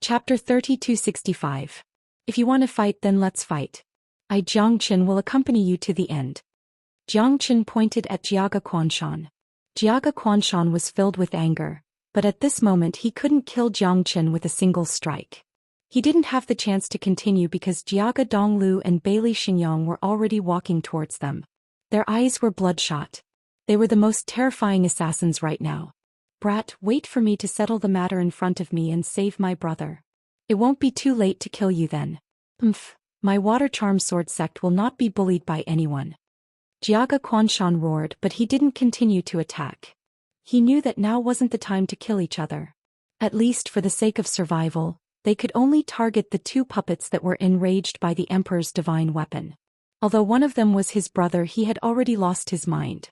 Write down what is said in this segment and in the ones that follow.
Chapter 3265. If you want to fight, then let's fight. I, Jiang Qin, will accompany you to the end. Jiang Qin pointed at Jiaga Quanshan. Jiaga Quanshan was filled with anger, but at this moment he couldn't kill Jiang Qin with a single strike. He didn't have the chance to continue because Jiaga Donglu and Bailey Xingyang were already walking towards them. Their eyes were bloodshot. They were the most terrifying assassins right now. Brat, wait for me to settle the matter in front of me and save my brother. It won't be too late to kill you then. My water charm sword sect will not be bullied by anyone. Jiaga Quanshan roared, but he didn't continue to attack. He knew that now wasn't the time to kill each other. At least for the sake of survival, they could only target the two puppets that were enraged by the Emperor's divine weapon. Although one of them was his brother, he had already lost his mind.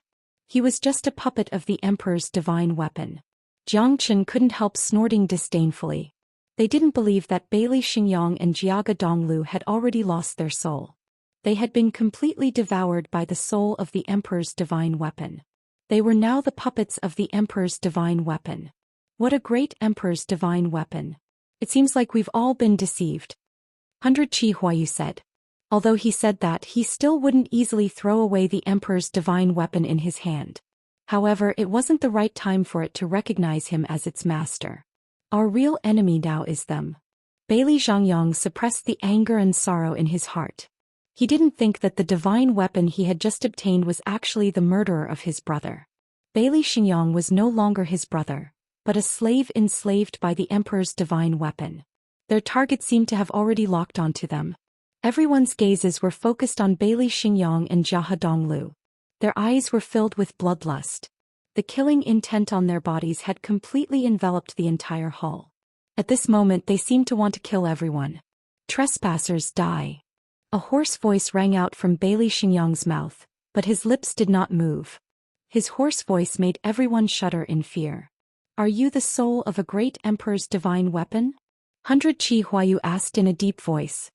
He was just a puppet of the Emperor's divine weapon. Jiang Qin couldn't help snorting disdainfully. They didn't believe that Bailey Xingyang and Jiaga Donglu had already lost their soul. They had been completely devoured by the soul of the Emperor's divine weapon. They were now the puppets of the Emperor's divine weapon. What a great Emperor's divine weapon. It seems like we've all been deceived. 100 Qi Huayu said. Although he said that, he still wouldn't easily throw away the Emperor's divine weapon in his hand. However, it wasn't the right time for it to recognize him as its master. Our real enemy now is them. Bailey Zhangyang suppressed the anger and sorrow in his heart. He didn't think that the divine weapon he had just obtained was actually the murderer of his brother. Bailey Xingyang was no longer his brother, but a slave enslaved by the Emperor's divine weapon. Their target seemed to have already locked onto them. Everyone's gazes were focused on Bailey Xingyang and Jiaga Donglu. Their eyes were filled with bloodlust. The killing intent on their bodies had completely enveloped the entire hall. At this moment they seemed to want to kill everyone. Trespassers, die. A hoarse voice rang out from Bailey Xingyang's mouth, but his lips did not move. His hoarse voice made everyone shudder in fear. Are you the soul of a great emperor's divine weapon? 100 Qi Huayu asked in a deep voice.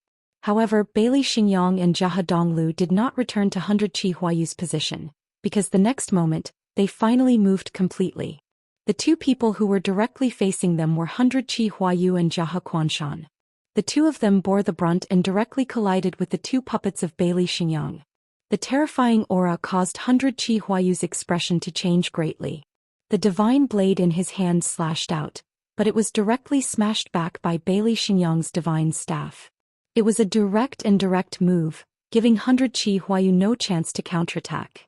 However, Bailey Xingyang and Jiaga Donglu did not return to 100 Qi Huayu's position, because the next moment, they finally moved completely. The two people who were directly facing them were 100 Qi Huayu and Jiaga Quanshan. The two of them bore the brunt and directly collided with the two puppets of Bailey Xingyang. The terrifying aura caused 100 Qi Huayu's expression to change greatly. The divine blade in his hand slashed out, but it was directly smashed back by Bailey Xingyang's divine staff. It was a direct move, giving 100 Qi Huayu no chance to counterattack.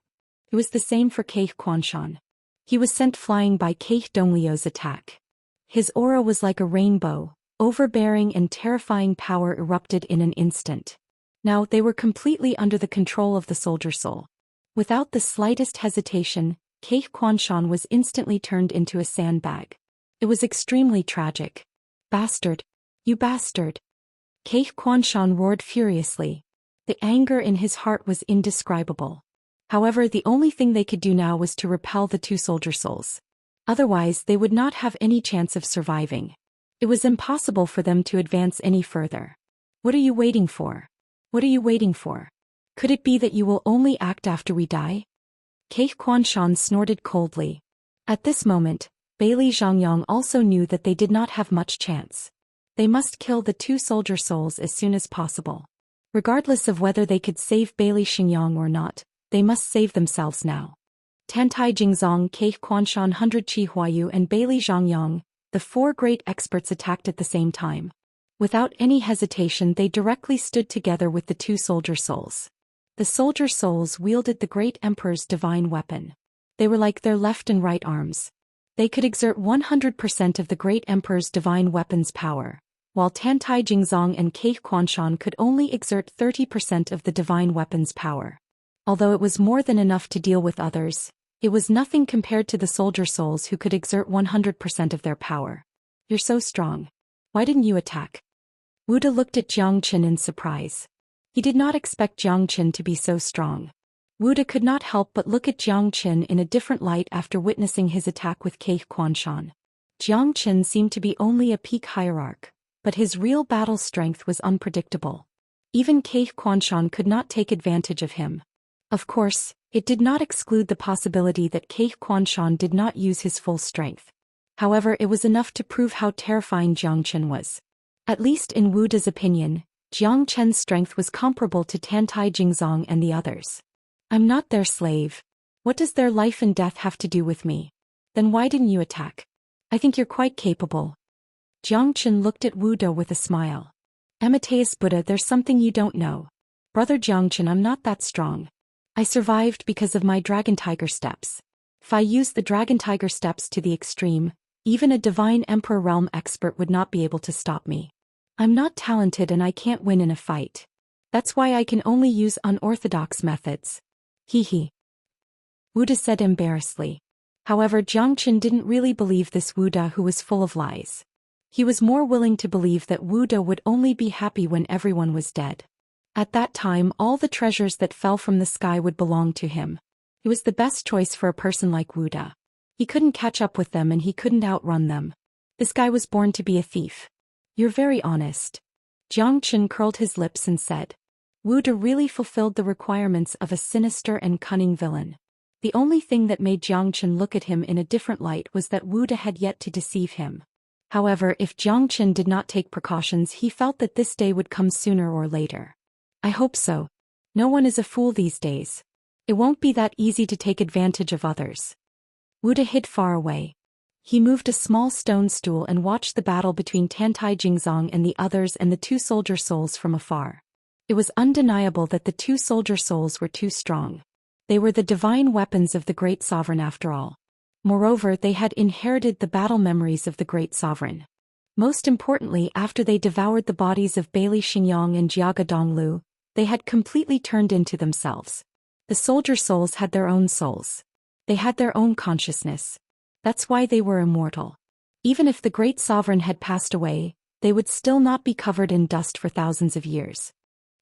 It was the same for Keih Quanshan. He was sent flying by Keih Donglio's attack. His aura was like a rainbow, overbearing and terrifying power erupted in an instant. Now they were completely under the control of the soldier soul. Without the slightest hesitation, Keih Quanshan was instantly turned into a sandbag. It was extremely tragic. Bastard! You bastard! Keih Quanshan roared furiously. The anger in his heart was indescribable. However, the only thing they could do now was to repel the two soldier souls. Otherwise, they would not have any chance of surviving. It was impossible for them to advance any further. What are you waiting for? What are you waiting for? Could it be that you will only act after we die? Keih Quanshan snorted coldly. At this moment, Bailey Zhangyang also knew that they did not have much chance. They must kill the two soldier souls as soon as possible. Regardless of whether they could save Bailey Xingyang or not, they must save themselves now. Tantai Jingzong, Keih Quanshan, 100 Qi Huayu and Bailey Zhangyang, the four great experts attacked at the same time. Without any hesitation they directly stood together with the two soldier souls. The soldier souls wielded the great emperor's divine weapon. They were like their left and right arms. They could exert 100% of the great emperor's divine weapon's power, while Tantai Jingzong and Keih Quanshan could only exert 30% of the divine weapon's power. Although it was more than enough to deal with others, it was nothing compared to the soldier souls who could exert 100% of their power. You're so strong. Why didn't you attack? Wuda looked at Jiang Qin in surprise. He did not expect Jiang Qin to be so strong. Wuda could not help but look at Jiang Qin in a different light after witnessing his attack with Keih Quanshan. Jiang Qin seemed to be only a peak hierarch, but his real battle strength was unpredictable. Even Keih Quanshan could not take advantage of him. Of course, it did not exclude the possibility that Keih Quanshan did not use his full strength. However, it was enough to prove how terrifying Jiang Qin was. At least in Wu Da's opinion, Jiang Chen's strength was comparable to Tantai Jingzong and the others. I'm not their slave. What does their life and death have to do with me? Then why didn't you attack? I think you're quite capable. Jiang Chen looked at Wu Da with a smile. Amateus Buddha, there's something you don't know. Brother Jiang Chen, I'm not that strong. I survived because of my Dragon Tiger steps. If I used the Dragon Tiger steps to the extreme, even a Divine Emperor realm expert would not be able to stop me. I'm not talented and I can't win in a fight. That's why I can only use unorthodox methods. Hee hee. Wu Da said embarrassedly. However, Jiang Chen didn't really believe this Wu Da, who was full of lies. He was more willing to believe that Wu Da would only be happy when everyone was dead. At that time, all the treasures that fell from the sky would belong to him. He was the best choice for a person like Wu Da. He couldn't catch up with them and he couldn't outrun them. This guy was born to be a thief. You're very honest. Jiang Chen curled his lips and said. Wu Da really fulfilled the requirements of a sinister and cunning villain. The only thing that made Jiang Chen look at him in a different light was that Wu Da had yet to deceive him. However, if Jiang Chen did not take precautions, he felt that this day would come sooner or later. I hope so. No one is a fool these days. It won't be that easy to take advantage of others. Wu Da hid far away. He moved a small stone stool and watched the battle between Tantai Jingzong and the others and the two soldier souls from afar. It was undeniable that the two soldier souls were too strong. They were the divine weapons of the great sovereign after all. Moreover, they had inherited the battle memories of the great sovereign. Most importantly, after they devoured the bodies of Bailey Xingyang and Jiaga Donglu, they had completely turned into themselves. The soldier souls had their own souls. They had their own consciousness. That's why they were immortal. Even if the great sovereign had passed away, they would still not be covered in dust for thousands of years.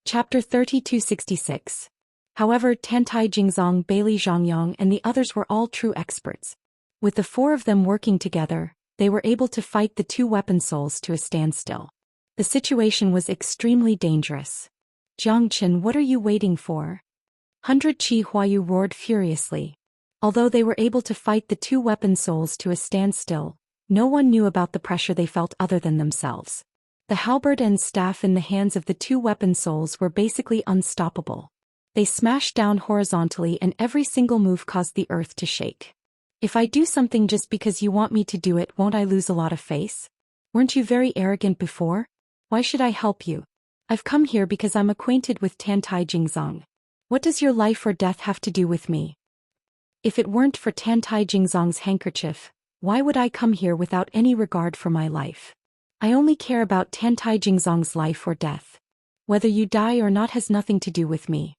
Chapter 3266. However, Tantai Jingzong, Bailey Zhangyang and the others were all true experts. With the four of them working together, they were able to fight the two weapon souls to a standstill. The situation was extremely dangerous. Jiang Chen, what are you waiting for? 100 Qi Huayu roared furiously. Although they were able to fight the two weapon souls to a standstill, no one knew about the pressure they felt other than themselves. The halberd and staff in the hands of the two weapon souls were basically unstoppable. They smashed down horizontally and every single move caused the earth to shake. If I do something just because you want me to do it, won't I lose a lot of face? Weren't you very arrogant before? Why should I help you? I've come here because I'm acquainted with Tantai Jingzong. What does your life or death have to do with me? If it weren't for Tantai Jingzong's handkerchief, why would I come here without any regard for my life? I only care about Tantai Jingzong's life or death. Whether you die or not has nothing to do with me.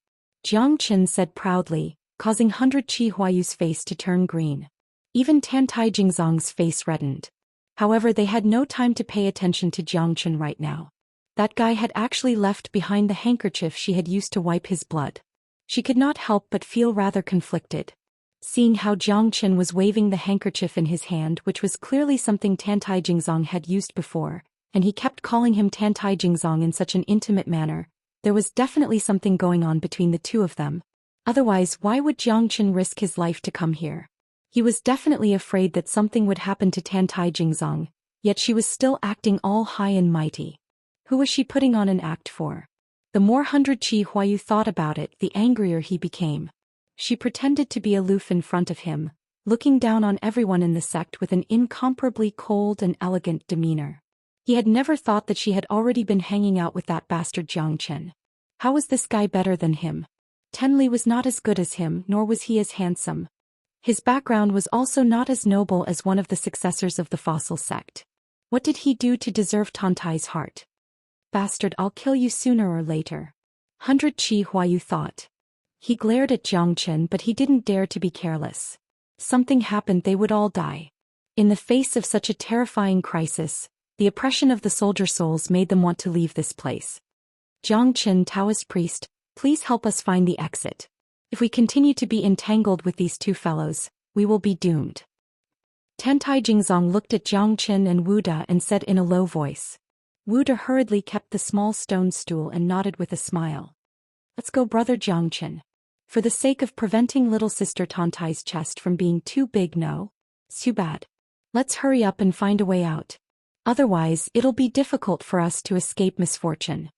Jiang Chen said proudly, causing 100 Qi Huayu's face to turn green. Even Tantai Jingzong's face reddened. However, they had no time to pay attention to Jiang Chen right now. That guy had actually left behind the handkerchief she had used to wipe his blood. She could not help but feel rather conflicted. Seeing how Jiang Chen was waving the handkerchief in his hand, which was clearly something Tantai Jingzong had used before, and he kept calling him Tantai Jingzong in such an intimate manner, there was definitely something going on between the two of them. Otherwise, why would Jiang Chen risk his life to come here? He was definitely afraid that something would happen to Tantai Jingzong, yet she was still acting all high and mighty. Who was she putting on an act for? The more 100 Qi Huayu thought about it, the angrier he became. She pretended to be aloof in front of him, looking down on everyone in the sect with an incomparably cold and elegant demeanor. He had never thought that she had already been hanging out with that bastard Jiang Chen. How was this guy better than him? Tenli was not as good as him, nor was he as handsome. His background was also not as noble as one of the successors of the fossil sect. What did he do to deserve Tantai's heart? Bastard, I'll kill you sooner or later. 100 Qi Huayu thought. He glared at Jiang Chen, but he didn't dare to be careless. Something happened, they would all die. In the face of such a terrifying crisis, the oppression of the soldier souls made them want to leave this place. Jiang Chen, Taoist priest, please help us find the exit. If we continue to be entangled with these two fellows, we will be doomed. Tantai Jingzong looked at Jiang Chen and Wu Da and said in a low voice. Wu Da hurriedly kept the small stone stool and nodded with a smile. Let's go, brother Jiang Chen. For the sake of preventing little sister Tantai's chest from being too big, no? Too bad. Let's hurry up and find a way out. Otherwise, it'll be difficult for us to escape misfortune.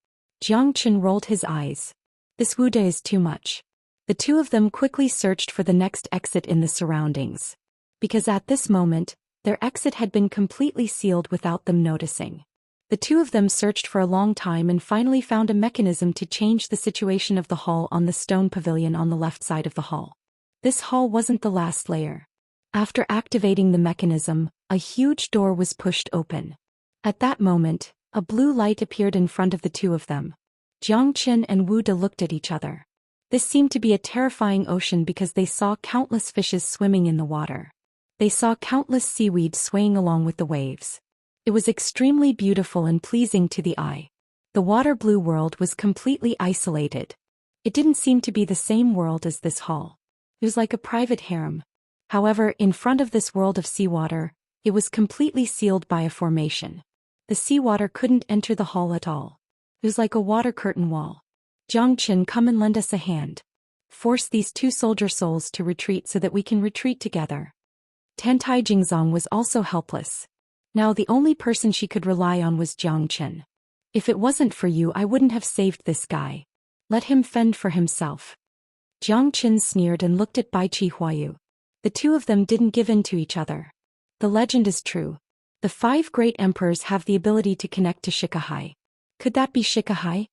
Jiang Chen rolled his eyes. This Wuda is too much. The two of them quickly searched for the next exit in the surroundings. Because at this moment, their exit had been completely sealed without them noticing. The two of them searched for a long time and finally found a mechanism to change the situation of the hall on the stone pavilion on the left side of the hall. This hall wasn't the last layer. After activating the mechanism, a huge door was pushed open. At that moment, a blue light appeared in front of the two of them. Jiang Chen and Wu De looked at each other. This seemed to be a terrifying ocean because they saw countless fishes swimming in the water. They saw countless seaweed swaying along with the waves. It was extremely beautiful and pleasing to the eye. The water blue world was completely isolated. It didn't seem to be the same world as this hall. It was like a private harem. However, in front of this world of seawater, it was completely sealed by a formation. The seawater couldn't enter the hall at all. It was like a water curtain wall. Jiang Chen, come and lend us a hand. Force these two soldier souls to retreat so that we can retreat together. Tantai Jingzong was also helpless. Now the only person she could rely on was Jiang Chen. If it wasn't for you, I wouldn't have saved this guy. Let him fend for himself. Jiang Chen sneered and looked at Bai Chi Huayu. The two of them didn't give in to each other. The legend is true. The 5 great emperors have the ability to connect to Shikahai. Could that be Shikahai?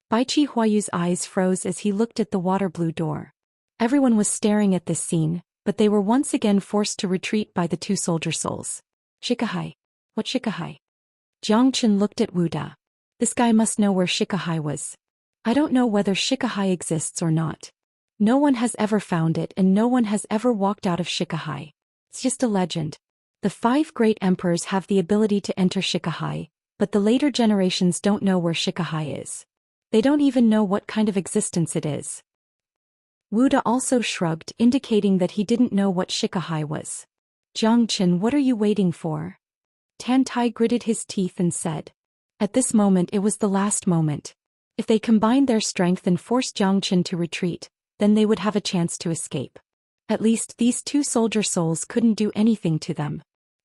Bai Chi Huayu's eyes froze as he looked at the water blue door. Everyone was staring at this scene, but they were once again forced to retreat by the two soldier souls. Shikahai. What Shikahai? Jiang Chen looked at Wu Da. This guy must know where Shikahai was. I don't know whether Shikahai exists or not. No one has ever found it and no one has ever walked out of Shikahai. It's just a legend. The 5 great emperors have the ability to enter Shikahai, but the later generations don't know where Shikahai is. They don't even know what kind of existence it is. Wu Da also shrugged, indicating that he didn't know what Shikahai was. Jiang Chen, what are you waiting for? Tan Tai gritted his teeth and said. At this moment it was the last moment. If they combined their strength and forced Jiang Chen to retreat, then they would have a chance to escape. At least these two soldier souls couldn't do anything to them.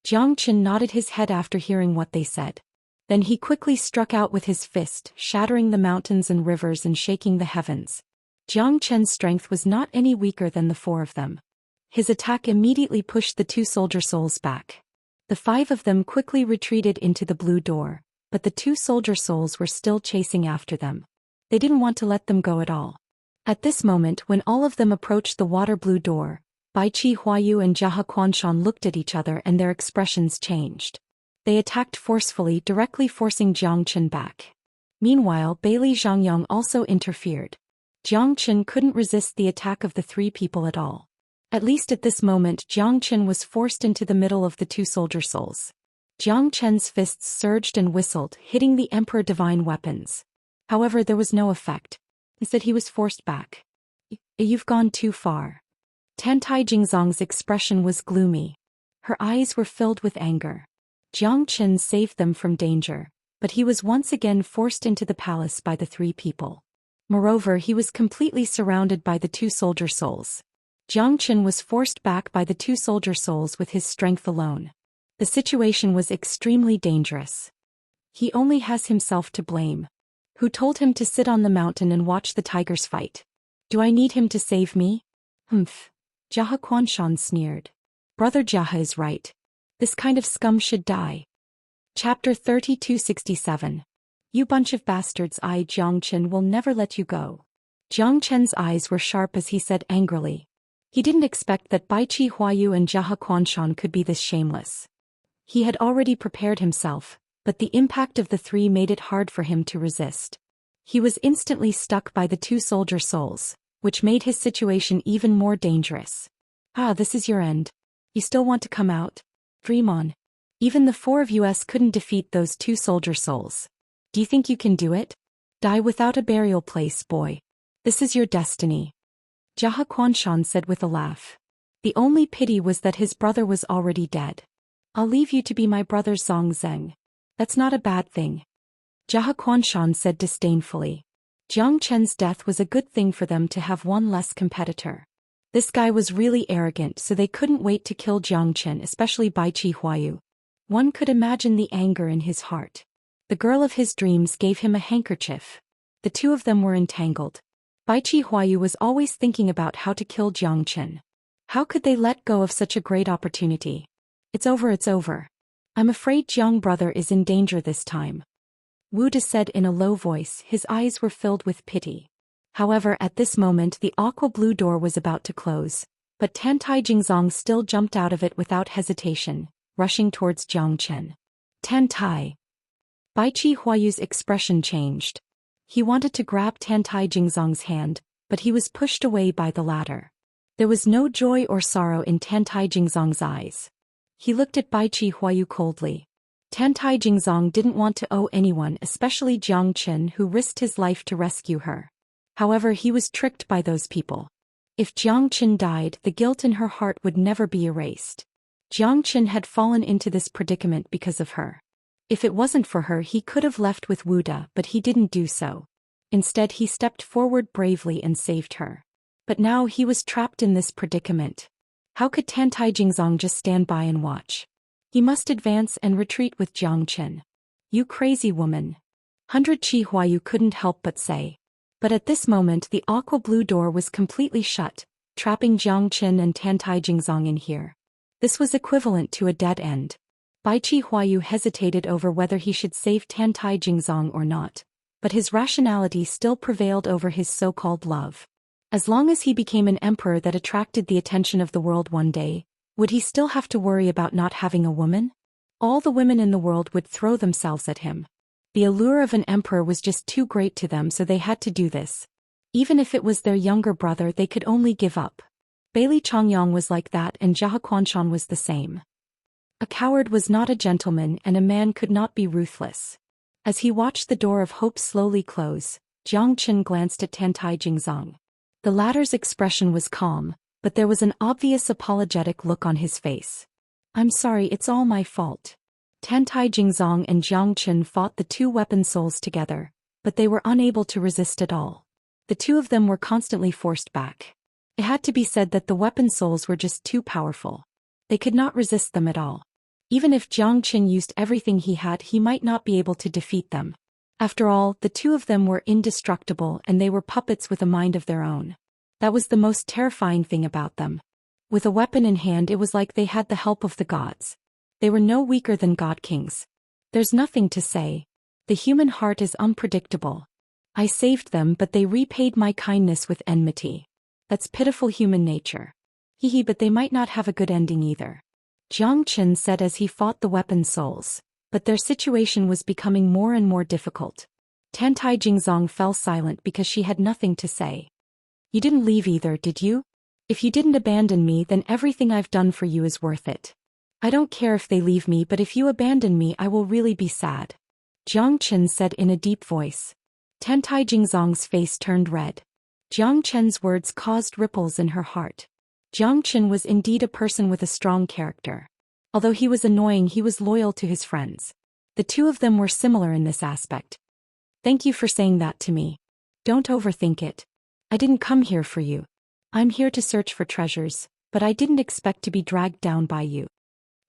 Jiang Chen nodded his head after hearing what they said. Then he quickly struck out with his fist, shattering the mountains and rivers and shaking the heavens. Jiang Chen's strength was not any weaker than the 4 of them. His attack immediately pushed the 2 soldier souls back. The 5 of them quickly retreated into the blue door, but the 2 soldier souls were still chasing after them. They didn't want to let them go at all. At this moment, when all of them approached the water blue door, Bai Chi Huayu and Jia Quanshan looked at each other and their expressions changed. They attacked forcefully, directly forcing Jiang Chen back. Meanwhile, Bailey Zhangyang also interfered. Jiang Chen couldn't resist the attack of the 3 people at all. At least at this moment, Jiang Chen was forced into the middle of the 2 soldier souls. Jiang Chen's fists surged and whistled, hitting the Emperor Divine weapons. However, there was no effect. Instead, he was forced back. You've gone too far. Tantai Jingzong's expression was gloomy. Her eyes were filled with anger. Jiang Chen saved them from danger, but he was once again forced into the palace by the 3 people. Moreover, he was completely surrounded by the 2 soldier souls. Jiang Chen was forced back by the 2 soldier souls with his strength alone. The situation was extremely dangerous. He only has himself to blame. Who told him to sit on the mountain and watch the tigers fight? Do I need him to save me? Humph. Jia Quanshan sneered. Brother Jia is right. This kind of scum should die. Chapter 3267. You bunch of bastards, I Jiang Chen will never let you go. Jiang Chen's eyes were sharp as he said angrily. He didn't expect that Bai Chi Huayu and Jia Quanshan could be this shameless. He had already prepared himself, but the impact of the 3 made it hard for him to resist. He was instantly stuck by the 2 soldier souls, which made his situation even more dangerous. Ah, this is your end. You still want to come out? Dream on. Even the 4 of us couldn't defeat those 2 soldier souls. Do you think you can do it? Die without a burial place, boy. This is your destiny. Jia Quanshan said with a laugh. The only pity was that his brother was already dead. I'll leave you to be my brother Zhang Zeng. That's not a bad thing. Jia Quanshan said disdainfully. Jiang Chen's death was a good thing for them to have one less competitor. This guy was really arrogant, so they couldn't wait to kill Jiang Chen, especially Bai Chi Huayu. One could imagine the anger in his heart. The girl of his dreams gave him a handkerchief. The two of them were entangled. Baiqi Huayu was always thinking about how to kill Jiang Chen. How could they let go of such a great opportunity? It's over. I'm afraid Jiang brother is in danger this time. Wu De said in a low voice, his eyes were filled with pity. However, at this moment the aqua-blue door was about to close, but Tantai Jingzong still jumped out of it without hesitation, rushing towards Jiang Chen. Tantai. Baiqi Huayu's expression changed. He wanted to grab Tantai Jingzong's hand, but he was pushed away by the latter. There was no joy or sorrow in Tantai Jingzong's eyes. He looked at Baiqi Huayu coldly. Tantai Jingzong didn't want to owe anyone, especially Jiang Chen, who risked his life to rescue her. However, he was tricked by those people. If Jiang Chen died, the guilt in her heart would never be erased. Jiang Chen had fallen into this predicament because of her. If it wasn't for her, he could have left with Wu De, but he didn't do so. Instead, he stepped forward bravely and saved her. But now he was trapped in this predicament. How could Tantai Jingzong just stand by and watch? He must advance and retreat with Jiang Chen. You crazy woman. 100 Chi Huayu couldn't help but say. But at this moment the aqua-blue door was completely shut, trapping Jiang Chen and Tantai Jingzong in here. This was equivalent to a dead end. Baiqi Huayu hesitated over whether he should save Tantai Jingzong or not, but his rationality still prevailed over his so-called love. As long as he became an emperor that attracted the attention of the world one day, would he still have to worry about not having a woman? All the women in the world would throw themselves at him. The allure of an emperor was just too great to them, so they had to do this. Even if it was their younger brother, they could only give up. Bailey Chongyang was like that, and Jia Quanshan was the same. A coward was not a gentleman, and a man could not be ruthless. As he watched the door of hope slowly close, Jiang Chen glanced at Tantai Jingzong. The latter's expression was calm, but there was an obvious apologetic look on his face. I'm sorry, it's all my fault. Tantai Jingzong and Jiang Chen fought the two weapon souls together, but they were unable to resist at all. The two of them were constantly forced back. It had to be said that the weapon souls were just too powerful. They could not resist them at all. Even if Jiang Chen used everything he had, he might not be able to defeat them. After all, the two of them were indestructible, and they were puppets with a mind of their own. That was the most terrifying thing about them. With a weapon in hand, it was like they had the help of the gods. They were no weaker than god kings. There's nothing to say. The human heart is unpredictable. I saved them, but they repaid my kindness with enmity. That's pitiful human nature. Hehe, but they might not have a good ending either. Jiang Chen said as he fought the weapon souls, but their situation was becoming more and more difficult. Tantai Jingzong fell silent because she had nothing to say. You didn't leave either, did you? If you didn't abandon me, then everything I've done for you is worth it. I don't care if they leave me, but if you abandon me, I will really be sad. Jiang Chen said in a deep voice. Tantai Jingzong's face turned red. Jiang Chen's words caused ripples in her heart. Jiang Chen was indeed a person with a strong character. Although he was annoying, he was loyal to his friends. The two of them were similar in this aspect. Thank you for saying that to me. Don't overthink it. I didn't come here for you. I'm here to search for treasures, but I didn't expect to be dragged down by you.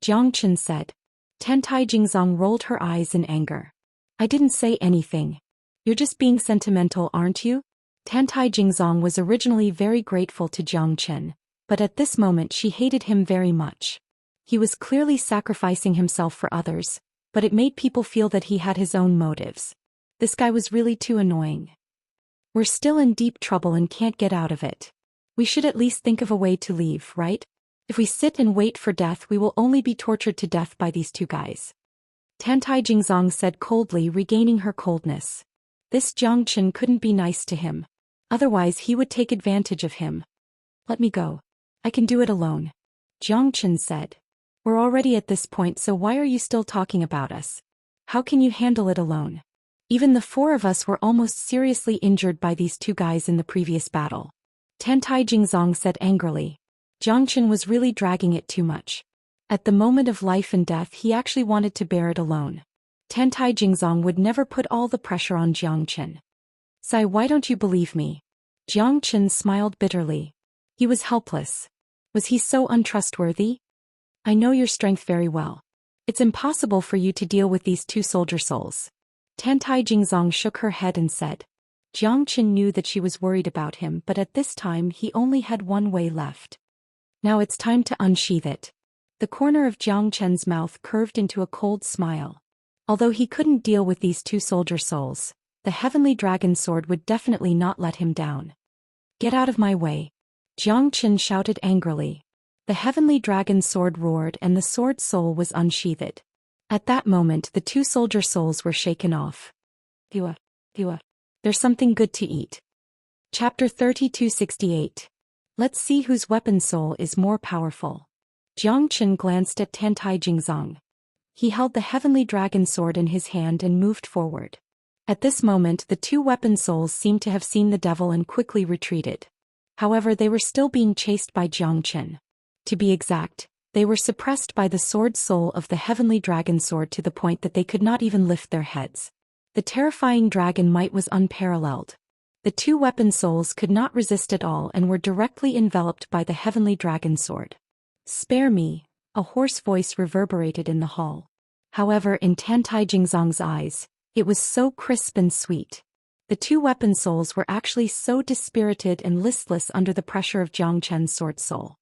Jiang Chen said. Tantai Jingzong rolled her eyes in anger. I didn't say anything. You're just being sentimental, aren't you? Tantai Jingzong was originally very grateful to Jiang Chen, but at this moment she hated him very much. He was clearly sacrificing himself for others, but it made people feel that he had his own motives. This guy was really too annoying. We're still in deep trouble and can't get out of it. We should at least think of a way to leave, right? If we sit and wait for death, we will only be tortured to death by these two guys. Tantai Jingzong said coldly, regaining her coldness. This Jiang Chen couldn't be nice to him. Otherwise he would take advantage of him. Let me go. I can do it alone. Jiang Chen said. We're already at this point, so why are you still talking about us? How can you handle it alone? Even the four of us were almost seriously injured by these two guys in the previous battle. Tantai Jingzong said angrily. Jiang Chen was really dragging it too much. At the moment of life and death, he actually wanted to bear it alone. Tantai Jingzong would never put all the pressure on Jiang Chen. Sai, why don't you believe me? Jiang Chen smiled bitterly. He was helpless. Was he so untrustworthy? I know your strength very well. It's impossible for you to deal with these two soldier souls. Tantai Jingzong shook her head and said. Jiang Qin knew that she was worried about him, but at this time he only had one way left. Now it's time to unsheath it. The corner of Jiang Chen's mouth curved into a cold smile. Although he couldn't deal with these two soldier souls, the heavenly dragon sword would definitely not let him down. Get out of my way! Jiang Qin shouted angrily. The heavenly dragon sword roared and the sword soul was unsheathed. At that moment the two soldier souls were shaken off. There's something good to eat. Chapter 3268. Let's see whose weapon soul is more powerful. Jiang Qin glanced at Tantai Jingzong. He held the heavenly dragon sword in his hand and moved forward. At this moment the two weapon souls seemed to have seen the devil and quickly retreated. However, they were still being chased by Jiang Qin. To be exact, they were suppressed by the sword soul of the heavenly dragon sword to the point that they could not even lift their heads. The terrifying dragon might was unparalleled. The two weapon souls could not resist at all and were directly enveloped by the heavenly dragon sword. Spare me, a hoarse voice reverberated in the hall. However, in Tantai Jingzong's eyes, it was so crisp and sweet. The two weapon souls were actually so dispirited and listless under the pressure of Jiang Chen's sword soul.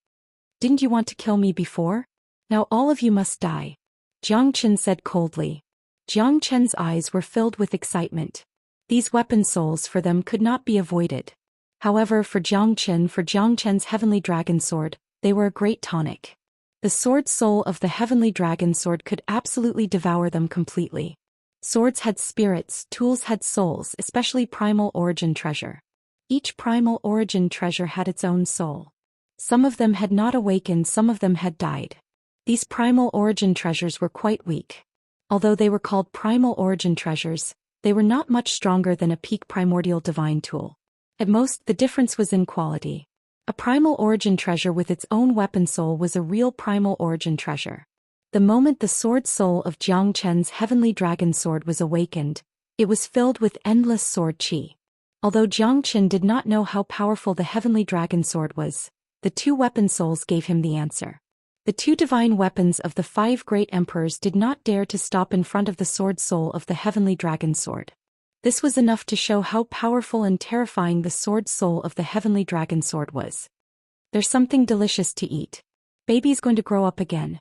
Didn't you want to kill me before? Now all of you must die. Jiang Chen said coldly. Jiang Chen's eyes were filled with excitement. These weapon souls for them could not be avoided. However, for Jiang Chen's heavenly dragon sword, they were a great tonic. The sword soul of the heavenly dragon sword could absolutely devour them completely. Swords had spirits, tools had souls, especially primal origin treasure. Each primal origin treasure had its own soul. Some of them had not awakened, some of them had died. These primal origin treasures were quite weak. Although they were called primal origin treasures, they were not much stronger than a peak primordial divine tool. At most, the difference was in quality. A primal origin treasure with its own weapon soul was a real primal origin treasure. The moment the sword soul of Jiang Chen's heavenly dragon sword was awakened, it was filled with endless sword qi. Although Jiang Chen did not know how powerful the heavenly dragon sword was, the two weapon souls gave him the answer. The two divine weapons of the 5 great emperors did not dare to stop in front of the sword soul of the heavenly dragon sword. This was enough to show how powerful and terrifying the sword soul of the heavenly dragon sword was. There's something delicious to eat. Baby's going to grow up again.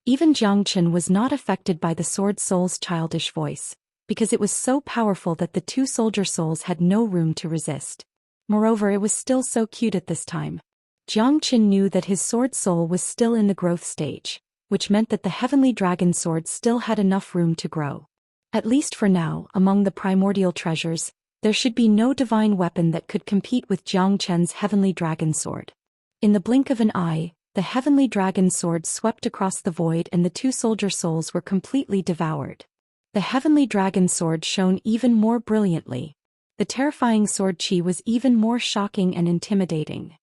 Even Jiang Chen was not affected by the sword soul's childish voice, because it was so powerful that the two soldier souls had no room to resist. Moreover, it was still so cute at this time. Jiang Chen knew that his sword soul was still in the growth stage, which meant that the heavenly dragon sword still had enough room to grow. At least for now, among the primordial treasures, there should be no divine weapon that could compete with Jiang Chen's heavenly dragon sword. In the blink of an eye, the heavenly dragon sword swept across the void and the two soldier souls were completely devoured. The heavenly dragon sword shone even more brilliantly. The terrifying sword qi was even more shocking and intimidating.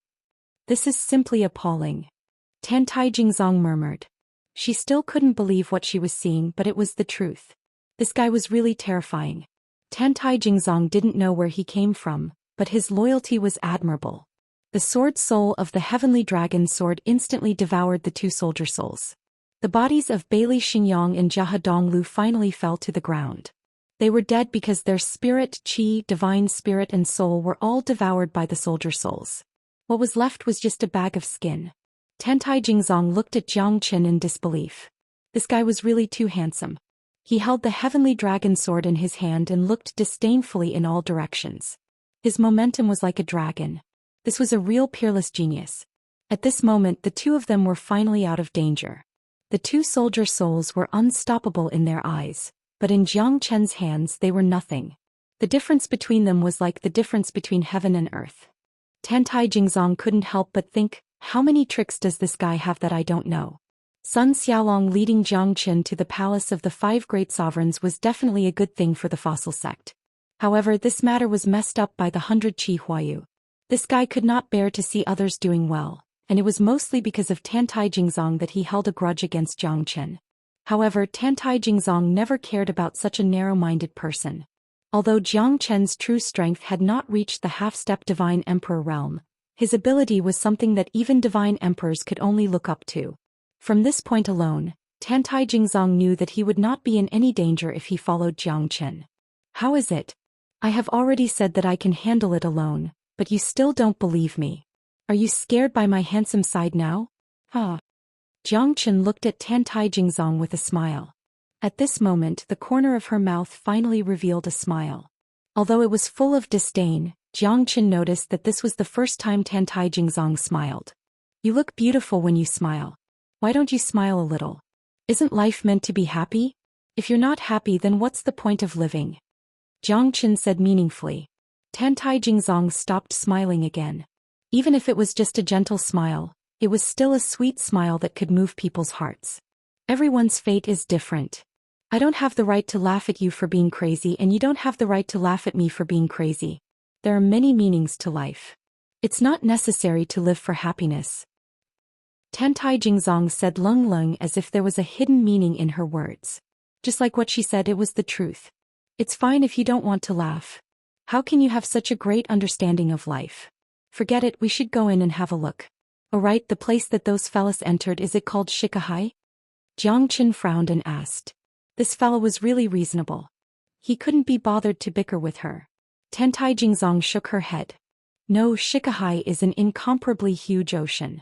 This is simply appalling. Tantai Jingzong murmured. She still couldn't believe what she was seeing, but it was the truth. This guy was really terrifying. Tantai Jingzong didn't know where he came from, but his loyalty was admirable. The sword soul of the heavenly dragon sword instantly devoured the two soldier souls. The bodies of Bailey Xingyang and Jia Donglu finally fell to the ground. They were dead because their spirit, qi, divine spirit and soul were all devoured by the soldier souls. What was left was just a bag of skin. Tantai Jingzong looked at Jiang Chen in disbelief. This guy was really too handsome. He held the heavenly dragon sword in his hand and looked disdainfully in all directions. His momentum was like a dragon. This was a real peerless genius. At this moment the two of them were finally out of danger. The two soldier souls were unstoppable in their eyes, but in Jiang Chen's hands they were nothing. The difference between them was like the difference between heaven and earth. Tantai Jingzong couldn't help but think, how many tricks does this guy have that I don't know? Sun Xiaolong leading Jiang Chen to the palace of the 5 great sovereigns was definitely a good thing for the fossil sect. However, this matter was messed up by the 100 Qi Huayu. This guy could not bear to see others doing well, and it was mostly because of Tantai Jingzong that he held a grudge against Jiang Chen. However, Tantai Jingzong never cared about such a narrow-minded person. Although Jiang Chen's true strength had not reached the half-step divine emperor realm, his ability was something that even divine emperors could only look up to. From this point alone, Tantai Jingzong knew that he would not be in any danger if he followed Jiang Chen. How is it? I have already said that I can handle it alone, but you still don't believe me. Are you scared by my handsome side now? Ah. Jiang Chen looked at Tantai Jingzong with a smile. At this moment the corner of her mouth finally revealed a smile. Although it was full of disdain, Jiang Chen noticed that this was the first time Tantai Jingzong smiled. You look beautiful when you smile. Why don't you smile a little? Isn't life meant to be happy? If you're not happy, then what's the point of living? Jiang Chen said meaningfully. Tantai Jingzong stopped smiling again. Even if it was just a gentle smile, it was still a sweet smile that could move people's hearts. Everyone's fate is different. I don't have the right to laugh at you for being crazy, and you don't have the right to laugh at me for being crazy. There are many meanings to life. It's not necessary to live for happiness. Tantai Jingzong said lung lung as if there was a hidden meaning in her words. Just like what she said, it was the truth. It's fine if you don't want to laugh. How can you have such a great understanding of life? Forget it, we should go in and have a look. Alright, the place that those fellas entered, is it called Shikahai? Jiang Chen frowned and asked. This fellow was really reasonable. He couldn't be bothered to bicker with her. Tantai Jingzong shook her head. No, Shikahai is an incomparably huge ocean.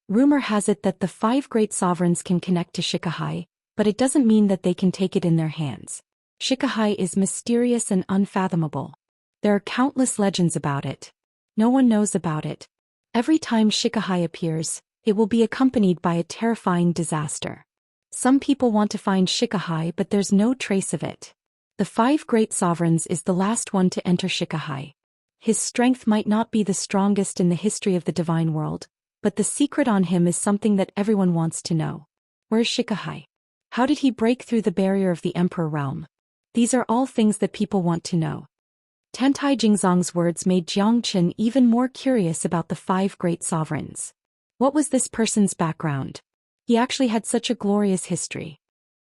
Rumor has it that the 5 great sovereigns can connect to Shikahai, but it doesn't mean that they can take it in their hands. Shikahai is mysterious and unfathomable. There are countless legends about it. No one knows about it. Every time Shikahai appears, it will be accompanied by a terrifying disaster. Some people want to find Shikahai, but there's no trace of it. The 5 great sovereigns is the last one to enter Shikahai. His strength might not be the strongest in the history of the divine world, but the secret on him is something that everyone wants to know. Where's Shikahai? How did he break through the barrier of the Emperor realm? These are all things that people want to know. Tantai Jingzong's words made Jiang Chen even more curious about the 5 great sovereigns. What was this person's background? He actually had such a glorious history.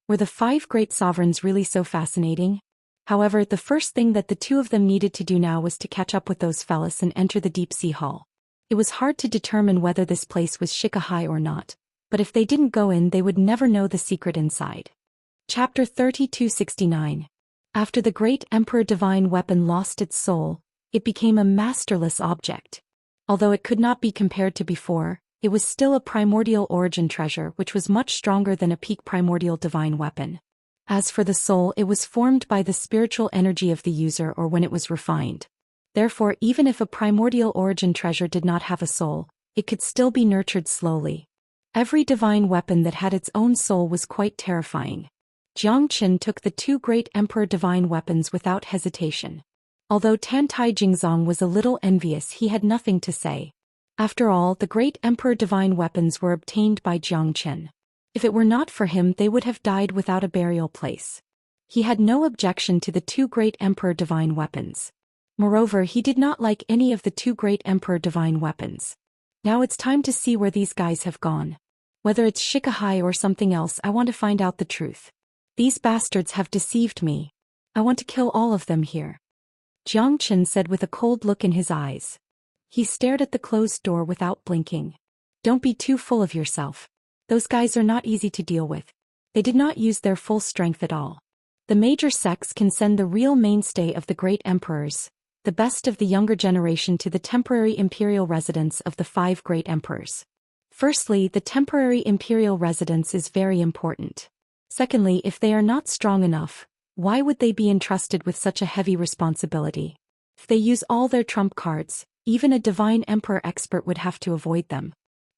Were the 5 great sovereigns really so fascinating? However, the first thing that the 2 of them needed to do now was to catch up with those fellas and enter the deep sea hall. It was hard to determine whether this place was Shikahai or not, but if they didn't go in, they would never know the secret inside. Chapter 3269. After the great Emperor Divine Weapon lost its soul, it became a masterless object. Although it could not be compared to before, it was still a primordial origin treasure which was much stronger than a peak primordial divine weapon. As for the soul, it was formed by the spiritual energy of the user or when it was refined. Therefore, even if a primordial origin treasure did not have a soul, it could still be nurtured slowly. Every divine weapon that had its own soul was quite terrifying. Jiang Chen took the 2 great Emperor divine weapons without hesitation. Although Tantai Jingzong was a little envious, he had nothing to say. After all, the great Emperor divine weapons were obtained by Jiang Chen. If it were not for him, they would have died without a burial place. He had no objection to the 2 great Emperor divine weapons. Moreover, he did not like any of the 2 great Emperor divine weapons. Now it's time to see where these guys have gone. Whether it's Shikahai or something else, I want to find out the truth. These bastards have deceived me. I want to kill all of them here. Jiang Chen said with a cold look in his eyes. He stared at the closed door without blinking. Don't be too full of yourself. Those guys are not easy to deal with. They did not use their full strength at all. The major sects can send the real mainstay of the great emperors, the best of the younger generation, to the temporary imperial residence of the 5 great emperors. Firstly, the temporary imperial residence is very important. Secondly, if they are not strong enough, why would they be entrusted with such a heavy responsibility? If they use all their trump cards, even a divine emperor expert would have to avoid them.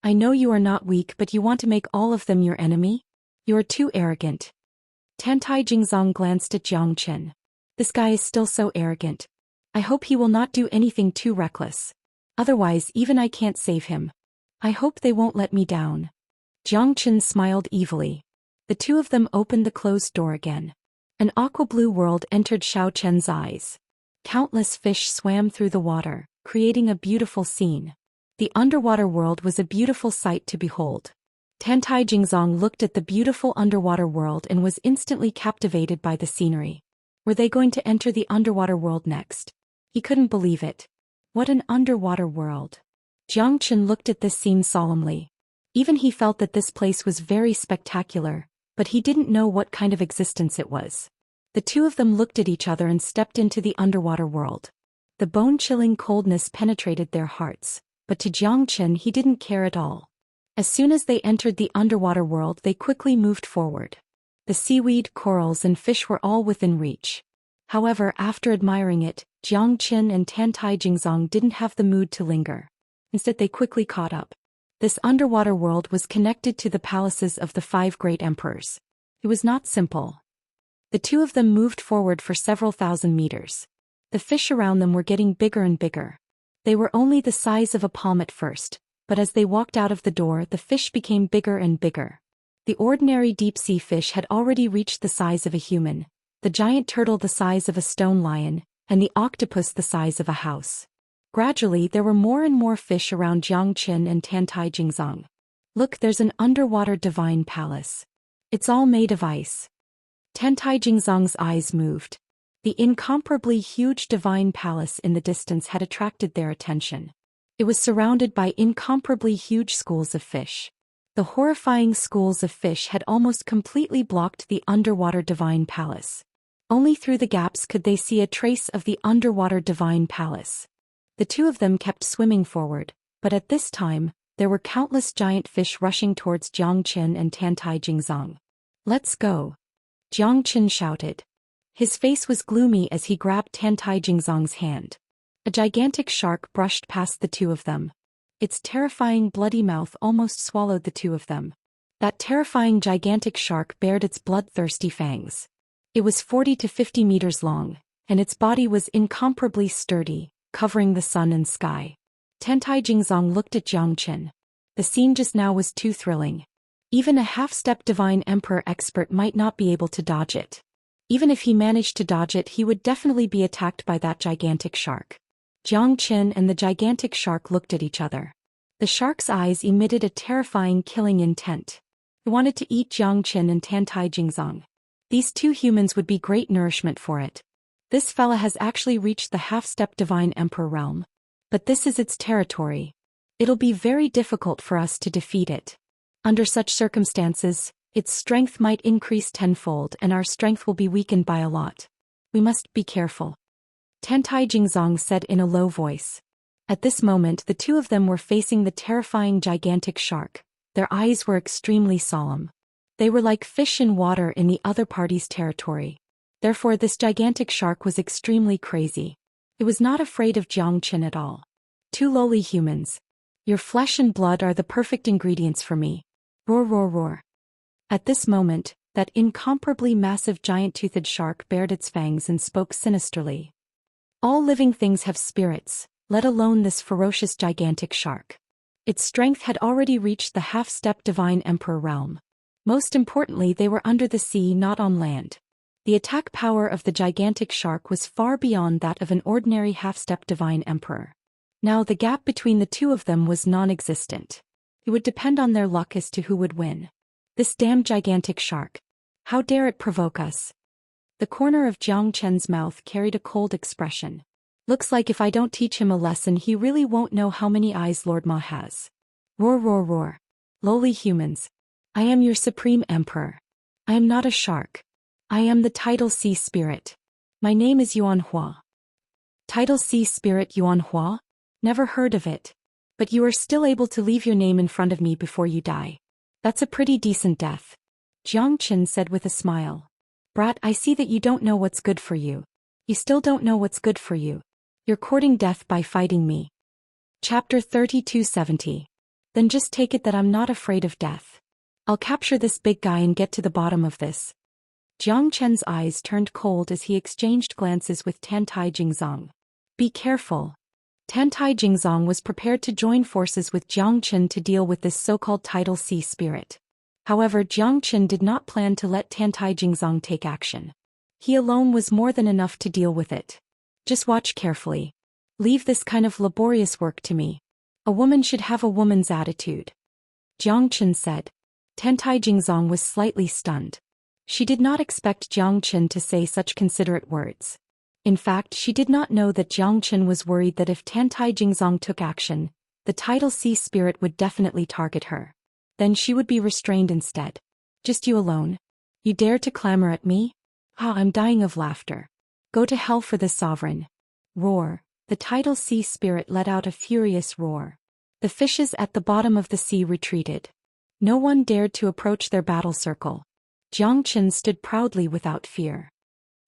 I know you are not weak, but you want to make all of them your enemy? You are too arrogant. Tantai Jingzong glanced at Jiang Chen. This guy is still so arrogant. I hope he will not do anything too reckless. Otherwise, even I can't save him. I hope they won't let me down. Jiang Chen smiled evilly. The 2 of them opened the closed door again. An aqua-blue world entered Xiao Chen's eyes. Countless fish swam through the water, creating a beautiful scene. The underwater world was a beautiful sight to behold. Tantai Jingzong looked at the beautiful underwater world and was instantly captivated by the scenery. Were they going to enter the underwater world next? He couldn't believe it. What an underwater world. Jiang Chen looked at this scene solemnly. Even he felt that this place was very spectacular, but he didn't know what kind of existence it was. The two of them looked at each other and stepped into the underwater world. The bone-chilling coldness penetrated their hearts, but to Xianxia he didn't care at all. As soon as they entered the underwater world, they quickly moved forward. The seaweed, corals and fish were all within reach. However, after admiring it, Xianxia and Tantai Jingzong didn't have the mood to linger. Instead, they quickly caught up. This underwater world was connected to the palaces of the 5 great emperors. It was not simple. The two of them moved forward for several thousand meters. The fish around them were getting bigger and bigger. They were only the size of a palm at first, but as they walked out of the door, the fish became bigger and bigger. The ordinary deep-sea fish had already reached the size of a human, the giant turtle the size of a stone lion, and the octopus the size of a house. Gradually, there were more and more fish around Xianxia and Tantai Jingzong. Look, there's an underwater divine palace. It's all made of ice. Tantai Jingzong's eyes moved. The incomparably huge divine palace in the distance had attracted their attention. It was surrounded by incomparably huge schools of fish. The horrifying schools of fish had almost completely blocked the underwater divine palace. Only through the gaps could they see a trace of the underwater divine palace. The two of them kept swimming forward, but at this time, there were countless giant fish rushing towards Xianxia and Tantai Jingzong. "Let's go!" Xianxia shouted. His face was gloomy as he grabbed Tantai Jingzong's hand. A gigantic shark brushed past the two of them. Its terrifying bloody mouth almost swallowed the two of them. That terrifying gigantic shark bared its bloodthirsty fangs. It was 40 to 50 meters long, and its body was incomparably sturdy, covering the sun and sky. Tantai Jingzong looked at Xianxia. The scene just now was too thrilling. Even a half-step divine emperor expert might not be able to dodge it. Even if he managed to dodge it, he would definitely be attacked by that gigantic shark. Xianxia and the gigantic shark looked at each other. The shark's eyes emitted a terrifying killing intent. It wanted to eat Xianxia and Tantai Jingzong. These two humans would be great nourishment for it. This fella has actually reached the half-step divine emperor realm. But this is its territory. It'll be very difficult for us to defeat it. Under such circumstances, its strength might increase tenfold and our strength will be weakened by a lot. We must be careful. Tantai Jingzong said in a low voice. At this moment, the two of them were facing the terrifying gigantic shark. Their eyes were extremely solemn. They were like fish in water in the other party's territory. Therefore, this gigantic shark was extremely crazy. It was not afraid of Xianxia at all. "Two lowly humans. Your flesh and blood are the perfect ingredients for me. Roar, roar, roar." At this moment, that incomparably massive giant-toothed shark bared its fangs and spoke sinisterly. "All living things have spirits, let alone this ferocious gigantic shark." Its strength had already reached the half-step divine emperor realm. Most importantly, they were under the sea, not on land. The attack power of the gigantic shark was far beyond that of an ordinary half-step divine emperor. Now the gap between the two of them was non-existent. It would depend on their luck as to who would win. This damned gigantic shark. How dare it provoke us? The corner of Xianxia's mouth carried a cold expression. Looks like if I don't teach him a lesson, he really won't know how many eyes Lord Ma has. Roar, roar, roar. Lowly humans. I am your supreme emperor. I am not a shark. I am the tidal sea spirit. My name is Yuanhua. Tidal sea spirit Yuanhua? Never heard of it. But you are still able to leave your name in front of me before you die. That's a pretty decent death. Xianxia said with a smile. Brat, I see that you don't know what's good for you. You still don't know what's good for you. You're courting death by fighting me. Chapter 3270. Then just take it that I'm not afraid of death. I'll capture this big guy and get to the bottom of this. Xianxia's eyes turned cold as he exchanged glances with Tantai Jingzong. Be careful. Tantai Jingzong was prepared to join forces with Xianxia to deal with this so-called tidal sea spirit. However, Xianxia did not plan to let Tantai Jingzong take action. He alone was more than enough to deal with it. Just watch carefully. Leave this kind of laborious work to me. A woman should have a woman's attitude. Xianxia said. Tantai Jingzong was slightly stunned. She did not expect Xianxia to say such considerate words. In fact, she did not know that Xianxia was worried that if Tantai Jingzong took action, the tidal sea spirit would definitely target her. Then she would be restrained instead. Just you alone? You dare to clamor at me? Ah, I'm dying of laughter. Go to hell for this sovereign. Roar. The tidal sea spirit let out a furious roar. The fishes at the bottom of the sea retreated. No one dared to approach their battle circle. Xianxia stood proudly without fear.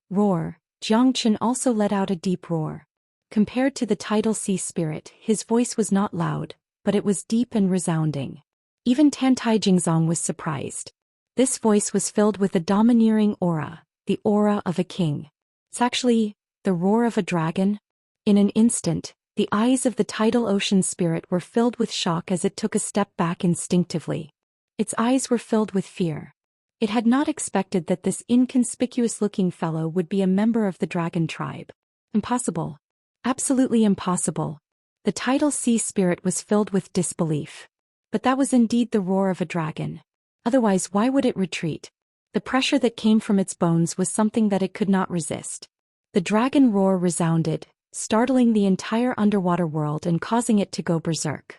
Roar. Xianxia also let out a deep roar. Compared to the tidal sea spirit, his voice was not loud, but it was deep and resounding. Even Tantai Jingzong was surprised. This voice was filled with a domineering aura, the aura of a king. It's actually the roar of a dragon. In an instant, the eyes of the tidal ocean spirit were filled with shock as it took a step back instinctively. Its eyes were filled with fear. It had not expected that this inconspicuous-looking fellow would be a member of the dragon tribe. Impossible. Absolutely impossible. The tidal sea spirit was filled with disbelief. But that was indeed the roar of a dragon. Otherwise, why would it retreat? The pressure that came from its bones was something that it could not resist. The dragon roar resounded, startling the entire underwater world and causing it to go berserk.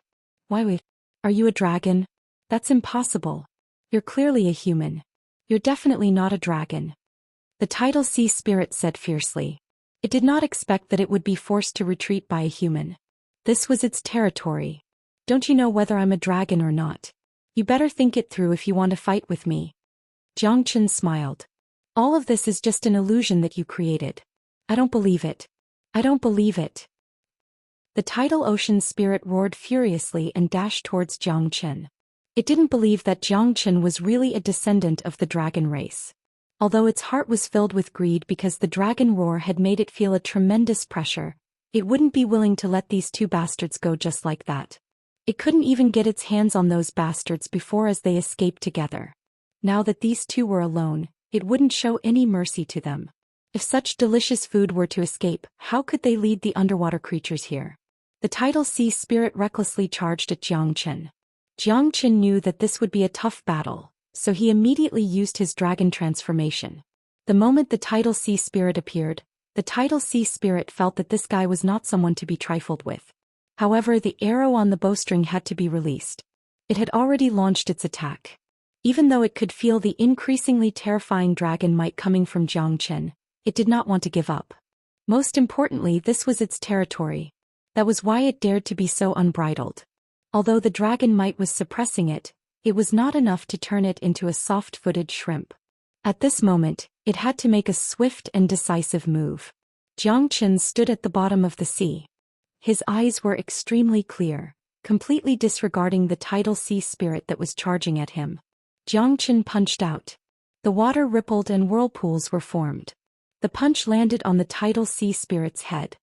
Why wait? Are you a dragon? That's impossible. You're clearly a human. You're definitely not a dragon. The tidal sea spirit said fiercely. It did not expect that it would be forced to retreat by a human. This was its territory. Don't you know whether I'm a dragon or not? You better think it through if you want to fight with me. Xianxia smiled. All of this is just an illusion that you created. I don't believe it. I don't believe it. The tidal ocean spirit roared furiously and dashed towards Xianxia. It didn't believe that Xianxia was really a descendant of the dragon race. Although its heart was filled with greed because the dragon roar had made it feel a tremendous pressure, it wouldn't be willing to let these two bastards go just like that. It couldn't even get its hands on those bastards before as they escaped together. Now that these two were alone, it wouldn't show any mercy to them. If such delicious food were to escape, how could they lead the underwater creatures here? The tidal sea spirit recklessly charged at Xianxia. Xianxia knew that this would be a tough battle, so he immediately used his dragon transformation. The moment the tidal sea spirit appeared, the tidal sea spirit felt that this guy was not someone to be trifled with. However, the arrow on the bowstring had to be released. It had already launched its attack. Even though it could feel the increasingly terrifying dragon might coming from Xianxia, it did not want to give up. Most importantly, this was its territory. That was why it dared to be so unbridled. Although the dragon might was suppressing it, it was not enough to turn it into a soft-footed shrimp. At this moment, it had to make a swift and decisive move. Xianxia stood at the bottom of the sea. His eyes were extremely clear, completely disregarding the tidal sea spirit that was charging at him. Xianxia punched out. The water rippled and whirlpools were formed. The punch landed on the tidal sea spirit's head.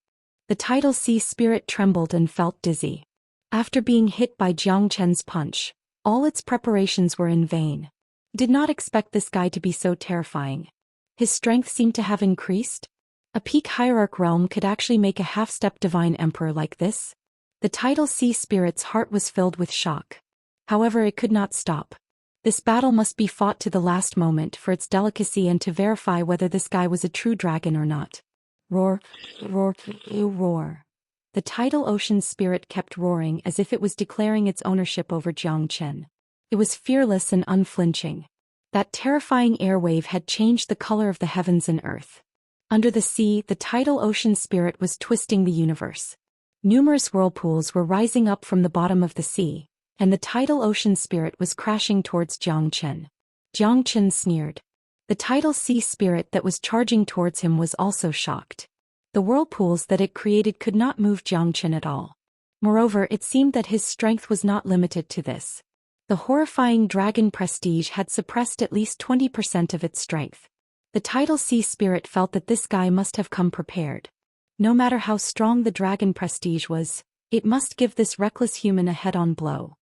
The tidal sea spirit trembled and felt dizzy. After being hit by Xianxia's punch, all its preparations were in vain. Did not expect this guy to be so terrifying. His strength seemed to have increased. A peak hierarch realm could actually make a half-step divine emperor like this. The tidal sea spirit's heart was filled with shock. However, it could not stop. This battle must be fought to the last moment for its delicacy and to verify whether this guy was a true dragon or not. Roar, roar, roar. The tidal ocean spirit kept roaring as if it was declaring its ownership over Xianxia. It was fearless and unflinching. That terrifying airwave had changed the color of the heavens and earth. Under the sea, the tidal ocean spirit was twisting the universe. Numerous whirlpools were rising up from the bottom of the sea, and the tidal ocean spirit was crashing towards Xianxia. Xianxia sneered. The tidal sea spirit that was charging towards him was also shocked. The whirlpools that it created could not move Xianxia at all. Moreover, it seemed that his strength was not limited to this. The horrifying dragon prestige had suppressed at least 20% of its strength. The tidal sea spirit felt that this guy must have come prepared. No matter how strong the dragon prestige was, it must give this reckless human a head-on blow.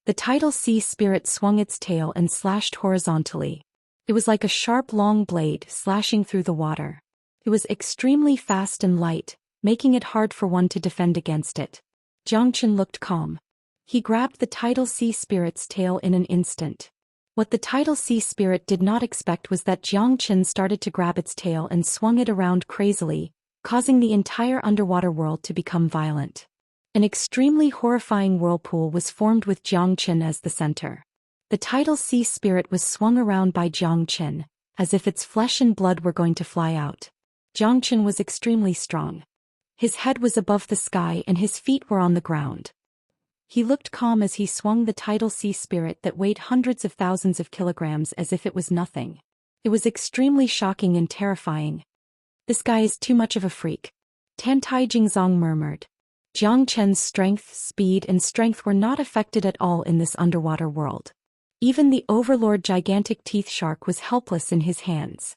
The tidal sea spirit swung its tail and slashed horizontally. It was like a sharp long blade slashing through the water. It was extremely fast and light, making it hard for one to defend against it. Xianxia looked calm. He grabbed the tidal sea spirit's tail in an instant. What the tidal sea spirit did not expect was that Xianxia started to grab its tail and swung it around crazily, causing the entire underwater world to become violent. An extremely horrifying whirlpool was formed with Xianxia as the center. The tidal sea spirit was swung around by Zhou Xian, as if its flesh and blood were going to fly out. Zhou Xian was extremely strong. His head was above the sky and his feet were on the ground. He looked calm as he swung the tidal sea spirit that weighed hundreds of thousands of kilograms as if it was nothing. It was extremely shocking and terrifying. "This guy is too much of a freak," Tantai Jingzong murmured. Zhou Qian's strength, speed and strength were not affected at all in this underwater world. Even the overlord gigantic teeth shark was helpless in his hands.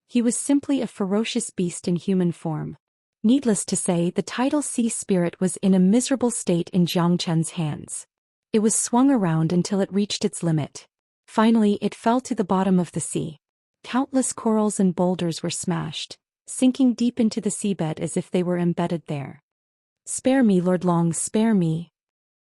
He was simply a ferocious beast in human form. Needless to say, the tidal sea spirit was in a miserable state in Zhou Qian's hands. It was swung around until it reached its limit. Finally, it fell to the bottom of the sea. Countless corals and boulders were smashed, sinking deep into the seabed as if they were embedded there. "Spare me, Lord Long, spare me."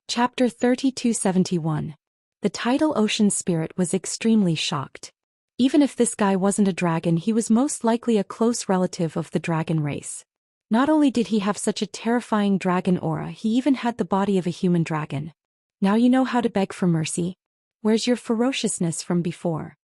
Chapter 3271. The tidal ocean spirit was extremely shocked. Even if this guy wasn't a dragon, he was most likely a close relative of the dragon race. Not only did he have such a terrifying dragon aura, he even had the body of a human dragon. "Now you know how to beg for mercy? Where's your ferociousness from before?"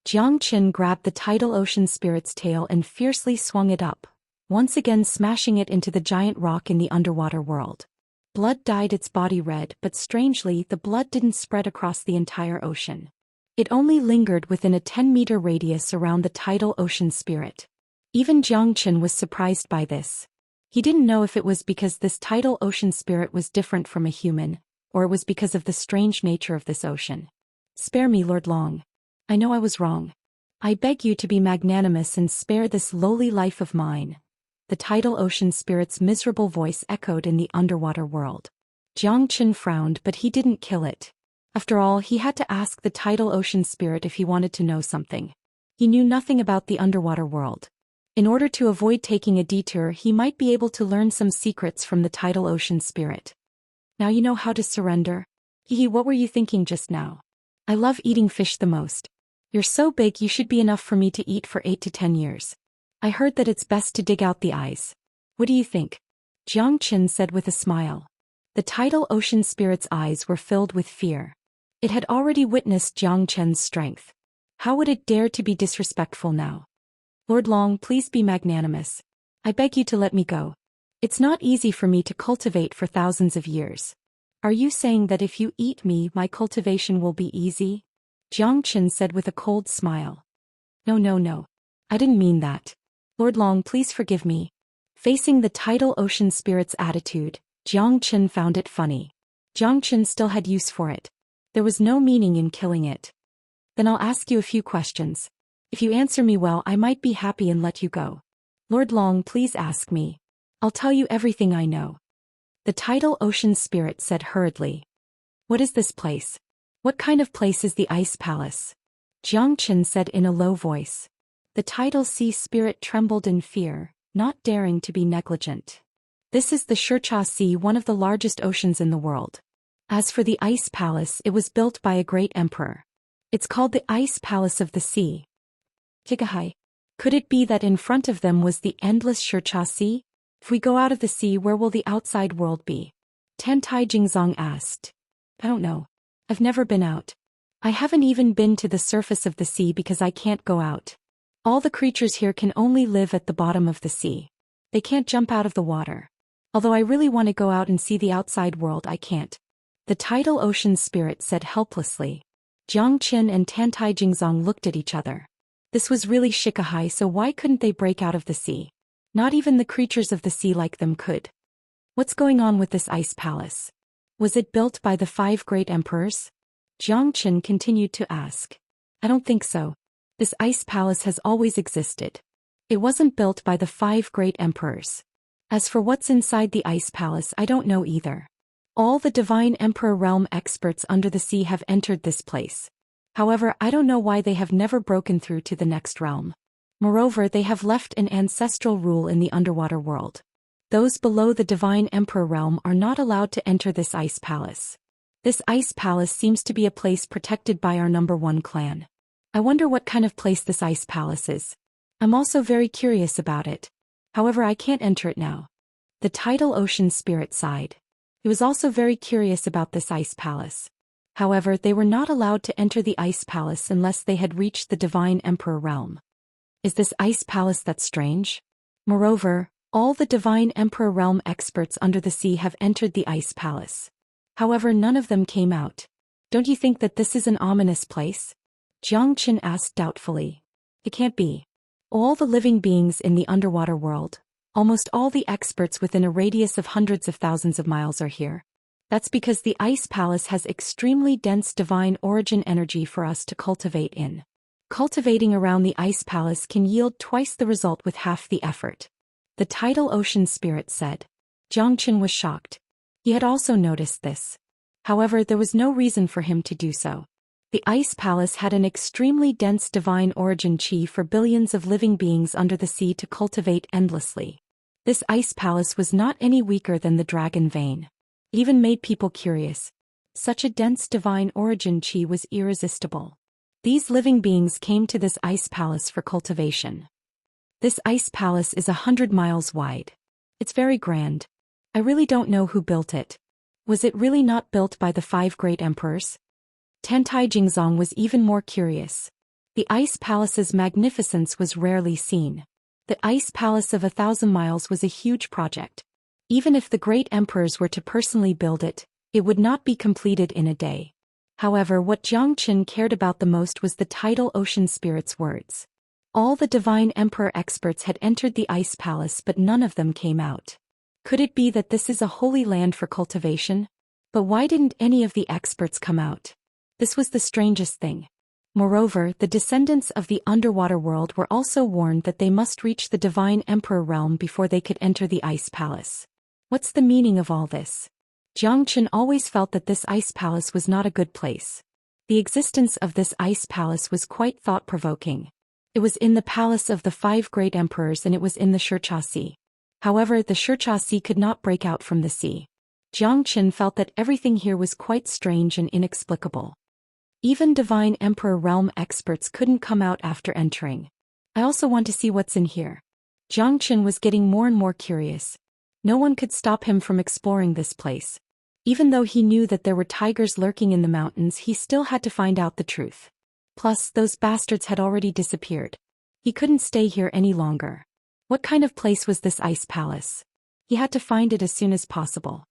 Zhou Qian grabbed the tidal ocean spirit's tail and fiercely swung it up, once again smashing it into the giant rock in the underwater world. Blood dyed its body red, but strangely, the blood didn't spread across the entire ocean. It only lingered within a 10-meter radius around the tidal ocean spirit. Even Zhou Qian was surprised by this. He didn't know if it was because this tidal ocean spirit was different from a human, or it was because of the strange nature of this ocean. "Spare me, Lord Long. I know I was wrong. I beg you to be magnanimous and spare this lowly life of mine." The tidal ocean spirit's miserable voice echoed in the underwater world. Zhou Qian frowned, but he didn't kill it. After all, he had to ask the tidal ocean spirit if he wanted to know something. He knew nothing about the underwater world. In order to avoid taking a detour, he might be able to learn some secrets from the tidal ocean spirit. "Now you know how to surrender?" "Hehe, what were you thinking just now?" "I love eating fish the most. You're so big you should be enough for me to eat for 8 to 10 years. I heard that it's best to dig out the eyes. What do you think?" Zhou Qian said with a smile. The tidal ocean spirit's eyes were filled with fear. It had already witnessed Zhou Qian's strength. How would it dare to be disrespectful now? "Lord Long, please be magnanimous. I beg you to let me go. It's not easy for me to cultivate for thousands of years." "Are you saying that if you eat me, my cultivation will be easy?" Zhou Qian said with a cold smile. No. I didn't mean that. Lord Long, please forgive me." Facing the tidal ocean spirit's attitude, Zhou Qian found it funny. Zhou Qian still had use for it. There was no meaning in killing it. "Then I'll ask you a few questions. If you answer me well, I might be happy and let you go." "Lord Long, please ask me. I'll tell you everything I know." The tidal ocean spirit said hurriedly. "What is this place? What kind of place is the ice palace?" Zhou Qian said in a low voice. The tidal sea spirit trembled in fear, not daring to be negligent. "This is the Xianxia Sea, one of the largest oceans in the world. As for the ice palace, it was built by a great emperor. It's called the Ice Palace of the Sea." "Higahai. Could it be that in front of them was the endless Xianxia Sea? If we go out of the sea, where will the outside world be?" Tantai Jingzong asked. "I don't know. I've never been out. I haven't even been to the surface of the sea because I can't go out. All the creatures here can only live at the bottom of the sea. They can't jump out of the water. Although I really want to go out and see the outside world, I can't." The tidal ocean spirit said helplessly. Zhou Qian and Tantai Jingzong looked at each other. This was really Shikahai, so why couldn't they break out of the sea? Not even the creatures of the sea like them could. What's going on with this ice palace? Was it built by the 5 great emperors? Zhou Qian continued to ask. "I don't think so. This ice palace has always existed. It wasn't built by the 5 great emperors. As for what's inside the ice palace, I don't know either. All the divine emperor realm experts under the sea have entered this place. However, I don't know why they have never broken through to the next realm. Moreover, they have left an ancestral rule in the underwater world. Those below the divine emperor realm are not allowed to enter this ice palace. This ice palace seems to be a place protected by our number 1 clan. I wonder what kind of place this ice palace is. I'm also very curious about it. However, I can't enter it now." The tidal ocean spirit sighed. He was also very curious about this ice palace. However, they were not allowed to enter the Ice Palace unless they had reached the Divine Emperor realm. Is this Ice Palace that strange? Moreover, all the Divine Emperor realm experts under the sea have entered the Ice Palace. However, none of them came out. Don't you think that this is an ominous place? Xianxia asked doubtfully. It can't be. All the living beings in the underwater world, almost all the experts within a radius of hundreds of thousands of miles are here. That's because the Ice Palace has extremely dense divine origin energy for us to cultivate in. Cultivating around the Ice Palace can yield twice the result with half the effort. The tidal ocean spirit said. Xianxia was shocked. He had also noticed this. However, there was no reason for him to do so. The Ice Palace had an extremely dense divine origin chi for billions of living beings under the sea to cultivate endlessly. This Ice Palace was not any weaker than the dragon vein. It even made people curious. Such a dense divine origin chi was irresistible. These living beings came to this Ice Palace for cultivation. This Ice Palace is 100 miles wide. It's very grand. I really don't know who built it. Was it really not built by the 5 great emperors? Tentai Jingzong was even more curious. The Ice Palace's magnificence was rarely seen. The Ice Palace of 1,000 miles was a huge project. Even if the great emperors were to personally build it, it would not be completed in a day. However, what Xianxia cared about the most was the tidal ocean spirit's words. All the divine emperor experts had entered the Ice Palace, but none of them came out. Could it be that this is a holy land for cultivation? But why didn't any of the experts come out? This was the strangest thing. Moreover, the descendants of the underwater world were also warned that they must reach the divine emperor realm before they could enter the Ice Palace. What's the meaning of all this? Xianxia always felt that this Ice Palace was not a good place. The existence of this Ice Palace was quite thought-provoking. It was in the palace of the 5 great emperors and it was in the Xianxia Sea. However, the Xianxia Sea could not break out from the sea. Xianxia felt that everything here was quite strange and inexplicable. Even Divine Emperor realm experts couldn't come out after entering. I also want to see what's in here. Xianxia was getting more and more curious. No one could stop him from exploring this place. Even though he knew that there were tigers lurking in the mountains, he still had to find out the truth. Plus, those bastards had already disappeared. He couldn't stay here any longer. What kind of place was this Ice Palace? He had to find it as soon as possible.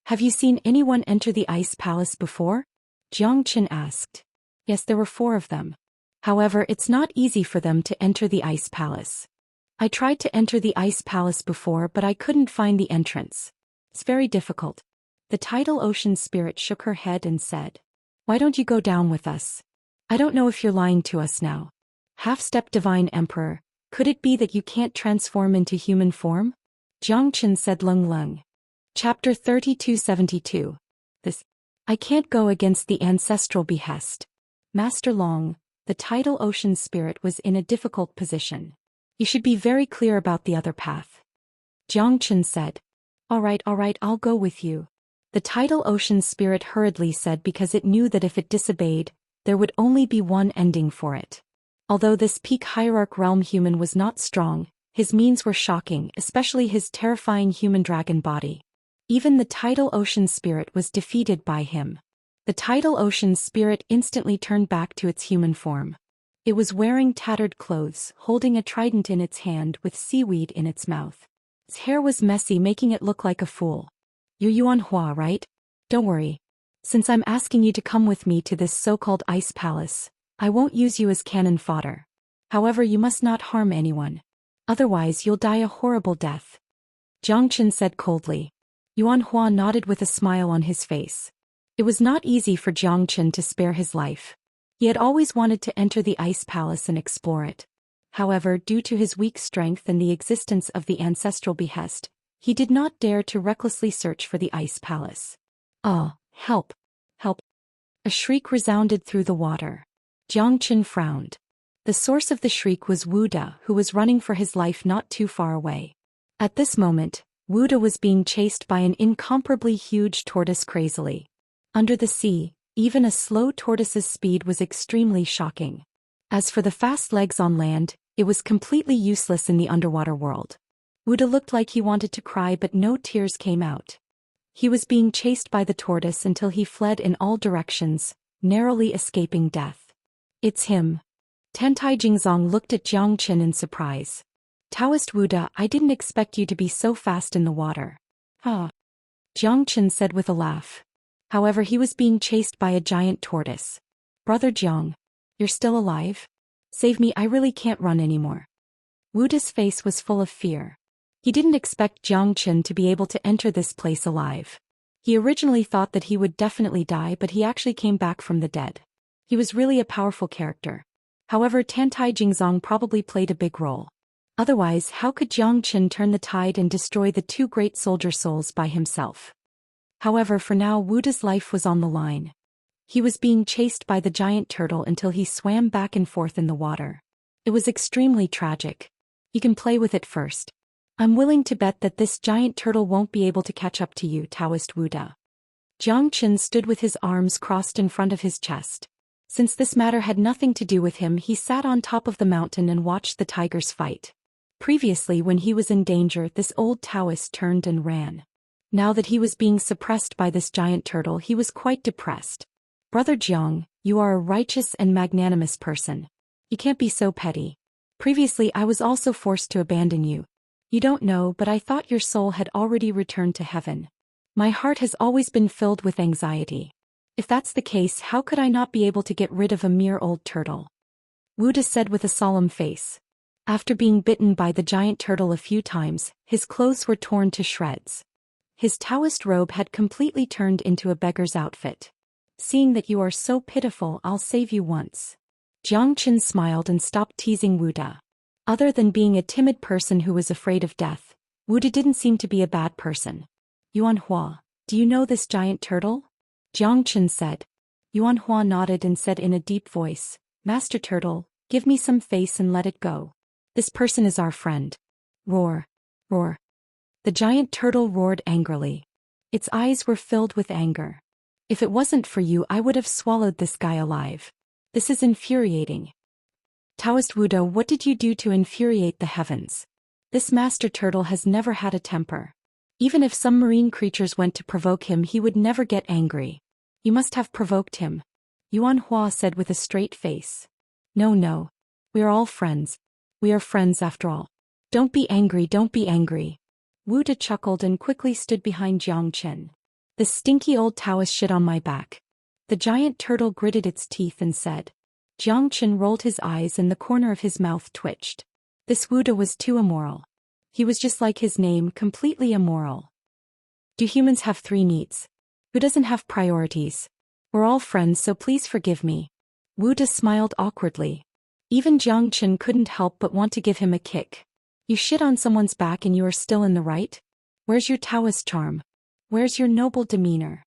Have you seen anyone enter the Ice Palace before? Xianxia asked. Yes, there were 4 of them. However, it's not easy for them to enter the Ice Palace. I tried to enter the Ice Palace before, but I couldn't find the entrance. It's very difficult. The tidal ocean spirit shook her head and said, "Why don't you go down with us? I don't know if you're lying to us now. Half-step Divine Emperor, could it be that you can't transform into human form?" Xianxia said Lung Lung. Chapter 3272. I can't go against the ancestral behest. Master Long, the tidal ocean spirit was in a difficult position. You should be very clear about the other path. Xianxia said. All right, I'll go with you. The tidal ocean spirit hurriedly said because it knew that if it disobeyed, there would only be one ending for it. Although this peak hierarch realm human was not strong, his means were shocking, especially his terrifying human dragon body. Even the tidal ocean spirit was defeated by him. The tidal ocean spirit instantly turned back to its human form. It was wearing tattered clothes, holding a trident in its hand with seaweed in its mouth. Its hair was messy, making it look like a fool. You're Yuan Hua, right? Don't worry. Since I'm asking you to come with me to this so-called Ice Palace, I won't use you as cannon fodder. However, you must not harm anyone. Otherwise you'll die a horrible death. Xianxia said coldly. Yuan Hua nodded with a smile on his face. It was not easy for Xianxia to spare his life. He had always wanted to enter the Ice Palace and explore it. However, due to his weak strength and the existence of the ancestral behest, he did not dare to recklessly search for the Ice Palace. Oh, help! Help! A shriek resounded through the water. Xianxia frowned. The source of the shriek was Wuda, who was running for his life not too far away. At this moment, Wuda was being chased by an incomparably huge tortoise crazily. Under the sea, even a slow tortoise's speed was extremely shocking. As for the fast legs on land, it was completely useless in the underwater world. Wuda looked like he wanted to cry, but no tears came out. He was being chased by the tortoise until he fled in all directions, narrowly escaping death. It's him. Tentai Jingzong looked at Jiang Qin in surprise. Taoist Wuda, I didn't expect you to be so fast in the water. Ah. Jiang Qin said with a laugh. However, he was being chased by a giant tortoise. Brother Jiang, you're still alive? Save me, I really can't run anymore. Wuda's face was full of fear. He didn't expect Jiang Qin to be able to enter this place alive. He originally thought that he would definitely die, but he actually came back from the dead. He was really a powerful character. However, Tentai Jingzong probably played a big role. Otherwise, how could Jiang Qin turn the tide and destroy the two great soldier souls by himself? However, for now Wuda's life was on the line. He was being chased by the giant turtle until he swam back and forth in the water. It was extremely tragic. You can play with it first. I'm willing to bet that this giant turtle won't be able to catch up to you, Taoist Wuda. Jiang Qin stood with his arms crossed in front of his chest. Since this matter had nothing to do with him, he sat on top of the mountain and watched the tigers fight. Previously, when he was in danger, this old Taoist turned and ran. Now that he was being suppressed by this giant turtle, he was quite depressed. Brother Jiang, you are a righteous and magnanimous person. You can't be so petty. Previously, I was also forced to abandon you. You don't know, but I thought your soul had already returned to heaven. My heart has always been filled with anxiety. If that's the case, how could I not be able to get rid of a mere old turtle? Wuda said with a solemn face. After being bitten by the giant turtle a few times, his clothes were torn to shreds. His Taoist robe had completely turned into a beggar's outfit. Seeing that you are so pitiful, I'll save you once. Jiang Qin smiled and stopped teasing Wuda. Other than being a timid person who was afraid of death, Wuda didn't seem to be a bad person. Yuan Hua, do you know this giant turtle? Jiang Qin said. Yuan Hua nodded and said in a deep voice, Master Turtle, give me some face and let it go. This person is our friend. Roar. Roar. The giant turtle roared angrily. Its eyes were filled with anger. If it wasn't for you, I would have swallowed this guy alive. This is infuriating. Taoist Wuda, what did you do to infuriate the heavens? This master turtle has never had a temper. Even if some marine creatures went to provoke him, he would never get angry. You must have provoked him. Yuan Hua said with a straight face. No. We are all friends. We are friends after all. Don't be angry, don't be angry. Wuda chuckled and quickly stood behind Jiang Qin. The stinky old Taoist shit on my back. The giant turtle gritted its teeth and said. Jiang Qin rolled his eyes and the corner of his mouth twitched. This Wuda was too immoral. He was just like his name, completely immoral. Do humans have 3 needs? Who doesn't have priorities? We're all friends, so please forgive me. Wuda smiled awkwardly. Even Jiang Qin couldn't help but want to give him a kick. You shit on someone's back and you are still in the right? Where's your Taoist charm? Where's your noble demeanor?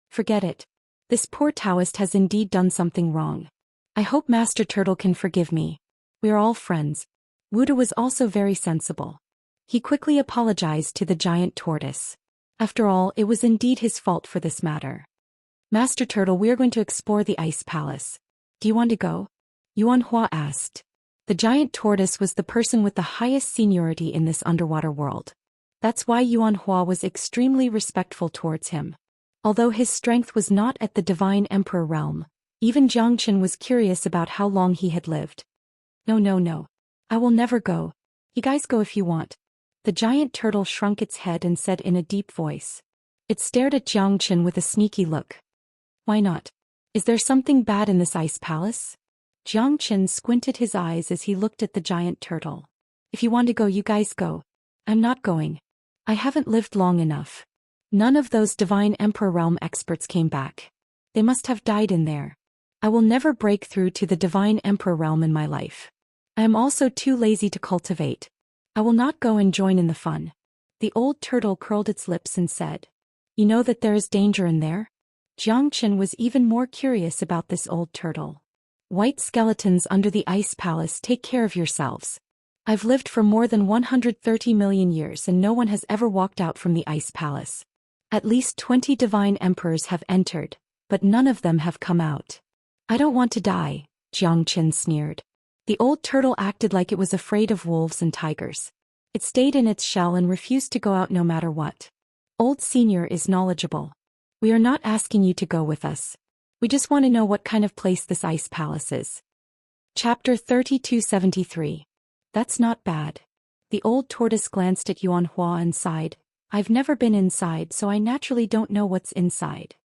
Forget it. This poor Taoist has indeed done something wrong. I hope Master Turtle can forgive me. We are all friends. Wuda was also very sensible. He quickly apologized to the giant tortoise. After all, it was indeed his fault for this matter. Master Turtle, we are going to explore the ice palace. Do you want to go? Yuan Hua asked. The giant tortoise was the person with the highest seniority in this underwater world. That's why Yuan Hua was extremely respectful towards him. Although his strength was not at the Divine Emperor realm, even Jiang Qin was curious about how long he had lived. No. I will never go. You guys go if you want. The giant turtle shrunk its head and said in a deep voice. It stared at Jiang Qin with a sneaky look. Why not? Is there something bad in this ice palace? Jiang Qin squinted his eyes as he looked at the giant turtle. If you want to go, you guys go. I'm not going. I haven't lived long enough. None of those Divine Emperor realm experts came back. They must have died in there. I will never break through to the Divine Emperor realm in my life. I am also too lazy to cultivate. I will not go and join in the fun. The old turtle curled its lips and said. You know that there is danger in there? Jiang Qin was even more curious about this old turtle. White skeletons under the ice palace, take care of yourselves. I've lived for more than 130 million years and no one has ever walked out from the ice palace. At least 20 divine emperors have entered, but none of them have come out. I don't want to die, Jiang Qin sneered. The old turtle acted like it was afraid of wolves and tigers. It stayed in its shell and refused to go out no matter what. Old Senior is knowledgeable. We are not asking you to go with us. We just want to know what kind of place this ice palace is. Chapter 3273. That's not bad. The old tortoise glanced at Yuan Hua and sighed. I've never been inside, so I naturally don't know what's inside.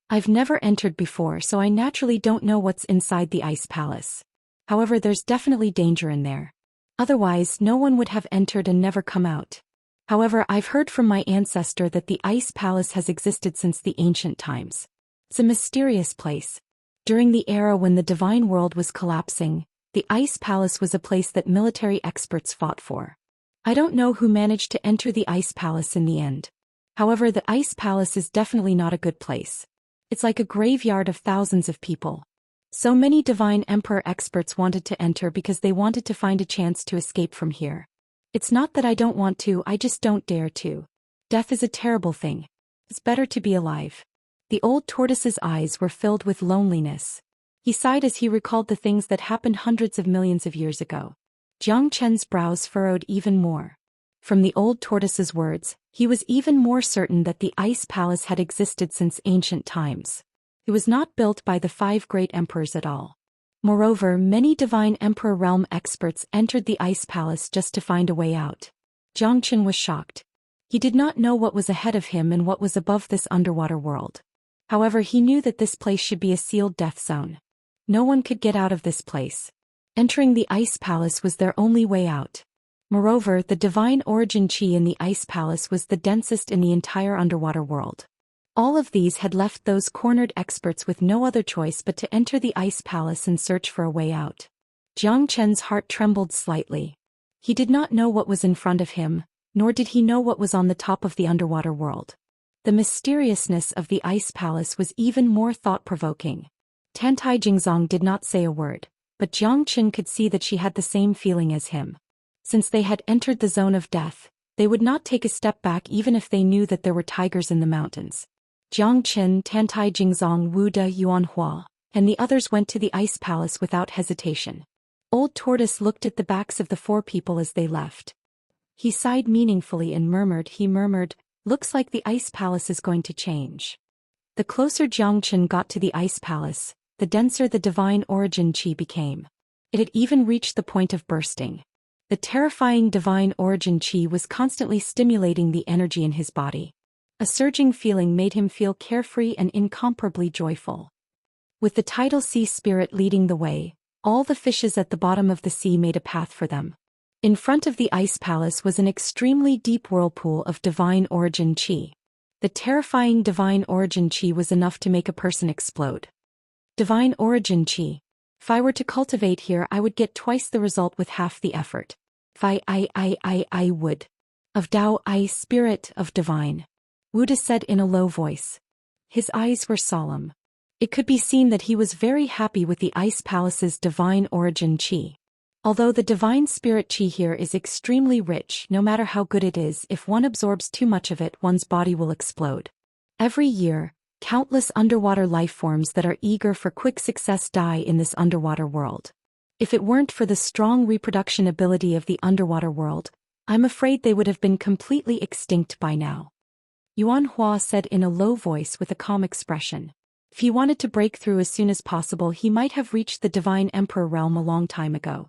I've never entered before, so I naturally don't know what's inside the ice palace. However, there's definitely danger in there. Otherwise, no one would have entered and never come out. However, I've heard from my ancestor that the ice palace has existed since the ancient times. It's a mysterious place. During the era when the divine world was collapsing, the ice palace was a place that military experts fought for. I don't know who managed to enter the ice palace in the end. However, the ice palace is definitely not a good place. It's like a graveyard of thousands of people. So many divine emperor experts wanted to enter because they wanted to find a chance to escape from here. It's not that I don't want to, I just don't dare to. Death is a terrible thing. It's better to be alive. The old tortoise's eyes were filled with loneliness. He sighed as he recalled the things that happened hundreds of millions of years ago. Jiang Chen's brows furrowed even more. From the old tortoise's words, he was even more certain that the ice palace had existed since ancient times. It was not built by the 5 great emperors at all. Moreover, many divine emperor realm experts entered the ice palace just to find a way out. Jiang Chen was shocked. He did not know what was ahead of him and what was above this underwater world. However, he knew that this place should be a sealed death zone. No one could get out of this place. Entering the ice palace was their only way out. Moreover, the divine origin qi in the ice palace was the densest in the entire underwater world. All of these had left those cornered experts with no other choice but to enter the ice palace and search for a way out. Jiang Chen's heart trembled slightly. He did not know what was in front of him, nor did he know what was on the top of the underwater world. The mysteriousness of the ice palace was even more thought-provoking. Tantai Jingzong did not say a word, but Jiang Chen could see that she had the same feeling as him. Since they had entered the zone of death, they would not take a step back even if they knew that there were tigers in the mountains. Jiang Chen, Tantai Jingzong, Wu De, Yuan Hua, and the others went to the ice palace without hesitation. Old Tortoise looked at the backs of the 4 people as they left. He sighed meaningfully and murmured, looks like the ice palace is going to change. The closer Jiang Chen got to the ice palace, the denser the divine origin qi became. It had even reached the point of bursting. The terrifying divine origin qi was constantly stimulating the energy in his body. A surging feeling made him feel carefree and incomparably joyful. With the tidal sea spirit leading the way, all the fishes at the bottom of the sea made a path for them. In front of the ice palace was an extremely deep whirlpool of divine origin qi. The terrifying divine origin qi was enough to make a person explode. Divine origin qi. If I were to cultivate here, I would get twice the result with half the effort. If I would. Of Dao, I spirit of divine. Wuda said in a low voice. His eyes were solemn. It could be seen that he was very happy with the ice palace's divine origin qi. Although the divine spirit qi here is extremely rich, no matter how good it is, if one absorbs too much of it, one's body will explode. Every year, countless underwater life forms that are eager for quick success die in this underwater world. If it weren't for the strong reproduction ability of the underwater world, I'm afraid they would have been completely extinct by now. Yuan Hua said in a low voice with a calm expression. If he wanted to break through as soon as possible, he might have reached the divine emperor realm a long time ago.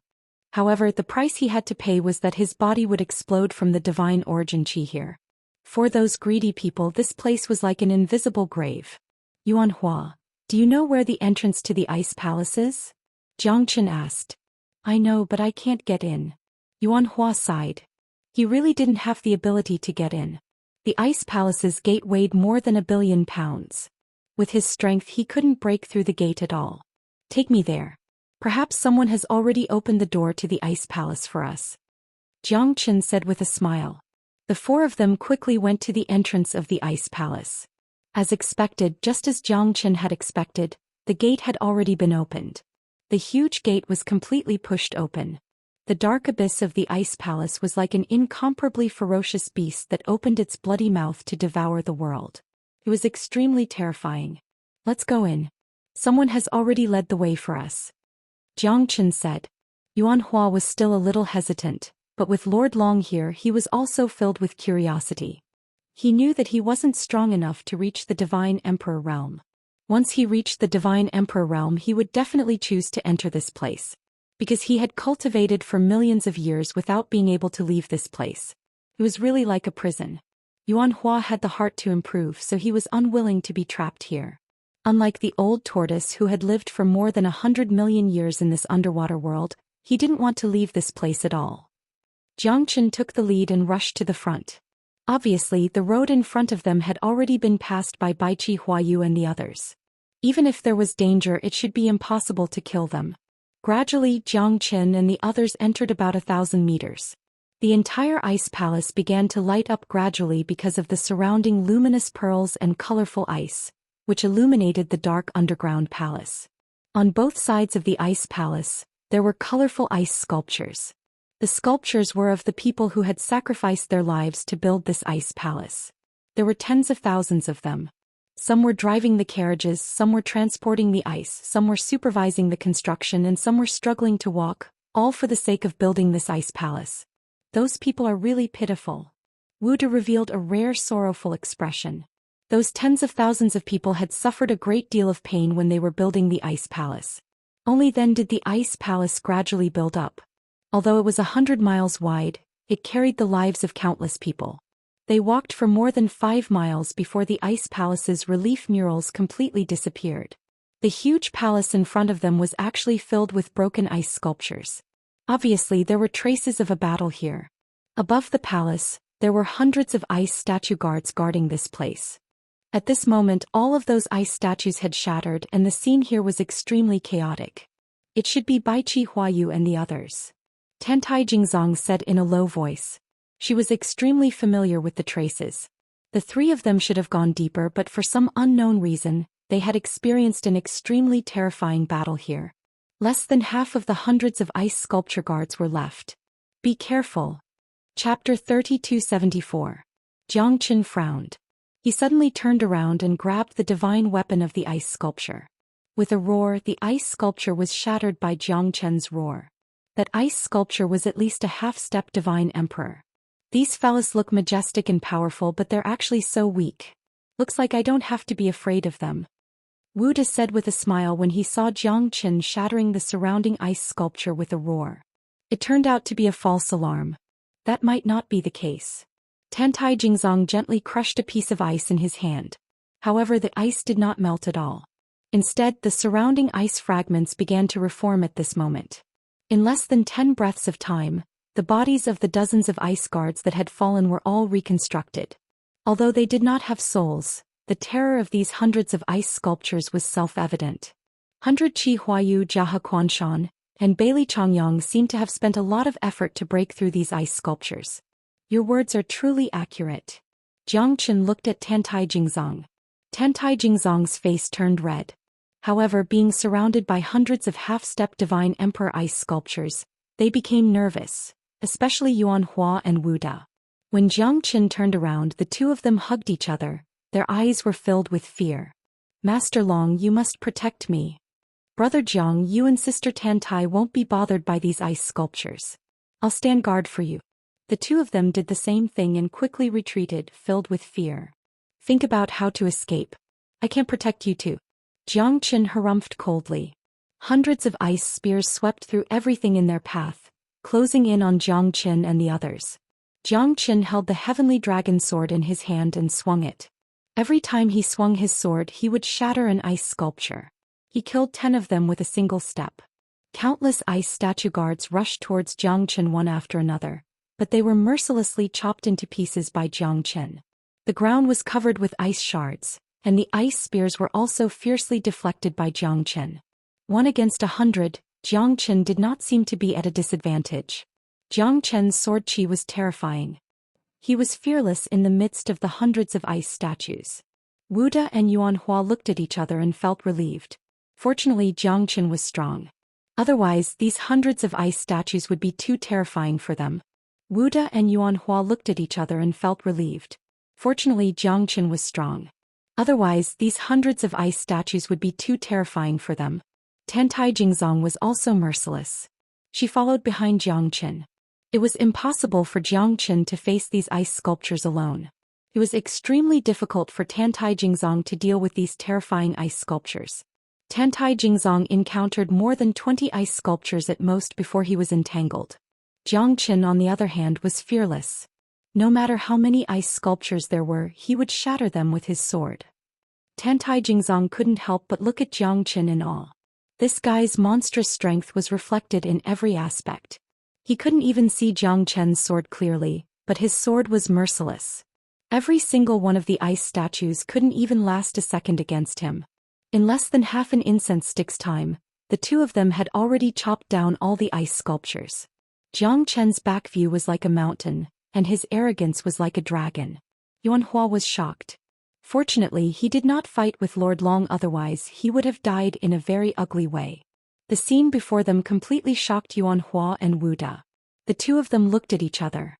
However, the price he had to pay was that his body would explode from the divine origin qi here. For those greedy people, this place was like an invisible grave. Yuan Hua, do you know where the entrance to the ice palace is? Jiang Chen asked. I know, but I can't get in. Yuan Hua sighed. He really didn't have the ability to get in. The ice palace's gate weighed more than 1 billion pounds. With his strength, he couldn't break through the gate at all. Take me there. Perhaps someone has already opened the door to the ice palace for us. Jiang Chen said with a smile. The 4 of them quickly went to the entrance of the ice palace. As expected, just as Jiang Chen had expected, the gate had already been opened. The huge gate was completely pushed open. The dark abyss of the ice palace was like an incomparably ferocious beast that opened its bloody mouth to devour the world. It was extremely terrifying. Let's go in. Someone has already led the way for us. Jiang Chen said. Yuan Hua was still a little hesitant, but with Lord Long here, he was also filled with curiosity. He knew that he wasn't strong enough to reach the Divine Emperor realm. Once he reached the Divine Emperor realm, he would definitely choose to enter this place. Because he had cultivated for millions of years without being able to leave this place. It was really like a prison. Yuan Hua had the heart to improve, so he was unwilling to be trapped here. Unlike the old tortoise who had lived for more than 100 million years in this underwater world, he didn't want to leave this place at all. Xianxia took the lead and rushed to the front. Obviously, the road in front of them had already been passed by Baiqi Huayu and the others. Even if there was danger, it should be impossible to kill them. Gradually, Xianxia and the others entered about 1,000 meters. The entire ice palace began to light up gradually because of the surrounding luminous pearls and colorful ice, which illuminated the dark underground palace. On both sides of the ice palace, there were colorful ice sculptures. The sculptures were of the people who had sacrificed their lives to build this ice palace. There were tens of thousands of them. Some were driving the carriages, some were transporting the ice, some were supervising the construction, and some were struggling to walk, all for the sake of building this ice palace. Those people are really pitiful. Wuda revealed a rare sorrowful expression. Those tens of thousands of people had suffered a great deal of pain when they were building the ice palace. Only then did the ice palace gradually build up. Although it was 100 miles wide, it carried the lives of countless people. They walked for more than 5 miles before the ice palace's relief murals completely disappeared. The huge palace in front of them was actually filled with broken ice sculptures. Obviously, there were traces of a battle here. Above the palace, there were hundreds of ice statue guards guarding this place. At this moment, all of those ice statues had shattered, and the scene here was extremely chaotic. It should be Baiqi Huayu and the others. Tantai Jingzong said in a low voice. She was extremely familiar with the traces. The three of them should have gone deeper, but for some unknown reason, they had experienced an extremely terrifying battle here. Less than half of the hundreds of ice sculpture guards were left. Be careful. Chapter 3274. Xianxia frowned. He suddenly turned around and grabbed the divine weapon of the ice sculpture. With a roar, the ice sculpture was shattered by Xianxia's roar. That ice sculpture was at least a half-step divine emperor. These fellas look majestic and powerful, but they're actually so weak. Looks like I don't have to be afraid of them. Wuda said with a smile when he saw Xianxia shattering the surrounding ice sculpture with a roar. It turned out to be a false alarm. That might not be the case. Tantai Jingzong gently crushed a piece of ice in his hand. However, the ice did not melt at all. Instead, the surrounding ice fragments began to reform at this moment. In less than 10 breaths of time, the bodies of the dozens of ice guards that had fallen were all reconstructed. Although they did not have souls, the terror of these hundreds of ice sculptures was self-evident. 100 Qi Huayu Jiahe Quanshan and Bailey Changyang seemed to have spent a lot of effort to break through these ice sculptures. Your words are truly accurate. Xianxia looked at Tantai Jingzong. Tantai Jingzong's face turned red. However, being surrounded by hundreds of half-step divine emperor ice sculptures, they became nervous, especially Yuan Hua and Wuda. When Xianxia turned around, the two of them hugged each other. Their eyes were filled with fear. Master Long, you must protect me. Brother Jiang, you and Sister Tantai won't be bothered by these ice sculptures. I'll stand guard for you. The two of them did the same thing and quickly retreated, filled with fear. Think about how to escape. I can't protect you too. Xianxia harumphed coldly. Hundreds of ice spears swept through everything in their path, closing in on Xianxia and the others. Xianxia held the heavenly dragon sword in his hand and swung it. Every time he swung his sword, he would shatter an ice sculpture. He killed 10 of them with a single step. Countless ice statue guards rushed towards Xianxia one after another, but they were mercilessly chopped into pieces by Xianxia. The ground was covered with ice shards, and the ice spears were also fiercely deflected by Xianxia. 1 against 100, Xianxia did not seem to be at a disadvantage. Xianxia's sword chi was terrifying. He was fearless in the midst of the hundreds of ice statues. Wuda and Yuan Hua looked at each other and felt relieved. Fortunately, Xianxia was strong. Otherwise, these hundreds of ice statues would be too terrifying for them. Wuda and Yuan Hua looked at each other and felt relieved. Fortunately, Xianxia was strong. Otherwise, these hundreds of ice statues would be too terrifying for them. Tantai Jingzong was also merciless. She followed behind Xianxia. It was impossible for Xianxia to face these ice sculptures alone. It was extremely difficult for Tantai Jingzong to deal with these terrifying ice sculptures. Tantai Jingzong encountered more than 20 ice sculptures at most before he was entangled. Jiangqin, on the other hand, was fearless. No matter how many ice sculptures there were, he would shatter them with his sword. Tantai Jingzong couldn't help but look at Jiangqin in awe. This guy's monstrous strength was reflected in every aspect. He couldn't even see Jiangqin's sword clearly, but his sword was merciless. Every single one of the ice statues couldn't even last a second against him. In less than half an incense stick's time, the two of them had already chopped down all the ice sculptures. Jiangqin's back view was like a mountain, and his arrogance was like a dragon. Yuanhua was shocked. Fortunately, he did not fight with Lord Long, otherwise he would have died in a very ugly way. The scene before them completely shocked Yuanhua and Wu De. The two of them looked at each other.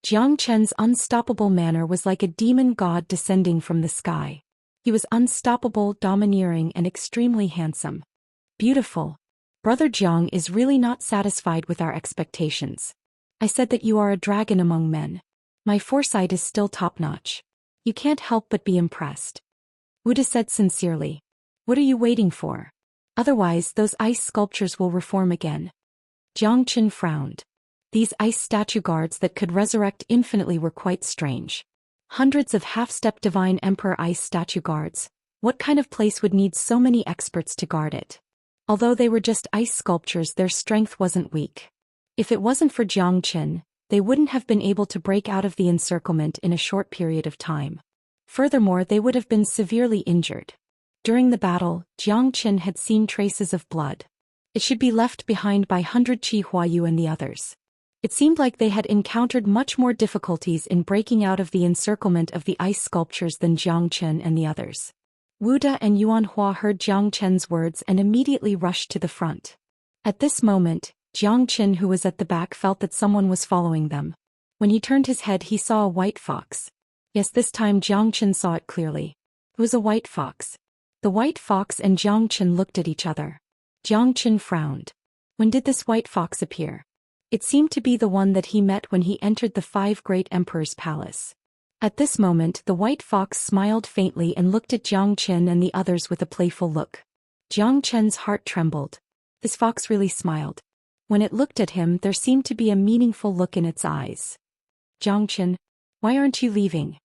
Jiangqin's unstoppable manner was like a demon god descending from the sky. He was unstoppable, domineering, and extremely handsome. Beautiful. Brother Jiang is really not satisfied with our expectations. I said that you are a dragon among men. My foresight is still top-notch. You can't help but be impressed. Wu De said sincerely. What are you waiting for? Otherwise, those ice sculptures will reform again. Jiangqin frowned. These ice statue guards that could resurrect infinitely were quite strange. Hundreds of half-step divine emperor ice statue guards. What kind of place would need so many experts to guard it? Although they were just ice sculptures, their strength wasn't weak. If it wasn't for Jiangqin, they wouldn't have been able to break out of the encirclement in a short period of time. Furthermore, they would have been severely injured. During the battle, Jiangqin had seen traces of blood. It should be left behind by 100 Qi Huayu and the others. It seemed like they had encountered much more difficulties in breaking out of the encirclement of the ice sculptures than Jiangqin and the others. Wu De and Yuanhua heard Jiangqin's words and immediately rushed to the front. At this moment, Jiangqin, who was at the back, felt that someone was following them. When he turned his head, he saw a white fox. Yes, this time Jiangqin saw it clearly. It was a white fox. The white fox and Jiangqin looked at each other. Jiangqin frowned. When did this white fox appear? It seemed to be the one that he met when he entered the Five Great Emperor's palace. At this moment, the white fox smiled faintly and looked at Jiangqin and the others with a playful look. Jiangqin's heart trembled. This fox really smiled. When it looked at him, there seemed to be a meaningful look in its eyes. Jiangqin, why aren't you leaving?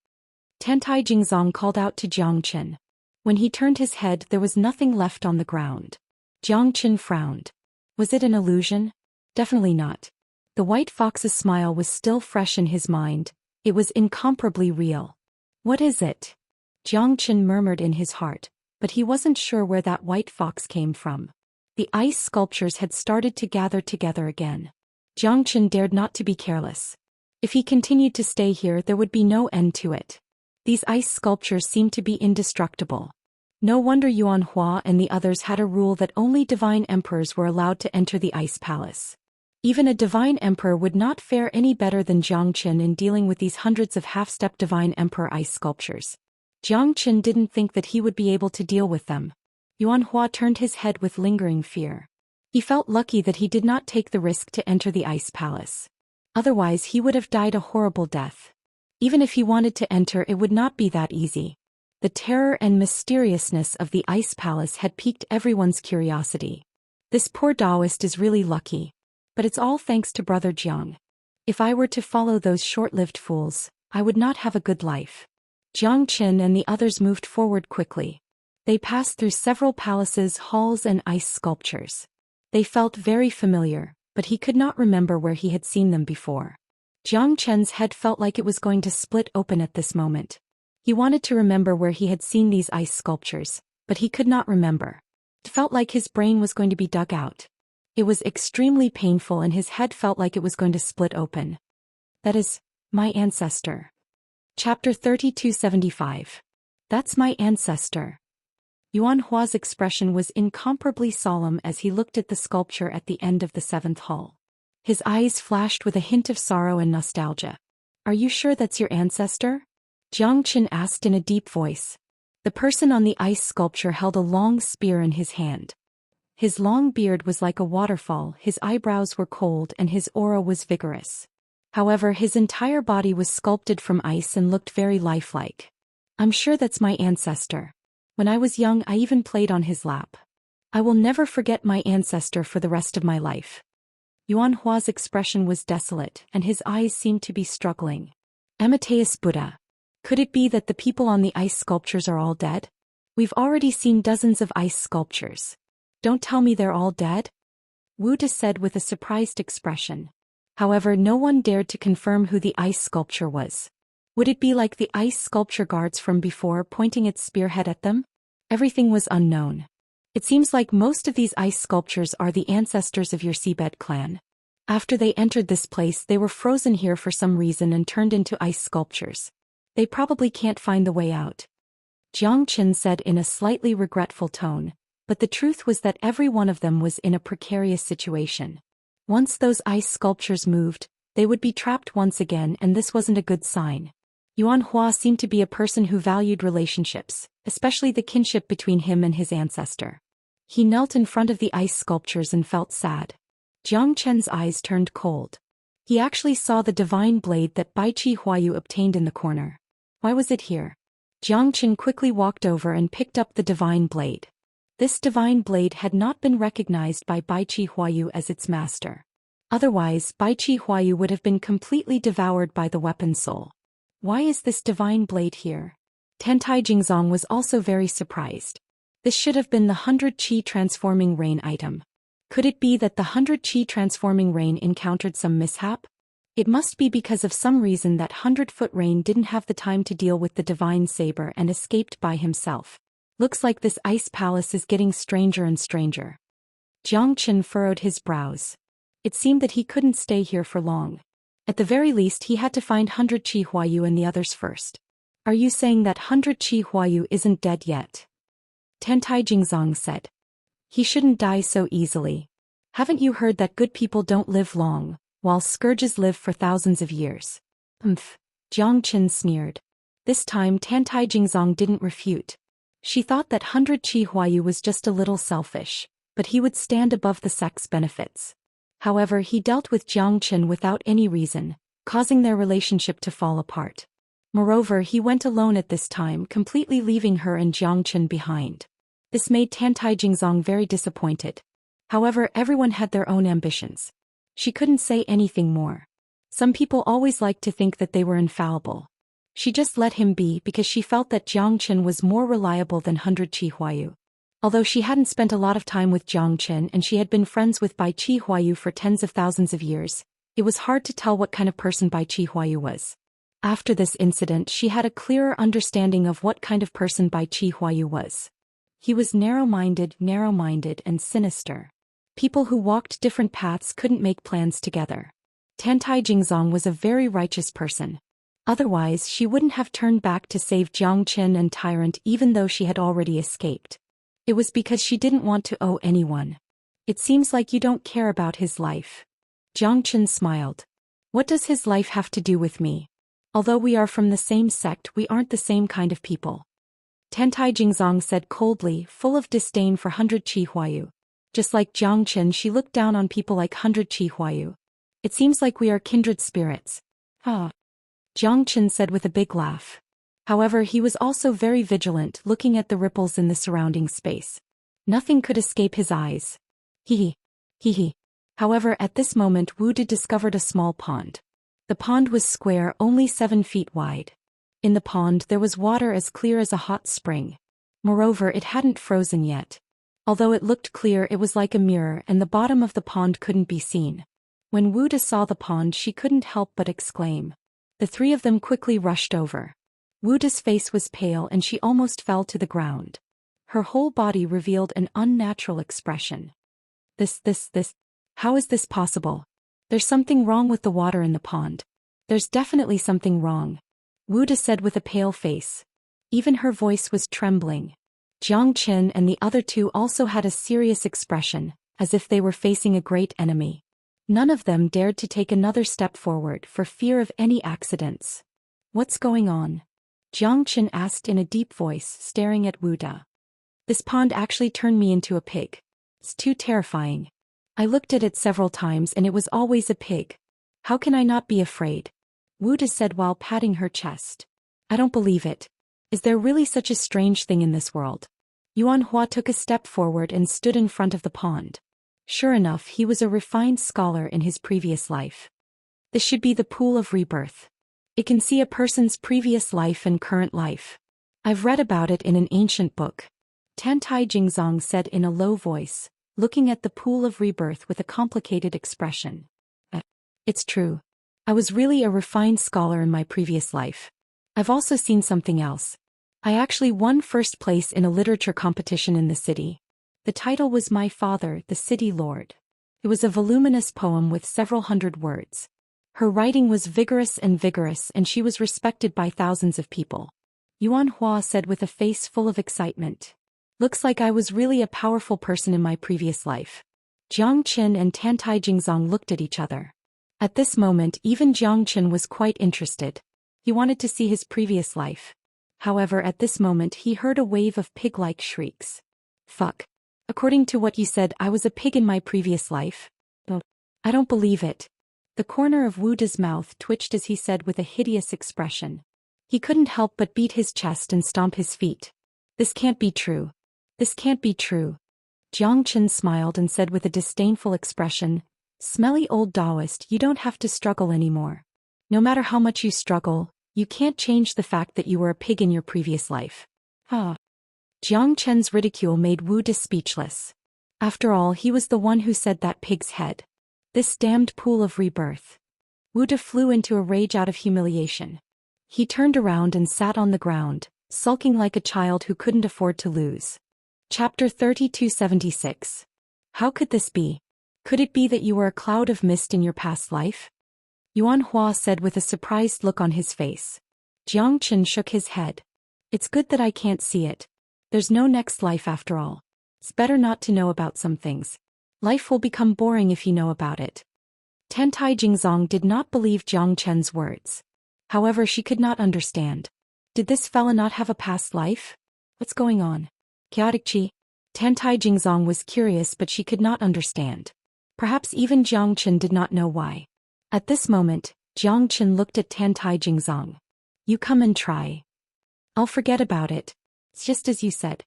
Tantai Jingzong called out to Jiangqin. When he turned his head, there was nothing left on the ground. Jiangqin frowned. Was it an illusion? Definitely not. The white fox's smile was still fresh in his mind. It was incomparably real. What is it? Jiangqin murmured in his heart, but he wasn't sure where that white fox came from. The ice sculptures had started to gather together again. Jiangqin dared not to be careless. If he continued to stay here, there would be no end to it. These ice sculptures seemed to be indestructible. No wonder Yuanhua and the others had a rule that only divine emperors were allowed to enter the ice palace. Even a divine emperor would not fare any better than Jiangqin in dealing with these hundreds of half-step divine emperor ice sculptures. Jiangqin didn't think that he would be able to deal with them. Yuanhua turned his head with lingering fear. He felt lucky that he did not take the risk to enter the ice palace. Otherwise, he would have died a horrible death. Even if he wanted to enter, it would not be that easy. The terror and mysteriousness of the ice palace had piqued everyone's curiosity. This poor Daoist is really lucky. But it's all thanks to Brother Jiang. If I were to follow those short-lived fools, I would not have a good life. Jiangqin and the others moved forward quickly. They passed through several palaces, halls, and ice sculptures. They felt very familiar, but he could not remember where he had seen them before. Jiangqin's head felt like it was going to split open at this moment. He wanted to remember where he had seen these ice sculptures, but he could not remember. It felt like his brain was going to be dug out. It was extremely painful and his head felt like it was going to split open. That is, my ancestor. Chapter 3275. That's my ancestor. Yuanhua's expression was incomparably solemn as he looked at the sculpture at the end of the 7th hall. His eyes flashed with a hint of sorrow and nostalgia. Are you sure that's your ancestor? Jiangqin asked in a deep voice. The person on the ice sculpture held a long spear in his hand. His long beard was like a waterfall, his eyebrows were cold and his aura was vigorous. However, his entire body was sculpted from ice and looked very lifelike. I'm sure that's my ancestor. When I was young, I even played on his lap. I will never forget my ancestor for the rest of my life. Yuan Hua's expression was desolate, and his eyes seemed to be struggling. Amateus Buddha. Could it be that the people on the ice sculptures are all dead? We've already seen dozens of ice sculptures. Don't tell me they're all dead? Wuda said with a surprised expression. However, no one dared to confirm who the ice sculpture was. Would it be like the ice sculpture guards from before pointing its spearhead at them? Everything was unknown. It seems like most of these ice sculptures are the ancestors of your seabed clan. After they entered this place, they were frozen here for some reason and turned into ice sculptures. They probably can't find the way out. Jiang Qin said in a slightly regretful tone, but the truth was that every one of them was in a precarious situation. Once those ice sculptures moved, they would be trapped once again, and this wasn't a good sign. Yuan Hua seemed to be a person who valued relationships, especially the kinship between him and his ancestor. He knelt in front of the ice sculptures and felt sad. Jiang Chen's eyes turned cold. He actually saw the divine blade that Baiqi Huayu obtained in the corner. Why was it here? Jiang Chen quickly walked over and picked up the divine blade. This divine blade had not been recognized by Baiqi Huayu as its master. Otherwise, Baiqi Huayu would have been completely devoured by the weapon soul. Why is this divine blade here? Tentai Jingzong was also very surprised. This should have been the 100 Qi transforming rain item. Could it be that the 100 Qi transforming rain encountered some mishap? It must be because of some reason that 100-foot rain didn't have the time to deal with the divine saber and escaped by himself. Looks like this ice palace is getting stranger and stranger. Jiang Qin furrowed his brows. It seemed that he couldn't stay here for long. At the very least, he had to find 100 Qi Huayu and the others first. Are you saying that 100 Qi Huayu isn't dead yet? Tentai Jingzong said. He shouldn't die so easily. Haven't you heard that good people don't live long, while scourges live for thousands of years? Jiang Qin sneered. This time Tentai Jingzong didn't refute. She thought that 100 Qi Huayu was just a little selfish, but he would stand above the sect's benefits. However, he dealt with Jiang Qin without any reason, causing their relationship to fall apart. Moreover, he went alone at this time, completely leaving her and Jiang Qin behind. This made Tentai Jingzong very disappointed. However, everyone had their own ambitions. She couldn't say anything more. Some people always liked to think that they were infallible. She just let him be because she felt that Jiang Qin was more reliable than 100 Qi Huayu. Although she hadn't spent a lot of time with Jiang Qin and she had been friends with Baiqi Huayu for tens of thousands of years, it was hard to tell what kind of person Baiqi Huayu was. After this incident, she had a clearer understanding of what kind of person Baiqi Huayu was. He was narrow-minded and sinister. People who walked different paths couldn't make plans together. Tentai Jingzong was a very righteous person. Otherwise, she wouldn't have turned back to save Jiang Qin and Tyrant even though she had already escaped. It was because she didn't want to owe anyone. It seems like you don't care about his life. Jiang Qin smiled. What does his life have to do with me? Although we are from the same sect, we aren't the same kind of people. Tentai Jingzong said coldly, full of disdain for 100 Qi Huayu. Just like Jiang Qin, she looked down on people like 100 Qi Huayu. It seems like we are kindred spirits. Jiang Qin said with a big laugh. However, he was also very vigilant, looking at the ripples in the surrounding space. Nothing could escape his eyes. Hee. However, at this moment Wu De discovered a small pond. The pond was square, only 7 feet wide. In the pond there was water as clear as a hot spring. Moreover, it hadn't frozen yet. Although it looked clear, it was like a mirror and the bottom of the pond couldn't be seen. When Wu De saw the pond, she couldn't help but exclaim. The three of them quickly rushed over. Wu De's face was pale and she almost fell to the ground. Her whole body revealed an unnatural expression. How is this possible? There's something wrong with the water in the pond. There's definitely something wrong. Wu De said with a pale face. Even her voice was trembling. Jiang Qin and the other two also had a serious expression, as if they were facing a great enemy. None of them dared to take another step forward for fear of any accidents. What's going on? Jiang Qin asked in a deep voice, staring at Wu De. This pond actually turned me into a pig. It's too terrifying. I looked at it several times and it was always a pig. How can I not be afraid? Wu De said while patting her chest. I don't believe it. Is there really such a strange thing in this world? Yuan Hua took a step forward and stood in front of the pond. Sure enough, he was a refined scholar in his previous life. This should be the pool of rebirth. It can see a person's previous life and current life. I've read about it in an ancient book. Tantai Jingzong said in a low voice, looking at the pool of rebirth with a complicated expression. It's true. I was really a refined scholar in my previous life. I've also seen something else. I actually won first place in a literature competition in the city. The title was My Father, the City Lord. It was a voluminous poem with several hundred words. Her writing was vigorous and she was respected by thousands of people. Yuan Hua said with a face full of excitement. Looks like I was really a powerful person in my previous life. Jiang Qin and Tantai Jingzong looked at each other. At this moment, even Jiang Qin was quite interested. He wanted to see his previous life. However, at this moment he heard a wave of pig-like shrieks. Fuck. According to what you said, I was a pig in my previous life? Oh, I don't believe it. The corner of Wu De's mouth twitched as he said with a hideous expression. He couldn't help but beat his chest and stomp his feet. This can't be true. This can't be true. Jiang Qin smiled and said with a disdainful expression, Smelly old Daoist, you don't have to struggle anymore. No matter how much you struggle, you can't change the fact that you were a pig in your previous life. Jiang Chen's ridicule made Wu De speechless. After all, he was the one who said that pig's head. This damned pool of rebirth. Wu De flew into a rage out of humiliation. He turned around and sat on the ground, sulking like a child who couldn't afford to lose. Chapter 3276. How could this be? Could it be that you were a cloud of mist in your past life? Yuan Hua said with a surprised look on his face. Jiang Qin shook his head. It's good that I can't see it. There's no next life after all. It's better not to know about some things. Life will become boring if you know about it. Tantai Jingzong did not believe Jiang Chen's words. However, she could not understand. Did this fella not have a past life? What's going on? Chaotic Chi? Tantai Jingzong was curious but she could not understand. Perhaps even Jiang Qin did not know why. At this moment, Jiang Qin looked at Tantai Jingzong. You come and try. I'll forget about it. It's just as you said.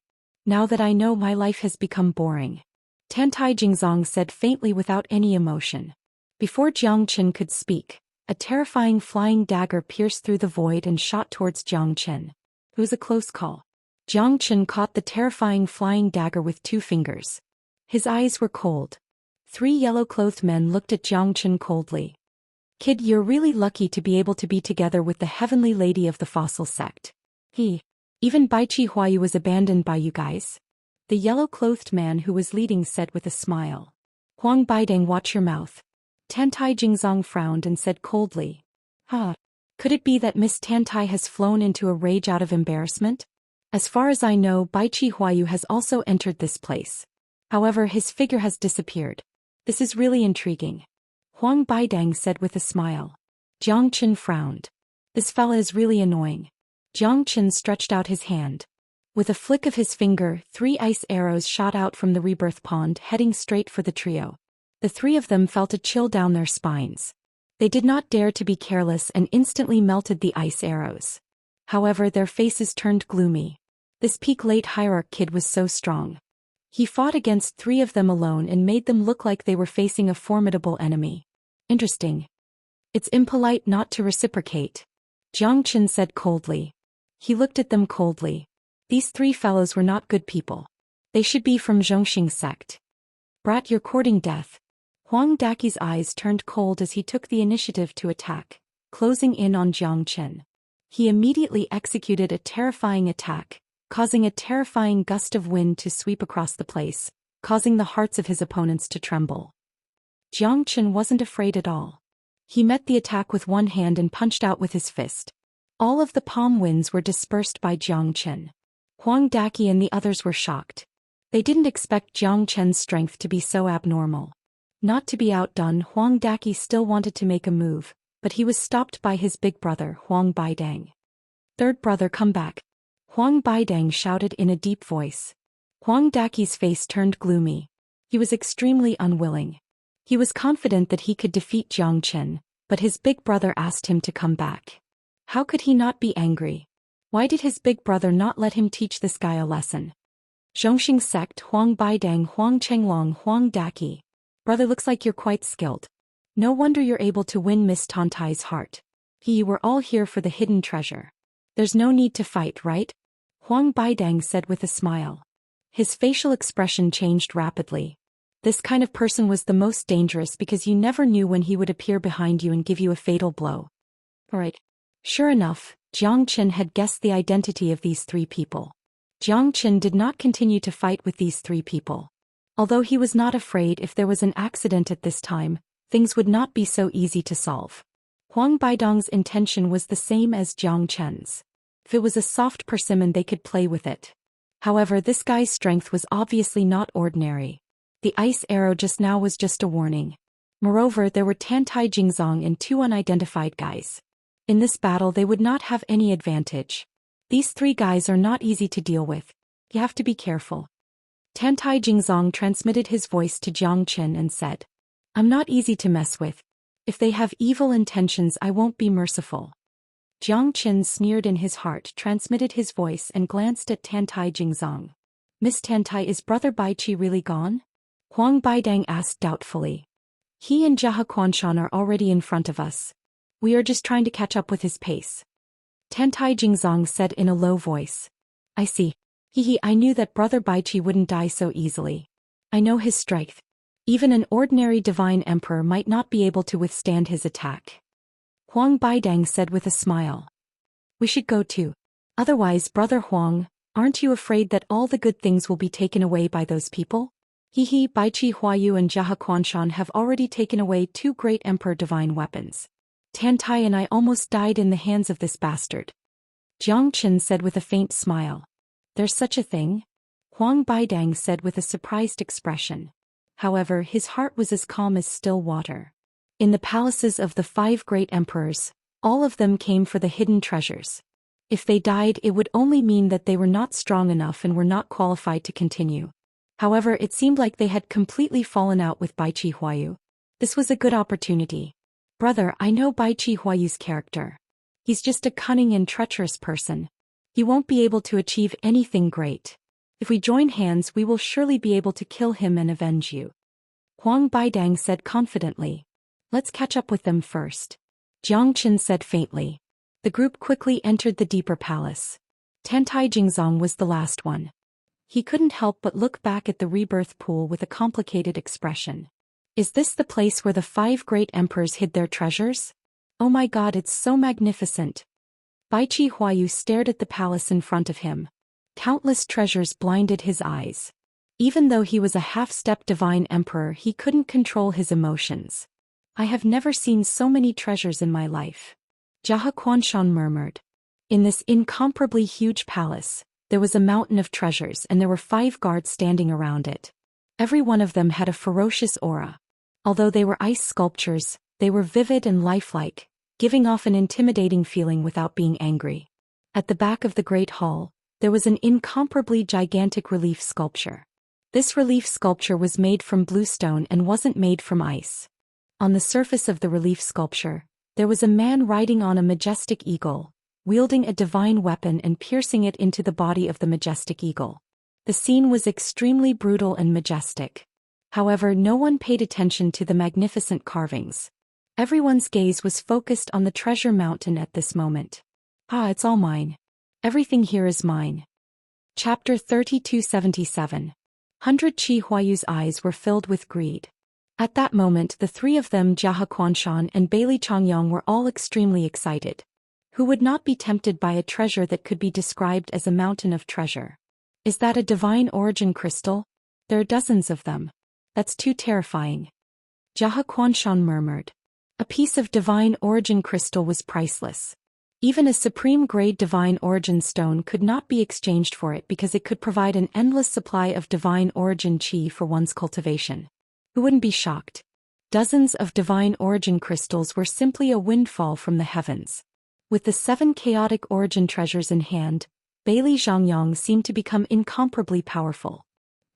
Now that I know, my life has become boring. Tantai Jingzong said faintly without any emotion. Before Jiang Qin could speak, a terrifying flying dagger pierced through the void and shot towards Jiang Qin. It was a close call. Jiang Qin caught the terrifying flying dagger with 2 fingers. His eyes were cold. 3 yellow-clothed men looked at Jiang Qin coldly. Kid, you're really lucky to be able to be together with the heavenly lady of the fossil sect. Even Bai Chi Huayu was abandoned by you guys. The yellow-clothed man who was leading said with a smile. Huang Baidang, watch your mouth. Tantai Jingzong frowned and said coldly. Could it be that Miss Tantai has flown into a rage out of embarrassment? As far as I know, Bai Chi Huayu has also entered this place. However, his figure has disappeared. This is really intriguing. Huang Baidang said with a smile. Jiang Qin frowned. This fella is really annoying. Jiang Qin stretched out his hand. With a flick of his finger, 3 ice arrows shot out from the rebirth pond heading straight for the trio. The 3 of them felt a chill down their spines. They did not dare to be careless and instantly melted the ice arrows. However, their faces turned gloomy. This peak late hierarch kid was so strong. He fought against 3 of them alone and made them look like they were facing a formidable enemy. Interesting. It's impolite not to reciprocate. Jiang Qin said coldly. He looked at them coldly. These 3 fellows were not good people. They should be from Zhongxing sect. Brat, you're courting death. Huang Daqi's eyes turned cold as he took the initiative to attack, closing in on Jiang Qin. He immediately executed a terrifying attack, causing a terrifying gust of wind to sweep across the place, causing the hearts of his opponents to tremble. Jiang Qin wasn't afraid at all. He met the attack with one hand and punched out with his fist. All of the palm winds were dispersed by Jiang Qin. Huang Daqi and the others were shocked. They didn't expect Jiang Qin's strength to be so abnormal. Not to be outdone, Huang Daqi still wanted to make a move, but he was stopped by his big brother, Huang Baidang. Third brother, come back. Huang Baidang shouted in a deep voice. Huang Daqi's face turned gloomy. He was extremely unwilling. He was confident that he could defeat Jiang Qin, but his big brother asked him to come back. How could he not be angry? Why did his big brother not let him teach this guy a lesson? Zhongxing sect Huang Baidang Huang Chenglong Huang Daki. Brother, looks like you're quite skilled. No wonder you're able to win Miss Tantai's heart. You were all here for the hidden treasure. There's no need to fight, right? Huang Baidang said with a smile. His facial expression changed rapidly. This kind of person was the most dangerous because you never knew when he would appear behind you and give you a fatal blow. Alright. Sure enough, Jiang Qin had guessed the identity of these three people. Jiang Qin did not continue to fight with these three people. Although he was not afraid if there was an accident at this time, things would not be so easy to solve. Huang Baidong's intention was the same as Jiang Qin's. If it was a soft persimmon, they could play with it. However, this guy's strength was obviously not ordinary. The ice arrow just now was just a warning. Moreover, there were Tantai Jingzong and two unidentified guys. In this battle, they would not have any advantage. These three guys are not easy to deal with. You have to be careful. Tantai Jingzong transmitted his voice to Jiang Qin and said, I'm not easy to mess with. If they have evil intentions, I won't be merciful. Jiang Qin sneered in his heart, transmitted his voice and glanced at Tantai Jingzong. Miss Tantai, is Brother Baiqi really gone? Huang Baidang asked doubtfully. He and Jia Quanshan are already in front of us. We are just trying to catch up with his pace. Tantai Jingzong said in a low voice. I see. I knew that Brother Baiqi wouldn't die so easily. I know his strength. Even an ordinary divine emperor might not be able to withstand his attack. Huang Baidang said with a smile. We should go too. Otherwise, Brother Huang, aren't you afraid that all the good things will be taken away by those people? Baiqi Huayu and Jia Quanshan have already taken away two great emperor divine weapons. Tantai and I almost died in the hands of this bastard. Jiang Qin said with a faint smile. There's such a thing? Huang Baidang said with a surprised expression. However, his heart was as calm as still water. In the palaces of the 5 great emperors, all of them came for the hidden treasures. If they died, it would only mean that they were not strong enough and were not qualified to continue. However, it seemed like they had completely fallen out with Baiqi Huayu. This was a good opportunity. Brother, I know Baiqi Huayu's character. He's just a cunning and treacherous person. He won't be able to achieve anything great. If we join hands, we will surely be able to kill him and avenge you. Huang Baidang said confidently. Let's catch up with them first. Jiang Qin said faintly. The group quickly entered the deeper palace. Tantai Jingzong was the last one. He couldn't help but look back at the rebirth pool with a complicated expression. Is this the place where the 5 great emperors hid their treasures? Oh my god, it's so magnificent. Baiqi Huayu stared at the palace in front of him. Countless treasures blinded his eyes. Even though he was a half-step divine emperor, he couldn't control his emotions. I have never seen so many treasures in my life. Jia Quanshan murmured. In this incomparably huge palace, there was a mountain of treasures and there were 5 guards standing around it. Every one of them had a ferocious aura. Although they were ice sculptures, they were vivid and lifelike, giving off an intimidating feeling without being angry. At the back of the great hall, there was an incomparably gigantic relief sculpture. This relief sculpture was made from bluestone and wasn't made from ice. On the surface of the relief sculpture, there was a man riding on a majestic eagle, wielding a divine weapon and piercing it into the body of the majestic eagle. The scene was extremely brutal and majestic. However, no one paid attention to the magnificent carvings. Everyone's gaze was focused on the treasure mountain at this moment. It's all mine. Everything here is mine. Chapter 3277. 100 Qi Huayu's eyes were filled with greed. At that moment, the 3 of them, Jia Quanshan and Bailey Changyang, were all extremely excited. Who would not be tempted by a treasure that could be described as a mountain of treasure? Is that a divine origin crystal? There are dozens of them. That's too terrifying. Jia Quanshan murmured. A piece of divine origin crystal was priceless. Even a supreme-grade divine origin stone could not be exchanged for it because it could provide an endless supply of divine origin qi for one's cultivation. Who wouldn't be shocked? Dozens of divine origin crystals were simply a windfall from the heavens. With the 7 chaotic origin treasures in hand, Bailey Zhangyang seemed to become incomparably powerful.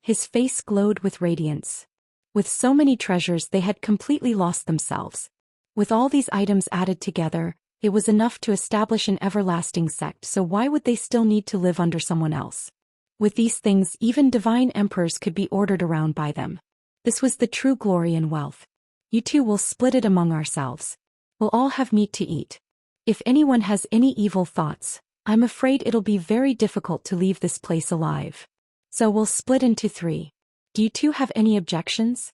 His face glowed with radiance. With so many treasures, they had completely lost themselves. With all these items added together, it was enough to establish an everlasting sect, so why would they still need to live under someone else? With these things, even divine emperors could be ordered around by them. This was the true glory and wealth. You two will split it among ourselves. We'll all have meat to eat. If anyone has any evil thoughts, I'm afraid it'll be very difficult to leave this place alive. So we'll split into 3. Do you two have any objections?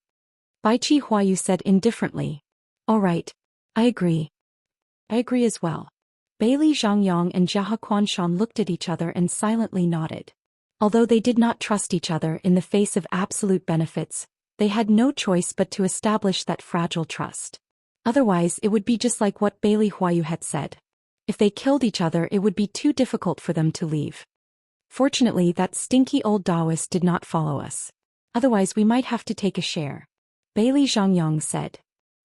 Bai Chi Huayu said indifferently. All right. I agree. I agree as well. Bailey Zhangyang and Jia Quanshan looked at each other and silently nodded. Although they did not trust each other in the face of absolute benefits, they had no choice but to establish that fragile trust. Otherwise, it would be just like what Bailey Huayu had said. If they killed each other, it would be too difficult for them to leave. Fortunately, that stinky old Daoist did not follow us. Otherwise, we might have to take a share. Bailey Zhangyang said.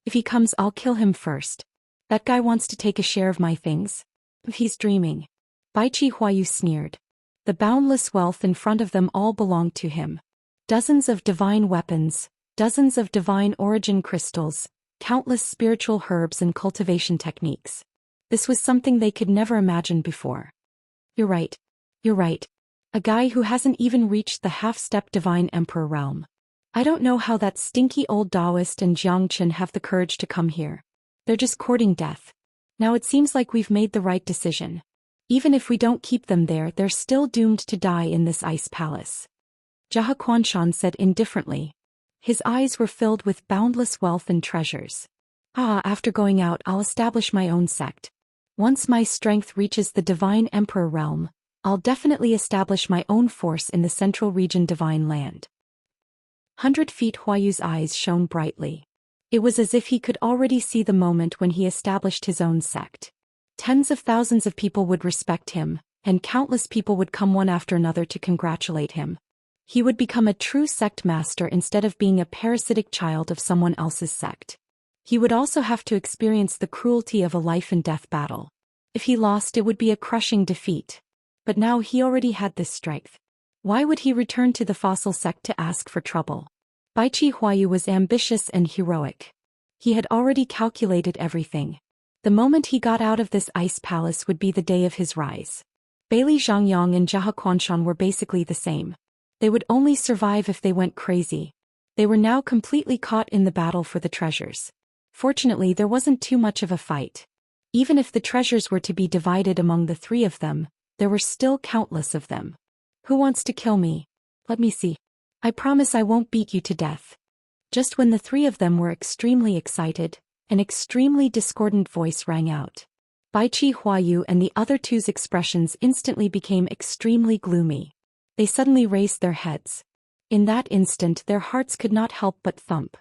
If he comes, I'll kill him first. That guy wants to take a share of my things. He's dreaming. Bai Chi Huayu sneered. The boundless wealth in front of them all belonged to him. Dozens of divine weapons, dozens of divine origin crystals, countless spiritual herbs and cultivation techniques. This was something they could never imagine before. You're right. You're right. A guy who hasn't even reached the half-step divine emperor realm. I don't know how that stinky old Daoist and Jiangchen have the courage to come here. They're just courting death. Now it seems like we've made the right decision. Even if we don't keep them there, they're still doomed to die in this ice palace. Jia Quanshan said indifferently. His eyes were filled with boundless wealth and treasures. After going out, I'll establish my own sect. Once my strength reaches the divine emperor realm, I'll definitely establish my own force in the central region divine land. 100 Feet Huayu's eyes shone brightly. It was as if he could already see the moment when he established his own sect. Tens of thousands of people would respect him, and countless people would come one after another to congratulate him. He would become a true sect master instead of being a parasitic child of someone else's sect. He would also have to experience the cruelty of a life-and-death battle. If he lost, it would be a crushing defeat. But now he already had this strength. Why would he return to the fossil sect to ask for trouble? Bai Chi Huayu was ambitious and heroic. He had already calculated everything. The moment he got out of this ice palace would be the day of his rise. Bailey Zhangyang and Jia Quanshan were basically the same. They would only survive if they went crazy. They were now completely caught in the battle for the treasures. Fortunately, there wasn't too much of a fight. Even if the treasures were to be divided among the 3 of them, there were still countless of them. Who wants to kill me? Let me see. I promise I won't beat you to death. Just when the 3 of them were extremely excited, an extremely discordant voice rang out. Bai Chi Huayu and the other 2's expressions instantly became extremely gloomy. They suddenly raised their heads. In that instant, their hearts could not help but thump.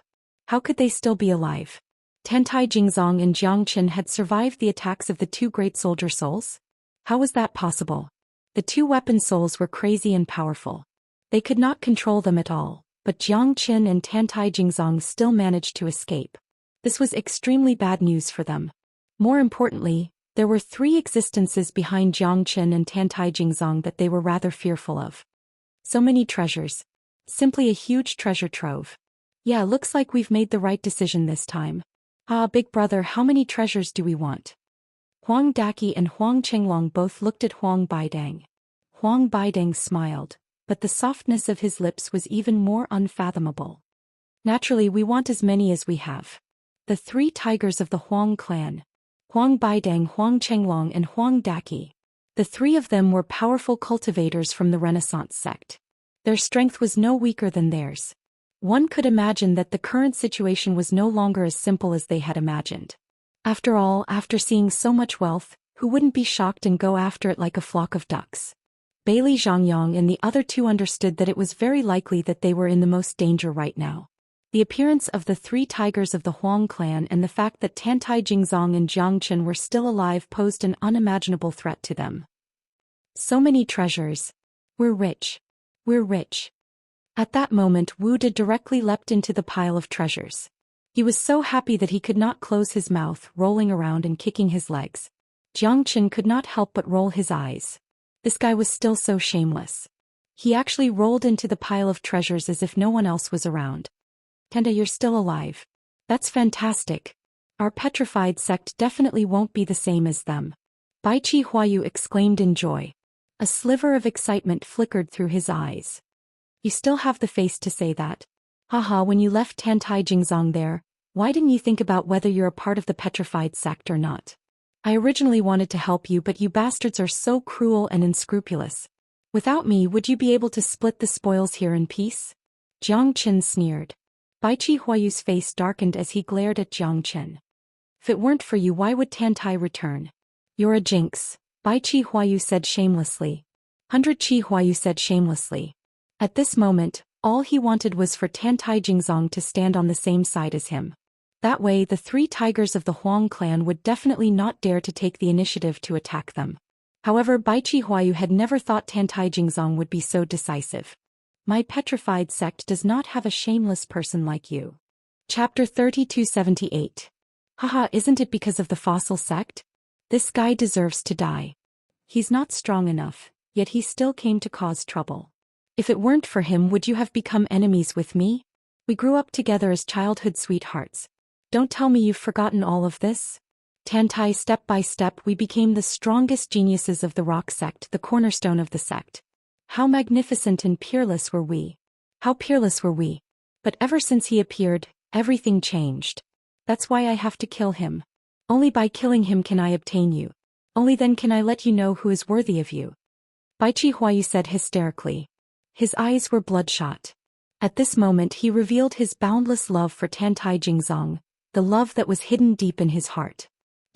How could they still be alive? Tantai Jingzong and Jiangchen had survived the attacks of the 2 great soldier souls? How was that possible? The 2 weapon souls were crazy and powerful. They could not control them at all, but Jiangchen and Tantai Jingzong still managed to escape. This was extremely bad news for them. More importantly, there were 3 existences behind Jiangchen and Tantai Jingzong that they were rather fearful of. So many treasures. Simply a huge treasure trove. Yeah, looks like we've made the right decision this time. Big brother, how many treasures do we want? Huang Daqi and Huang Chenglong both looked at Huang Baidang. Huang Baidang smiled, but the softness of his lips was even more unfathomable. Naturally, we want as many as we have. The 3 tigers of the Huang clan. Huang Baidang, Huang Chenglong and Huang Daqi. The 3 of them were powerful cultivators from the Renaissance sect. Their strength was no weaker than theirs. One could imagine that the current situation was no longer as simple as they had imagined. After all, after seeing so much wealth, who wouldn't be shocked and go after it like a flock of ducks? Bailey Zhangyang and the other 2 understood that it was very likely that they were in the most danger right now. The appearance of the 3 tigers of the Huang clan and the fact that Tantai Jingzong and Jiangchen were still alive posed an unimaginable threat to them. So many treasures. We're rich. We're rich. At that moment, Wu De directly leapt into the pile of treasures. He was so happy that he could not close his mouth, rolling around and kicking his legs. Jiangchen could not help but roll his eyes. This guy was still so shameless. He actually rolled into the pile of treasures as if no one else was around. Tenda, you're still alive. That's fantastic. Our petrified sect definitely won't be the same as them. Bai Chi Huayu exclaimed in joy. A sliver of excitement flickered through his eyes. You still have the face to say that. Haha, when you left Tantai Jingzong there, why didn't you think about whether you're a part of the petrified sect or not? I originally wanted to help you, but you bastards are so cruel and unscrupulous. Without me, would you be able to split the spoils here in peace? Jiang Qin sneered. Bai Chi Huayu's face darkened as he glared at Jiang Qin. If it weren't for you, why would Tantai return? You're a jinx, Bai Chi Huayu said shamelessly. 100 Chi Huayu said shamelessly. At this moment, all he wanted was for Tantai Jingzong to stand on the same side as him. That way the three tigers of the Huang clan would definitely not dare to take the initiative to attack them. However, Bai Chi Huayu had never thought Tantai Jingzong would be so decisive. My petrified sect does not have a shameless person like you. Chapter 3278. Haha, isn't it because of the fossil sect? This guy deserves to die. He's not strong enough, yet he still came to cause trouble. If it weren't for him, would you have become enemies with me? We grew up together as childhood sweethearts. Don't tell me you've forgotten all of this? Tantai, step by step we became the strongest geniuses of the rock sect, the cornerstone of the sect. How magnificent and peerless were we. How peerless were we. But ever since he appeared, everything changed. That's why I have to kill him. Only by killing him can I obtain you. Only then can I let you know who is worthy of you. Bai Chi Huayu said hysterically. His eyes were bloodshot. At this moment he revealed his boundless love for Tantai Jingzong, the love that was hidden deep in his heart.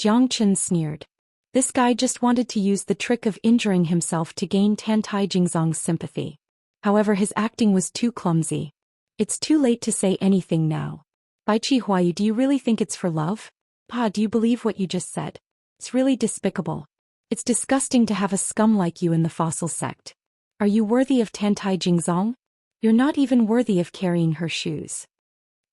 Jiang Qin sneered. This guy just wanted to use the trick of injuring himself to gain Tantai Jingzong's sympathy. However, his acting was too clumsy. It's too late to say anything now. Bai Chi Huayu, do you really think it's for love? Pa, do you believe what you just said? It's really despicable. It's disgusting to have a scum like you in the fossil sect. Are you worthy of Tantai Jingzong? You're not even worthy of carrying her shoes.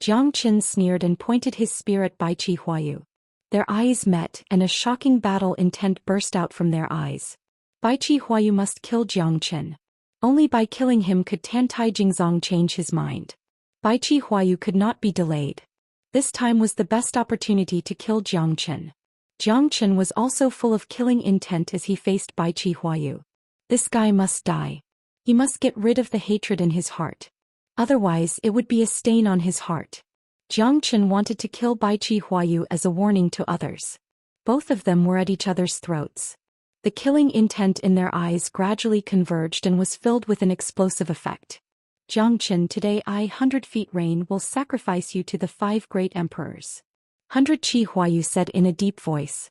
Jiang Qin sneered and pointed his spear at Bai Chi Huayu. Their eyes met and a shocking battle intent burst out from their eyes. Bai Chi Huayu must kill Jiang Qin. Only by killing him could Tantai Jingzong change his mind. Bai Chi Huayu could not be delayed. This time was the best opportunity to kill Jiang Qin. Jiang Qin was also full of killing intent as he faced Bai Chi Huayu. This guy must die. He must get rid of the hatred in his heart. Otherwise, it would be a stain on his heart. Jiang Qin wanted to kill Bai Chi Huayu as a warning to others. Both of them were at each other's throats. The killing intent in their eyes gradually converged and was filled with an explosive effect. Jiang Qin, today 100 feet rain will sacrifice you to the 5 great emperors. 100 Chi Huayu said in a deep voice.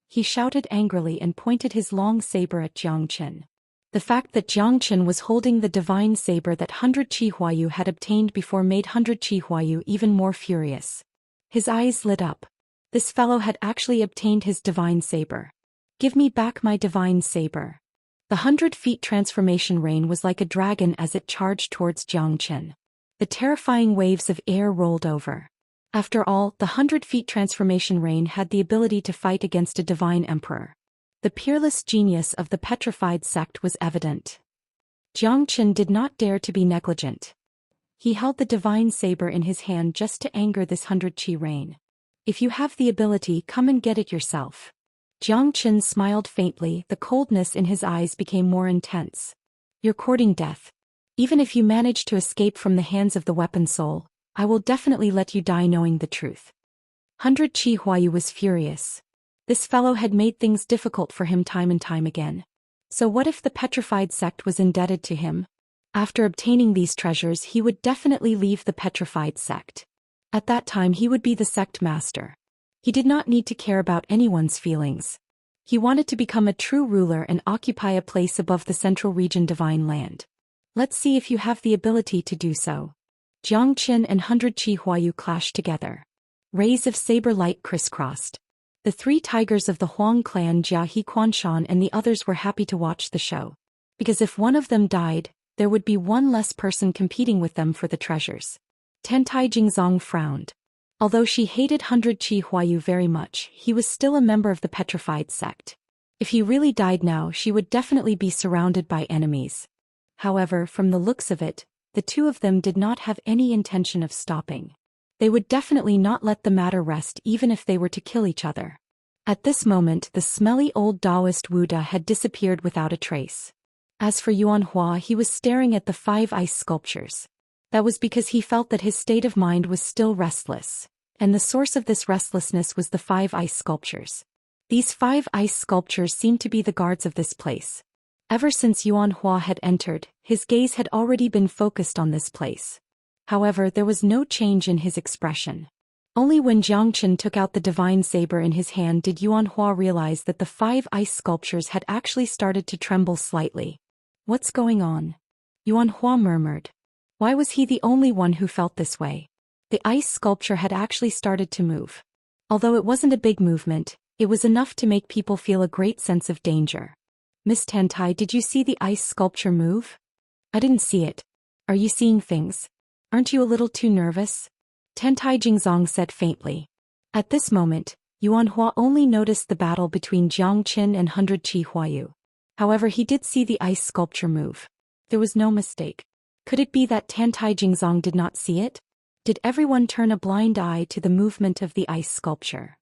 He shouted angrily and pointed his long saber at Jiang Qin. The fact that Jiang Qin was holding the divine saber that 100 Chi Huayu had obtained before made 100 Chi Huayu even more furious. His eyes lit up. This fellow had actually obtained his divine saber. Give me back my divine saber. The 100 feet transformation rain was like a dragon as it charged towards Jiang Qin. The terrifying waves of air rolled over. After all, the 100 feet transformation rain had the ability to fight against a divine emperor. The peerless genius of the petrified sect was evident. Jiang Qin did not dare to be negligent. He held the divine saber in his hand just to anger this 100 chi rain. If you have the ability, come and get it yourself. Jiang Qin smiled faintly, the coldness in his eyes became more intense. You're courting death. Even if you manage to escape from the hands of the weapon soul, I will definitely let you die knowing the truth. 100 Chi Huayu was furious. This fellow had made things difficult for him time and time again. So what if the petrified sect was indebted to him? After obtaining these treasures, he would definitely leave the petrified sect. At that time he would be the sect master. He did not need to care about anyone's feelings. He wanted to become a true ruler and occupy a place above the central region divine land. Let's see if you have the ability to do so. Jiang Qin and 100 Chi Huayu clashed together. Rays of saber light crisscrossed. The 3 tigers of the Huang clan, Jia He Quanshan and the others were happy to watch the show. Because if one of them died, there would be one less person competing with them for the treasures. Tantai Jingzong frowned. Although she hated 100 Chi Huayu very much, he was still a member of the petrified sect. If he really died now, she would definitely be surrounded by enemies. However, from the looks of it, the two of them did not have any intention of stopping. They would definitely not let the matter rest even if they were to kill each other. At this moment the smelly old Daoist Wuda had disappeared without a trace. As for Yuanhua, he was staring at the 5 ice sculptures. That was because he felt that his state of mind was still restless, and the source of this restlessness was the 5 ice sculptures. These 5 ice sculptures seemed to be the guards of this place. Ever since Yuanhua had entered, his gaze had already been focused on this place. However, there was no change in his expression. Only when Xianxia took out the divine saber in his hand did Yuanhua realize that the 5 ice sculptures had actually started to tremble slightly. "What's going on?" Yuanhua murmured. Why was he the only one who felt this way? The ice sculpture had actually started to move. Although it wasn't a big movement, it was enough to make people feel a great sense of danger. "Miss Tantai, did you see the ice sculpture move?" "I didn't see it." "Are you seeing things? Aren't you a little too nervous?" Tantai Jingzong said faintly. At this moment, Yuanhua only noticed the battle between Jiang Qin and 100 Qi Huayu. However, he did see the ice sculpture move. There was no mistake. Could it be that Tantai Jingzong did not see it? Did everyone turn a blind eye to the movement of the ice sculpture?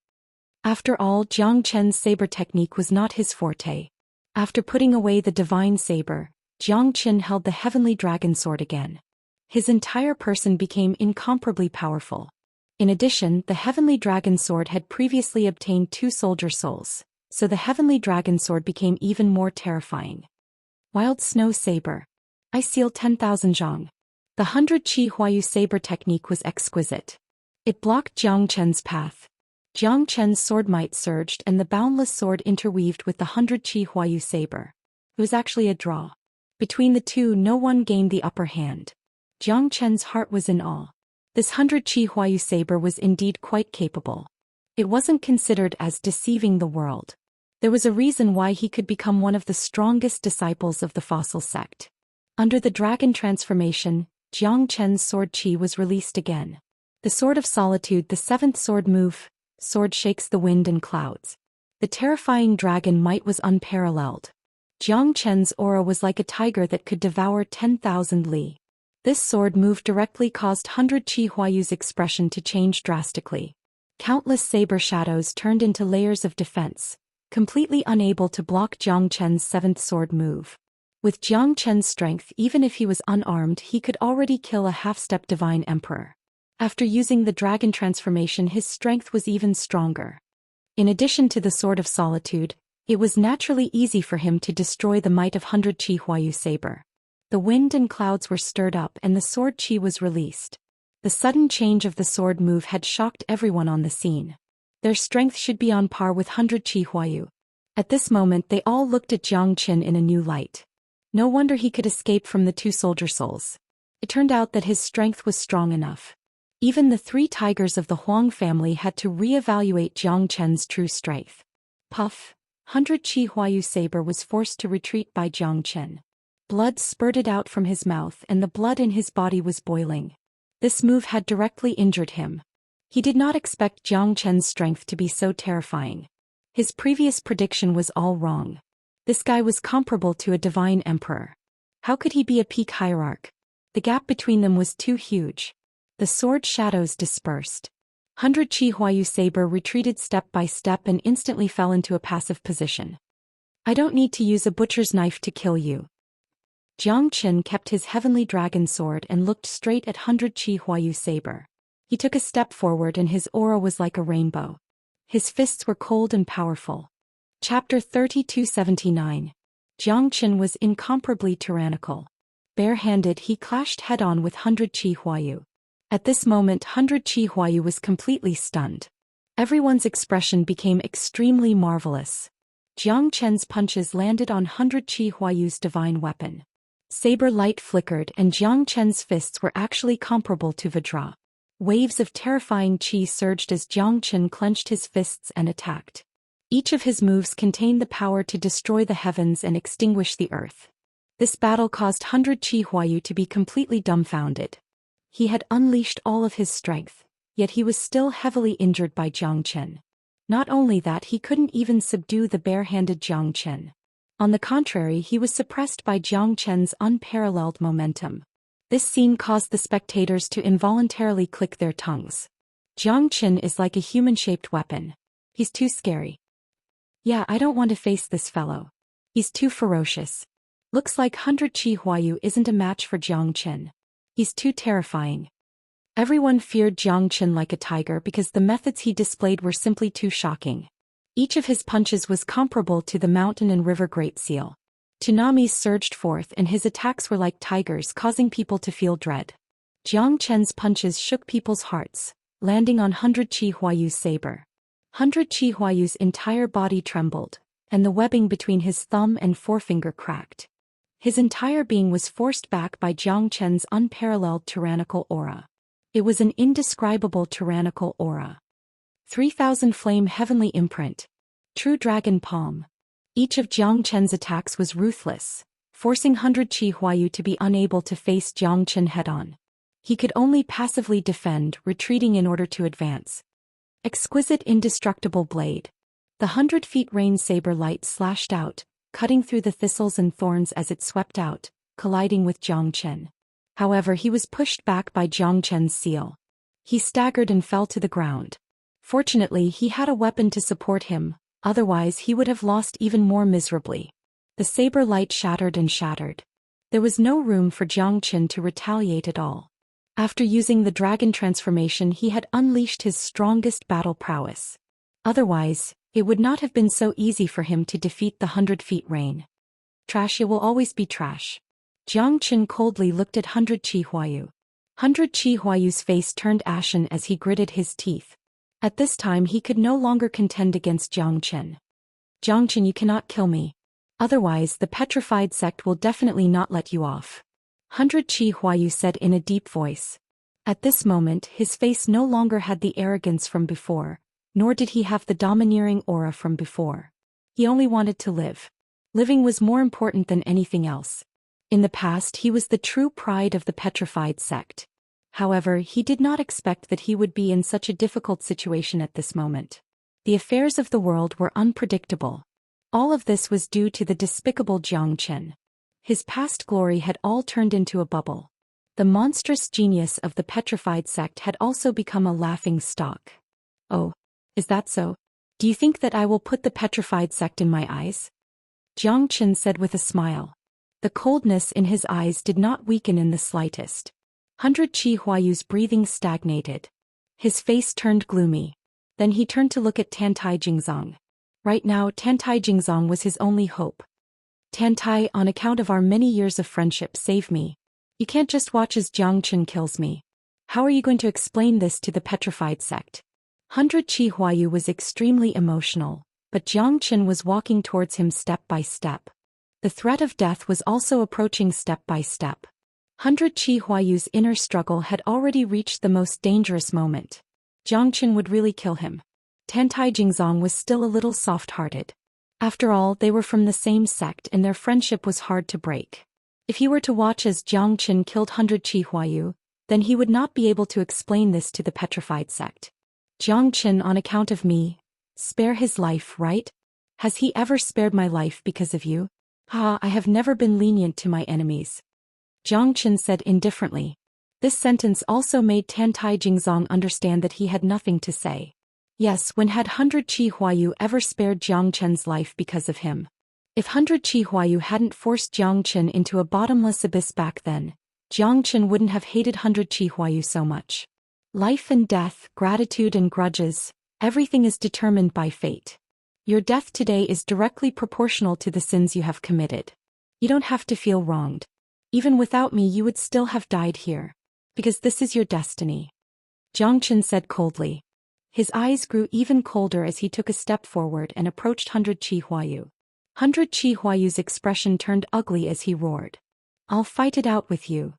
After all, Jiang Chen's saber technique was not his forte. After putting away the divine saber, Jiang Qin held the heavenly dragon sword again. His entire person became incomparably powerful. In addition, the heavenly dragon sword had previously obtained 2 soldier souls, so the heavenly dragon sword became even more terrifying. Wild snow saber. I seal 10,000 zhang. The 100 Qi Huayu saber technique was exquisite. It blocked Jiang Chen's path. Jiang Chen's sword might surged and the boundless sword interweaved with the 100 Qi Huayu saber. It was actually a draw. Between the two, no one gained the upper hand. Jiang Chen's heart was in awe. This 100 Qi Huayu saber was indeed quite capable. It wasn't considered as deceiving the world. There was a reason why he could become one of the strongest disciples of the fossil sect. Under the dragon transformation, Jiang Chen's sword Qi was released again. The sword of solitude, the 7th sword move, sword shakes the wind and clouds. The terrifying dragon might was unparalleled. Jiang Chen's aura was like a tiger that could devour 10,000 li. This sword move directly caused 100 Qi Huayu's expression to change drastically. Countless saber shadows turned into layers of defense, completely unable to block Jiang Chen's 7th sword move. With Jiang Chen's strength, even if he was unarmed, he could already kill a half-step divine emperor. After using the dragon transformation, his strength was even stronger. In addition to the sword of solitude, it was naturally easy for him to destroy the might of 100 Qi Huayu saber. The wind and clouds were stirred up and the sword Qi was released. The sudden change of the sword move had shocked everyone on the scene. Their strength should be on par with 100 Qi Huayu. At this moment they all looked at Jiang Qin in a new light. No wonder he could escape from the 2 soldier souls. It turned out that his strength was strong enough. Even the 3 tigers of the Huang family had to re-evaluate Jiang Chen's true strength. Puff! 100 Qi Huayu saber was forced to retreat by Jiang Chen. Blood spurted out from his mouth and the blood in his body was boiling. This move had directly injured him. He did not expect Jiang Chen's strength to be so terrifying. His previous prediction was all wrong. This guy was comparable to a divine emperor. How could he be a peak hierarch? The gap between them was too huge. The sword shadows dispersed. 100 Qi Huayu saber retreated step by step and instantly fell into a passive position. I don't need to use a butcher's knife to kill you. Jiang Qin kept his heavenly dragon sword and looked straight at 100 Qi Huayu saber. He took a step forward and his aura was like a rainbow. His fists were cold and powerful. Chapter 3279. Jiang Qin was incomparably tyrannical. Bare-handed, he clashed head-on with 100 Qi Huayu. At this moment 100 Qi Huayu was completely stunned. Everyone's expression became extremely marvelous. Jiang Chen's punches landed on 100 Qi Huayu's divine weapon. Saber light flickered and Jiang Chen's fists were actually comparable to Vajra. Waves of terrifying qi surged as Jiang Chen clenched his fists and attacked. Each of his moves contained the power to destroy the heavens and extinguish the earth. This battle caused 100 Qi Huayu to be completely dumbfounded. He had unleashed all of his strength, yet he was still heavily injured by Jiang Chen. Not only that, he couldn't even subdue the bare-handed Jiang Chen. On the contrary, he was suppressed by Jiang Chen's unparalleled momentum. This scene caused the spectators to involuntarily click their tongues. Jiang Qin is like a human-shaped weapon. He's too scary. Yeah, I don't want to face this fellow. He's too ferocious. Looks like 100 Qi Huayu isn't a match for Jiang Qin. He's too terrifying. Everyone feared Jiang Qin like a tiger because the methods he displayed were simply too shocking. Each of his punches was comparable to the mountain and river Great Seal. Tsunamis surged forth and his attacks were like tigers, causing people to feel dread. Jiang Chen's punches shook people's hearts, landing on 100 Qi Huayu's saber. 100 Qi Huayu's entire body trembled, and the webbing between his thumb and forefinger cracked. His entire being was forced back by Jiang Chen's unparalleled tyrannical aura. It was an indescribable tyrannical aura. 3000 flame heavenly imprint. True dragon palm. Each of Jiang Chen's attacks was ruthless, forcing 100 Qi Huayu to be unable to face Jiang Chen head-on. He could only passively defend, retreating in order to advance. Exquisite indestructible blade. The 100 feet rain saber light slashed out, cutting through the thistles and thorns as it swept out, colliding with Jiang Chen. However, he was pushed back by Jiang Chen's seal. He staggered and fell to the ground. Fortunately, he had a weapon to support him, otherwise he would have lost even more miserably. The saber light shattered and shattered. There was no room for Jiang Chen to retaliate at all. After using the dragon transformation, he had unleashed his strongest battle prowess. Otherwise, it would not have been so easy for him to defeat the 100 feet rain. Trash, it will always be trash. Jiang Chen coldly looked at 100 Qi Huayu. 100 Qi Huayu's face turned ashen as he gritted his teeth. At this time he could no longer contend against Jiang Chen. Jiang Chen, you cannot kill me. Otherwise the petrified sect will definitely not let you off. 100 Qi Huayu said in a deep voice. At this moment his face no longer had the arrogance from before, nor did he have the domineering aura from before. He only wanted to live. Living was more important than anything else. In the past he was the true pride of the petrified sect. However, he did not expect that he would be in such a difficult situation at this moment. The affairs of the world were unpredictable. All of this was due to the despicable Jiang Chen. His past glory had all turned into a bubble. The monstrous genius of the petrified sect had also become a laughing stock. Oh, is that so? Do you think that I will put the petrified sect in my eyes? Jiang Chen said with a smile. The coldness in his eyes did not weaken in the slightest. 100 Qi Huayu's breathing stagnated. His face turned gloomy. Then he turned to look at Tantai Jingzong. Right now Tantai Jingzong was his only hope. Tantai, on account of our many years of friendship, save me. You can't just watch as Jiang Chen kills me. How are you going to explain this to the petrified sect? 100 Qi Huayu was extremely emotional, but Jiang Chen was walking towards him step by step. The threat of death was also approaching step by step. 100 Qi Huayu's inner struggle had already reached the most dangerous moment. Jiang Chen would really kill him. Tantai Jingzong was still a little soft-hearted. After all, they were from the same sect and their friendship was hard to break. If he were to watch as Jiang Chen killed 100 Qi Huayu, then he would not be able to explain this to the petrified sect. Jiang Chen, on account of me, spare his life, right? Has he ever spared my life because of you? Ah, I have never been lenient to my enemies. Jiang Chen said indifferently. This sentence also made Tantai Jingzong understand that he had nothing to say. Yes, when had 100 Qi Huayu ever spared Jiang Chen's life because of him? If 100 Qi Huayu hadn't forced Jiang Chen into a bottomless abyss back then, Jiang Chen wouldn't have hated 100 Qi Huayu so much. Life and death, gratitude and grudges, everything is determined by fate. Your death today is directly proportional to the sins you have committed. You don't have to feel wronged. Even without me you would still have died here. Because this is your destiny. Jiang Chen said coldly. His eyes grew even colder as he took a step forward and approached 100 Qi Huayu. 100 Qi Huayu's expression turned ugly as he roared. I'll fight it out with you.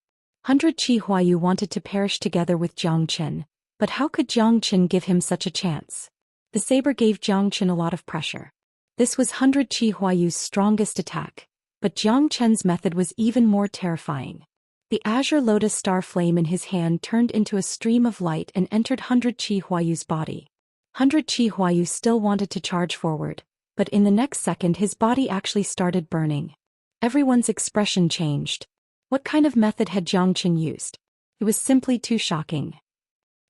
100 Qi Huayu wanted to perish together with Jiang Chen, but how could Jiang Chen give him such a chance? The saber gave Jiang Chen a lot of pressure. This was 100 Qi Huayu's strongest attack, but Jiang Chen's method was even more terrifying. The azure lotus star flame in his hand turned into a stream of light and entered 100 Qi Huayu's body. 100 Qi Huayu still wanted to charge forward, but in the next second his body actually started burning. Everyone's expression changed. What kind of method had Jiang Chen used? It was simply too shocking.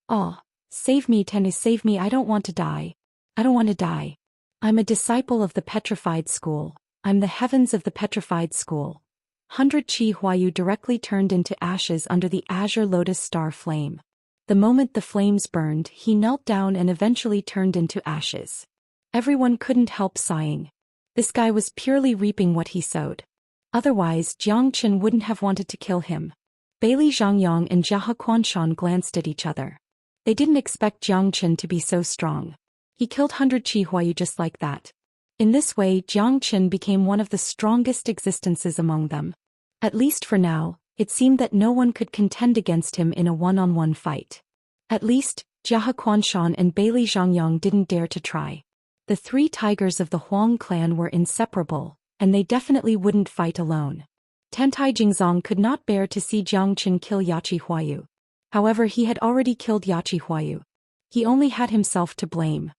"Oh, save me, Tenu, save me, I don't want to die. I don't want to die. I'm a disciple of the petrified school. I'm the heavens of the petrified school." 100 Chi Huayu directly turned into ashes under the azure lotus star flame. The moment the flames burned, he knelt down and eventually turned into ashes. Everyone couldn't help sighing. This guy was purely reaping what he sowed. Otherwise, Jiang Chen wouldn't have wanted to kill him. Bailey Zhangyang and Jia Quanshan glanced at each other. They didn't expect Jiang Chen to be so strong. He killed 100 Chi Huayu just like that. In this way, Jiang Chen became one of the strongest existences among them. At least for now, it seemed that no one could contend against him in a one-on-one fight. At least, Jia Quanshan and Bailey Zhangyang didn't dare to try. The three tigers of the Huang clan were inseparable, and they definitely wouldn't fight alone. Tantai Jingzong could not bear to see Jiang Chen kill Yachi Huayu. However, he had already killed Yachi Huayu. He only had himself to blame.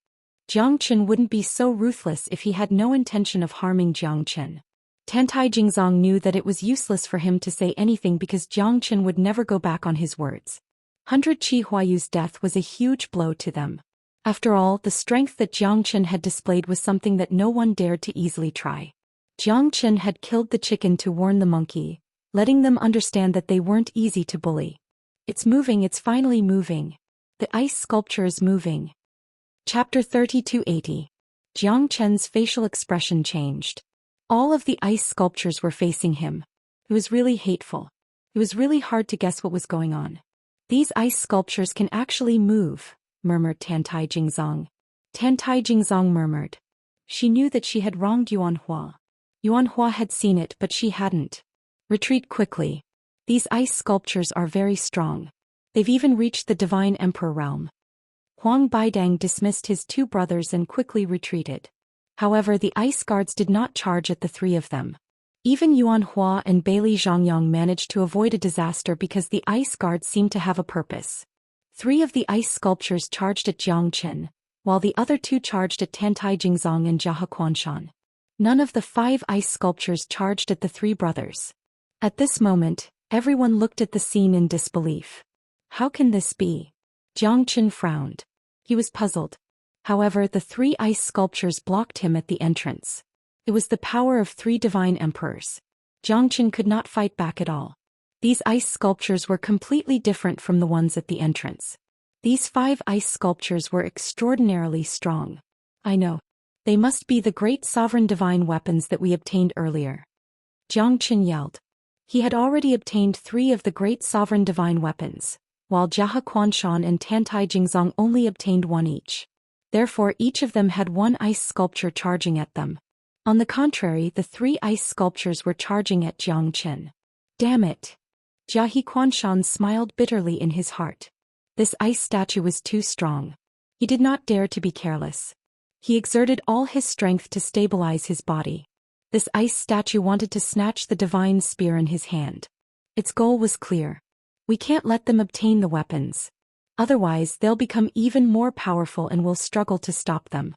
Jiang Chen wouldn't be so ruthless if he had no intention of harming Jiang Chen. Tantai Jingzong knew that it was useless for him to say anything because Jiang Chen would never go back on his words. 100 Chi Huayu's death was a huge blow to them. After all, the strength that Jiang Chen had displayed was something that no one dared to easily try. Jiang Chen had killed the chicken to warn the monkey, letting them understand that they weren't easy to bully. It's moving, it's finally moving. The ice sculpture is moving. Chapter 3280. Jiang Chen's facial expression changed. All of the ice sculptures were facing him. It was really hateful. It was really hard to guess what was going on. "These ice sculptures can actually move," murmured Tantai Jingzong. Tantai Jingzong murmured. She knew that she had wronged Yuan Hua. Yuan Hua had seen it, but she hadn't. "Retreat quickly. These ice sculptures are very strong. They've even reached the Divine Emperor realm." Huang Baidang dismissed his two brothers and quickly retreated. However, the ice guards did not charge at the three of them. Even Yuan Hua and Bailey Zhangyang managed to avoid a disaster because the ice guards seemed to have a purpose. 3 of the ice sculptures charged at Jiang Chen, while the other 2 charged at Tantai Jingzong and Jia Quanshan. None of the 5 ice sculptures charged at the 3 brothers. At this moment, everyone looked at the scene in disbelief. How can this be? Jiang Chen frowned. He was puzzled. However, the 3 ice sculptures blocked him at the entrance. It was the power of 3 divine emperors. Jiang Chen could not fight back at all. These ice sculptures were completely different from the ones at the entrance. These 5 ice sculptures were extraordinarily strong. "I know. They must be the great sovereign divine weapons that we obtained earlier." Jiang Chen yelled. He had already obtained 3 of the great sovereign divine weapons, while Jia Quanshan and Tantai Jingzong only obtained 1 each. Therefore, each of them had 1 ice sculpture charging at them. On the contrary, the 3 ice sculptures were charging at Jiang Chen. Damn it! Jia Quanshan smiled bitterly in his heart. This ice statue was too strong. He did not dare to be careless. He exerted all his strength to stabilize his body. This ice statue wanted to snatch the divine spear in his hand. Its goal was clear. We can't let them obtain the weapons. Otherwise, they'll become even more powerful and we'll struggle to stop them.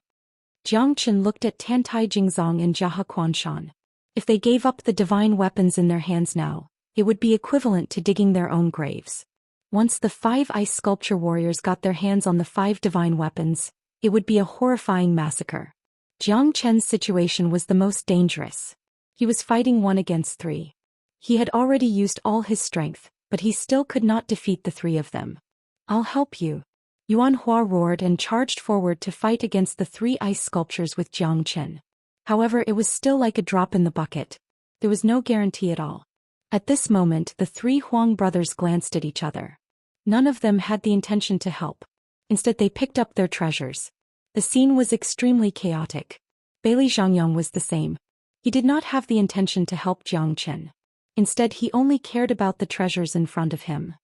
Jiang Chen looked at Tantai Jingzong and Jia Quanshan. If they gave up the divine weapons in their hands now, it would be equivalent to digging their own graves. Once the 5 ice sculpture warriors got their hands on the 5 divine weapons, it would be a horrifying massacre. Jiang Chen's situation was the most dangerous. He was fighting 1 against 3. He had already used all his strength, but he still could not defeat the 3 of them. "I'll help you." Yuan Hua roared and charged forward to fight against the 3 ice sculptures with Jiang Chen. However, it was still like a drop in the bucket. There was no guarantee at all. At this moment, the 3 Huang brothers glanced at each other. None of them had the intention to help. Instead, they picked up their treasures. The scene was extremely chaotic. Bailey Zhangyang was the same. He did not have the intention to help Jiang Chen. Instead, he only cared about the treasures in front of him.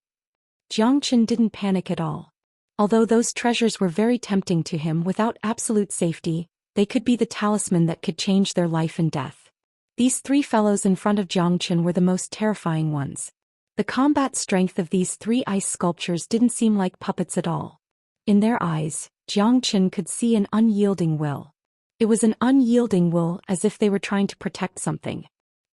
Jiang Chen didn't panic at all. Although those treasures were very tempting to him, without absolute safety, they could be the talisman that could change their life and death. These 3 fellows in front of Jiang Chen were the most terrifying ones. The combat strength of these 3 ice sculptures didn't seem like puppets at all. In their eyes, Jiang Chen could see an unyielding will. It was an unyielding will, as if they were trying to protect something.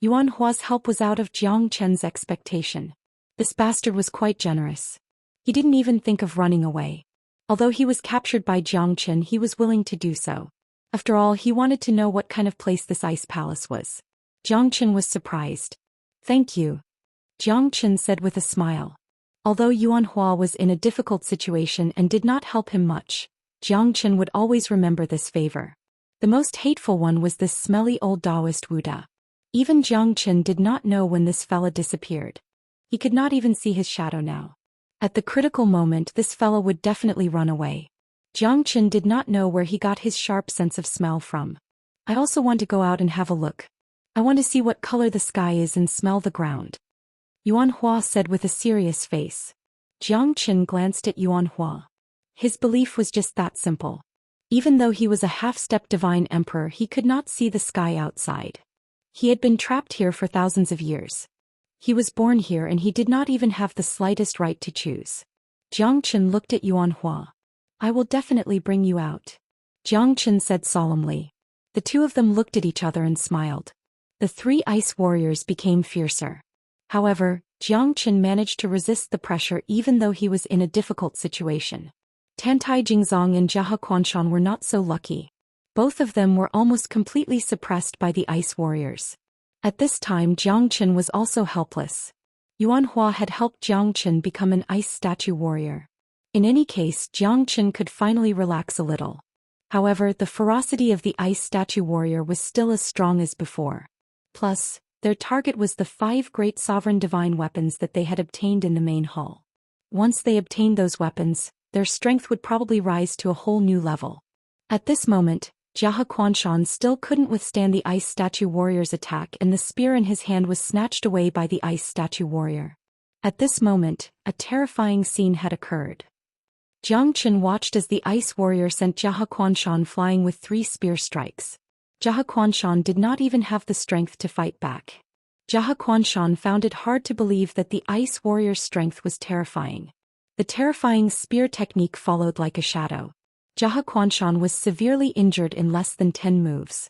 Yuan Hua's help was out of Jiang Chen's expectation. This bastard was quite generous. He didn't even think of running away. Although he was captured by Jiang Chen, he was willing to do so. After all, he wanted to know what kind of place this ice palace was. Jiang Chen was surprised. Thank you, Jiang Chen said with a smile. Although Yuan Hua was in a difficult situation and did not help him much, Jiang Chen would always remember this favor. The most hateful one was this smelly old Daoist Wuda. Even Jiang Chen did not know when this fella disappeared. He could not even see his shadow now. At the critical moment, this fella would definitely run away. Jiang Chen did not know where he got his sharp sense of smell from. I also want to go out and have a look. I want to see what color the sky is and smell the ground, Yuan Hua said with a serious face. Jiang Chen glanced at Yuan Hua. His belief was just that simple. Even though he was a half-step divine emperor, he could not see the sky outside. He had been trapped here for thousands of years. He was born here and he did not even have the slightest right to choose. Jiang Chen looked at Yuan Hua. I will definitely bring you out, Jiang Chen said solemnly. The two of them looked at each other and smiled. The three ice warriors became fiercer. However, Jiang Chen managed to resist the pressure even though he was in a difficult situation. Tantai Jingzong and Jia Quanshan were not so lucky. Both of them were almost completely suppressed by the ice warriors. At this time, Jiang Chen was also helpless. Yuan Hua had helped Jiang Chen become an ice statue warrior. In any case, Jiang Chen could finally relax a little. However, the ferocity of the ice statue warrior was still as strong as before. Plus, their target was the 5 great sovereign divine weapons that they had obtained in the main hall. Once they obtained those weapons, their strength would probably rise to a whole new level. At this moment, Jia Quanshan still couldn't withstand the ice statue warrior's attack, and the spear in his hand was snatched away by the ice statue warrior. At this moment, a terrifying scene had occurred. Jiang Chen watched as the ice warrior sent Jia Quanshan flying with 3 spear strikes. Jia Quanshan did not even have the strength to fight back. Jia Quanshan found it hard to believe that the ice warrior's strength was terrifying. The terrifying spear technique followed like a shadow. Jia Quanshan was severely injured in less than 10 moves.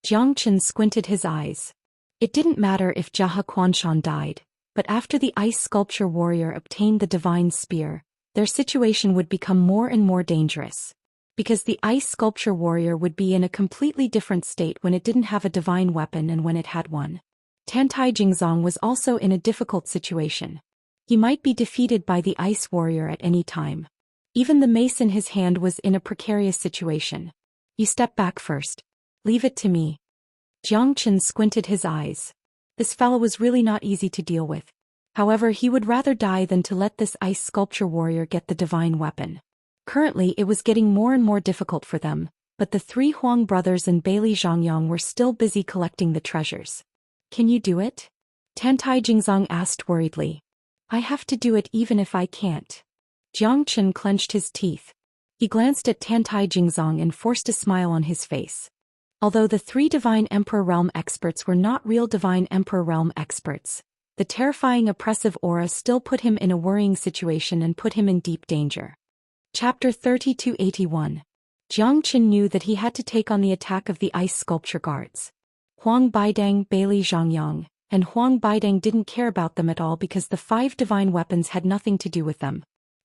Jiang Chen squinted his eyes. It didn't matter if Jia Quanshan died, but after the ice sculpture warrior obtained the divine spear, their situation would become more and more dangerous. Because the ice sculpture warrior would be in a completely different state when it didn't have a divine weapon and when it had one. Tantai Jingzong was also in a difficult situation. He might be defeated by the ice warrior at any time. Even the mace in his hand was in a precarious situation. You step back first. Leave it to me. Jiang Chen squinted his eyes. This fellow was really not easy to deal with. However, he would rather die than to let this ice sculpture warrior get the divine weapon. Currently, it was getting more and more difficult for them, but the 3 Huang brothers and Bailey Zhangyang were still busy collecting the treasures. Can you do it? Tantai Jingzong asked worriedly. I have to do it even if I can't. Jiang Chen clenched his teeth. He glanced at Tantai Jingzong and forced a smile on his face. Although the 3 Divine Emperor Realm experts were not real Divine Emperor Realm experts, the terrifying oppressive aura still put him in a worrying situation and put him in deep danger. Chapter 3281. Jiang Chen knew that he had to take on the attack of the ice sculpture guards. Huang Baidang, Bailey Zhangyang, and Huang Baidang didn't care about them at all because the 5 divine weapons had nothing to do with them.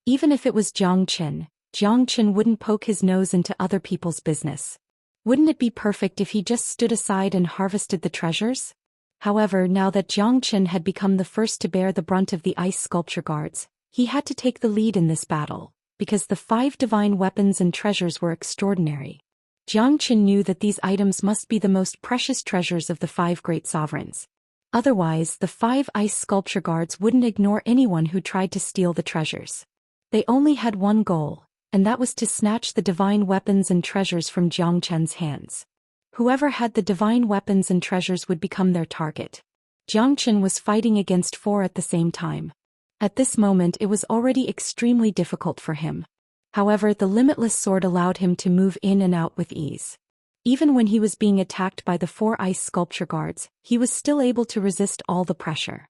Even if it was Jiang Chen wouldn't poke his nose into other people's business. Wouldn't it be perfect if he just stood aside and harvested the treasures? However, now that Jiang Chen had become the first to bear the brunt of the ice sculpture guards, he had to take the lead in this battle, because the 5 divine weapons and treasures were extraordinary. Jiang Chen knew that these items must be the most precious treasures of the 5 great sovereigns. Otherwise, the 5 ice sculpture guards wouldn't ignore anyone who tried to steal the treasures. They only had one goal, and that was to snatch the divine weapons and treasures from Jiang Chen's hands. Whoever had the divine weapons and treasures would become their target. Jiang Chen was fighting against 4 at the same time. At this moment, it was already extremely difficult for him. However, the limitless sword allowed him to move in and out with ease. Even when he was being attacked by the 4 ice sculpture guards, he was still able to resist all the pressure.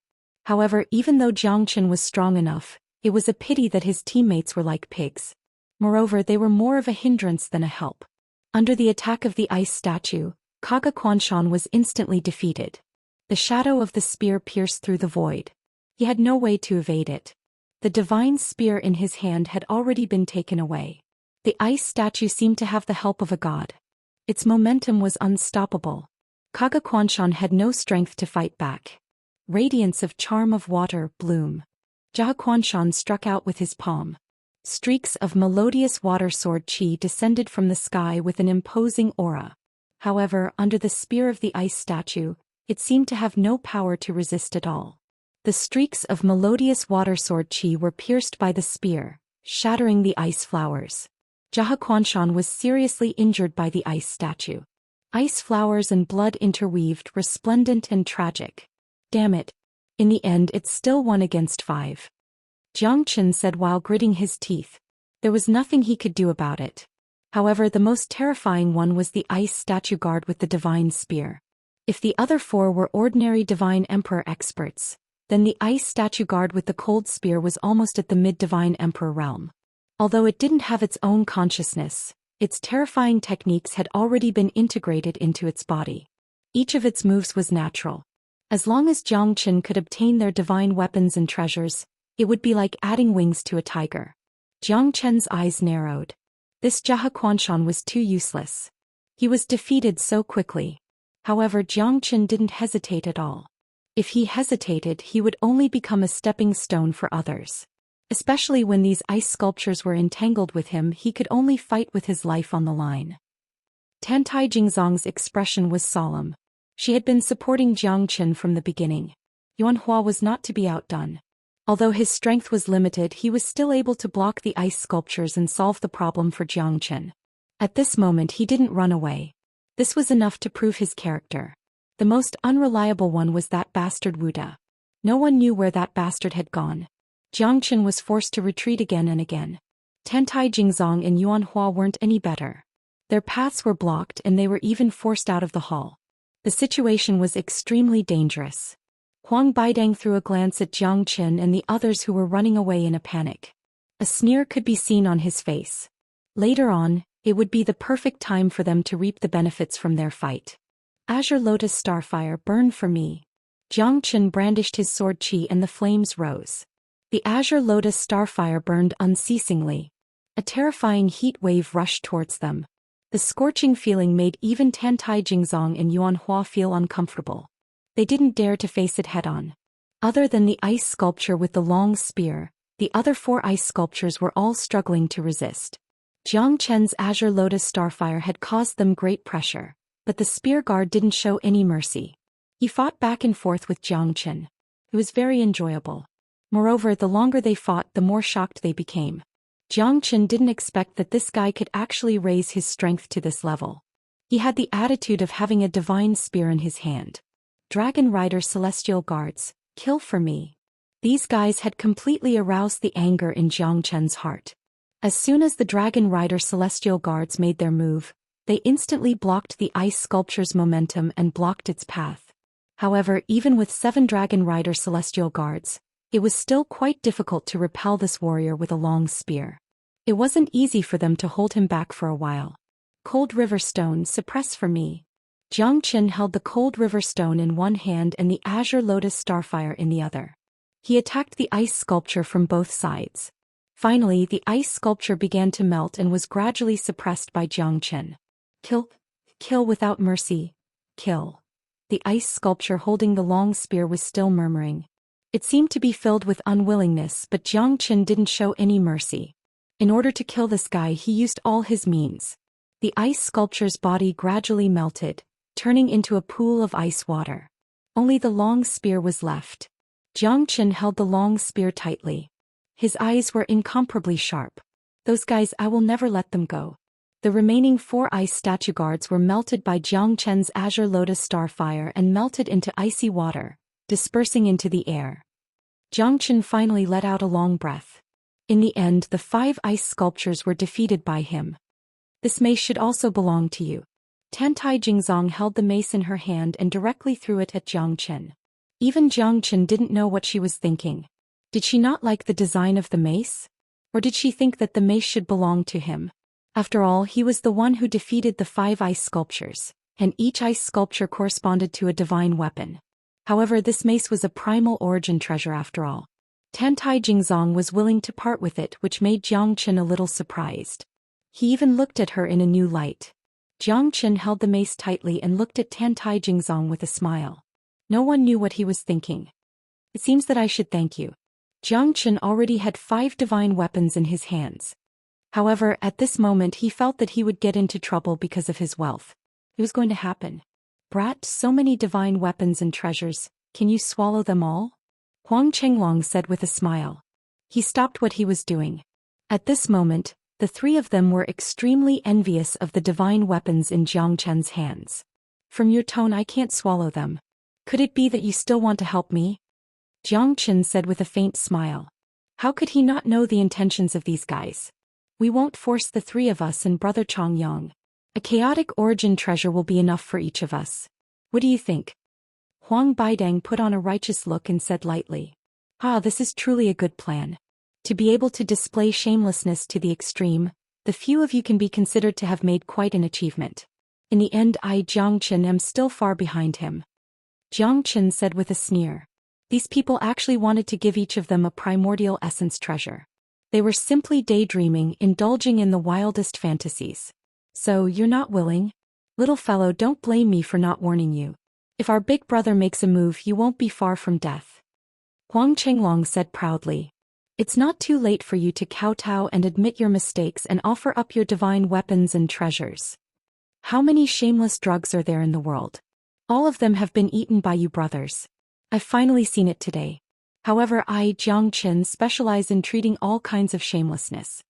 However, even though Jiang Chen was strong enough, it was a pity that his teammates were like pigs. Moreover, they were more of a hindrance than a help. Under the attack of the ice statue, Kaga Quanshan was instantly defeated. The shadow of the spear pierced through the void. He had no way to evade it. The divine spear in his hand had already been taken away. The ice statue seemed to have the help of a god. Its momentum was unstoppable. Kaga Kwanshan had no strength to fight back. Radiance of charm of water, bloom. Zhou Xian struck out with his palm. Streaks of melodious water sword qi descended from the sky with an imposing aura. However, under the spear of the ice statue, it seemed to have no power to resist at all. The streaks of melodious water sword qi were pierced by the spear, shattering the ice flowers. Zhou Xian was seriously injured by the ice statue. Ice flowers and blood interweaved, resplendent and tragic. Damn it. In the end it still won against 5. Xianxia said while gritting his teeth. There was nothing he could do about it. However, the most terrifying one was the ice statue guard with the divine spear. If the other 4 were ordinary divine emperor experts, then the ice statue guard with the cold spear was almost at the mid-divine emperor realm. Although it didn't have its own consciousness, its terrifying techniques had already been integrated into its body. Each of its moves was natural. As long as Xianxia could obtain their divine weapons and treasures, it would be like adding wings to a tiger. Xianxia's eyes narrowed. This Zhou Xian was too useless. He was defeated so quickly. However, Xianxia didn't hesitate at all. If he hesitated, he would only become a stepping stone for others. Especially when these ice sculptures were entangled with him, he could only fight with his life on the line. Tantai Jingzong's expression was solemn. She had been supporting Xianxia from the beginning. Yuanhua was not to be outdone. Although his strength was limited, he was still able to block the ice sculptures and solve the problem for Xianxia. At this moment he didn't run away. This was enough to prove his character. The most unreliable one was that bastard Wuda. No one knew where that bastard had gone. Xianxia was forced to retreat again and again. Tantai Jingzong and Yuanhua weren't any better. Their paths were blocked and they were even forced out of the hall. The situation was extremely dangerous. Huang Baidang threw a glance at Xianxia and the others who were running away in a panic. A sneer could be seen on his face. Later on, it would be the perfect time for them to reap the benefits from their fight. Azure Lotus Starfire, burn for me. Xianxia brandished his sword qi and the flames rose. The Azure Lotus Starfire burned unceasingly. A terrifying heat wave rushed towards them. The scorching feeling made even Tantai Jingzong and Yuanhua feel uncomfortable. They didn't dare to face it head-on. Other than the ice sculpture with the long spear, the other 4 ice sculptures were all struggling to resist. Xianxia's Azure Lotus Starfire had caused them great pressure, but the spear guard didn't show any mercy. He fought back and forth with Xianxia. It was very enjoyable. Moreover, the longer they fought, the more shocked they became. Xianxia didn't expect that this guy could actually raise his strength to this level. He had the attitude of having a divine spear in his hand. Dragon Rider Celestial Guards, kill for me. These guys had completely aroused the anger in Xianxia's heart. As soon as the Dragon Rider Celestial Guards made their move, they instantly blocked the ice sculpture's momentum and blocked its path. However, even with 7 Dragon Rider Celestial Guards, it was still quite difficult to repel this warrior with a long spear. It wasn't easy for them to hold him back for a while. Cold River Stone, suppress for me. Xianxia held the Cold River Stone in one hand and the Azure Lotus Starfire in the other. He attacked the ice sculpture from both sides. Finally, the ice sculpture began to melt and was gradually suppressed by Xianxia. Kill. Kill without mercy. Kill. The ice sculpture holding the long spear was still murmuring. It seemed to be filled with unwillingness, but Xianxia didn't show any mercy. In order to kill this guy, he used all his means. The ice sculpture's body gradually melted, turning into a pool of ice water. Only the long spear was left. Xianxia held the long spear tightly. His eyes were incomparably sharp. Those guys, I will never let them go. The remaining 4 ice statue guards were melted by Xianxia's Azure Lotus Starfire and melted into icy water, dispersing into the air. Xianxia finally let out a long breath. In the end, the 5 ice sculptures were defeated by him. This mace should also belong to you. Tantai Jingzong held the mace in her hand and directly threw it at Xianxia. Even Xianxia didn't know what she was thinking. Did she not like the design of the mace? Or did she think that the mace should belong to him? After all, he was the one who defeated the 5 ice sculptures, and each ice sculpture corresponded to a divine weapon. However, this mace was a primal origin treasure after all. Tantai Jingzong was willing to part with it, which made Jiang Chen a little surprised. He even looked at her in a new light. Jiang Chen held the mace tightly and looked at Tantai Jingzong with a smile. No one knew what he was thinking. It seems that I should thank you. Jiang Chen already had 5 divine weapons in his hands. However, at this moment he felt that he would get into trouble because of his wealth. It was going to happen. Brat, so many divine weapons and treasures, can you swallow them all? Huang Chenglong said with a smile. He stopped what he was doing. At this moment, the 3 of them were extremely envious of the divine weapons in Jiang Chen's hands. From your tone, I can't swallow them. Could it be that you still want to help me? Jiang Chen said with a faint smile. How could he not know the intentions of these guys? We won't force the 3 of us and Brother Chong Yang. A chaotic origin treasure will be enough for each of us. What do you think? Huang Baidang put on a righteous look and said lightly. This is truly a good plan. To be able to display shamelessness to the extreme, the few of you can be considered to have made quite an achievement. In the end, I, Jiang Chen, am still far behind him. Jiang Chen said with a sneer. These people actually wanted to give each of them a primordial essence treasure. They were simply daydreaming, indulging in the wildest fantasies. So, you're not willing? Little fellow, don't blame me for not warning you. If our big brother makes a move, you won't be far from death. Huang Chenglong said proudly. It's not too late for you to kowtow and admit your mistakes and offer up your divine weapons and treasures. How many shameless drugs are there in the world? All of them have been eaten by you brothers. I've finally seen it today. However, I, Jiang Chen, specialize in treating all kinds of shamelessness.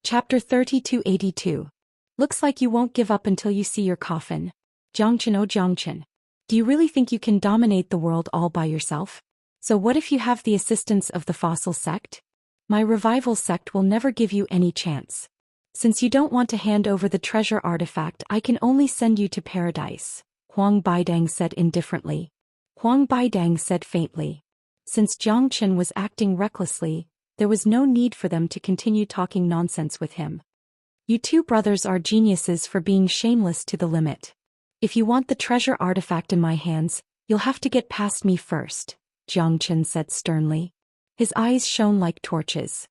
Chapter 3282. Looks like you won't give up until you see your coffin. Jiang Chen, oh Jiang Chen. Do you really think you can dominate the world all by yourself? So what if you have the assistance of the fossil sect? My revival sect will never give you any chance. Since you don't want to hand over the treasure artifact, I can only send you to paradise, Huang Baidang said indifferently. Huang Baidang said faintly. Since Jiang Chen was acting recklessly, there was no need for them to continue talking nonsense with him. You 2 brothers are geniuses for being shameless to the limit. If you want the treasure artifact in my hands, you'll have to get past me first, Jiang Chen said sternly. His eyes shone like torches.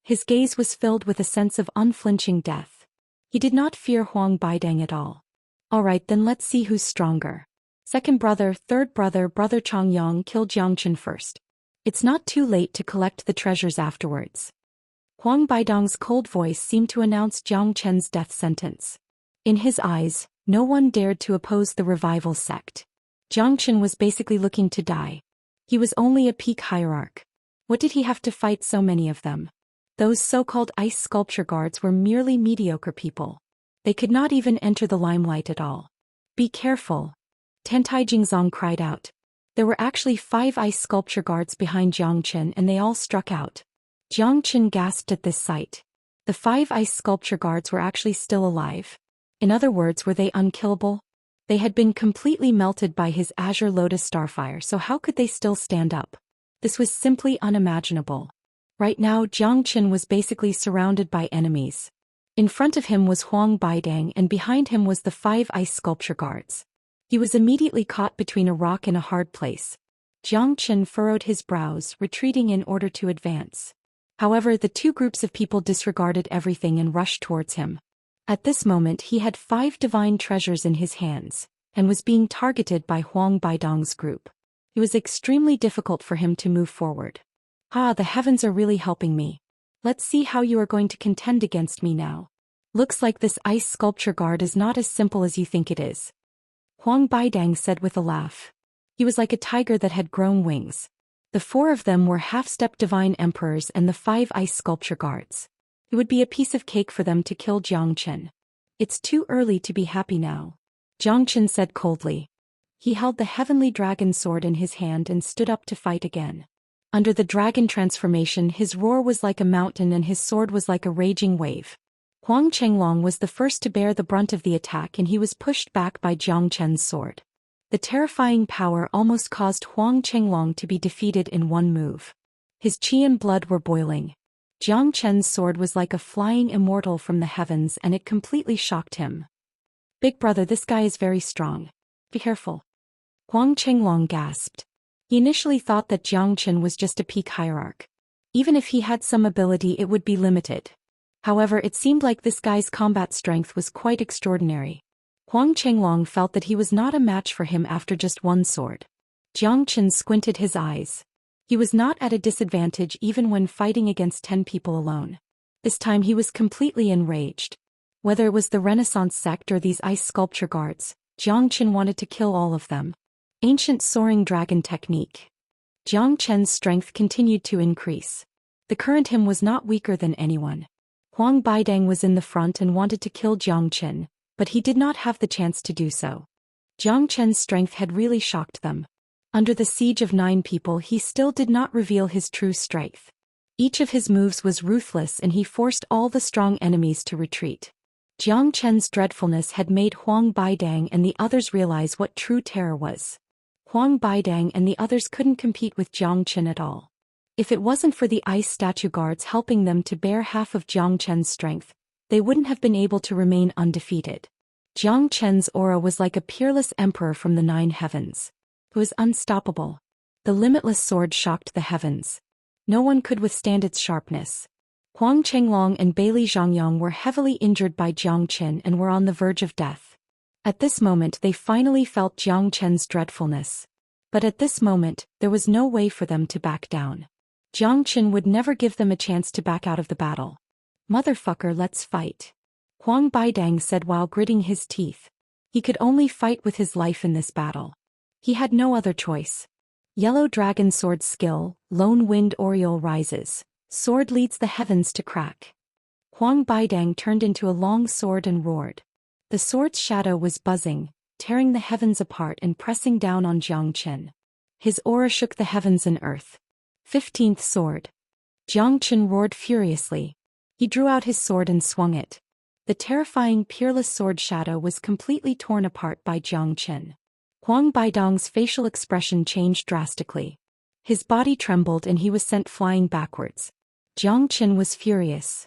His gaze was filled with a sense of unflinching death. He did not fear Huang Baidang at all. All right, then let's see who's stronger. Second brother, third brother, Brother Chong Yang, kill Jiang Chen first. It's not too late to collect the treasures afterwards. Huang Baidang's cold voice seemed to announce Jiang Chen's death sentence. In his eyes, no one dared to oppose the revival sect. Jiang Chen was basically looking to die. He was only a peak hierarch. What did he have to fight so many of them? Those so-called ice sculpture guards were merely mediocre people. They could not even enter the limelight at all. Be careful. Tantai Jingzong cried out. There were actually 5 ice sculpture guards behind Jiang Chen and they all struck out. Jiang Chen gasped at this sight. The 5 ice sculpture guards were actually still alive. In other words, were they unkillable? They had been completely melted by his azure lotus starfire, so how could they still stand up? This was simply unimaginable. Right now, Jiang Chen was basically surrounded by enemies. In front of him was Huang Baidang and behind him was the 5 ice sculpture guards. He was immediately caught between a rock and a hard place. Jiang Chen furrowed his brows, retreating in order to advance. However, the 2 groups of people disregarded everything and rushed towards him. At this moment he had 5 divine treasures in his hands, and was being targeted by Huang Baidang's group. It was extremely difficult for him to move forward. The heavens are really helping me. Let's see how you are going to contend against me now. Looks like this ice sculpture guard is not as simple as you think it is. Huang Baidang said with a laugh. He was like a tiger that had grown wings. The 4 of them were half-step divine emperors and the 5 ice sculpture guards. It would be a piece of cake for them to kill Jiang Chen. It's too early to be happy now, Jiang Chen said coldly. He held the heavenly dragon sword in his hand and stood up to fight again. Under the dragon transformation, his roar was like a mountain and his sword was like a raging wave. Huang Chenglong was the first to bear the brunt of the attack and he was pushed back by Jiang Chen's sword. The terrifying power almost caused Huang Chenglong to be defeated in one move. His qi and blood were boiling. Jiang Chen's sword was like a flying immortal from the heavens and it completely shocked him. Big brother, this guy is very strong. Be careful. Huang Chenglong gasped. He initially thought that Jiang Chen was just a peak hierarch. Even if he had some ability, it would be limited. However, it seemed like this guy's combat strength was quite extraordinary. Huang Chenglong felt that he was not a match for him after just one sword. Jiang Chen squinted his eyes. He was not at a disadvantage even when fighting against 10 people alone. This time he was completely enraged. Whether it was the Renaissance sect or these ice sculpture guards, Jiang Chen wanted to kill all of them. Ancient soaring dragon technique. Jiang Chen's strength continued to increase. The current him was not weaker than anyone. Huang Baidang was in the front and wanted to kill Jiang Chen, but he did not have the chance to do so. Jiang Chen's strength had really shocked them. Under the siege of 9 people, he still did not reveal his true strength. Each of his moves was ruthless and he forced all the strong enemies to retreat. Jiang Chen's dreadfulness had made Huang Baidang and the others realize what true terror was. Huang Baidang and the others couldn't compete with Jiang Chen at all. If it wasn't for the ice statue guards helping them to bear half of Jiang Chen's strength, they wouldn't have been able to remain undefeated. Jiang Chen's aura was like a peerless emperor from the 9 heavens. It was unstoppable. The limitless sword shocked the heavens. No one could withstand its sharpness. Huang Chenglong and Bailey Zhangyang were heavily injured by Jiang Chen and were on the verge of death. At this moment they finally felt Jiang Chen's dreadfulness. But at this moment, there was no way for them to back down. Jiang Chen would never give them a chance to back out of the battle. "Motherfucker, let's fight," Huang Baidang said while gritting his teeth. He could only fight with his life in this battle. He had no other choice. Yellow Dragon Sword skill, Lone Wind Oriole rises. Sword leads the heavens to crack. Huang Baidang turned into a long sword and roared. The sword's shadow was buzzing, tearing the heavens apart and pressing down on Jiang Chen. His aura shook the heavens and earth. 15th sword. Jiang Chen roared furiously. He drew out his sword and swung it. The terrifying peerless sword shadow was completely torn apart by Jiang Chen. Huang Baidang's facial expression changed drastically. His body trembled and he was sent flying backwards. Jiang Chen was furious.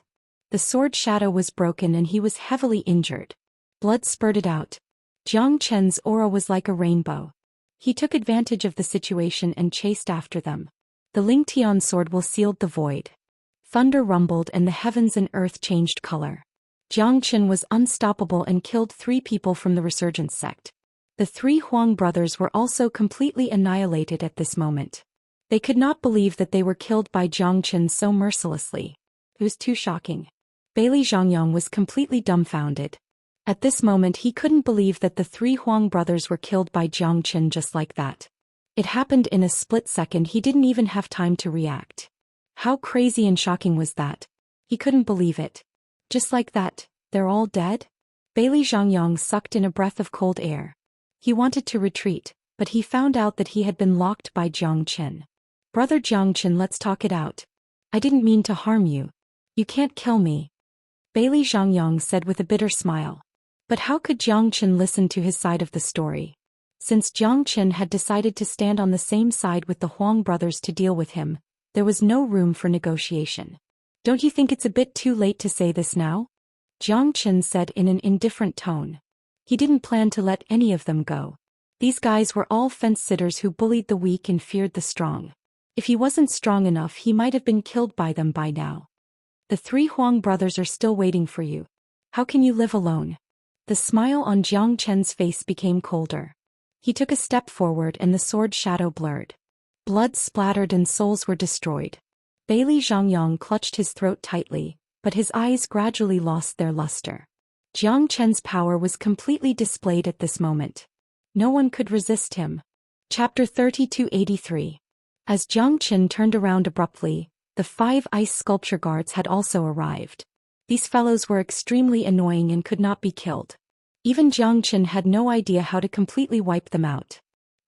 The sword shadow was broken and he was heavily injured. Blood spurted out. Jiang Chen's aura was like a rainbow. He took advantage of the situation and chased after them. The Ling Tian sword will sealed the void. Thunder rumbled and the heavens and earth changed color. Jiang Chen was unstoppable and killed 3 people from the Resurgence sect. The 3 Huang brothers were also completely annihilated at this moment. They could not believe that they were killed by Jiang Chen so mercilessly. It was too shocking. Bailey Zhangyang was completely dumbfounded. At this moment he couldn't believe that the 3 Huang brothers were killed by Jiang Chen just like that. It happened in a split second. He didn't even have time to react. How crazy and shocking was that? He couldn't believe it. Just like that, they're all dead? Bailey Zhangyang sucked in a breath of cold air. He wanted to retreat, but he found out that he had been locked by Jiang Chen. "Brother Jiang Chen, let's talk it out. I didn't mean to harm you. You can't kill me," Bailey Zhangyang said with a bitter smile. But how could Jiang Chen listen to his side of the story? Since Jiang Chen had decided to stand on the same side with the Huang brothers to deal with him, there was no room for negotiation. "Don't you think it's a bit too late to say this now?" Jiang Chen said in an indifferent tone. He didn't plan to let any of them go. These guys were all fence-sitters who bullied the weak and feared the strong. If he wasn't strong enough, he might have been killed by them by now. "The 3 Huang brothers are still waiting for you. How can you live alone?" The smile on Jiang Chen's face became colder. He took a step forward and the sword shadow blurred. Blood splattered and souls were destroyed. Bailey Zhangyang clutched his throat tightly, but his eyes gradually lost their luster. Jiang Chen's power was completely displayed at this moment. No one could resist him. Chapter 3283. As Jiang Chen turned around abruptly, the 5 ice sculpture guards had also arrived. These fellows were extremely annoying and could not be killed. Even Jiang Chen had no idea how to completely wipe them out.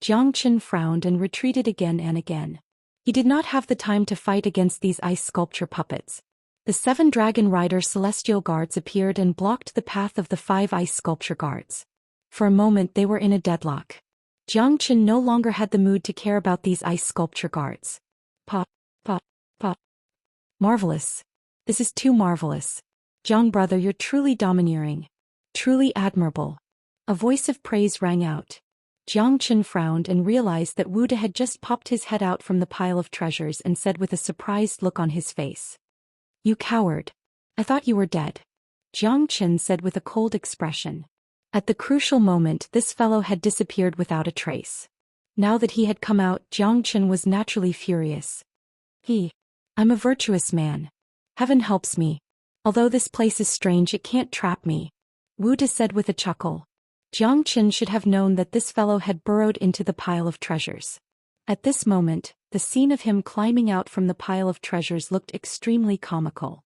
Jiang Chen frowned and retreated again and again. He did not have the time to fight against these ice sculpture puppets. The 7 dragon rider celestial guards appeared and blocked the path of the 5 ice sculpture guards. For a moment they were in a deadlock. Jiang Chen no longer had the mood to care about these ice sculpture guards. Pop. Marvelous. This is too marvelous. Jiang brother, you're truly domineering. Truly admirable. A voice of praise rang out. Xianxia frowned and realized that Wuda had just popped his head out from the pile of treasures and said with a surprised look on his face. "You coward. I thought you were dead." Xianxia said with a cold expression. At the crucial moment, this fellow had disappeared without a trace. Now that he had come out, Xianxia was naturally furious. I'm a virtuous man. Heaven helps me. Although this place is strange, it can't trap me," Wuda said with a chuckle. Xianxia should have known that this fellow had burrowed into the pile of treasures. At this moment, the scene of him climbing out from the pile of treasures looked extremely comical.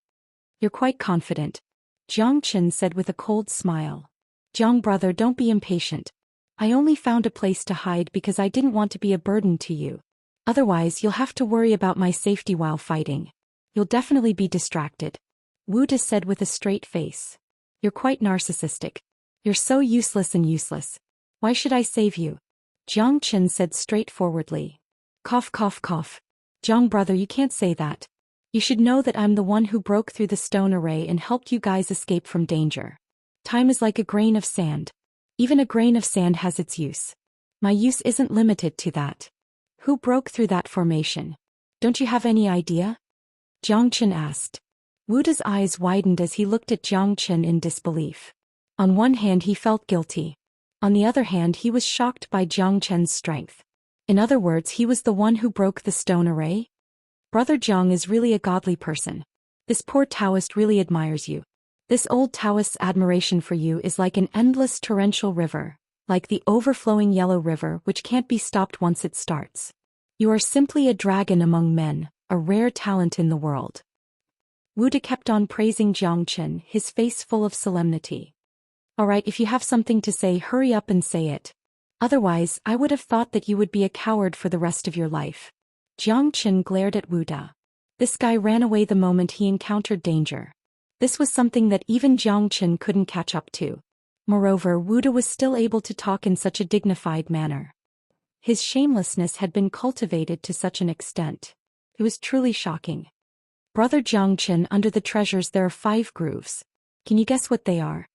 "You're quite confident," Xianxia said with a cold smile. "Jiang brother, don't be impatient. I only found a place to hide because I didn't want to be a burden to you. Otherwise you'll have to worry about my safety while fighting. You'll definitely be distracted," Wuda said with a straight face. "You're quite narcissistic. You're so useless and useless. Why should I save you?" Xianxia said straightforwardly. Cough cough cough. "Jiang brother, you can't say that. You should know that I'm the one who broke through the stone array and helped you guys escape from danger. Time is like a grain of sand. Even a grain of sand has its use. My use isn't limited to that." "Who broke through that formation? Don't you have any idea?" Xianxia asked. Wuda's eyes widened as he looked at Xianxia in disbelief. On one hand he felt guilty. On the other hand he was shocked by Xianxia's strength. In other words, he was the one who broke the stone array? "Brother Jiang is really a godly person. This poor Taoist really admires you. This old Taoist's admiration for you is like an endless torrential river, like the overflowing yellow river which can't be stopped once it starts. You are simply a dragon among men, a rare talent in the world." Wuda kept on praising Xianxia, his face full of solemnity. "All right, if you have something to say, hurry up and say it. Otherwise, I would have thought that you would be a coward for the rest of your life." Xianxia glared at Wuda. This guy ran away the moment he encountered danger. This was something that even Xianxia couldn't catch up to. Moreover, Wuda was still able to talk in such a dignified manner. His shamelessness had been cultivated to such an extent. It was truly shocking. "Brother Xianxia, under the treasures there are 5 grooves. Can you guess what they are?"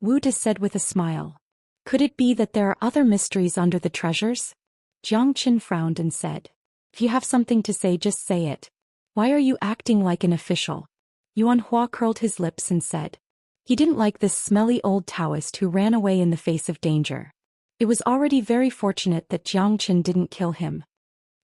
Wuda said with a smile. "Could it be that there are other mysteries under the treasures?" Xianxia frowned and said. "If you have something to say, just say it. Why are you acting like an official?" Yuan Hua curled his lips and said. He didn't like this smelly old Taoist who ran away in the face of danger. It was already very fortunate that Xianxia didn't kill him.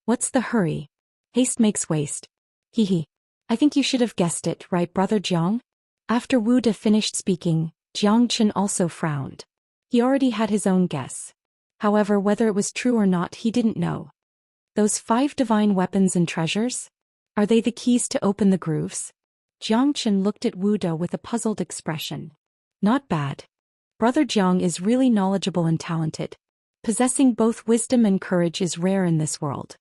"What's the hurry? Haste makes waste. Hee. I think you should have guessed it, right, Brother Jiang?" After Wuda finished speaking, Xianxia also frowned. He already had his own guess. However, whether it was true or not, he didn't know. "Those 5 divine weapons and treasures? Are they the keys to open the grooves?" Xianxia looked at Wuda with a puzzled expression. "Not bad. Brother Jiang is really knowledgeable and talented. Possessing both wisdom and courage is rare in this world."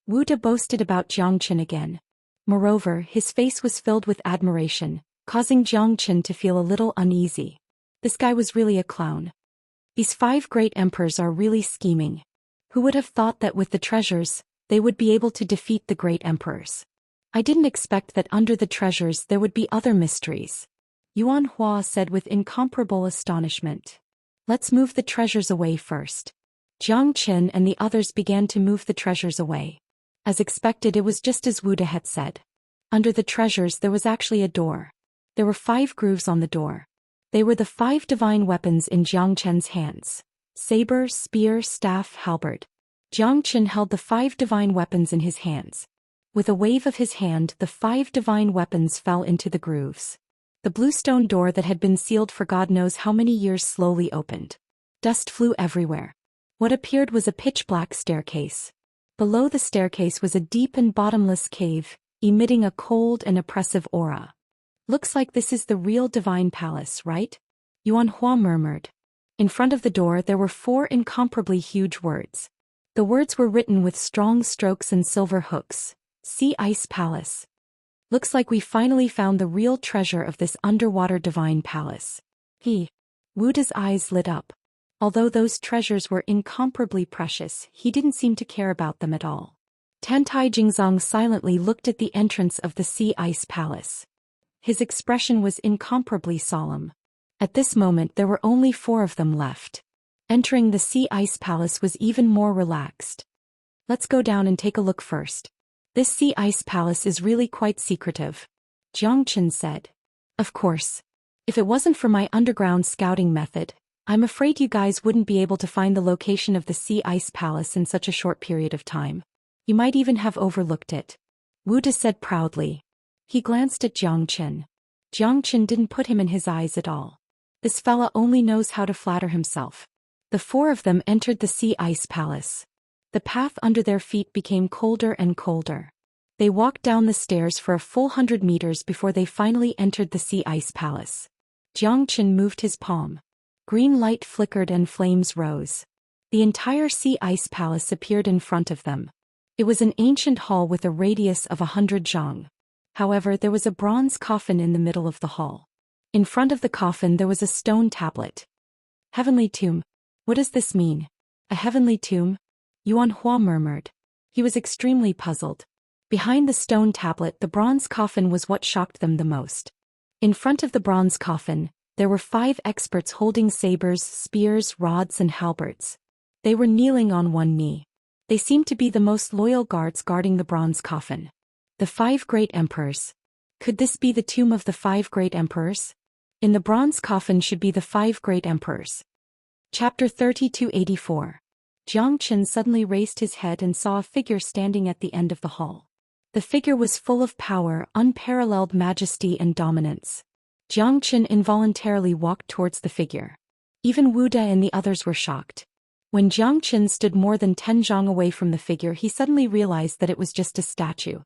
Wuda boasted about Xianxia again. Moreover, his face was filled with admiration, causing Xianxia to feel a little uneasy. This guy was really a clown. These 5 great emperors are really scheming. Who would have thought that with the treasures, they would be able to defeat the great emperors? I didn't expect that under the treasures there would be other mysteries, Yuan Hua said with incomparable astonishment. "Let's move the treasures away first." Xianxia and the others began to move the treasures away. As expected, it was just as Wuda had said. Under the treasures there was actually a door. There were 5 grooves on the door. They were the 5 divine weapons in Xianxia's hands: saber, spear, staff, halberd. Xianxia held the 5 divine weapons in his hands. With a wave of his hand, the 5 divine weapons fell into the grooves. The blue stone door that had been sealed for God knows how many years slowly opened. Dust flew everywhere. What appeared was a pitch-black staircase. Below the staircase was a deep and bottomless cave, emitting a cold and oppressive aura. "Looks like this is the real divine palace, right?" Yuan Hua murmured. In front of the door there were 4 incomparably huge words. The words were written with strong strokes and silver hooks. "Sea Ice Palace." "Looks like we finally found the real treasure of this underwater divine palace." Wuda's eyes lit up. Although those treasures were incomparably precious, he didn't seem to care about them at all. Tantai Jingzong silently looked at the entrance of the Sea Ice Palace. His expression was incomparably solemn. At this moment there were only 4 of them left. Entering the sea ice palace was even more relaxed. Let's go down and take a look first. This sea ice palace is really quite secretive, Xianxia said. Of course. If it wasn't for my underground scouting method, I'm afraid you guys wouldn't be able to find the location of the sea ice palace in such a short period of time. You might even have overlooked it, Wuda said proudly. He glanced at Xianxia. Xianxia didn't put him in his eyes at all. This fella only knows how to flatter himself. The four of them entered the sea ice palace. The path under their feet became colder and colder. They walked down the stairs for a full 100 meters before they finally entered the sea ice palace. Xianxia moved his palm. Green light flickered and flames rose. The entire sea ice palace appeared in front of them. It was an ancient hall with a radius of 100 zhang. However, there was a bronze coffin in the middle of the hall. In front of the coffin there was a stone tablet. Heavenly tomb. What does this mean? A heavenly tomb? Yuan Hua murmured. He was extremely puzzled. Behind the stone tablet the bronze coffin was what shocked them the most. In front of the bronze coffin, there were 5 experts holding sabers, spears, rods and halberds. They were kneeling on one knee. They seemed to be the most loyal guards guarding the bronze coffin. The 5 great emperors. Could this be the tomb of the 5 great emperors? In the bronze coffin should be the 5 great emperors. Chapter 3284. Xianxia suddenly raised his head and saw a figure standing at the end of the hall. The figure was full of power, unparalleled majesty and dominance. Xianxia involuntarily walked towards the figure. Even Wuda and the others were shocked. When Xianxia stood more than 10 zhang away from the figure he suddenly realized that it was just a statue.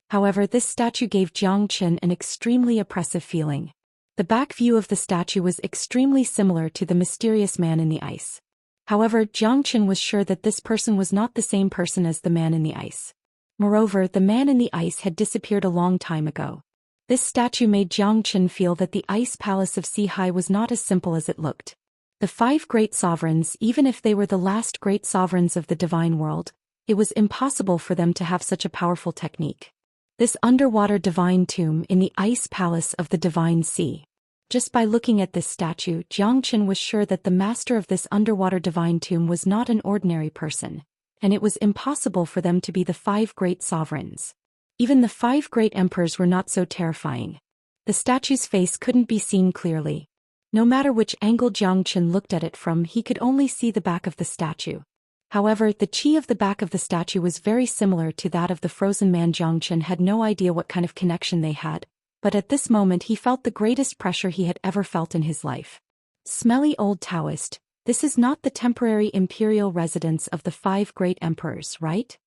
However, this statue gave Xianxia an extremely oppressive feeling. The back view of the statue was extremely similar to the mysterious man in the ice. However, Xianxia was sure that this person was not the same person as the man in the ice. Moreover, the man in the ice had disappeared a long time ago. This statue made Xianxia feel that the ice palace of Sihai was not as simple as it looked. The 5 great sovereigns, even if they were the last great sovereigns of the divine world, it was impossible for them to have such a powerful technique. This underwater divine tomb in the ice palace of the divine sea. Just by looking at this statue, Xianxia was sure that the master of this underwater divine tomb was not an ordinary person, and it was impossible for them to be the 5 great sovereigns. Even the 5 great emperors were not so terrifying. The statue's face couldn't be seen clearly. No matter which angle Xianxia looked at it from, he could only see the back of the statue. However, the chi of the back of the statue was very similar to that of the frozen man. Xianxia had no idea what kind of connection they had, but at this moment he felt the greatest pressure he had ever felt in his life. Smelly old Daoist, this is not the temporary imperial residence of the 5 great emperors, right?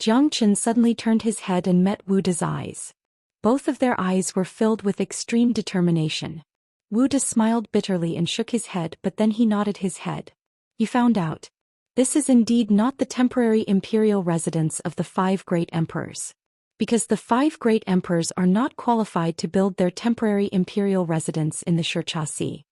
Xianxia suddenly turned his head and met Wuda's eyes. Both of their eyes were filled with extreme determination. Wuda smiled bitterly and shook his head, but then he nodded his head. You found out. This is indeed not the temporary imperial residence of the 5 great emperors. Because the 5 great emperors are not qualified to build their temporary imperial residence in the Xianxia Sea.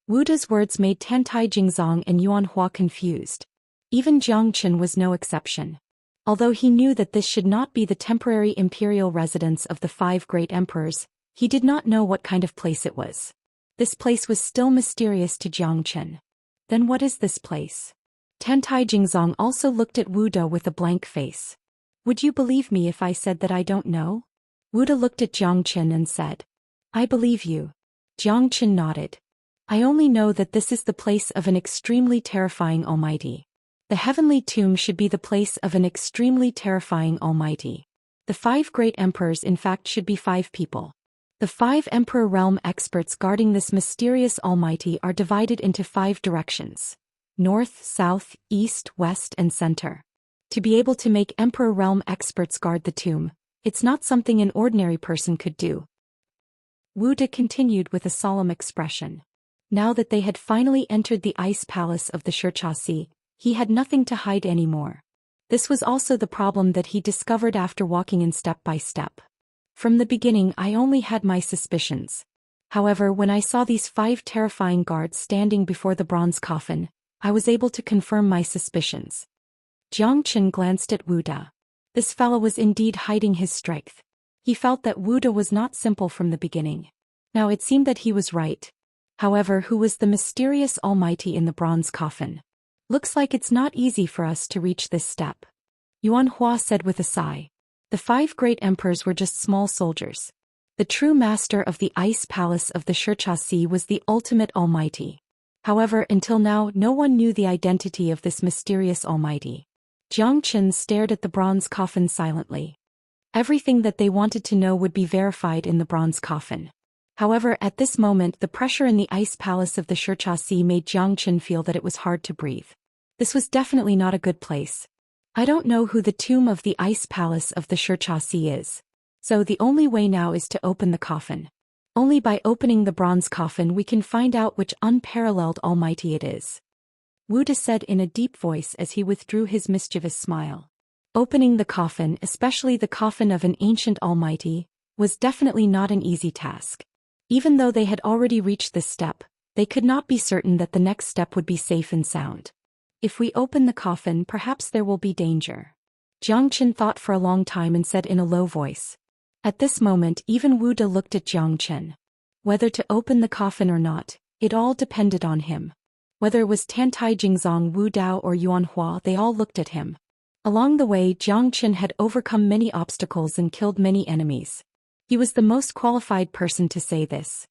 Wuda's words made Tantai Jingzong and Yuan Hua confused. Even Xianxia was no exception. Although he knew that this should not be the temporary imperial residence of the 5 great emperors, he did not know what kind of place it was. This place was still mysterious to Xianxia. Then what is this place? Tantai Jingzong also looked at Wuda with a blank face. Would you believe me if I said that I don't know? Wuda looked at Xianxia and said. I believe you. Xianxia nodded. I only know that this is the place of an extremely terrifying almighty. The heavenly tomb should be the place of an extremely terrifying almighty. The 5 great emperors in fact should be 5 people. The 5 emperor realm experts guarding this mysterious almighty are divided into 5 directions: north, south, east, west and center. To be able to make emperor realm experts guard the tomb, it's not something an ordinary person could do. Wuda continued with a solemn expression. Now that they had finally entered the ice palace of the Xianxia Sea, he had nothing to hide anymore. This was also the problem that he discovered after walking in step by step. From the beginning I only had my suspicions. However, when I saw these 5 terrifying guards standing before the bronze coffin, I was able to confirm my suspicions. Xianxia glanced at Wuda. This fellow was indeed hiding his strength. He felt that Wuda was not simple from the beginning. Now it seemed that he was right. However, who was the mysterious almighty in the bronze coffin? Looks like it's not easy for us to reach this step. Yuan Hua said with a sigh. The 5 great emperors were just small soldiers. The true master of the ice palace of the Xianxia was the ultimate almighty. However, until now no one knew the identity of this mysterious almighty. Jiangchen stared at the bronze coffin silently. Everything that they wanted to know would be verified in the bronze coffin. However, at this moment the pressure in the ice palace of the Xianxia made Jiangchen feel that it was hard to breathe. This was definitely not a good place. I don't know who the tomb of the ice palace of the Xianxia is. So the only way now is to open the coffin. Only by opening the bronze coffin we can find out which unparalleled almighty it is. Wuda said in a deep voice as he withdrew his mischievous smile. Opening the coffin, especially the coffin of an ancient almighty, was definitely not an easy task. Even though they had already reached this step, they could not be certain that the next step would be safe and sound. If we open the coffin, perhaps there will be danger. Jiangchen thought for a long time and said in a low voice. At this moment even Wuda looked at Jiangchen. Whether to open the coffin or not, it all depended on him. Whether it was Tantai Jingzong, Wu Dao or Yuan Hua, they all looked at him. Along the way Jiangchen had overcome many obstacles and killed many enemies. He was the most qualified person to say this.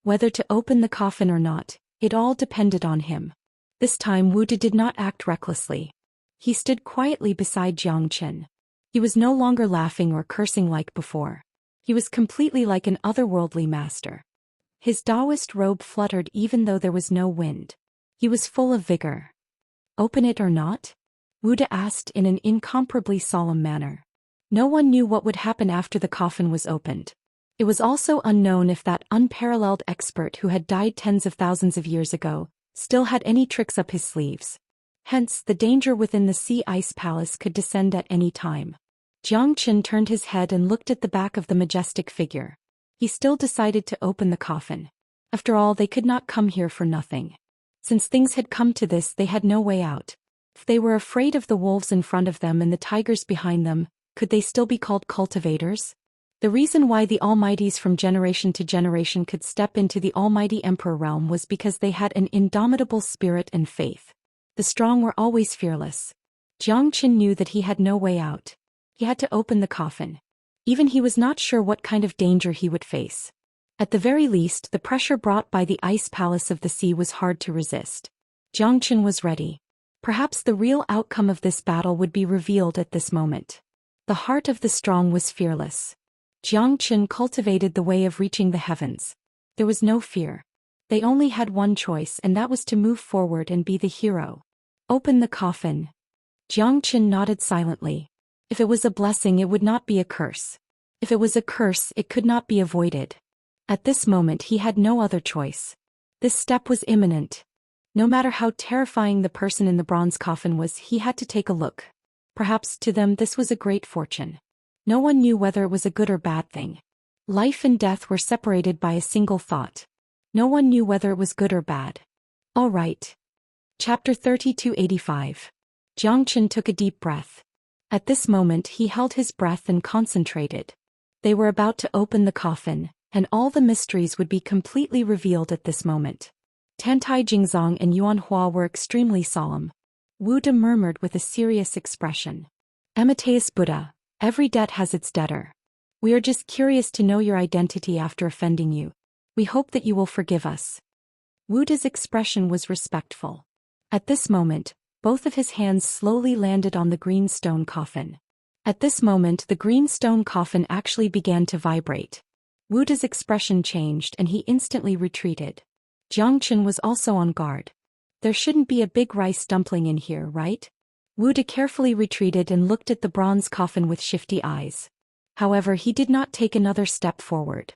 Whether to open the coffin or not, it all depended on him. This time Wuda did not act recklessly. He stood quietly beside Jiangchen. He was no longer laughing or cursing like before. He was completely like an otherworldly master. His Daoist robe fluttered even though there was no wind. He was full of vigor. Open it or not? Wuda asked in an incomparably solemn manner. No one knew what would happen after the coffin was opened. It was also unknown if that unparalleled expert who had died tens of thousands of years ago still had any tricks up his sleeves. Hence, the danger within the sea ice palace could descend at any time. Jiangchen turned his head and looked at the back of the majestic figure. He still decided to open the coffin. After all, they could not come here for nothing. Since things had come to this, they had no way out. If they were afraid of the wolves in front of them and the tigers behind them, could they still be called cultivators? The reason why the almighties from generation to generation could step into the almighty emperor realm was because they had an indomitable spirit and faith. The strong were always fearless. Jiangchen knew that he had no way out. He had to open the coffin. Even he was not sure what kind of danger he would face. At the very least, the pressure brought by the ice palace of the sea was hard to resist. Jiangchen was ready. Perhaps the real outcome of this battle would be revealed at this moment. The heart of the strong was fearless. Jiangchen cultivated the way of reaching the heavens. There was no fear. They only had one choice, and that was to move forward and be the hero. Open the coffin. Jiangchen nodded silently. If it was a blessing, it would not be a curse. If it was a curse, it could not be avoided. At this moment he had no other choice. This step was imminent. No matter how terrifying the person in the bronze coffin was, he had to take a look. Perhaps to them this was a great fortune. No one knew whether it was a good or bad thing. Life and death were separated by a single thought. No one knew whether it was good or bad. All right. Chapter 3285. Jiangchen took a deep breath. At this moment he held his breath and concentrated. They were about to open the coffin, and all the mysteries would be completely revealed at this moment. Tantai Jingzong and Yuan Hua were extremely solemn. Wuda murmured with a serious expression. Amateus Buddha, every debt has its debtor. We are just curious to know your identity after offending you. We hope that you will forgive us. Wuda's expression was respectful. At this moment, both of his hands slowly landed on the green stone coffin. At this moment the green stone coffin actually began to vibrate. Wuda's expression changed and he instantly retreated. Jiangchen was also on guard. There shouldn't be a big rice dumpling in here, right? Wuda carefully retreated and looked at the bronze coffin with shifty eyes. However, he did not take another step forward.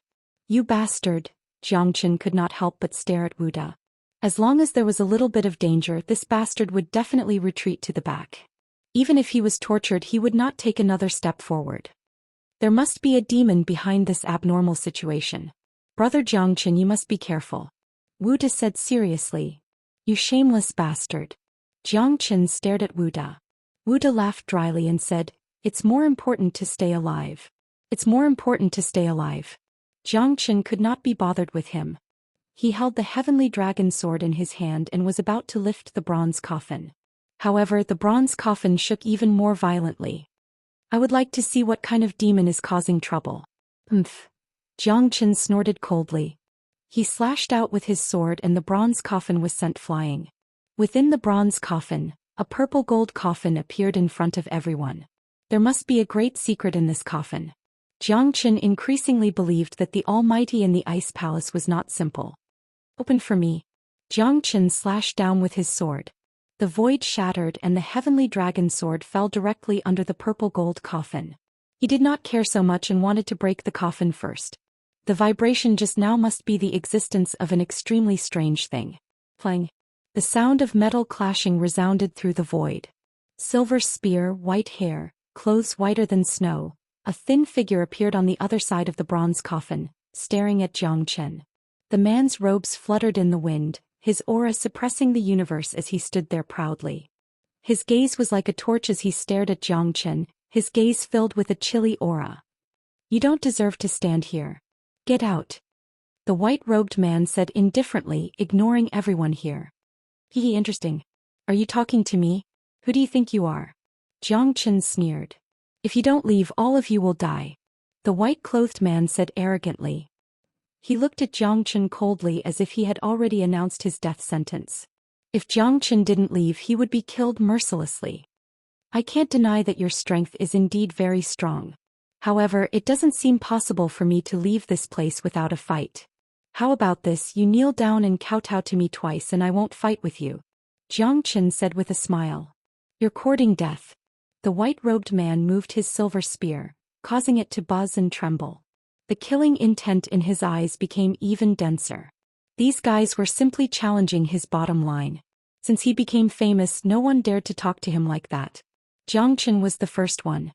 You bastard! Jiangchen could not help but stare at Wuda. As long as there was a little bit of danger, this bastard would definitely retreat to the back. Even if he was tortured, he would not take another step forward. There must be a demon behind this abnormal situation. Brother Jiangchen, you must be careful. Wuda said seriously. You shameless bastard. Jiangchen stared at Wuda. Wuda laughed dryly and said, It's more important to stay alive. It's more important to stay alive. Jiangchen could not be bothered with him. He held the heavenly dragon sword in his hand and was about to lift the bronze coffin. However, the bronze coffin shook even more violently. I would like to see what kind of demon is causing trouble. Umph. Jiang Chen snorted coldly. He slashed out with his sword and the bronze coffin was sent flying. Within the bronze coffin, a purple gold coffin appeared in front of everyone. There must be a great secret in this coffin. Jiang Chen increasingly believed that the Almighty in the Ice Palace was not simple. Open for me. Jiang Chen slashed down with his sword. The void shattered and the heavenly dragon sword fell directly under the purple gold coffin. He did not care so much and wanted to break the coffin first. The vibration just now must be the existence of an extremely strange thing. Clang. The sound of metal clashing resounded through the void. Silver spear, white hair, clothes whiter than snow, a thin figure appeared on the other side of the bronze coffin, staring at Jiang Chen. The man's robes fluttered in the wind, his aura suppressing the universe as he stood there proudly. His gaze was like a torch as he stared at Jiang Chen, his gaze filled with a chilly aura. You don't deserve to stand here. Get out. The white-robed man said indifferently, ignoring everyone here. Interesting. Are you talking to me? Who do you think you are? Jiang Chen sneered. If you don't leave, all of you will die. The white-clothed man said arrogantly. He looked at Jiang Chen coldly as if he had already announced his death sentence. If Jiang Chen didn't leave, he would be killed mercilessly. I can't deny that your strength is indeed very strong. However, it doesn't seem possible for me to leave this place without a fight. How about this, you kneel down and kowtow to me twice and I won't fight with you. Jiang Chen said with a smile. You're courting death. The white-robed man moved his silver spear, causing it to buzz and tremble. The killing intent in his eyes became even denser. These guys were simply challenging his bottom line. Since he became famous, no one dared to talk to him like that. Jiang Chen was the first one.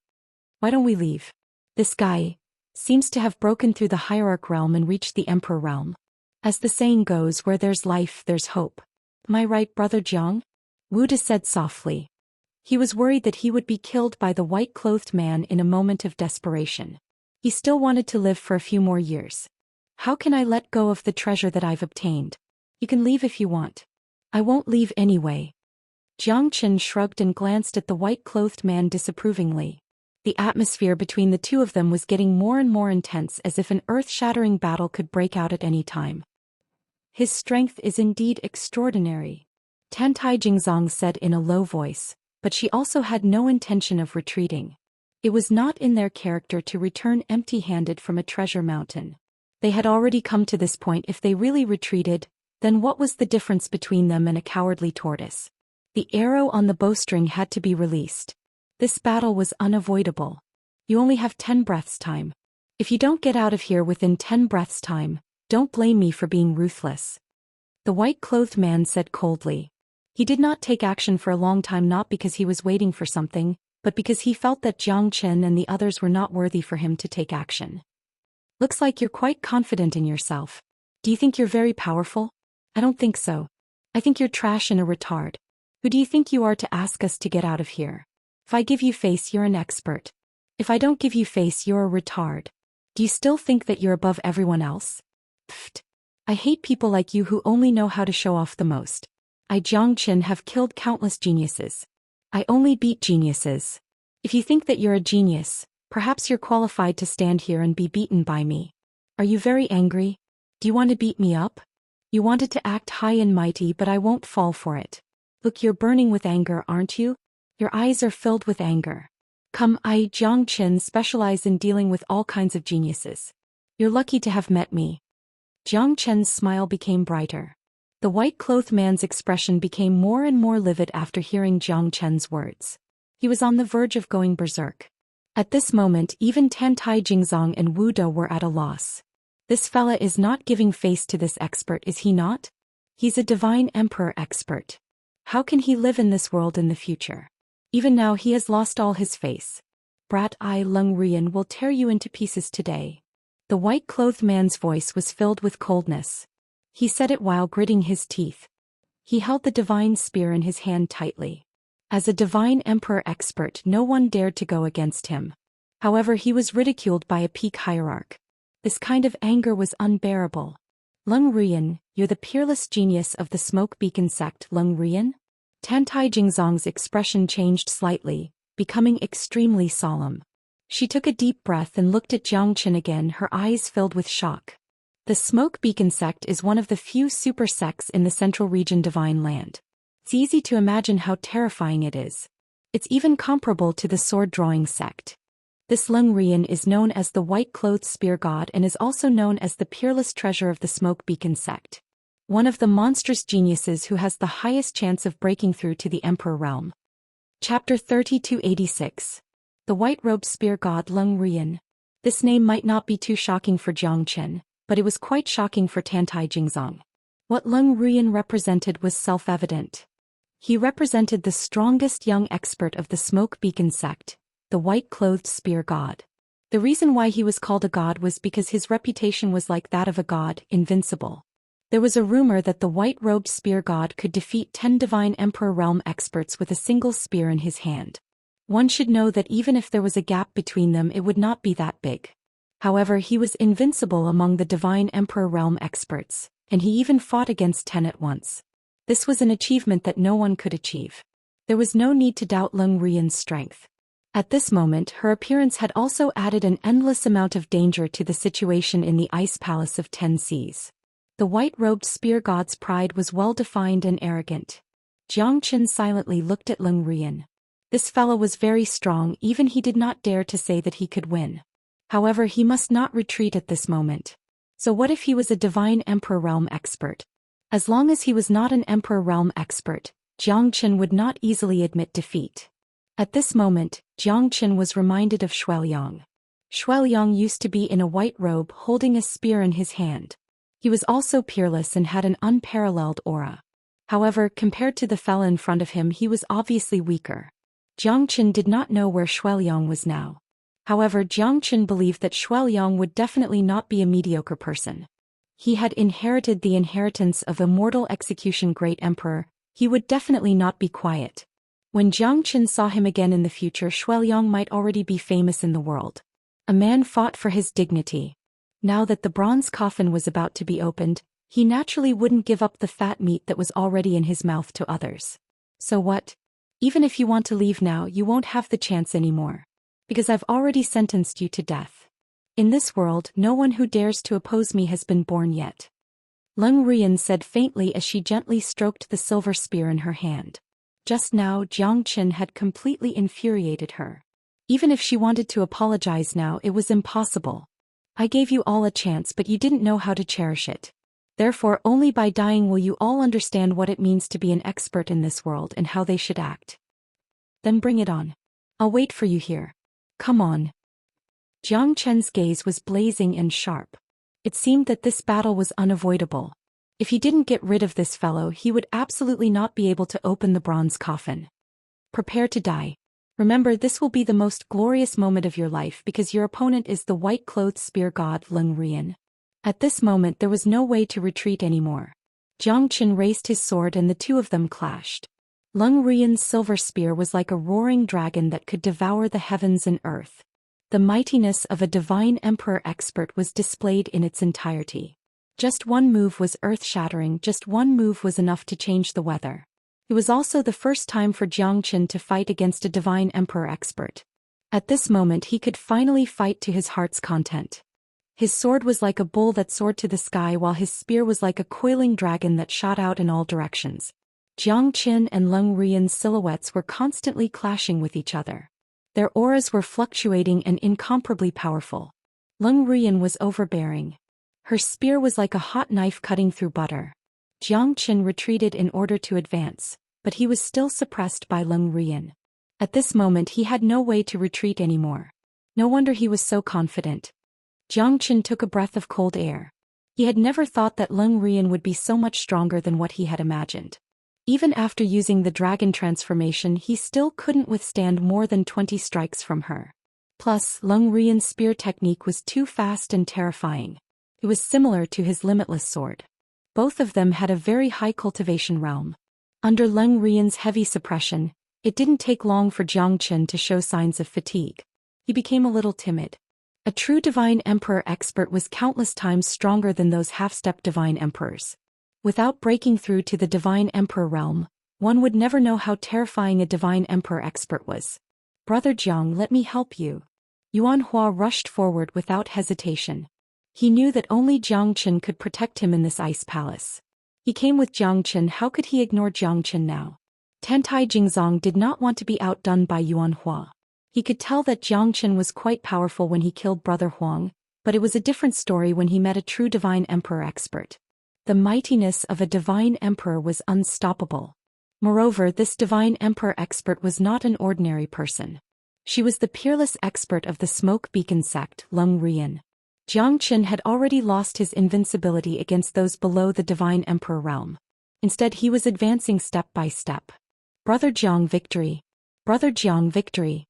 Why don't we leave? This guy seems to have broken through the hierarch realm and reached the emperor realm. As the saying goes, where there's life, there's hope. Am I right, brother Jiang? Wu De said softly. He was worried that he would be killed by the white-clothed man in a moment of desperation. He still wanted to live for a few more years. How can I let go of the treasure that I've obtained? You can leave if you want. I won't leave anyway. Jiang Chen shrugged and glanced at the white-clothed man disapprovingly. The atmosphere between the two of them was getting more and more intense, as if an earth-shattering battle could break out at any time. His strength is indeed extraordinary, Tantai Jingzong said in a low voice, but she also had no intention of retreating. It was not in their character to return empty-handed from a treasure mountain. They had already come to this point. If they really retreated, then what was the difference between them and a cowardly tortoise? The arrow on the bowstring had to be released. This battle was unavoidable. You only have 10 breaths time. If you don't get out of here within 10 breaths time, don't blame me for being ruthless. The white-clothed man said coldly. He did not take action for a long time, not because he was waiting for something, but because he felt that Jiang Chen and the others were not worthy for him to take action. Looks like you're quite confident in yourself. Do you think you're very powerful? I don't think so. I think you're trash and a retard. Who do you think you are to ask us to get out of here? If I give you face, you're an expert. If I don't give you face, you're a retard. Do you still think that you're above everyone else? Pfft. I hate people like you who only know how to show off the most. I, Jiang Chen, have killed countless geniuses. I only beat geniuses. If you think that you're a genius, perhaps you're qualified to stand here and be beaten by me. Are you very angry? Do you want to beat me up? You wanted to act high and mighty, but I won't fall for it. Look, you're burning with anger, aren't you? Your eyes are filled with anger. Come, I, Jiang Chen, specialize in dealing with all kinds of geniuses. You're lucky to have met me. Jiang Chen's smile became brighter. The white-clothed man's expression became more and more livid after hearing Jiang Chen's words. He was on the verge of going berserk. At this moment, even Tantai Jingzong and Wu De were at a loss. This fella is not giving face to this expert, is he not? He's a divine emperor expert. How can he live in this world in the future? Even now he has lost all his face. Brat, I, Lung Rian, will tear you into pieces today. The white-clothed man's voice was filled with coldness. He said it while gritting his teeth. He held the divine spear in his hand tightly. As a divine emperor expert, no one dared to go against him. However, he was ridiculed by a peak hierarch. This kind of anger was unbearable. Lung Rian, you're the peerless genius of the Smoke Beacon sect, Lung Rian? Tantai Jingzong's expression changed slightly, becoming extremely solemn. She took a deep breath and looked at Jiangchen again, her eyes filled with shock. The Smoke Beacon sect is one of the few super sects in the Central Region Divine Land. It's easy to imagine how terrifying it is. It's even comparable to the Sword Drawing sect. This Leng Rian is known as the White-Clothed Spear God and is also known as the Peerless Treasure of the Smoke Beacon sect. One of the monstrous geniuses who has the highest chance of breaking through to the Emperor realm. Chapter 30-86. The White-Robed Spear God Leng Rian. This name might not be too shocking for Jiangchen, but it was quite shocking for Tantai Jingzong. What Leng Rian represented was self-evident. He represented the strongest young expert of the Smoke Beacon sect, the White-Clothed Spear God. The reason why he was called a god was because his reputation was like that of a god, invincible. There was a rumor that the White-Robed Spear God could defeat 10 Divine Emperor realm experts with a single spear in his hand. One should know that even if there was a gap between them, it would not be that big. However, he was invincible among the Divine Emperor realm experts, and he even fought against 10 at once. This was an achievement that no one could achieve. There was no need to doubt Leng Rian's strength. At this moment, her appearance had also added an endless amount of danger to the situation in the Ice Palace of 10 Seas. The White-Robed Spear God's pride was well-defined and arrogant. Jiangchen silently looked at Leng Rian. This fellow was very strong, even he did not dare to say that he could win. However, he must not retreat at this moment. So what if he was a Divine Emperor realm expert? As long as he was not an Emperor realm expert, Jiangchen would not easily admit defeat. At this moment, Jiangchen was reminded of Shuiliang. Shuiliang used to be in a white robe holding a spear in his hand. He was also peerless and had an unparalleled aura. However, compared to the fella in front of him, he was obviously weaker. Jiangchen did not know where Shuiliang was now. However, Jiangchen believed that Shuiliang would definitely not be a mediocre person. He had inherited the inheritance of Immortal Execution Great Emperor. He would definitely not be quiet. When Jiangchen saw him again in the future, Shuiliang might already be famous in the world. A man fought for his dignity. Now that the bronze coffin was about to be opened, he naturally wouldn't give up the fat meat that was already in his mouth to others. So what? Even if you want to leave now, you won't have the chance anymore. Because I've already sentenced you to death. In this world, no one who dares to oppose me has been born yet. Leng Rian said faintly as she gently stroked the silver spear in her hand. Just now, Jiangchen had completely infuriated her. Even if she wanted to apologize now, it was impossible. I gave you all a chance, but you didn't know how to cherish it. Therefore, only by dying will you all understand what it means to be an expert in this world and how they should act. Then bring it on. I'll wait for you here. Come on. Jiangchen's gaze was blazing and sharp. It seemed that this battle was unavoidable. If he didn't get rid of this fellow, he would absolutely not be able to open the bronze coffin. Prepare to die. Remember, this will be the most glorious moment of your life because your opponent is the white-clothed spear god Leng Rian. At this moment there was no way to retreat anymore. Jiangchen raised his sword and the two of them clashed. Leng Rian's silver spear was like a roaring dragon that could devour the heavens and earth. The mightiness of a divine emperor expert was displayed in its entirety. Just one move was earth-shattering, just one move was enough to change the weather. It was also the first time for Jiangchen to fight against a divine emperor expert. At this moment he could finally fight to his heart's content. His sword was like a bull that soared to the sky while his spear was like a coiling dragon that shot out in all directions. Jiangchen and Leng Rian's silhouettes were constantly clashing with each other. Their auras were fluctuating and incomparably powerful. Leng Rian was overbearing. Her spear was like a hot knife cutting through butter. Jiangchen retreated in order to advance, but he was still suppressed by Leng Rian. At this moment he had no way to retreat anymore. No wonder he was so confident. Jiangchen took a breath of cold air. He had never thought that Leng Rian would be so much stronger than what he had imagined. Even after using the dragon transformation, he still couldn't withstand more than 20 strikes from her. Plus, Leng Rian's spear technique was too fast and terrifying. It was similar to his limitless sword. Both of them had a very high cultivation realm. Under Leng Rian's heavy suppression, it didn't take long for Jiangchen to show signs of fatigue. He became a little timid. A true divine emperor expert was countless times stronger than those half-step divine emperors. Without breaking through to the divine emperor realm, One would never know how terrifying a divine emperor expert was. Brother Jiang, let me help you. Yuan Hua rushed forward without hesitation. He knew that only Jiang Chen could protect him in this ice palace. He came with Jiang Chen, how could he ignore Jiang Chen now? Tantai Jingzong did not want to be outdone by Yuan Hua. He could tell that Jiang Chen was quite powerful when he killed Brother Huang, but it was a different story when he met a true divine emperor expert. The mightiness of a divine emperor was unstoppable. Moreover, this divine emperor expert was not an ordinary person. She was the peerless expert of the Smoke Beacon sect, Lung Rian. Jiang Chen had already lost his invincibility against those below the divine emperor realm. Instead, he was advancing step by step. Brother Jiang, victory. Brother Jiang, victory.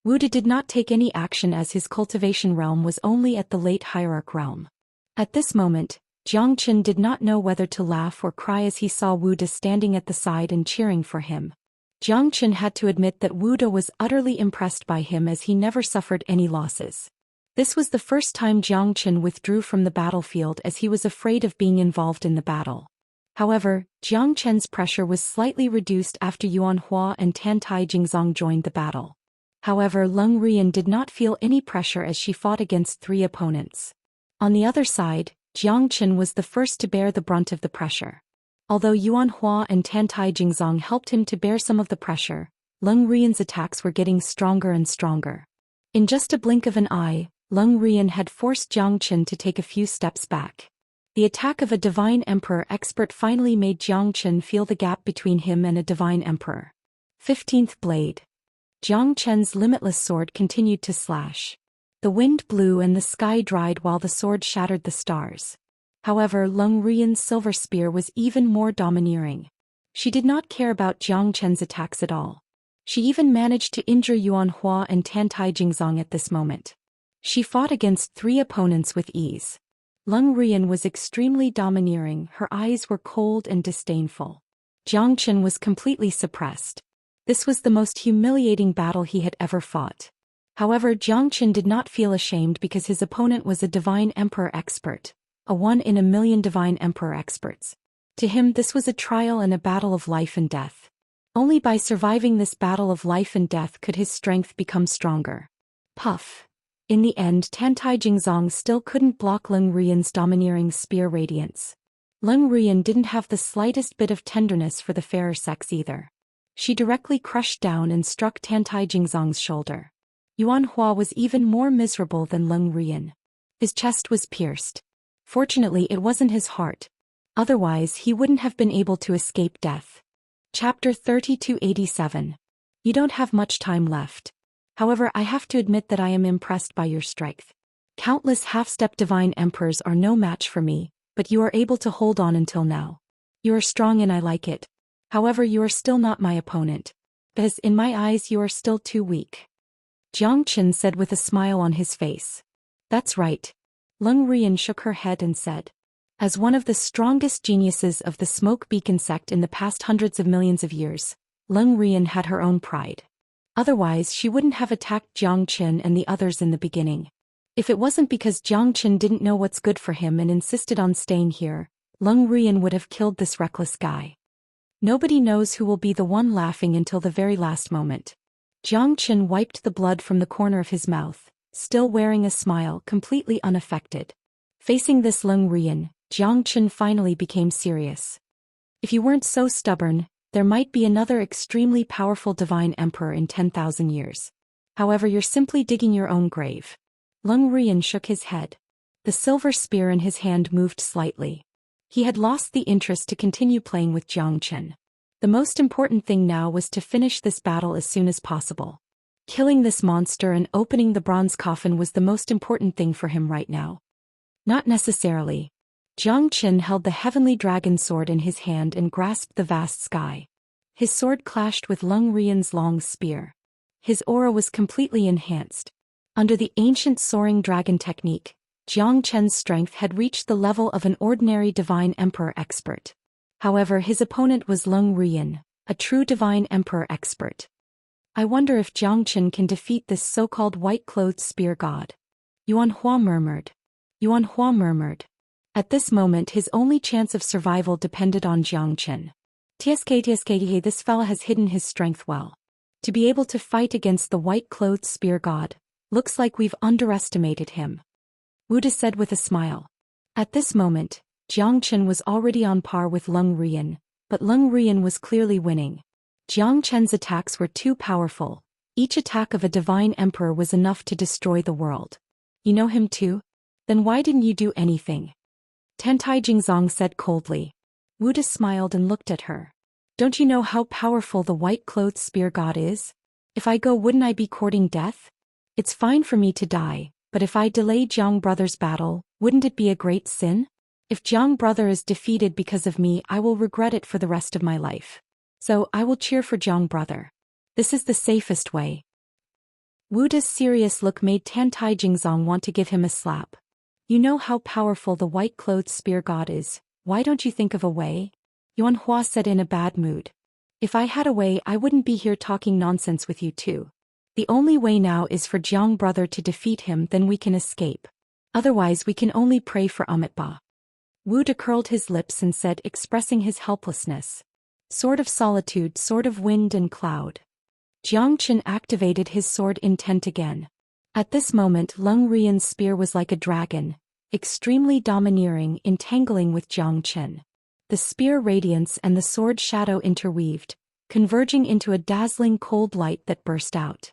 Wuda did not take any action as his cultivation realm was only at the late hierarch realm. At this moment, Jiang Chen did not know whether to laugh or cry as he saw Wuda standing at the side and cheering for him. Jiang Chen had to admit that Wuda was utterly impressed by him as he never suffered any losses. This was the first time Jiang Chen withdrew from the battlefield as he was afraid of being involved in the battle. However, Jiang Chen's pressure was slightly reduced after Yuan Hua and Tantai Jingzong joined the battle. However, Lung Rian did not feel any pressure as she fought against 3 opponents. On the other side, Jiang Chen was the first to bear the brunt of the pressure. Although Yuan Hua and Tantai Jingzong helped him to bear some of the pressure, Lung Rian's attacks were getting stronger and stronger. In just a blink of an eye, Lung Rian had forced Jiang Chen to take a few steps back. The attack of a divine emperor expert finally made Jiang Chen feel the gap between him and a divine emperor. 15th blade. Jiang Chen's limitless sword continued to slash. The wind blew and the sky dried while the sword shattered the stars. However, Lung Rian's silver spear was even more domineering. She did not care about Jiang Chen's attacks at all. She even managed to injure Yuan Hua and Tantai Jingzong at this moment. She fought against 3 opponents with ease. Lung Rian was extremely domineering, her eyes were cold and disdainful. Jiang Chen was completely suppressed. This was the most humiliating battle he had ever fought. However, Jiang Chen did not feel ashamed because his opponent was a divine emperor expert, a 1 in a million divine emperor experts. To him, this was a trial and a battle of life and death. Only by surviving this battle of life and death could his strength become stronger. Puff. In the end, Tantai Jingzong still couldn't block Lung Rian's domineering spear radiance. Lung Rian didn't have the slightest bit of tenderness for the fairer sex either. She directly crushed down and struck Tantai Jingzong's shoulder. Yuan Hua was even more miserable than Lung Rian. His chest was pierced. Fortunately, it wasn't his heart. Otherwise, he wouldn't have been able to escape death. Chapter 3287. You don't have much time left. However, I have to admit that I am impressed by your strength. Countless half-step divine emperors are no match for me, but you are able to hold on until now. You are strong and I like it. However, you are still not my opponent. Because in my eyes you are still too weak. Jiang Chen said with a smile on his face. That's right. Lung Rian shook her head and said. As one of the strongest geniuses of the Smoke Beacon sect in the past hundreds of millions of years, Lung Rian had her own pride. Otherwise, she wouldn't have attacked Jiang Chen and the others in the beginning. If it wasn't because Jiang Chen didn't know what's good for him and insisted on staying here, Lung Rian would have killed this reckless guy. Nobody knows who will be the one laughing until the very last moment. Jiang Chen wiped the blood from the corner of his mouth, still wearing a smile, completely unaffected. Facing this Lung Rian, Jiang Chen finally became serious. If you weren't so stubborn, there might be another extremely powerful divine emperor in 10,000 years. However, you're simply digging your own grave. Lung Rian shook his head. The silver spear in his hand moved slightly. He had lost the interest to continue playing with Jiang Chen. The most important thing now was to finish this battle as soon as possible. Killing this monster and opening the bronze coffin was the most important thing for him right now. Not necessarily. Jiang Chen held the heavenly dragon sword in his hand and grasped the vast sky. His sword clashed with Lung Rian's long spear. His aura was completely enhanced. Under the ancient soaring dragon technique, Jiang Chen's strength had reached the level of an ordinary divine emperor expert. However, his opponent was Lung Rian, a true divine emperor expert. I wonder if Jiang Chen can defeat this so-called white-clothed spear god. Yuan Hua murmured. Yuan Hua murmured. At this moment his only chance of survival depended on Jiang Chen. Tsk, this fella has hidden his strength well. To be able to fight against the white-clothed spear god, looks like we've underestimated him. Wuda said with a smile. At this moment, Jiang Chen was already on par with Leng Rian, but Leng Rian was clearly winning. Jiang Chen's attacks were too powerful. Each attack of a divine emperor was enough to destroy the world. You know him too? Then why didn't you do anything? Tentai Jingzong said coldly. Wuda smiled and looked at her. Don't you know how powerful the white-clothed spear god is? If I go, wouldn't I be courting death? It's fine for me to die, but if I delay Jiang brother's battle, wouldn't it be a great sin? If Jiang brother is defeated because of me, I will regret it for the rest of my life. So, I will cheer for Jiang brother. This is the safest way. Wuda's serious look made Tentai Jingzong want to give him a slap. You know how powerful the white-clothed spear god is, why don't you think of a way? Yuan Hua said in a bad mood. If I had a way, I wouldn't be here talking nonsense with you too. The only way now is for Jiang brother to defeat him, then we can escape. Otherwise we can only pray for Amitabha. Wuda curled his lips and said, expressing his helplessness. Sword of solitude, sword of wind and cloud. Jiang Chen activated his sword intent again. At this moment Leng Rian's spear was like a dragon, extremely domineering, entangling with Jiang Chen. The spear radiance and the sword shadow interweaved, converging into a dazzling cold light that burst out.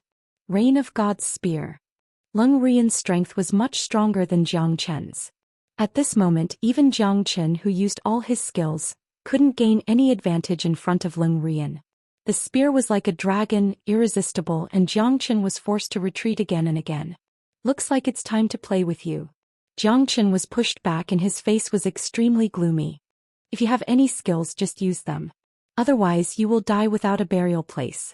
Reign of God's spear. Leng Rian's strength was much stronger than Jiang Chen's. At this moment even Jiang Chen, who used all his skills, couldn't gain any advantage in front of Leng Rian. The spear was like a dragon, irresistible, and Jiang Chen was forced to retreat again and again. Looks like it's time to play with you. Jiang Chen was pushed back and his face was extremely gloomy. If you have any skills, just use them. Otherwise you will die without a burial place.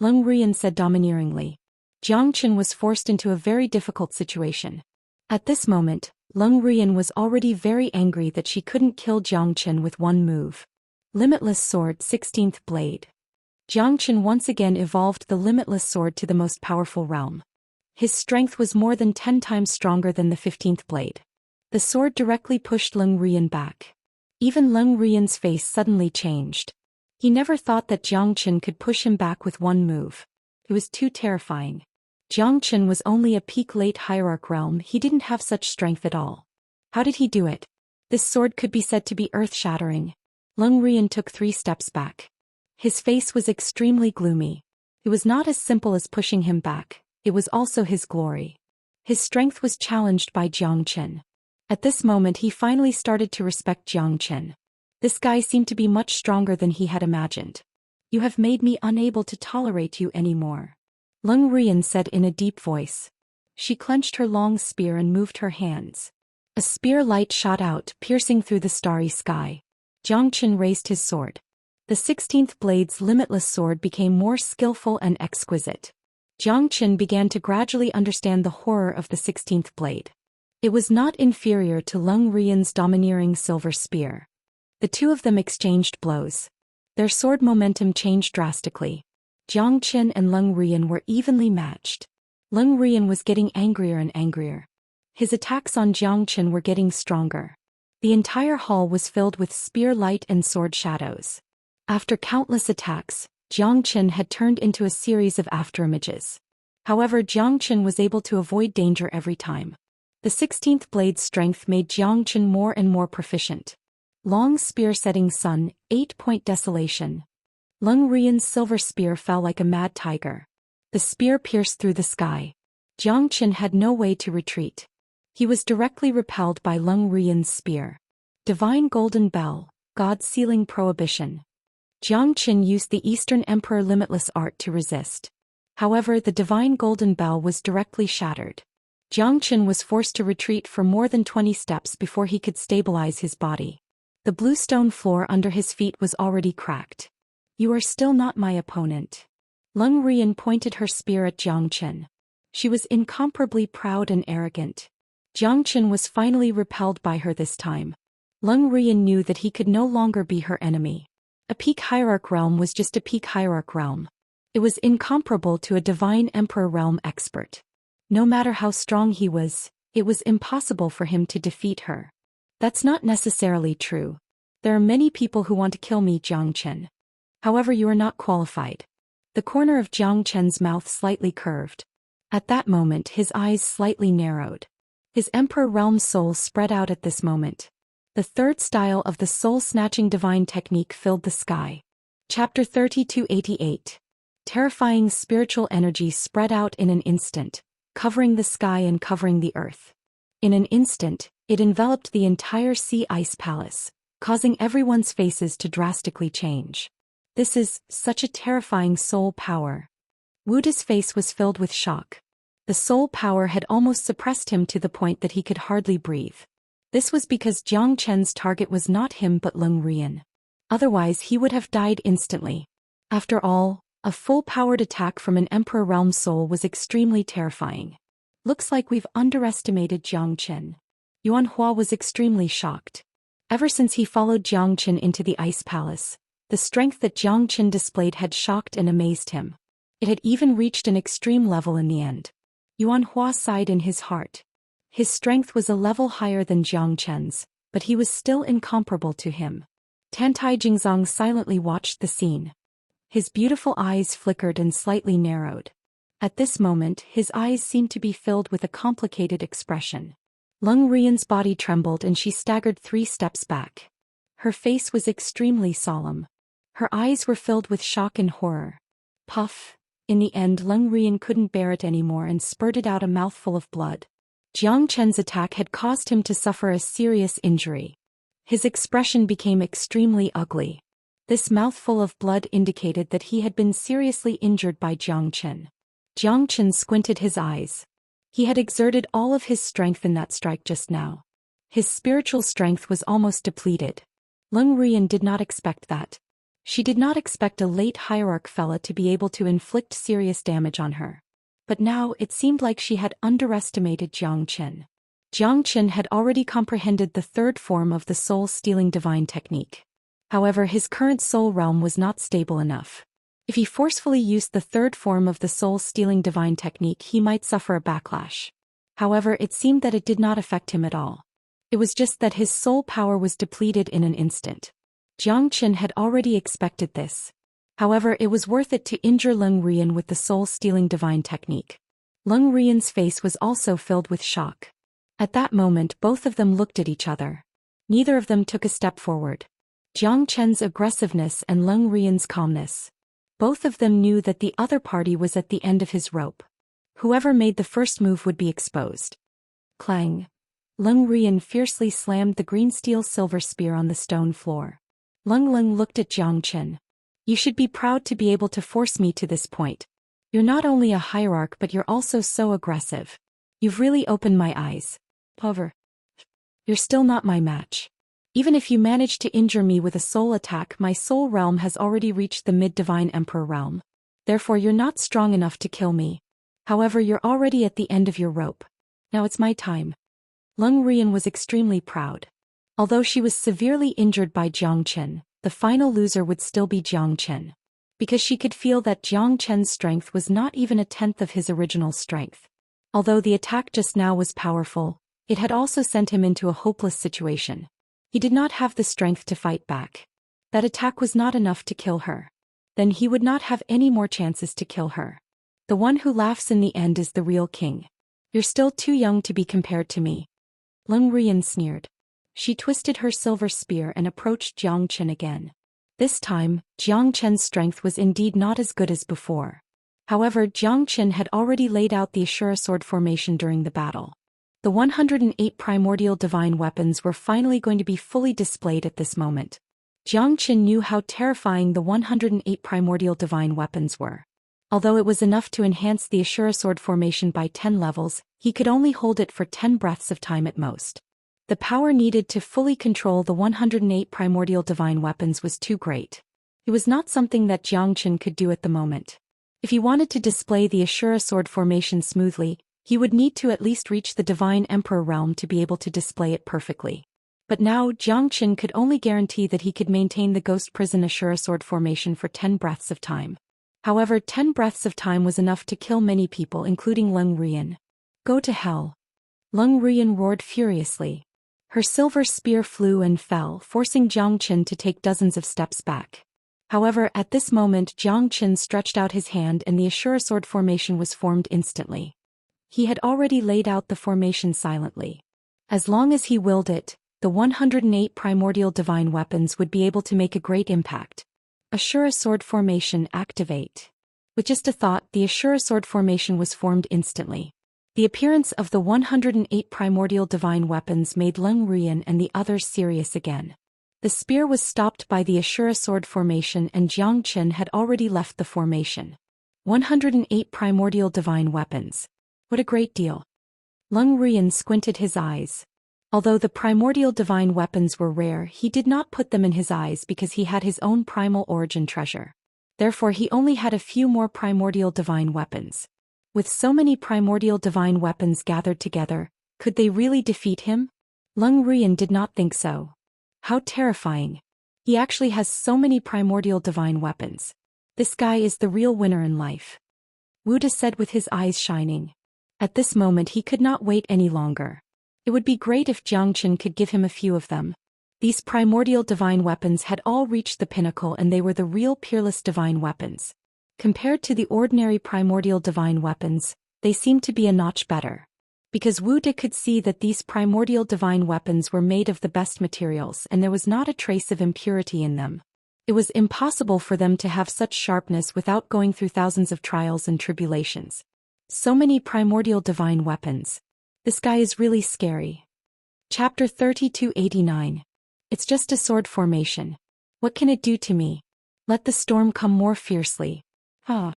Leng Rian said domineeringly. Jiang Chen was forced into a very difficult situation. At this moment, Leng Rian was already very angry that she couldn't kill Jiang Chen with one move. Limitless Sword, 16th Blade. Jiang Chen once again evolved the Limitless Sword to the most powerful realm. His strength was more than 10 times stronger than the 15th blade. The sword directly pushed Leng Rian back. Even Leng Rian's face suddenly changed. He never thought that Jiang Chen could push him back with one move. It was too terrifying. Jiang Chen was only a peak late hierarch realm, he didn't have such strength at all. How did he do it? This sword could be said to be earth-shattering. Leng Rian took 3 steps back. His face was extremely gloomy. It was not as simple as pushing him back, it was also his glory. His strength was challenged by Jiang Chen. At this moment he finally started to respect Jiang Chen. This guy seemed to be much stronger than he had imagined. You have made me unable to tolerate you anymore. Leng Rian said in a deep voice. She clenched her long spear and moved her hands. A spear light shot out, piercing through the starry sky. Jiang Chen raised his sword. The 16th blade's limitless sword became more skillful and exquisite. Jiang Chen began to gradually understand the horror of the 16th blade. It was not inferior to Leng Rian's domineering silver spear. The two of them exchanged blows. Their sword momentum changed drastically. Jiang Chen and Leng Rian were evenly matched. Leng Rian was getting angrier and angrier. His attacks on Jiang Chen were getting stronger. The entire hall was filled with spear light and sword shadows. After countless attacks, Jiang Chen had turned into a series of afterimages. However, Jiang Chen was able to avoid danger every time. The 16th blade's strength made Jiang Chen more and more proficient. Long spear setting sun, 8-point desolation. Leng Rian's silver spear fell like a mad tiger. The spear pierced through the sky. Jiang Chen had no way to retreat. He was directly repelled by Leng Rian's spear. Divine Golden Bell, God Sealing Prohibition. Jiang Chen used the Eastern Emperor Limitless Art to resist. However, the Divine Golden Bell was directly shattered. Jiang Chen was forced to retreat for more than 20 steps before he could stabilize his body. The blue stone floor under his feet was already cracked. You are still not my opponent. Leng Rian pointed her spear at Jiang Chen. She was incomparably proud and arrogant. Jiang Chen was finally repelled by her this time. Leng Rian knew that he could no longer be her enemy. A peak hierarch realm was just a peak hierarch realm. It was incomparable to a divine emperor realm expert. No matter how strong he was, it was impossible for him to defeat her. That's not necessarily true. There are many people who want to kill me, Jiang Chen. However, you are not qualified. The corner of Jiang Chen's mouth slightly curved. At that moment his eyes slightly narrowed. His Emperor Realm soul spread out at this moment. The third style of the soul-snatching divine technique filled the sky. Chapter 3288. Terrifying spiritual energy spread out in an instant, covering the sky and covering the earth. In an instant, it enveloped the entire sea ice palace, causing everyone's faces to drastically change. This is such a terrifying soul power. Wuda's face was filled with shock. The soul power had almost suppressed him to the point that he could hardly breathe. This was because Jiang Chen's target was not him but Lung Rian. Otherwise he would have died instantly. After all, a full-powered attack from an Emperor Realm soul was extremely terrifying. Looks like we've underestimated Jiang Chen. Yuan Hua was extremely shocked. Ever since he followed Jiang Chen into the ice palace, the strength that Jiang Chen displayed had shocked and amazed him. It had even reached an extreme level in the end. Yuan Hua sighed in his heart. His strength was a level higher than Jiang Chen's, but he was still incomparable to him. Tantai Jingzong silently watched the scene. His beautiful eyes flickered and slightly narrowed. At this moment his eyes seemed to be filled with a complicated expression. Lung Rian's body trembled and she staggered 3 steps back. Her face was extremely solemn. Her eyes were filled with shock and horror. Puff! In the end Lung Rian couldn't bear it anymore and spurted out a mouthful of blood. Jiang Chen's attack had caused him to suffer a serious injury. His expression became extremely ugly. This mouthful of blood indicated that he had been seriously injured by Jiang Chen. Jiang Chen squinted his eyes. He had exerted all of his strength in that strike just now. His spiritual strength was almost depleted. Lung Rian did not expect that. She did not expect a late hierarch fella to be able to inflict serious damage on her. But now it seemed like she had underestimated Jiang Chen. Jiang Chen had already comprehended the third form of the soul-stealing divine technique. However, his current soul realm was not stable enough. If he forcefully used the third form of the soul-stealing divine technique, he might suffer a backlash. However, it seemed that it did not affect him at all. It was just that his soul power was depleted in an instant. Jiang Chen had already expected this. However, it was worth it to injure Lung Rian with the soul-stealing divine technique. Lung Rian's face was also filled with shock. At that moment both of them looked at each other. Neither of them took a step forward. Jiang Chen's aggressiveness and Lung Rian's calmness. Both of them knew that the other party was at the end of his rope. Whoever made the first move would be exposed. Clang! Lung Rian fiercely slammed the green steel silver spear on the stone floor. Lung looked at Jiang Chen. You should be proud to be able to force me to this point. You're not only a hierarch but you're also so aggressive. You've really opened my eyes. However, you're still not my match. Even if you manage to injure me with a soul attack, my soul realm has already reached the mid-divine emperor realm. Therefore you're not strong enough to kill me. However, you're already at the end of your rope. Now it's my time. Lung Rian was extremely proud. Although she was severely injured by Jiang Chen, the final loser would still be Jiang Chen. Because she could feel that Jiang Chen's strength was not even a tenth of his original strength. Although the attack just now was powerful, it had also sent him into a hopeless situation. He did not have the strength to fight back. That attack was not enough to kill her. Then he would not have any more chances to kill her. The one who laughs in the end is the real king. You're still too young to be compared to me. Lung Rian sneered. She twisted her silver spear and approached Jiang Chen again. This time, Jiang Chen's strength was indeed not as good as before. However, Jiang Chen had already laid out the Ashura sword formation during the battle. The 108 primordial divine weapons were finally going to be fully displayed at this moment. Jiang Chen knew how terrifying the 108 primordial divine weapons were. Although it was enough to enhance the Ashura sword formation by 10 levels, he could only hold it for 10 breaths of time at most. The power needed to fully control the 108 primordial divine weapons was too great. It was not something that Jiang Chen could do at the moment. If he wanted to display the Ashura sword formation smoothly, he would need to at least reach the divine emperor realm to be able to display it perfectly. But now Jiang Chen could only guarantee that he could maintain the ghost prison Ashura sword formation for 10 breaths of time. However, 10 breaths of time was enough to kill many people, including Lung Rian. Go to hell! Lung Rian roared furiously. Her silver spear flew and fell, forcing Jiang Qin to take dozens of steps back. However, at this moment Jiang Qin stretched out his hand and the Ashura sword formation was formed instantly. He had already laid out the formation silently. As long as he willed it, the 108 primordial divine weapons would be able to make a great impact. Ashura sword formation activate. With just a thought, the Ashura sword formation was formed instantly. The appearance of the 108 primordial divine weapons made Leng Ruyan and the others serious again. The spear was stopped by the Ashura sword formation and Jiang Qin had already left the formation. 108 primordial divine weapons. What a great deal. Leng Ruyan squinted his eyes. Although the primordial divine weapons were rare, he did not put them in his eyes because he had his own primal origin treasure. Therefore he only had a few more primordial divine weapons. With so many primordial divine weapons gathered together, could they really defeat him? Leng Ruyan did not think so. How terrifying. He actually has so many primordial divine weapons. This guy is the real winner in life. Wuda said with his eyes shining. At this moment he could not wait any longer. It would be great if Jiang Qin could give him a few of them. These primordial divine weapons had all reached the pinnacle and they were the real peerless divine weapons. Compared to the ordinary primordial divine weapons, they seemed to be a notch better. Because Wu De could see that these primordial divine weapons were made of the best materials and there was not a trace of impurity in them. It was impossible for them to have such sharpness without going through thousands of trials and tribulations. So many primordial divine weapons. This guy is really scary. Chapter 3289. It's just a sword formation. What can it do to me? Let the storm come more fiercely. Leng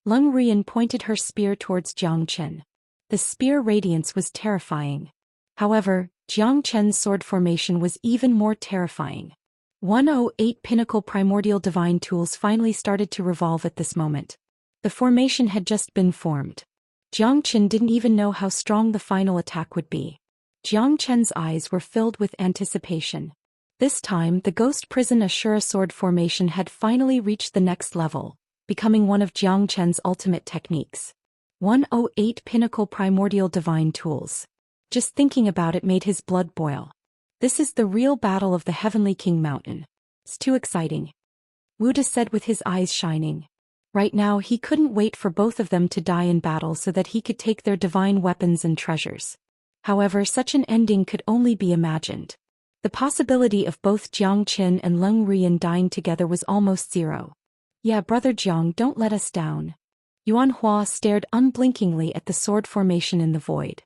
Ruyan pointed her spear towards Jiang Qin. The spear radiance was terrifying. However, Jiang Qin's sword formation was even more terrifying. 108 pinnacle primordial divine tools finally started to revolve at this moment. The formation had just been formed. Jiang Qin didn't even know how strong the final attack would be. Jiang Qin's eyes were filled with anticipation. This time the Ghost Prison Ashura sword formation had finally reached the next level, becoming one of Jiang Qin's ultimate techniques. 108 pinnacle primordial divine tools. Just thinking about it made his blood boil. This is the real battle of the Heavenly King Mountain. It's too exciting. Wuda said with his eyes shining. Right now he couldn't wait for both of them to die in battle so that he could take their divine weapons and treasures. However, such an ending could only be imagined. The possibility of both Jiang Qin and Leng Ruyan dying together was almost zero. Yeah, brother Jiang, don't let us down. Yuan Hua stared unblinkingly at the sword formation in the void.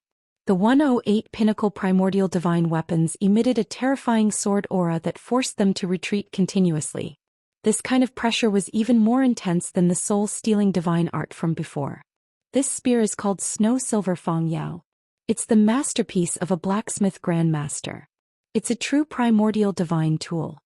The 108 pinnacle primordial divine weapons emitted a terrifying sword aura that forced them to retreat continuously. This kind of pressure was even more intense than the soul-stealing divine art from before. This spear is called Snow Silver Fang Yao. It's the masterpiece of a blacksmith grandmaster. It's a true primordial divine tool.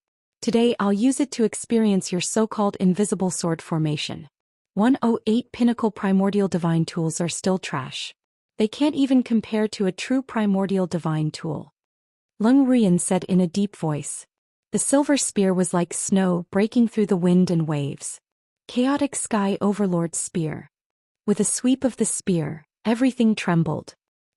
Today I'll use it to experience your so-called invisible sword formation. 108 pinnacle primordial divine tools are still trash. They can't even compare to a true primordial divine tool. Leng Ruyan said in a deep voice. The silver spear was like snow breaking through the wind and waves. Chaotic Sky Overlord's spear. With a sweep of the spear, everything trembled.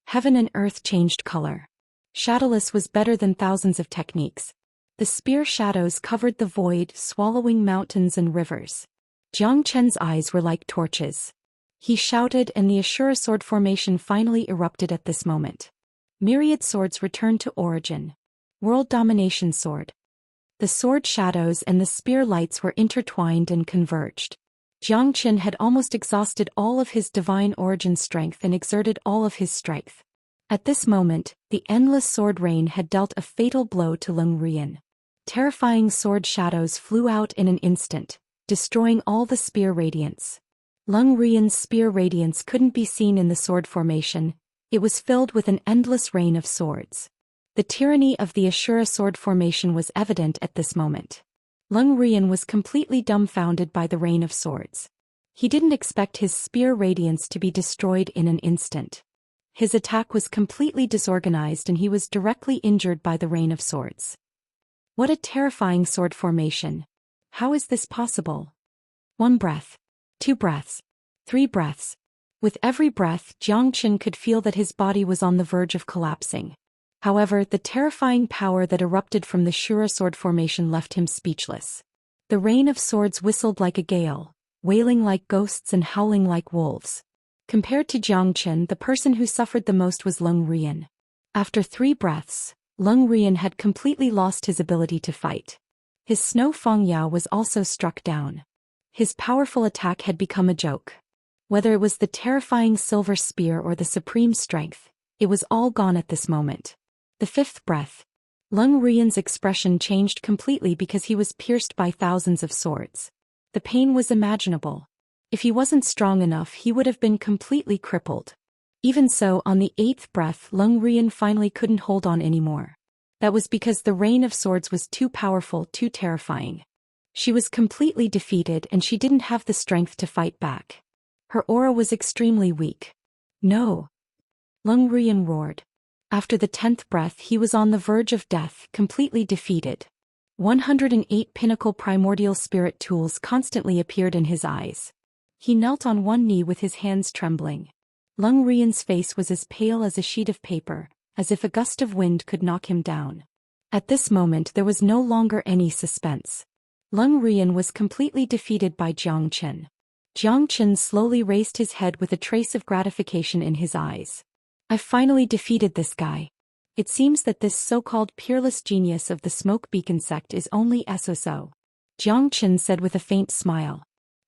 Heaven and earth changed color. Shadowless was better than thousands of techniques. The spear shadows covered the void, swallowing mountains and rivers. Jiang Qin's eyes were like torches. He shouted and the Ashura sword formation finally erupted at this moment. Myriad swords returned to origin. World domination sword. The sword shadows and the spear lights were intertwined and converged. Jiang Qin had almost exhausted all of his divine origin strength and exerted all of his strength. At this moment, the endless sword rain had dealt a fatal blow to Leng Ruyan. Terrifying sword shadows flew out in an instant, destroying all the spear radiance. Leng Ruyan's spear radiance couldn't be seen in the sword formation. It was filled with an endless rain of swords. The tyranny of the Ashura sword formation was evident at this moment. Leng Ruyan was completely dumbfounded by the rain of swords. He didn't expect his spear radiance to be destroyed in an instant. His attack was completely disorganized and he was directly injured by the rain of swords. What a terrifying sword formation. How is this possible? 1 breath. 2 breaths. 3 breaths. With every breath, Jiang Qin could feel that his body was on the verge of collapsing. However, the terrifying power that erupted from the Shura sword formation left him speechless. The rain of swords whistled like a gale, wailing like ghosts and howling like wolves. Compared to Zhou Xian, the person who suffered the most was Lung Rian. After 3 breaths, Lung Rian had completely lost his ability to fight. His Snow Feng Yao was also struck down. His powerful attack had become a joke. Whether it was the terrifying silver spear or the supreme strength, it was all gone at this moment. The 5th breath. Lung Rian's expression changed completely because he was pierced by thousands of swords. The pain was imaginable. If he wasn't strong enough, he would have been completely crippled. Even so, on the 8th breath, Lung Rian finally couldn't hold on anymore. That was because the rain of swords was too powerful, too terrifying. She was completely defeated and she didn't have the strength to fight back. Her aura was extremely weak. No! Lung Rian roared. After the 10th breath, he was on the verge of death, completely defeated. 108 pinnacle primordial spirit tools constantly appeared in his eyes. He knelt on one knee with his hands trembling. Lung Rian's face was as pale as a sheet of paper, as if a gust of wind could knock him down. At this moment there was no longer any suspense. Lung Rian was completely defeated by Zhou Xian. Zhou Xian slowly raised his head with a trace of gratification in his eyes. I've finally defeated this guy. It seems that this so-called peerless genius of the Smoke Beacon sect is only SOSO. Zhou Xian said with a faint smile.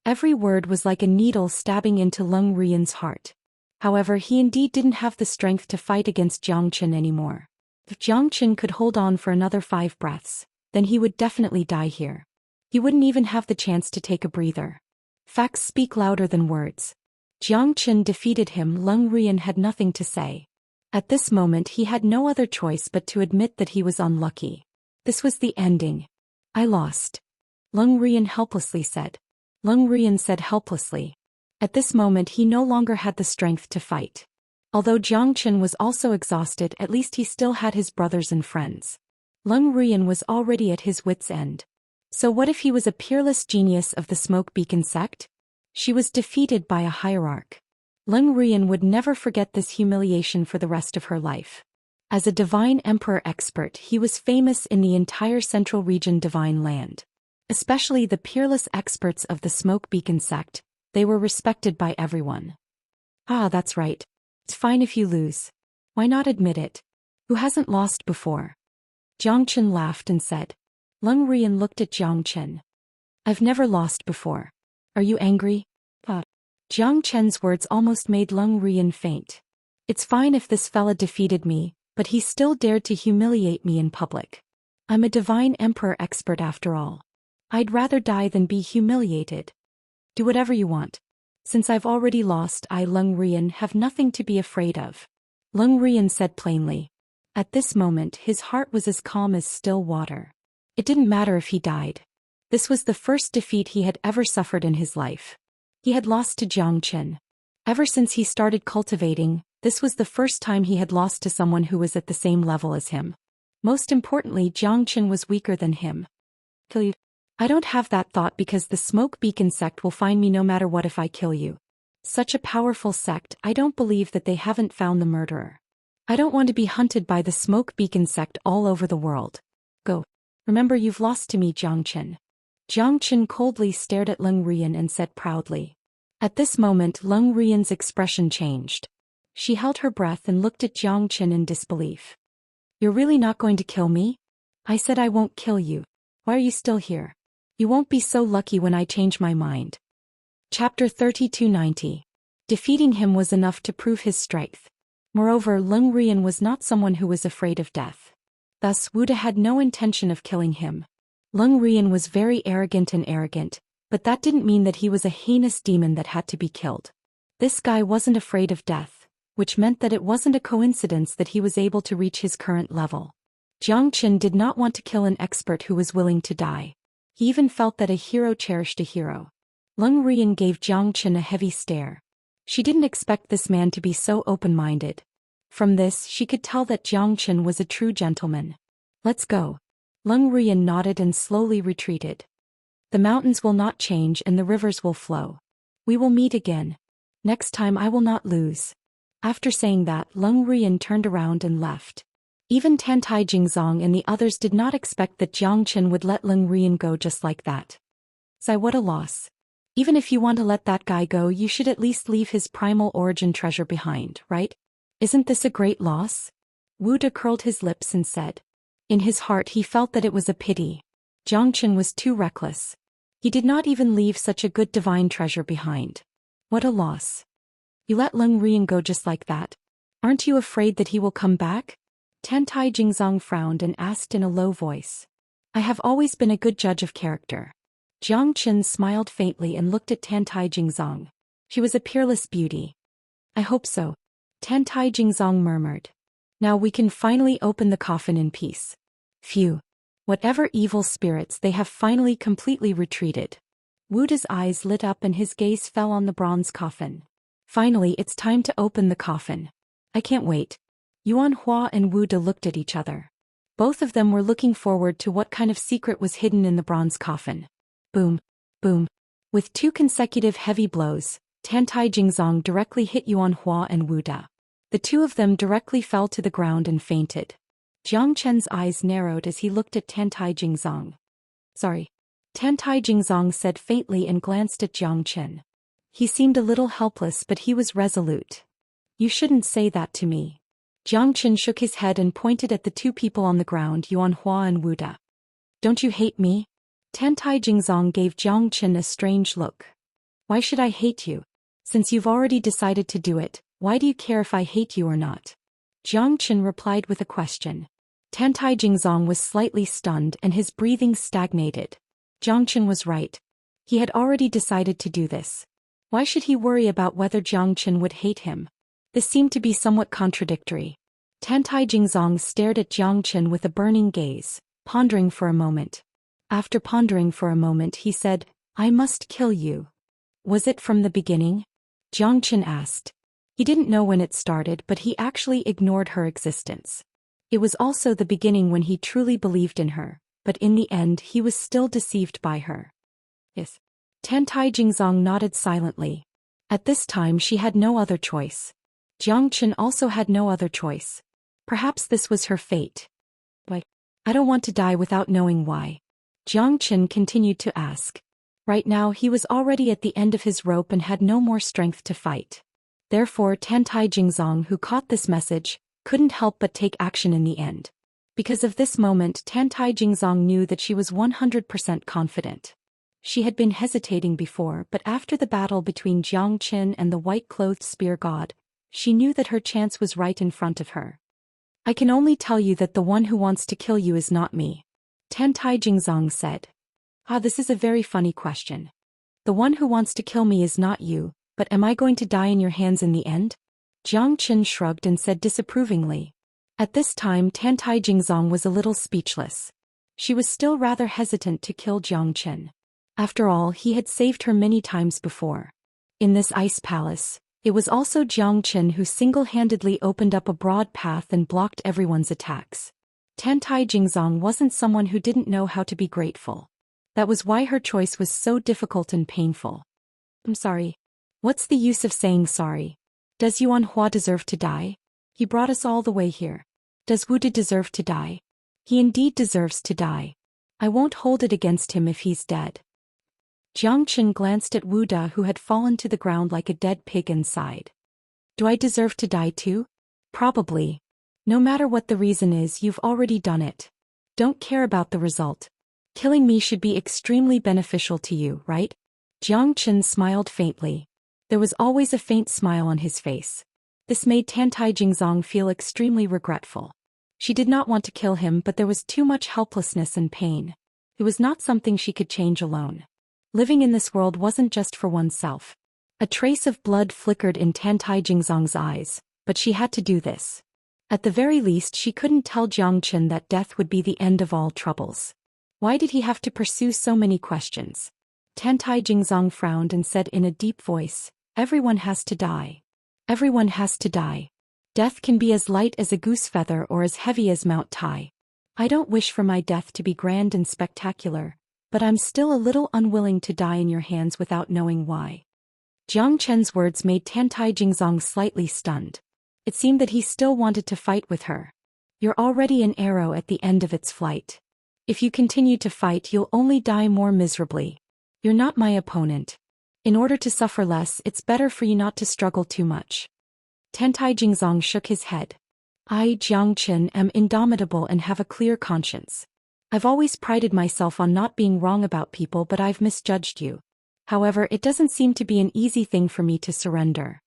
Every word was like a needle stabbing into Lung Rian's heart. However, he indeed didn't have the strength to fight against Zhou Xian anymore. If Zhou Xian could hold on for another 5 breaths, then he would definitely die here. He wouldn't even have the chance to take a breather. Facts speak louder than words. Zhou Xian defeated him. Lung Rian had nothing to say. At this moment he had no other choice but to admit that he was unlucky. This was the ending. I lost. Lung Rian helplessly said. Lung Rian said helplessly. At this moment he no longer had the strength to fight. Although Zhou Xian was also exhausted, at least he still had his brothers and friends. Lung Rian was already at his wits' end. So what if he was a peerless genius of the Smoke Beacon sect? She was defeated by a hierarch. Lung Rian would never forget this humiliation for the rest of her life. As a divine emperor expert, he was famous in the entire central region divine land. Especially the peerless experts of the Smoke Beacon sect, they were respected by everyone. Ah, that's right. It's fine if you lose. Why not admit it? Who hasn't lost before? Zhou Xian laughed and said. Lung Rian looked at Zhou Xian. I've never lost before. Are you angry? Zhou Qian's words almost made Lung Rian faint. It's fine if this fella defeated me, but he still dared to humiliate me in public. I'm a divine emperor expert after all. I'd rather die than be humiliated. Do whatever you want. Since I've already lost, I, Lung Rian, have nothing to be afraid of. Lung Rian said plainly. At this moment his heart was as calm as still water. It didn't matter if he died. This was the first defeat he had ever suffered in his life. He had lost to Zhou Xian. Ever since he started cultivating, this was the first time he had lost to someone who was at the same level as him. Most importantly, Zhou Xian was weaker than him. I don't have that thought because the Smoke Beacon sect will find me no matter what if I kill you. Such a powerful sect, I don't believe that they haven't found the murderer. I don't want to be hunted by the Smoke Beacon sect all over the world. Go. Remember, you've lost to me, Zhou Xian. Zhou Xian coldly stared at Lung Rian and said proudly. At this moment Lung Rian's expression changed. She held her breath and looked at Zhou Xian in disbelief. You're really not going to kill me? I said I won't kill you. Why are you still here? You won't be so lucky when I change my mind. Chapter 3290. Defeating him was enough to prove his strength. Moreover, Lung Rian was not someone who was afraid of death. Thus Wuda had no intention of killing him. Lung Rian was very arrogant, but that didn't mean that he was a heinous demon that had to be killed. This guy wasn't afraid of death, which meant that it wasn't a coincidence that he was able to reach his current level. Zhou Xian did not want to kill an expert who was willing to die. He even felt that a hero cherished a hero. Lung Rian gave Zhou Xian a heavy stare. She didn't expect this man to be so open-minded. From this, she could tell that Zhou Xian was a true gentleman. Let's go. Lung Rian nodded and slowly retreated. The mountains will not change and the rivers will flow. We will meet again. Next time I will not lose. After saying that, Lung Rian turned around and left. Even Tantai Jingzong and the others did not expect that Jiang Chen would let Leng Rian go just like that. Sigh, what a loss. Even if you want to let that guy go, you should at least leave his primal origin treasure behind, right? Isn't this a great loss? Wu De curled his lips and said. In his heart he felt that it was a pity. Jiang Chen was too reckless. He did not even leave such a good divine treasure behind. What a loss. You let Leng Rian go just like that? Aren't you afraid that he will come back? Tantai Jingzong frowned and asked in a low voice. I have always been a good judge of character. Jiang Chen smiled faintly and looked at Tantai Jingzong. She was a peerless beauty. I hope so. Tantai Jingzong murmured. Now we can finally open the coffin in peace. Phew. Whatever evil spirits, they have finally completely retreated. Wu De's eyes lit up and his gaze fell on the bronze coffin. Finally, it's time to open the coffin. I can't wait. Yuan Hua and Wu De looked at each other. Both of them were looking forward to what kind of secret was hidden in the bronze coffin. Boom. Boom. With 2 consecutive heavy blows, Tantai Jingzong directly hit Yuan Hua and Wu De. The 2 of them directly fell to the ground and fainted. Jiang Chen's eyes narrowed as he looked at Tantai Jingzong. Sorry. Tantai Jingzong said faintly and glanced at Jiang Chen. He seemed a little helpless, but he was resolute. You shouldn't say that to me. Jiang Chen shook his head and pointed at the 2 people on the ground, Yuan Hua and Wu De. Don't you hate me? Tantai Jingzong gave Jiang Chen a strange look. Why should I hate you? Since you've already decided to do it, why do you care if I hate you or not? Jiang Chen replied with a question. Tantai Jingzong was slightly stunned and his breathing stagnated. Jiang Chen was right. He had already decided to do this. Why should he worry about whether Jiang Chen would hate him? This seemed to be somewhat contradictory. Tantai Jingzong stared at Jiang Chen with a burning gaze, pondering for a moment. After pondering for a moment he said, I must kill you. Was it from the beginning? Jiang Chen asked. He didn't know when it started, but he actually ignored her existence. It was also the beginning when he truly believed in her, but in the end he was still deceived by her. Yes. Tantai Jingzong nodded silently. At this time she had no other choice. Jiang Chen also had no other choice. Perhaps this was her fate. But I don't want to die without knowing why. Jiang Chen continued to ask. Right now he was already at the end of his rope and had no more strength to fight. Therefore Tantai Jingzong, who caught this message, couldn't help but take action in the end. Because of this moment Tantai Jingzong knew that she was 100% confident. She had been hesitating before, but after the battle between Jiang Chen and the white-clothed spear god, she knew that her chance was right in front of her. I can only tell you that the one who wants to kill you is not me. Tantai Jingzong said. This is a very funny question. The one who wants to kill me is not you, but am I going to die in your hands in the end? Jiang Chen shrugged and said disapprovingly. At this time Tantai Jingzong was a little speechless. She was still rather hesitant to kill Jiang Chen. After all, he had saved her many times before. In this ice palace, it was also Jiang Chen who single-handedly opened up a broad path and blocked everyone's attacks. Tantai Jingzong wasn't someone who didn't know how to be grateful. That was why her choice was so difficult and painful. I'm sorry. What's the use of saying sorry? Does Yuan Hua deserve to die? He brought us all the way here. Does Wu De deserve to die? He indeed deserves to die. I won't hold it against him if he's dead. Jiang Chen glanced at Wu De, who had fallen to the ground like a dead pig, and sighed. Do I deserve to die too? Probably. No matter what the reason is, you've already done it. Don't care about the result. Killing me should be extremely beneficial to you, right? Jiang Chen smiled faintly. There was always a faint smile on his face. This made Tantai Jingzong feel extremely regretful. She did not want to kill him, but there was too much helplessness and pain. It was not something she could change alone. Living in this world wasn't just for oneself. A trace of blood flickered in Tantai Jingzong's eyes, but she had to do this. At the very least she couldn't tell Jiang Chen that death would be the end of all troubles. Why did he have to pursue so many questions? Tantai Jingzong frowned and said in a deep voice, Everyone has to die. Everyone has to die. Death can be as light as a goose feather or as heavy as Mount Tai. I don't wish for my death to be grand and spectacular, but I'm still a little unwilling to die in your hands without knowing why. Jiang Chen's words made Tantai Jingzong slightly stunned. It seemed that he still wanted to fight with her. You're already an arrow at the end of its flight. If you continue to fight, you'll only die more miserably. You're not my opponent. In order to suffer less, it's better for you not to struggle too much. Tentai Jingzong shook his head. I, Jiangchen, am indomitable and have a clear conscience. I've always prided myself on not being wrong about people, but I've misjudged you. However, it doesn't seem to be an easy thing for me to surrender.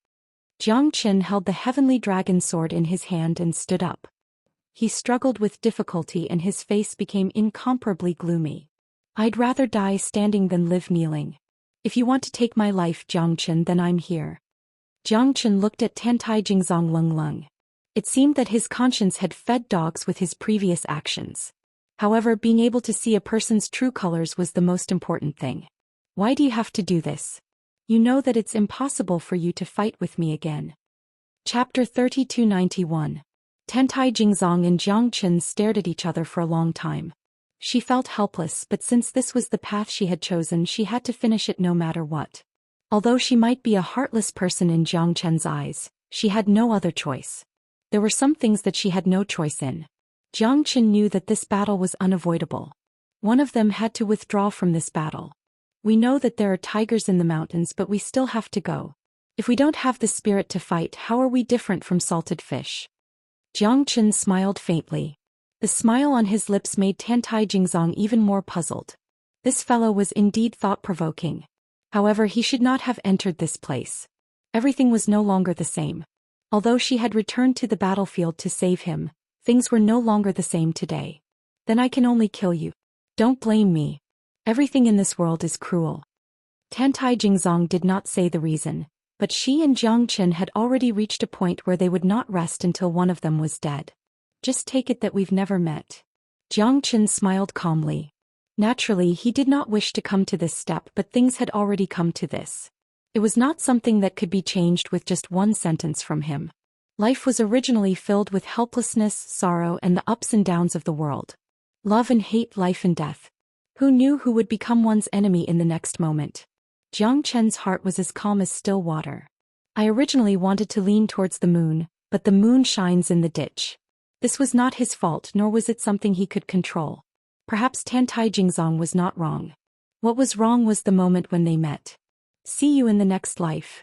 Jiangchen held the heavenly dragon sword in his hand and stood up. He struggled with difficulty and his face became incomparably gloomy. I'd rather die standing than live kneeling. If you want to take my life, Jiangchen, then I'm here. Jiangchen looked at Tentai Jingzong Lung. It seemed that his conscience had fed dogs with his previous actions. However, being able to see a person's true colors was the most important thing. Why do you have to do this? You know that it's impossible for you to fight with me again. Chapter 3291. Tentai Jingzong and Jiangchen stared at each other for a long time. She felt helpless, but since this was the path she had chosen, she had to finish it no matter what. Although she might be a heartless person in Jiangchen's eyes, she had no other choice. There were some things that she had no choice in. Jiangchen knew that this battle was unavoidable. One of them had to withdraw from this battle. We know that there are tigers in the mountains, but we still have to go. If we don't have the spirit to fight, how are we different from salted fish? Jiangchen smiled faintly. The smile on his lips made Tentai Jingzong even more puzzled. This fellow was indeed thought-provoking. However, he should not have entered this place. Everything was no longer the same. Although she had returned to the battlefield to save him, things were no longer the same today. Then I can only kill you. Don't blame me. Everything in this world is cruel. Tentai Jingzong did not say the reason, but she and Jiangchen had already reached a point where they would not rest until one of them was dead. Just take it that we've never met. Jiangchen smiled calmly. Naturally, he did not wish to come to this step, but things had already come to this. It was not something that could be changed with just one sentence from him. Life was originally filled with helplessness, sorrow, and the ups and downs of the world. Love and hate, life and death. Who knew who would become one's enemy in the next moment? Jiangchen's heart was as calm as still water. I originally wanted to lean towards the moon, but the moon shines in the ditch. This was not his fault, nor was it something he could control. Perhaps Tentai Jingzong was not wrong. What was wrong was the moment when they met. See you in the next life.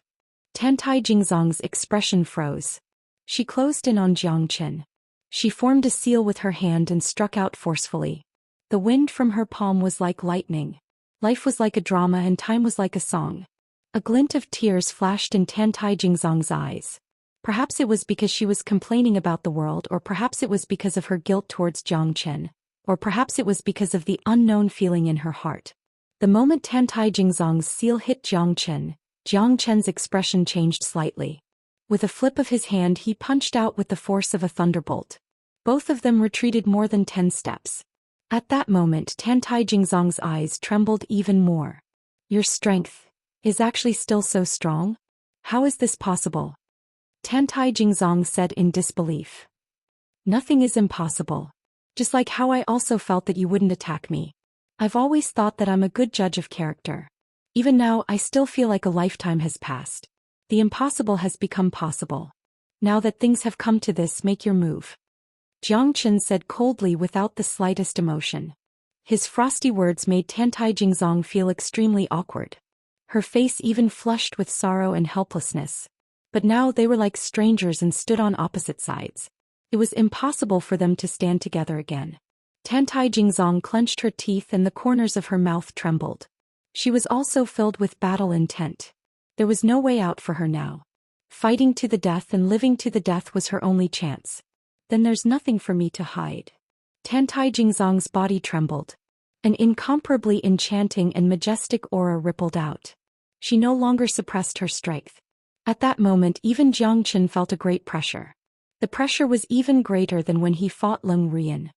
Tentai Jingzong's expression froze. She closed in on Jiangchen. She formed a seal with her hand and struck out forcefully. The wind from her palm was like lightning. Life was like a drama and time was like a song. A glint of tears flashed in Tentai Jingzong's eyes. Perhaps it was because she was complaining about the world, or perhaps it was because of her guilt towards Jiangchen, or perhaps it was because of the unknown feeling in her heart. The moment Tentai Jingzong's seal hit Jiangchen, Jiangchen's expression changed slightly. With a flip of his hand, he punched out with the force of a thunderbolt. Both of them retreated more than 10 steps. At that moment, Tentai Jingzong's eyes trembled even more. Your strength is actually still so strong? How is this possible? Tentai Jingzong said in disbelief. Nothing is impossible. Just like how I also felt that you wouldn't attack me. I've always thought that I'm a good judge of character. Even now, I still feel like a lifetime has passed. The impossible has become possible. Now that things have come to this, make your move. Jiangchen said coldly without the slightest emotion. His frosty words made Tentai Jingzong feel extremely awkward. Her face even flushed with sorrow and helplessness. But now they were like strangers and stood on opposite sides. It was impossible for them to stand together again. Tentai Jingzong clenched her teeth and the corners of her mouth trembled. She was also filled with battle intent. There was no way out for her now. Fighting to the death and living to the death was her only chance. Then there's nothing for me to hide. Tentai Jingzong's body trembled. An incomparably enchanting and majestic aura rippled out. She no longer suppressed her strength. At that moment, even Jiangchen felt a great pressure. The pressure was even greater than when he fought Lung Rian.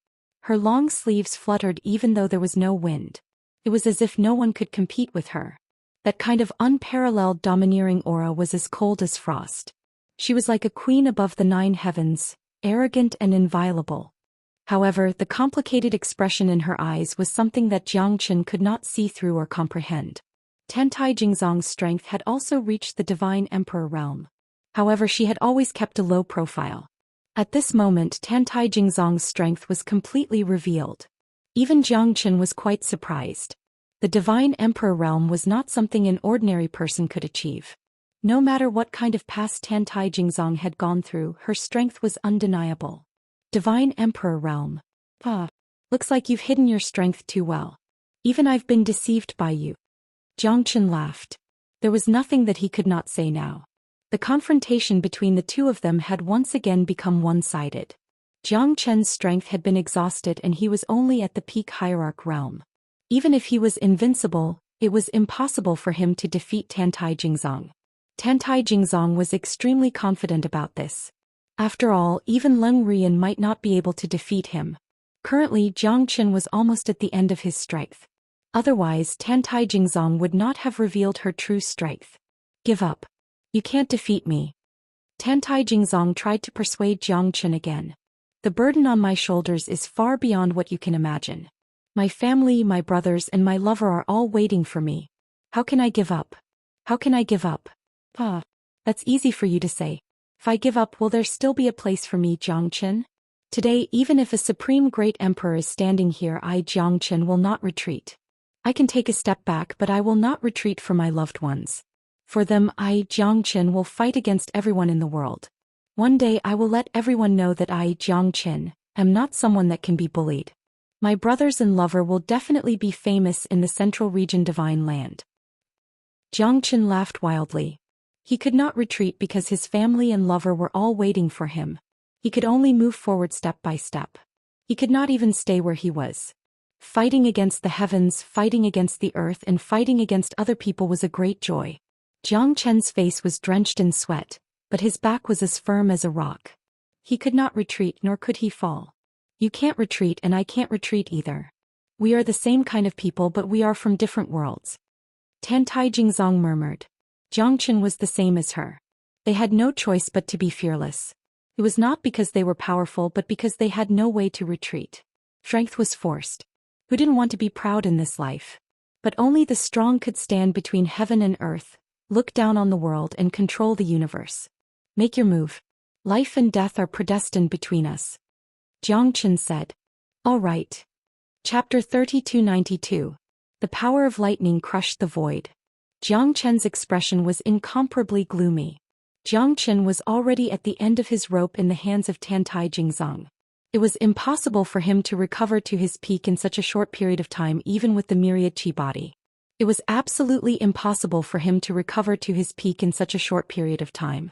Her long sleeves fluttered even though there was no wind. It was as if no one could compete with her. That kind of unparalleled domineering aura was as cold as frost. She was like a queen above the 9 heavens, arrogant and inviolable. However, the complicated expression in her eyes was something that Jiangchen could not see through or comprehend. Tentai Jingzong's strength had also reached the divine emperor realm. However, she had always kept a low profile. At this moment Tantai Jingzong's strength was completely revealed. Even Jiang Chen was quite surprised. The Divine Emperor realm was not something an ordinary person could achieve. No matter what kind of past Tantai Jingzong had gone through, her strength was undeniable. Divine Emperor realm. Looks like you've hidden your strength too well. Even I've been deceived by you. Jiang Chen laughed. There was nothing that he could not say now. The confrontation between the two of them had once again become one-sided. Jiang Chen's strength had been exhausted and he was only at the peak hierarch realm. Even if he was invincible, it was impossible for him to defeat Tantai Jingzong. Tantai Jingzong was extremely confident about this. After all, even Leng Rian might not be able to defeat him. Currently Jiang Chen was almost at the end of his strength. Otherwise Tantai Jingzong would not have revealed her true strength. Give up. You can't defeat me. Tantai Jingzong tried to persuade Jiang Chen again. The burden on my shoulders is far beyond what you can imagine. My family, my brothers and my lover are all waiting for me. How can I give up? How can I give up? That's easy for you to say. If I give up, will there still be a place for me, Jiang Chen? Today, even if a supreme great emperor is standing here, I, Jiang Chen, will not retreat. I can take a step back, but I will not retreat for my loved ones. For them, I, Jiang Chen, will fight against everyone in the world. One day I will let everyone know that I, Jiang Chen, am not someone that can be bullied. My brothers and lover will definitely be famous in the Central Region Divine Land. Jiang Chen laughed wildly. He could not retreat because his family and lover were all waiting for him. He could only move forward step by step. He could not even stay where he was. Fighting against the heavens, fighting against the earth and fighting against other people was a great joy. Jiang Chen's face was drenched in sweat, but his back was as firm as a rock. He could not retreat nor could he fall. You can't retreat and I can't retreat either. We are the same kind of people but we are from different worlds. Tantai Jingzong murmured. Jiang Chen was the same as her. They had no choice but to be fearless. It was not because they were powerful but because they had no way to retreat. Strength was forced. Who didn't want to be proud in this life? But only the strong could stand between heaven and earth, look down on the world and control the universe. Make your move. Life and death are predestined between us. Jiang Chen said. All right. Chapter 3292. The power of lightning crushed the void. Jiang Chen's expression was incomparably gloomy. Jiang Chen was already at the end of his rope in the hands of Tantai Jingzong. It was impossible for him to recover to his peak in such a short period of time even with the myriad chi body. It was absolutely impossible for him to recover to his peak in such a short period of time.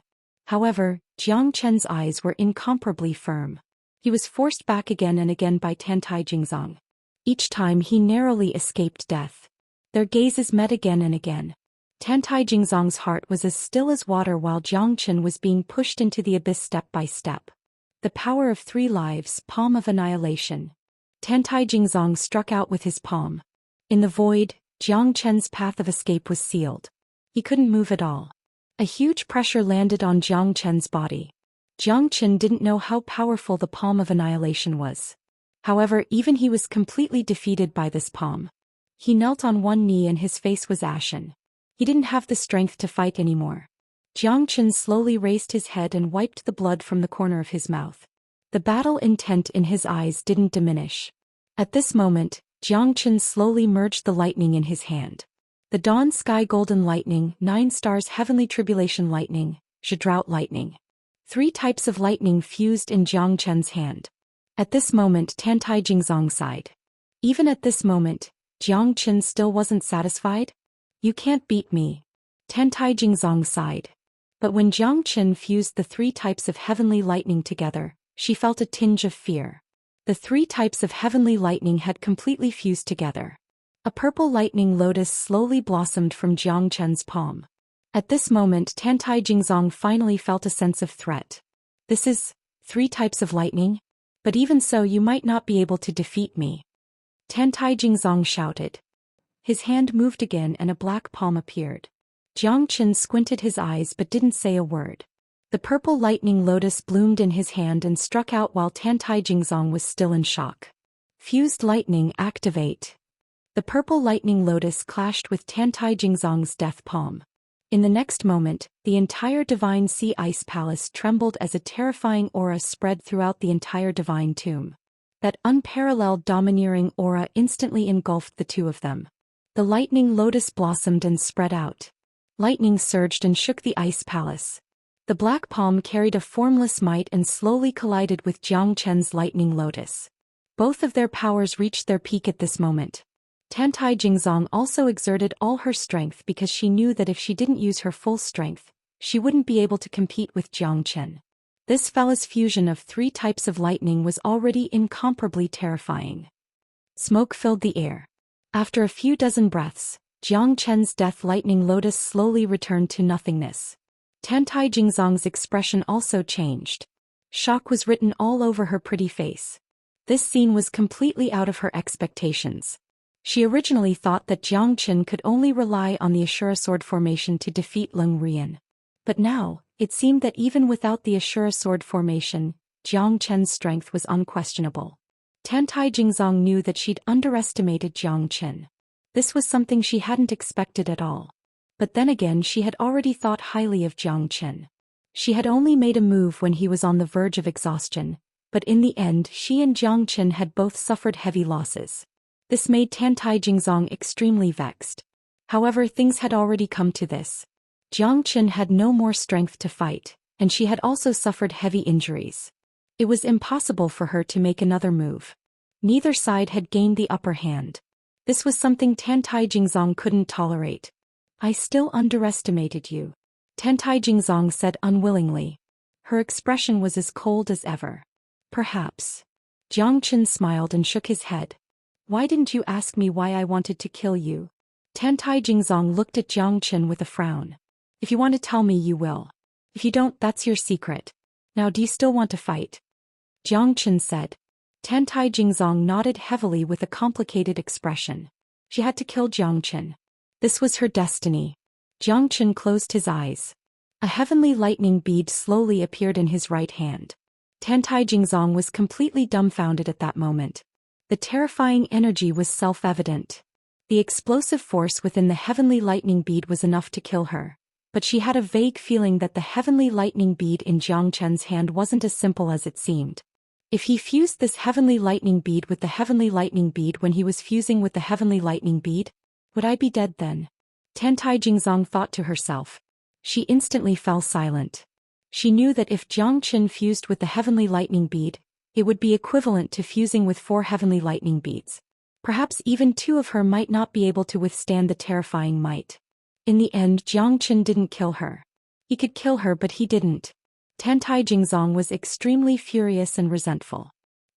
However, Jiang Chen's eyes were incomparably firm. He was forced back again and again by Tantai Jingzong. Each time he narrowly escaped death. Their gazes met again and again. Tantai Jingzong's heart was as still as water while Jiang Chen was being pushed into the abyss step by step. The power of 3 lives, palm of annihilation. Tantai Jingzong struck out with his palm. In the void, Jiang Chen's path of escape was sealed. He couldn't move at all. A huge pressure landed on Jiang Chen's body. Jiang Chen didn't know how powerful the palm of annihilation was. However, even he was completely defeated by this palm. He knelt on one knee and his face was ashen. He didn't have the strength to fight anymore. Jiang Chen slowly raised his head and wiped the blood from the corner of his mouth. The battle intent in his eyes didn't diminish. At this moment, Jiang Chen slowly merged the lightning in his hand. The dawn sky golden lightning, 9 stars heavenly tribulation lightning, Zhou lightning. 3 types of lightning fused in Jiang Chen's hand. At this moment Tantai Jingzong sighed. Even at this moment, Jiang Chen still wasn't satisfied? You can't beat me. Tantai Jingzong sighed. But when Jiang Chen fused the 3 types of heavenly lightning together, she felt a tinge of fear. The 3 types of heavenly lightning had completely fused together. A purple lightning lotus slowly blossomed from Jiang Chen's palm. At this moment Tantai Jingzong finally felt a sense of threat. This is 3 types of lightning? But even so you might not be able to defeat me. Tantai Jingzong shouted. His hand moved again and a black palm appeared. Jiang Chen squinted his eyes but didn't say a word. The purple lightning lotus bloomed in his hand and struck out while Tantai Jingzong was still in shock. Fused lightning activate. The purple lightning lotus clashed with Tantai Jingzong's death palm. In the next moment, the entire divine sea ice palace trembled as a terrifying aura spread throughout the entire divine tomb. That unparalleled domineering aura instantly engulfed the two of them. The lightning lotus blossomed and spread out. Lightning surged and shook the ice palace. The black palm carried a formless might and slowly collided with Zhou Xian's lightning lotus. Both of their powers reached their peak at this moment. Tantai Jingzong also exerted all her strength because she knew that if she didn't use her full strength, she wouldn't be able to compete with Zhou Xian. This fella's fusion of 3 types of lightning was already incomparably terrifying. Smoke filled the air. After a few dozen breaths, Zhou Xian's death lightning lotus slowly returned to nothingness. Tantai Jingzong's expression also changed. Shock was written all over her pretty face. This scene was completely out of her expectations. She originally thought that Zhou Xian could only rely on the Ashura sword formation to defeat Leng Rian. But now, it seemed that even without the Ashura sword formation, Zhou Xian's strength was unquestionable. Tantai Jingzong knew that she'd underestimated Zhou Xian. This was something she hadn't expected at all. But then again, she had already thought highly of Zhou Xian. She had only made a move when he was on the verge of exhaustion, but in the end she and Zhou Xian had both suffered heavy losses. This made Tantai Jingzong extremely vexed. However, things had already come to this. Zhou Xian had no more strength to fight, and she had also suffered heavy injuries. It was impossible for her to make another move. Neither side had gained the upper hand. This was something Tantai Jingzong couldn't tolerate. "I still underestimated you," Tantai Jingzong said unwillingly. Her expression was as cold as ever. "Perhaps." Zhou Xian smiled and shook his head. "Why didn't you ask me why I wanted to kill you?" Tantai Jingzong looked at Zhou Xian with a frown. "If you want to tell me, you will. If you don't, that's your secret. Now, do you still want to fight?" Zhou Xian said. Tantai Jingzong nodded heavily with a complicated expression. She had to kill Zhou Xian. This was her destiny. Zhou Xian closed his eyes. A heavenly lightning bead slowly appeared in his right hand. Tantai Jingzong was completely dumbfounded at that moment. The terrifying energy was self-evident. The explosive force within the heavenly lightning bead was enough to kill her. But she had a vague feeling that the heavenly lightning bead in Zhou Xian's hand wasn't as simple as it seemed. If he fused this heavenly lightning bead with the heavenly lightning bead when he was fusing with the heavenly lightning bead, would I be dead then? Tantai Jingzong thought to herself. She instantly fell silent. She knew that if Zhou Xian fused with the heavenly lightning bead, it would be equivalent to fusing with 4 heavenly lightning beads. Perhaps even 2 of her might not be able to withstand the terrifying might. In the end, Zhou Xian didn't kill her. He could kill her, but he didn't. Tantai Jingzong was extremely furious and resentful.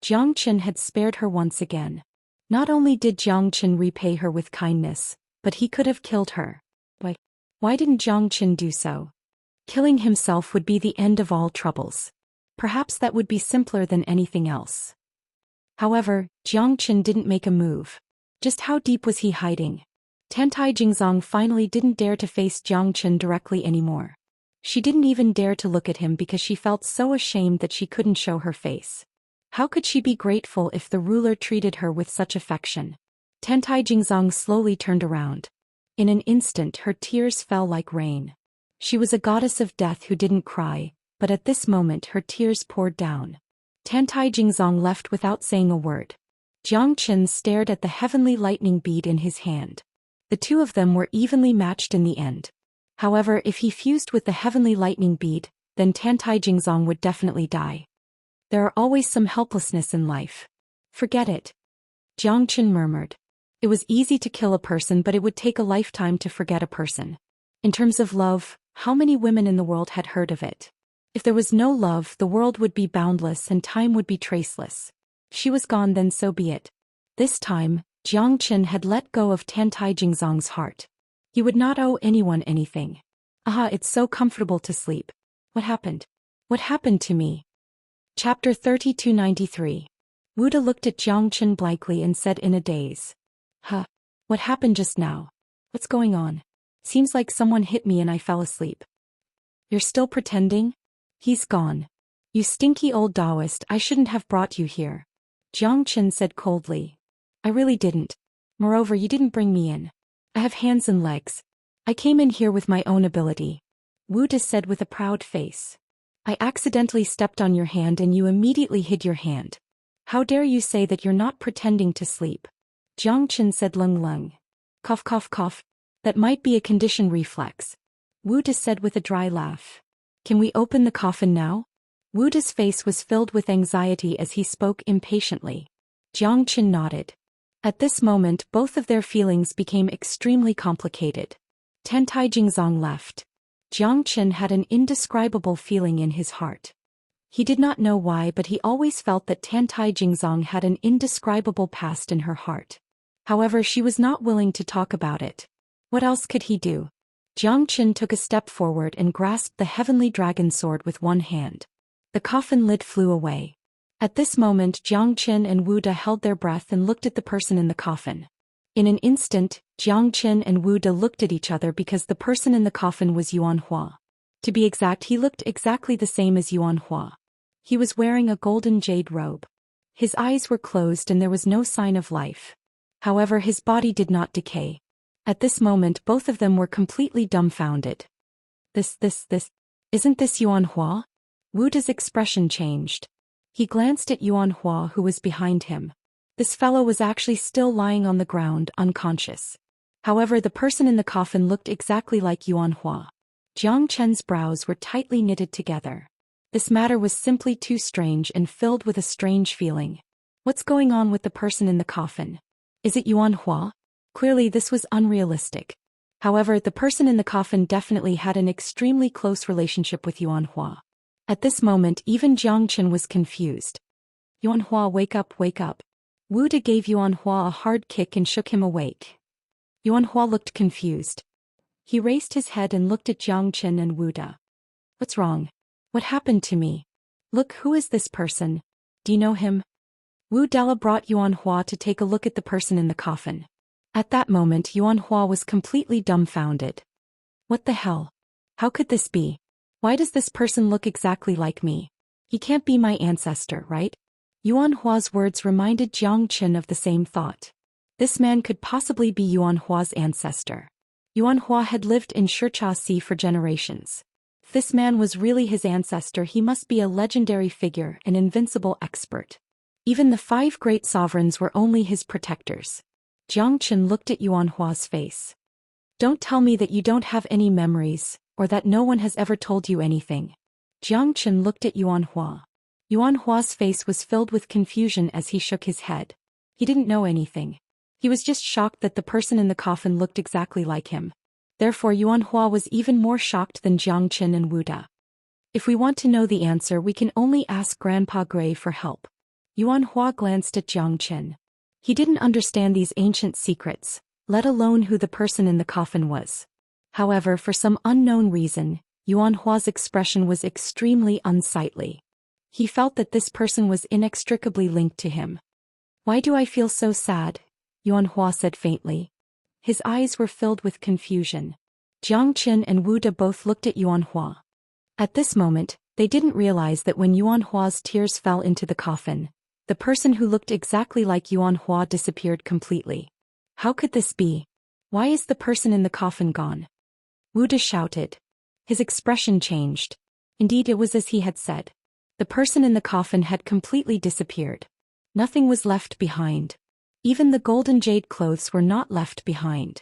Zhou Xian had spared her once again. Not only did Zhou Xian repay her with kindness, but he could have killed her. Why didn't Zhou Xian do so? Killing himself would be the end of all troubles. Perhaps that would be simpler than anything else. However, Zhou Xian didn't make a move. Just how deep was he hiding? Tantai Jingzong finally didn't dare to face Zhou Xian directly anymore. She didn't even dare to look at him because she felt so ashamed that she couldn't show her face. How could she be grateful if the ruler treated her with such affection? Tantai Jingzong slowly turned around. In an instant her tears fell like rain. She was a goddess of death who didn't cry, but at this moment her tears poured down. Tantai Jingzong left without saying a word. Zhou Xian stared at the heavenly lightning bead in his hand. The two of them were evenly matched in the end. However, if he fused with the heavenly lightning bead, then Tantai Jingzong would definitely die. There are always some helplessness in life. Forget it. Zhou Xian murmured. It was easy to kill a person, but it would take a lifetime to forget a person. In terms of love, how many women in the world had heard of it? If there was no love, the world would be boundless and time would be traceless. If she was gone, then so be it. This time, Zhou Xian had let go of Tantai Jingzong's heart. He would not owe anyone anything. Aha, it's so comfortable to sleep. What happened? What happened to me? Chapter 3293. Wuda looked at Zhou Xian blankly and said in a daze. Huh. What happened just now? What's going on? Seems like someone hit me and I fell asleep. You're still pretending? He's gone. You stinky old Daoist, I shouldn't have brought you here. Zhou Xian said coldly. I really didn't. Moreover, you didn't bring me in. I have hands and legs. I came in here with my own ability. Wuda said with a proud face. I accidentally stepped on your hand and you immediately hid your hand. How dare you say that you're not pretending to sleep? Jiangchen said lung lung. Cough cough cough. That might be a conditioned reflex. Wuda said with a dry laugh. Can we open the coffin now? Wuda's face was filled with anxiety as he spoke impatiently. Jiangchen nodded. At this moment both of their feelings became extremely complicated. Tantai Jingzong left. Jiangchen had an indescribable feeling in his heart. He did not know why, but he always felt that Tantai Jingzong had an indescribable past in her heart. However, she was not willing to talk about it. What else could he do? Jiangchen took a step forward and grasped the heavenly dragon sword with one hand. The coffin lid flew away. At this moment Jiangchen and Wuda held their breath and looked at the person in the coffin. In an instant, Jiangchen and Wuda looked at each other because the person in the coffin was Yuan Hua. To be exact, he looked exactly the same as Yuan Hua. He was wearing a golden jade robe. His eyes were closed and there was no sign of life. However, his body did not decay. At this moment both of them were completely dumbfounded. Isn't this Yuan Hua? Wuda's expression changed. He glanced at Yuan Hua who was behind him. This fellow was actually still lying on the ground, unconscious. However, the person in the coffin looked exactly like Yuan Hua. Jiang Chen's brows were tightly knitted together. This matter was simply too strange and filled with a strange feeling. What's going on with the person in the coffin? Is it Yuan Hua? Clearly this was unrealistic. However, the person in the coffin definitely had an extremely close relationship with Yuan Hua. At this moment even Jiang Chen was confused. Yuan Hua, wake up, wake up. Wuda gave Yuan Hua a hard kick and shook him awake. Yuan Hua looked confused. He raised his head and looked at Jiang Chen and Wuda. What's wrong? What happened to me? Look, who is this person? Do you know him? Wu Della brought Yuan Hua to take a look at the person in the coffin. At that moment Yuan Hua was completely dumbfounded. What the hell? How could this be? Why does this person look exactly like me? He can't be my ancestor, right? Yuan Hua's words reminded Jiang Chen of the same thought. This man could possibly be Yuan Hua's ancestor. Yuan Hua had lived in Xianxia for generations. If this man was really his ancestor, he must be a legendary figure, an invincible expert. Even the 5 great sovereigns were only his protectors. Jiang Chen looked at Yuan Hua's face. Don't tell me that you don't have any memories, or that no one has ever told you anything. Jiang Chen looked at Yuan Hua. Yuan Hua's face was filled with confusion as he shook his head. He didn't know anything. He was just shocked that the person in the coffin looked exactly like him. Therefore Yuan Hua was even more shocked than Jiang Chen and Wuda. If we want to know the answer, we can only ask Grandpa Gray for help. Yuan Hua glanced at Jiang Chen. He didn't understand these ancient secrets, let alone who the person in the coffin was. However, for some unknown reason, Yuan Hua's expression was extremely unsightly. He felt that this person was inextricably linked to him. Why do I feel so sad? Yuan Hua said faintly. His eyes were filled with confusion. Jiang Chen and Wuda both looked at Yuan Hua. At this moment, they didn't realize that when Yuan Hua's tears fell into the coffin, the person who looked exactly like Yuan Hua disappeared completely. How could this be? Why is the person in the coffin gone? Wuda shouted. His expression changed. Indeed, it was as he had said. The person in the coffin had completely disappeared. Nothing was left behind. Even the golden jade clothes were not left behind.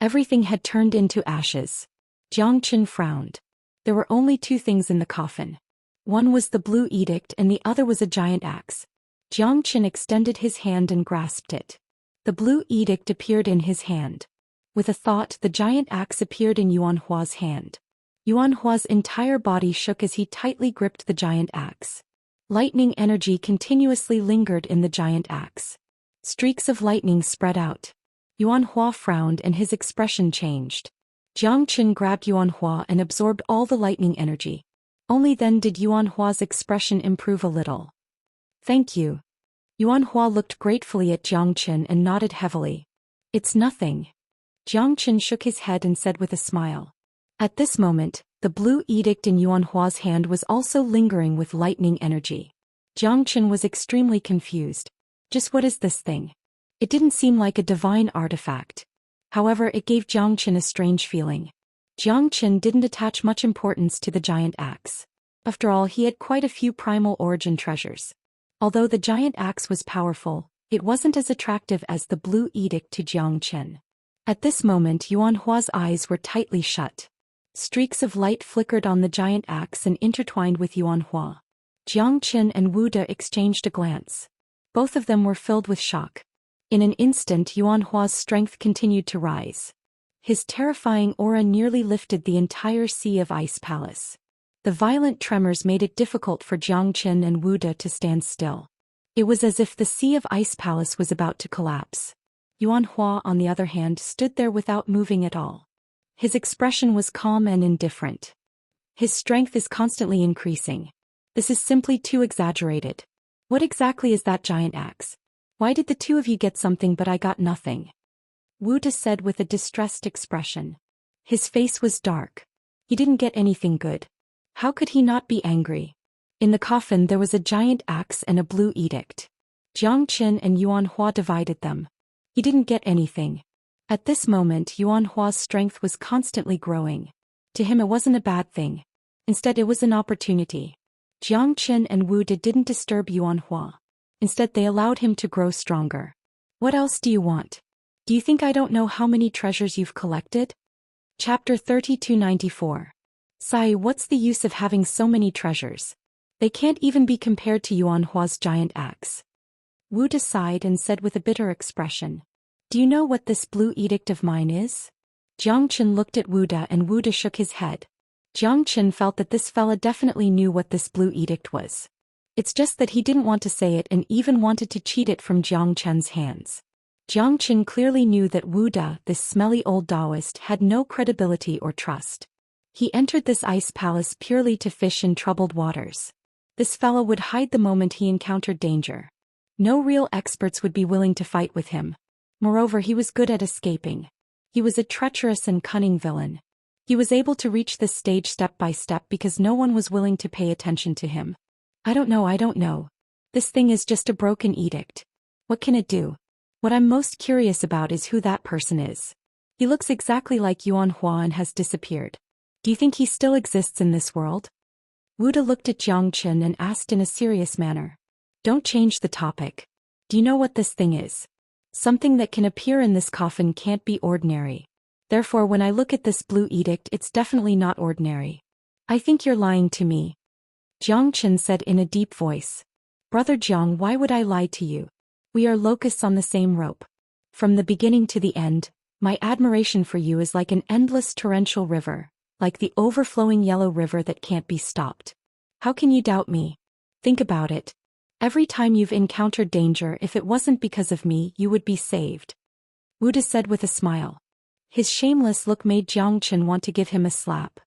Everything had turned into ashes. Jiang Chen frowned. There were only 2 things in the coffin. One was the blue edict and the other was a giant axe. Jiang Chen extended his hand and grasped it. The blue edict appeared in his hand. With a thought, the giant axe appeared in Yuan Hua's hand. Yuan Hua's entire body shook as he tightly gripped the giant axe. Lightning energy continuously lingered in the giant axe. Streaks of lightning spread out. Yuan Hua frowned and his expression changed. Jiang Chen grabbed Yuan Hua and absorbed all the lightning energy. Only then did Yuan Hua's expression improve a little. Thank you. Yuan Hua looked gratefully at Jiang Chen and nodded heavily. It's nothing. Jiang Chen shook his head and said with a smile. At this moment, the blue edict in Yuan Hua's hand was also lingering with lightning energy. Jiang Chen was extremely confused. Just what is this thing? It didn't seem like a divine artifact. However, it gave Jiang Qin a strange feeling. Jiang Qin didn't attach much importance to the giant axe. After all, he had quite a few primal origin treasures. Although the giant axe was powerful, it wasn't as attractive as the blue edict to Jiang Qin. At this moment, Yuan Hua's eyes were tightly shut. Streaks of light flickered on the giant axe and intertwined with Yuan Hua. Jiang Qin and Wu De exchanged a glance. Both of them were filled with shock. In an instant, Yuan Hua's strength continued to rise. His terrifying aura nearly lifted the entire Sea of Ice Palace. The violent tremors made it difficult for Jiang Qin and Wu De to stand still. It was as if the Sea of Ice Palace was about to collapse. Yuan Hua, on the other hand, stood there without moving at all. His expression was calm and indifferent. His strength is constantly increasing. This is simply too exaggerated. What exactly is that giant axe? Why did the two of you get something but I got nothing? Wu De said with a distressed expression. His face was dark. He didn't get anything good. How could he not be angry? In the coffin there was a giant axe and a blue edict. Jiang Qin and Yuan Hua divided them. He didn't get anything. At this moment, Yuan Hua's strength was constantly growing. To him it wasn't a bad thing. Instead, it was an opportunity. Jiang Qin and Wu De didn't disturb Yuan Hua. Instead, they allowed him to grow stronger. What else do you want? Do you think I don't know how many treasures you've collected? Chapter 3294. Sai, what's the use of having so many treasures? They can't even be compared to Yuan Hua's giant axe. Wu De sighed and said with a bitter expression. Do you know what this blue edict of mine is? Jiang Qin looked at Wu De and Wu De shook his head. Jiang Qin felt that this fella definitely knew what this blue edict was. It's just that he didn't want to say it and even wanted to cheat it from Jiang Qin's hands. Jiang Qin clearly knew that Wu De, this smelly old Daoist, had no credibility or trust. He entered this ice palace purely to fish in troubled waters. This fellow would hide the moment he encountered danger. No real experts would be willing to fight with him. Moreover, he was good at escaping. He was a treacherous and cunning villain. He was able to reach this stage step by step because no one was willing to pay attention to him. I don't know. This thing is just a broken edict. What can it do? What I'm most curious about is who that person is. He looks exactly like Yuan Hua and has disappeared. Do you think he still exists in this world? Wu De looked at Jiang Qin and asked in a serious manner. Don't change the topic. Do you know what this thing is? Something that can appear in this coffin can't be ordinary. Therefore, when I look at this blue edict, it's definitely not ordinary. I think you're lying to me. Jiang Qin said in a deep voice. Brother Jiang, why would I lie to you? We are locusts on the same rope. From the beginning to the end, my admiration for you is like an endless torrential river, like the overflowing yellow river that can't be stopped. How can you doubt me? Think about it. Every time you've encountered danger, if it wasn't because of me, you would be saved. Wu De said with a smile. His shameless look made Jiang Qin want to give him a slap.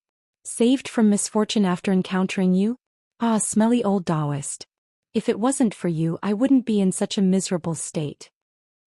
Saved from misfortune after encountering you? Ah, smelly old Daoist. If it wasn't for you, I wouldn't be in such a miserable state.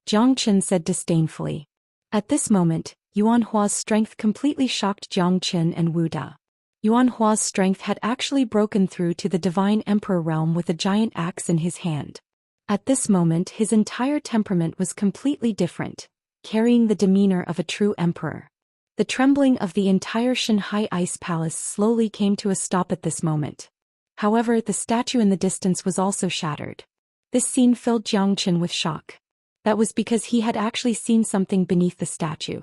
Jiang Qin said disdainfully. At this moment, Yuan Hua's strength completely shocked Jiang Qin and Wu De. Yuan Hua's strength had actually broken through to the divine emperor realm with a giant axe in his hand. At this moment, his entire temperament was completely different, carrying the demeanor of a true emperor. The trembling of the entire Shanghai Ice Palace slowly came to a stop at this moment. However, the statue in the distance was also shattered. This scene filled Jiang Qin with shock. That was because he had actually seen something beneath the statue.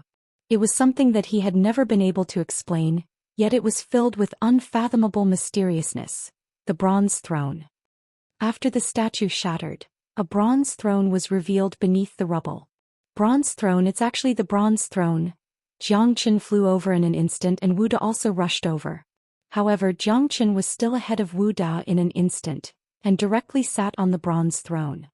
It was something that he had never been able to explain, yet it was filled with unfathomable mysteriousness. The bronze throne. After the statue shattered, a bronze throne was revealed beneath the rubble. Bronze throne, it's actually the bronze throne. Jiang Qin flew over in an instant and Wu De also rushed over. However, Jiang Qin was still ahead of Wu De in an instant, and directly sat on the bronze throne.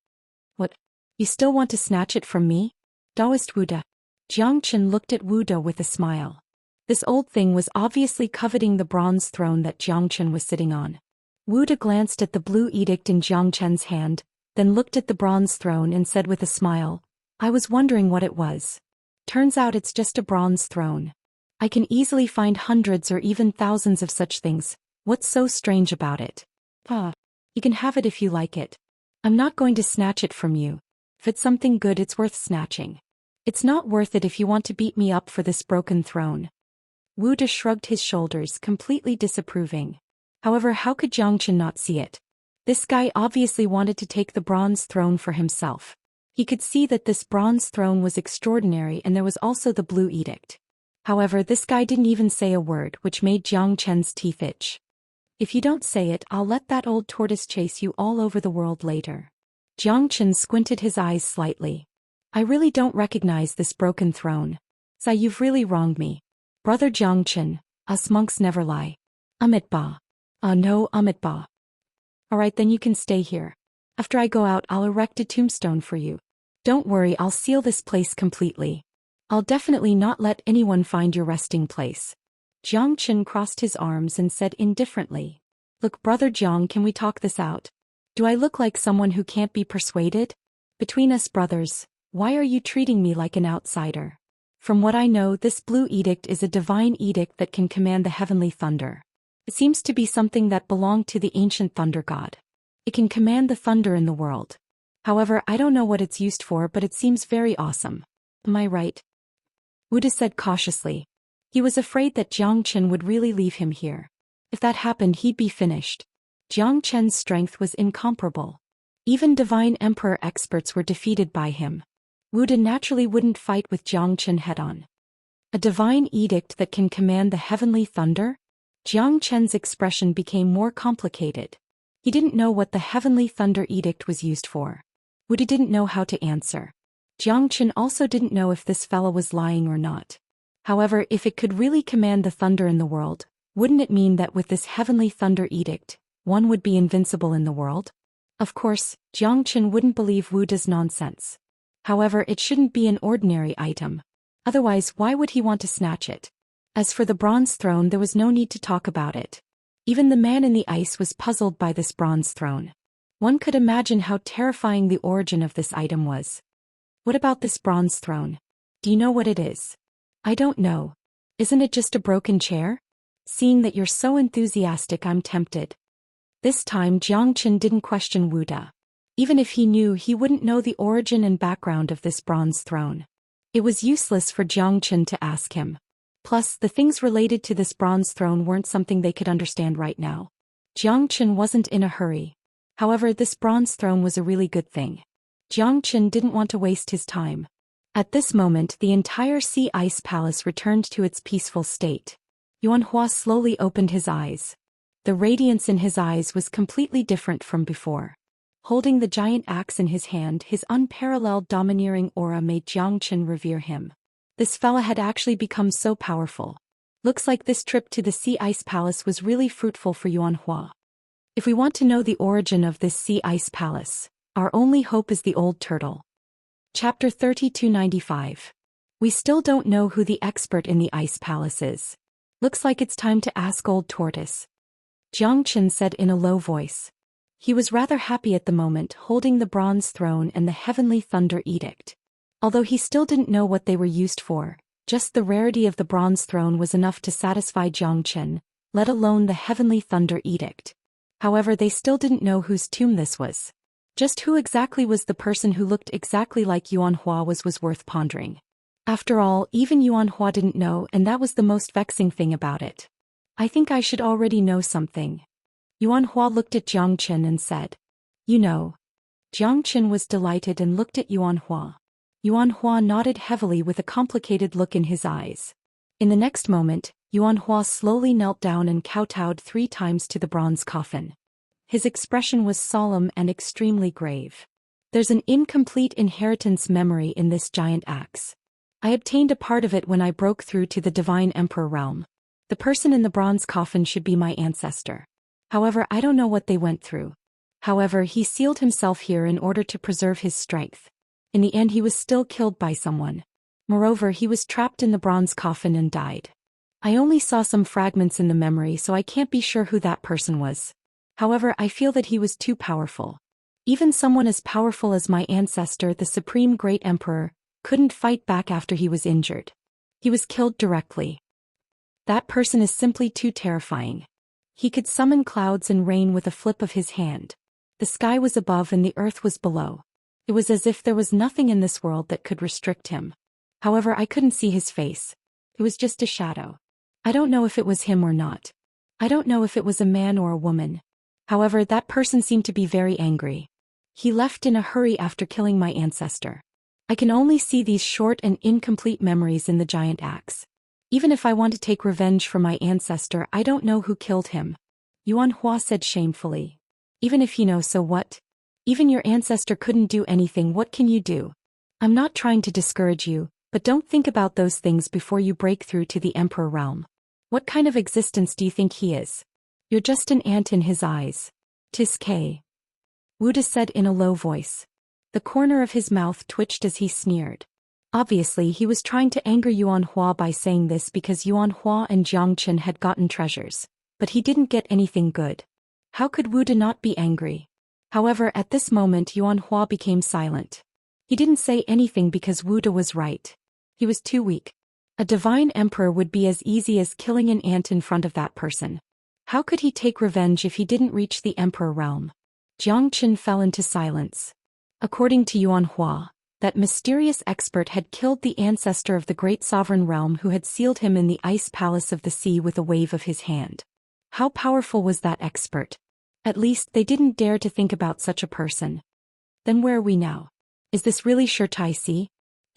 What? You still want to snatch it from me? Daoist Wu De. Jiang Qin looked at Wu De with a smile. This old thing was obviously coveting the bronze throne that Jiang Qin was sitting on. Wu De glanced at the blue edict in Jiang Qin's hand, then looked at the bronze throne and said with a smile, I was wondering what it was. Turns out it's just a bronze throne. I can easily find hundreds or even thousands of such things. What's so strange about it? You can have it if you like it. I'm not going to snatch it from you. If it's something good, it's worth snatching. It's not worth it if you want to beat me up for this broken throne. Wu De shrugged his shoulders, completely disapproving. However, how could Xianxia not see it? This guy obviously wanted to take the bronze throne for himself. He could see that this bronze throne was extraordinary, and there was also the blue edict. However, this guy didn't even say a word, which made Jiang Chen's teeth itch. If you don't say it, I'll let that old tortoise chase you all over the world later. Jiang Chen squinted his eyes slightly. I really don't recognize this broken throne. Sai, you've really wronged me. Brother Jiang Chen, us monks never lie. Amitabha. No, Amitabha. Alright, then you can stay here. After I go out, I'll erect a tombstone for you. Don't worry, I'll seal this place completely. I'll definitely not let anyone find your resting place. Jiang Chen crossed his arms and said indifferently. Look, Brother Jiang, can we talk this out? Do I look like someone who can't be persuaded? Between us brothers, why are you treating me like an outsider? From what I know, this blue edict is a divine edict that can command the heavenly thunder. It seems to be something that belonged to the ancient thunder god. It can command the thunder in the world. However, I don't know what it's used for, but it seems very awesome. Am I right? Wu De said cautiously. He was afraid that Jiang Chen would really leave him here. If that happened, he'd be finished. Jiang Chen's strength was incomparable. Even divine emperor experts were defeated by him. Wu De naturally wouldn't fight with Jiang Chen head-on. A divine edict that can command the heavenly thunder? Jiang Chen's expression became more complicated. He didn't know what the heavenly thunder edict was used for. Wu De didn't know how to answer. Jiang Chen also didn't know if this fellow was lying or not. However, if it could really command the thunder in the world, wouldn't it mean that with this heavenly thunder edict, one would be invincible in the world? Of course, Jiang Chen wouldn't believe Wu De's nonsense. However, it shouldn't be an ordinary item. Otherwise, why would he want to snatch it? As for the bronze throne, there was no need to talk about it. Even the man in the ice was puzzled by this bronze throne. One could imagine how terrifying the origin of this item was. What about this bronze throne? Do you know what it is? I don't know. Isn't it just a broken chair? Seeing that you're so enthusiastic, I'm tempted. This time Jiang Chen didn't question Wu De. Even if he knew, he wouldn't know the origin and background of this bronze throne. It was useless for Jiang Chen to ask him. Plus, the things related to this bronze throne weren't something they could understand right now. Jiang Chen wasn't in a hurry. However, this bronze throne was a really good thing. Jiang Chen didn't want to waste his time. At this moment, the entire sea ice palace returned to its peaceful state. Yuanhua slowly opened his eyes. The radiance in his eyes was completely different from before. Holding the giant axe in his hand, his unparalleled domineering aura made Jiang Chen revere him. This fella had actually become so powerful. Looks like this trip to the sea ice palace was really fruitful for Yuanhua. If we want to know the origin of this sea ice palace, our only hope is the old turtle. Chapter 3295. We still don't know who the expert in the ice palace is. Looks like it's time to ask old tortoise. Jiang Chen said in a low voice. He was rather happy at the moment, holding the bronze throne and the heavenly thunder edict. Although he still didn't know what they were used for, just the rarity of the bronze throne was enough to satisfy Jiang Chen, let alone the heavenly thunder edict. However, they still didn't know whose tomb this was. Just who exactly was the person who looked exactly like Yuanhua was worth pondering. After all, even Yuanhua didn't know, and that was the most vexing thing about it. I think I should already know something. Yuanhua looked at Jiang Chen and said. You know. Jiang Chen was delighted and looked at Yuanhua. Yuanhua nodded heavily with a complicated look in his eyes. In the next moment, Yuanhua slowly knelt down and kowtowed 3 times to the bronze coffin. His expression was solemn and extremely grave. There's an incomplete inheritance memory in this giant axe. I obtained a part of it when I broke through to the divine emperor realm. The person in the bronze coffin should be my ancestor. However, I don't know what they went through. However, he sealed himself here in order to preserve his strength. In the end, he was still killed by someone. Moreover, he was trapped in the bronze coffin and died. I only saw some fragments in the memory, so I can't be sure who that person was. However, I feel that he was too powerful. Even someone as powerful as my ancestor, the Supreme Great Emperor, couldn't fight back after he was injured. He was killed directly. That person is simply too terrifying. He could summon clouds and rain with a flip of his hand. The sky was above and the earth was below. It was as if there was nothing in this world that could restrict him. However, I couldn't see his face. It was just a shadow. I don't know if it was him or not. I don't know if it was a man or a woman. However, that person seemed to be very angry. He left in a hurry after killing my ancestor. I can only see these short and incomplete memories in the giant axe. Even if I want to take revenge for my ancestor, I don't know who killed him. Yuan Hua said shamefully. Even if you know, so what? Even your ancestor couldn't do anything, what can you do? I'm not trying to discourage you, but don't think about those things before you break through to the Emperor realm. What kind of existence do you think he is? You're just an ant in his eyes. Tis K. Wuda said in a low voice. The corner of his mouth twitched as he sneered. Obviously, he was trying to anger Yuan Hua by saying this because Yuan Hua and Jiangchen had gotten treasures, but he didn't get anything good. How could Wuda not be angry? However, at this moment Yuan Hua became silent. He didn't say anything because Wuda was right. He was too weak. A divine emperor would be as easy as killing an ant in front of that person. How could he take revenge if he didn't reach the emperor realm? Jiangchen fell into silence. According to Yuan Hua, that mysterious expert had killed the ancestor of the great sovereign realm who had sealed him in the ice palace of the sea with a wave of his hand. How powerful was that expert? At least they didn't dare to think about such a person. Then where are we now? Is this really Xianxia?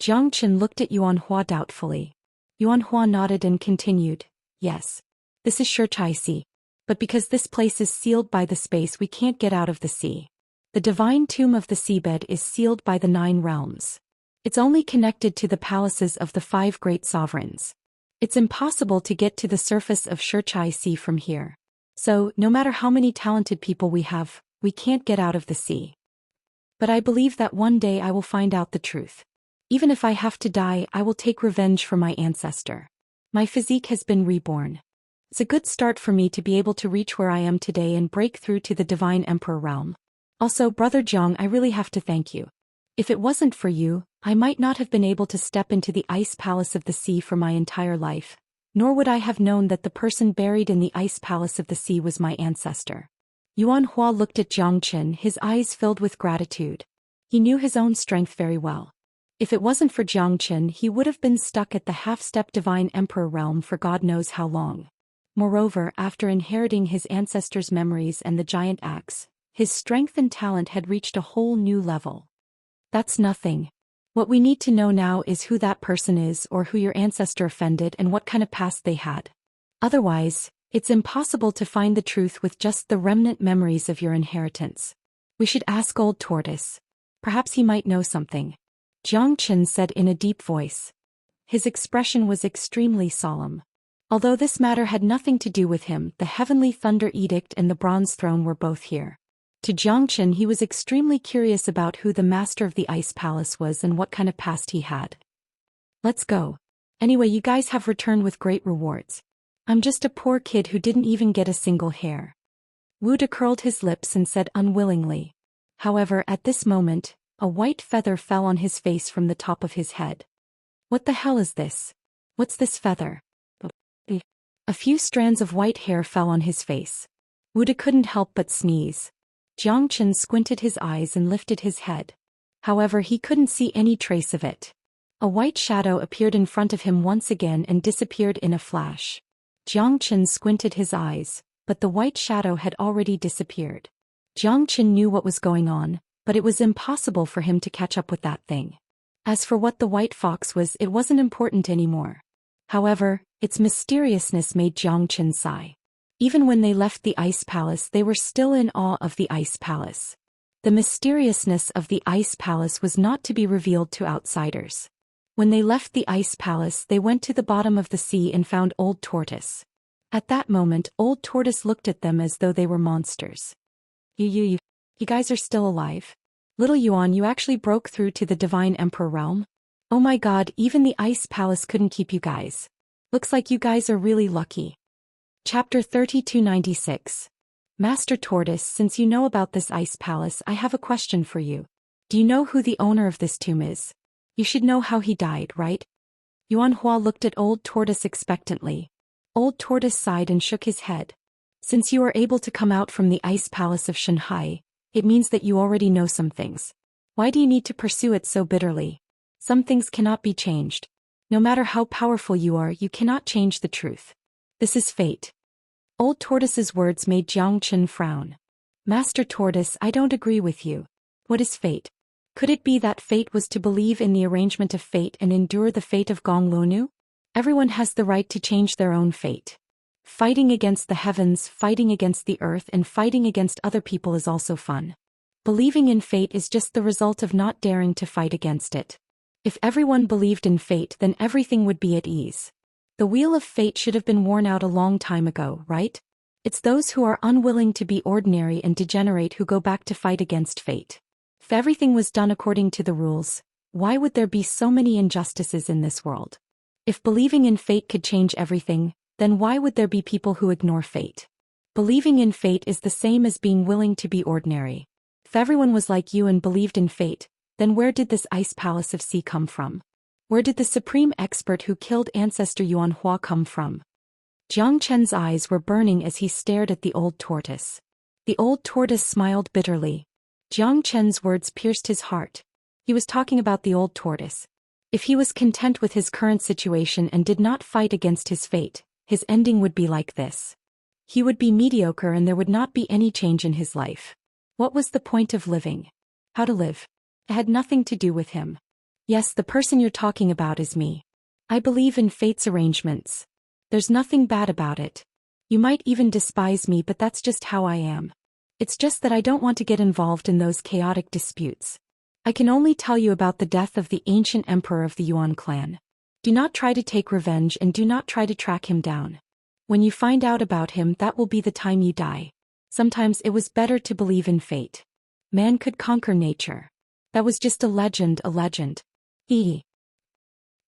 Jiangchen looked at Yuan Hua doubtfully. Yuan Hua nodded and continued, yes. This is Xianxia. But because this place is sealed by the space, we can't get out of the sea. The divine tomb of the seabed is sealed by the 9 realms. It's only connected to the palaces of the 5 great sovereigns. It's impossible to get to the surface of Xianxia from here. So, no matter how many talented people we have, we can't get out of the sea. But I believe that one day I will find out the truth. Even if I have to die, I will take revenge for my ancestor. My physique has been reborn. It's a good start for me to be able to reach where I am today and break through to the divine emperor realm. Also, Brother Jiang, I really have to thank you. If it wasn't for you, I might not have been able to step into the ice palace of the sea for my entire life, nor would I have known that the person buried in the ice palace of the sea was my ancestor. Yuan Hua looked at Jiangchen, his eyes filled with gratitude. He knew his own strength very well. If it wasn't for Jiangchen, he would have been stuck at the half-step divine emperor realm for God knows how long. Moreover, after inheriting his ancestors' memories and the giant axe, his strength and talent had reached a whole new level. That's nothing. What we need to know now is who that person is or who your ancestor offended and what kind of past they had. Otherwise, it's impossible to find the truth with just the remnant memories of your inheritance. We should ask Old Tortoise. Perhaps he might know something. Jiangchen said in a deep voice. His expression was extremely solemn. Although this matter had nothing to do with him, the Heavenly Thunder Edict and the Bronze Throne were both here. To Jiangchen, he was extremely curious about who the master of the Ice Palace was and what kind of past he had. Let's go. Anyway, you guys have returned with great rewards. I'm just a poor kid who didn't even get a single hair. Wuda curled his lips and said unwillingly. However, at this moment, a white feather fell on his face from the top of his head. What the hell is this? What's this feather? A few strands of white hair fell on his face. Wuda couldn't help but sneeze. Jiangchen squinted his eyes and lifted his head. However, he couldn't see any trace of it. A white shadow appeared in front of him once again and disappeared in a flash. Jiangchen squinted his eyes, but the white shadow had already disappeared. Jiangchen knew what was going on, but it was impossible for him to catch up with that thing. As for what the white fox was, it wasn't important anymore. However, its mysteriousness made Jiangchen sigh. Even when they left the Ice Palace, they were still in awe of the Ice Palace. The mysteriousness of the Ice Palace was not to be revealed to outsiders. When they left the Ice Palace, they went to the bottom of the sea and found Old Tortoise. At that moment, Old Tortoise looked at them as though they were monsters. You guys are still alive? Little Yuan, you actually broke through to the Divine Emperor realm? Oh my god, even the Ice Palace couldn't keep you guys. Looks like you guys are really lucky. Chapter 3296. Master Tortoise, since you know about this Ice Palace, I have a question for you. Do you know who the owner of this tomb is? You should know how he died, right? Yuan Hua looked at Old Tortoise expectantly. Old Tortoise sighed and shook his head. Since you are able to come out from the Ice Palace of Xianxia, it means that you already know some things. Why do you need to pursue it so bitterly? Some things cannot be changed. No matter how powerful you are, you cannot change the truth. This is fate. Old Tortoise's words made Xianxia frown. Master Tortoise, I don't agree with you. What is fate? Could it be that fate was to believe in the arrangement of fate and endure the fate of Gonglonu? Everyone has the right to change their own fate. Fighting against the heavens, fighting against the earth, and fighting against other people is also fun. Believing in fate is just the result of not daring to fight against it. If everyone believed in fate, then everything would be at ease. The wheel of fate should have been worn out a long time ago, right? It's those who are unwilling to be ordinary and degenerate who go back to fight against fate. If everything was done according to the rules, why would there be so many injustices in this world? If believing in fate could change everything, then why would there be people who ignore fate? Believing in fate is the same as being willing to be ordinary. If everyone was like you and believed in fate, then where did this ice palace of sea come from? Where did the supreme expert who killed ancestor Yuan Hua come from? Xianxia's eyes were burning as he stared at the old tortoise. The old tortoise smiled bitterly. Xianxia's words pierced his heart. He was talking about the old tortoise. If he was content with his current situation and did not fight against his fate, his ending would be like this. He would be mediocre and there would not be any change in his life. What was the point of living? How to live? It had nothing to do with him. Yes, the person you're talking about is me. I believe in fate's arrangements. There's nothing bad about it. You might even despise me, but that's just how I am. It's just that I don't want to get involved in those chaotic disputes. I can only tell you about the death of the ancient emperor of the Yuan clan. Do not try to take revenge and do not try to track him down. When you find out about him, that will be the time you die. Sometimes it was better to believe in fate. Man could conquer nature. That was just a legend, a legend.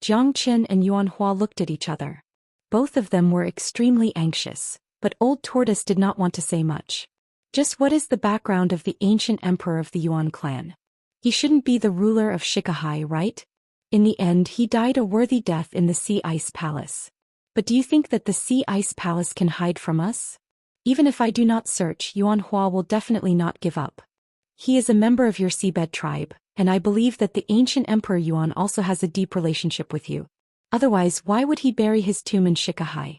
Xianxia and Yuan Hua looked at each other. Both of them were extremely anxious, but Old Tortoise did not want to say much. Just what is the background of the ancient emperor of the Yuan clan? He shouldn't be the ruler of Xianxia, right? In the end, he died a worthy death in the Sea Ice Palace. But do you think that the Sea Ice Palace can hide from us? Even if I do not search, Yuan Hua will definitely not give up. He is a member of your seabed tribe, and I believe that the ancient Emperor Yuan also has a deep relationship with you. Otherwise, why would he bury his tomb in Xianxia?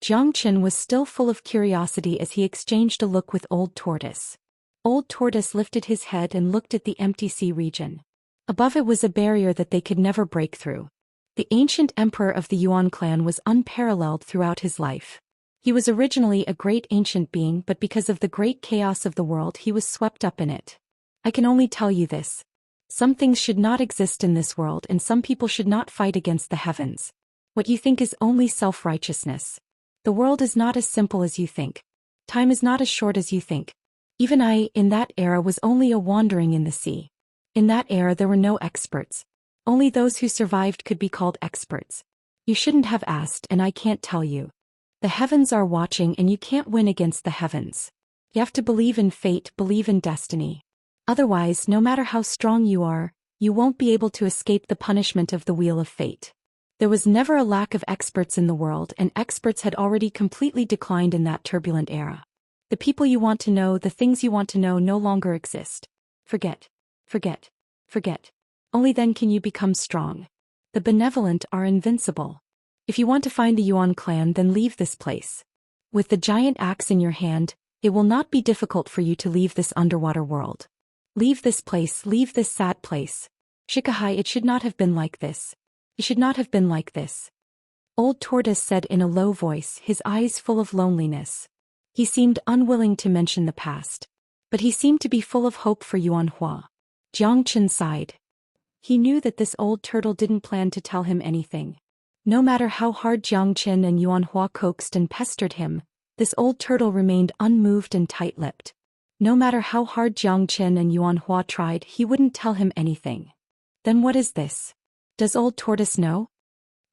Xianxia was still full of curiosity as he exchanged a look with Old Tortoise. Old Tortoise lifted his head and looked at the empty sea region. Above it was a barrier that they could never break through. The ancient emperor of the Yuan clan was unparalleled throughout his life. He was originally a great ancient being, but because of the great chaos of the world he was swept up in it. I can only tell you this. Some things should not exist in this world and some people should not fight against the heavens. What you think is only self-righteousness. The world is not as simple as you think. Time is not as short as you think. Even I, in that era, was only a wandering in the sea. In that era there were no experts. Only those who survived could be called experts. You shouldn't have asked and I can't tell you. The heavens are watching and you can't win against the heavens. You have to believe in fate, believe in destiny. Otherwise, no matter how strong you are, you won't be able to escape the punishment of the wheel of fate. There was never a lack of experts in the world, and experts had already completely declined in that turbulent era. The people you want to know, the things you want to know no longer exist. Forget. Forget. Forget. Only then can you become strong. The benevolent are invincible. If you want to find the Yuan clan, then leave this place. With the giant axe in your hand, it will not be difficult for you to leave this underwater world. Leave this place, leave this sad place. Xianxia, it should not have been like this. It should not have been like this. Old Tortoise said in a low voice, his eyes full of loneliness. He seemed unwilling to mention the past. But he seemed to be full of hope for Yuan Hua. Xianxia sighed. He knew that this old turtle didn't plan to tell him anything. No matter how hard Xianxia and Yuan Hua coaxed and pestered him, this old turtle remained unmoved and tight-lipped. No matter how hard Xianxia and Yuan Hua tried, he wouldn't tell him anything. Then what is this? Does Old Tortoise know?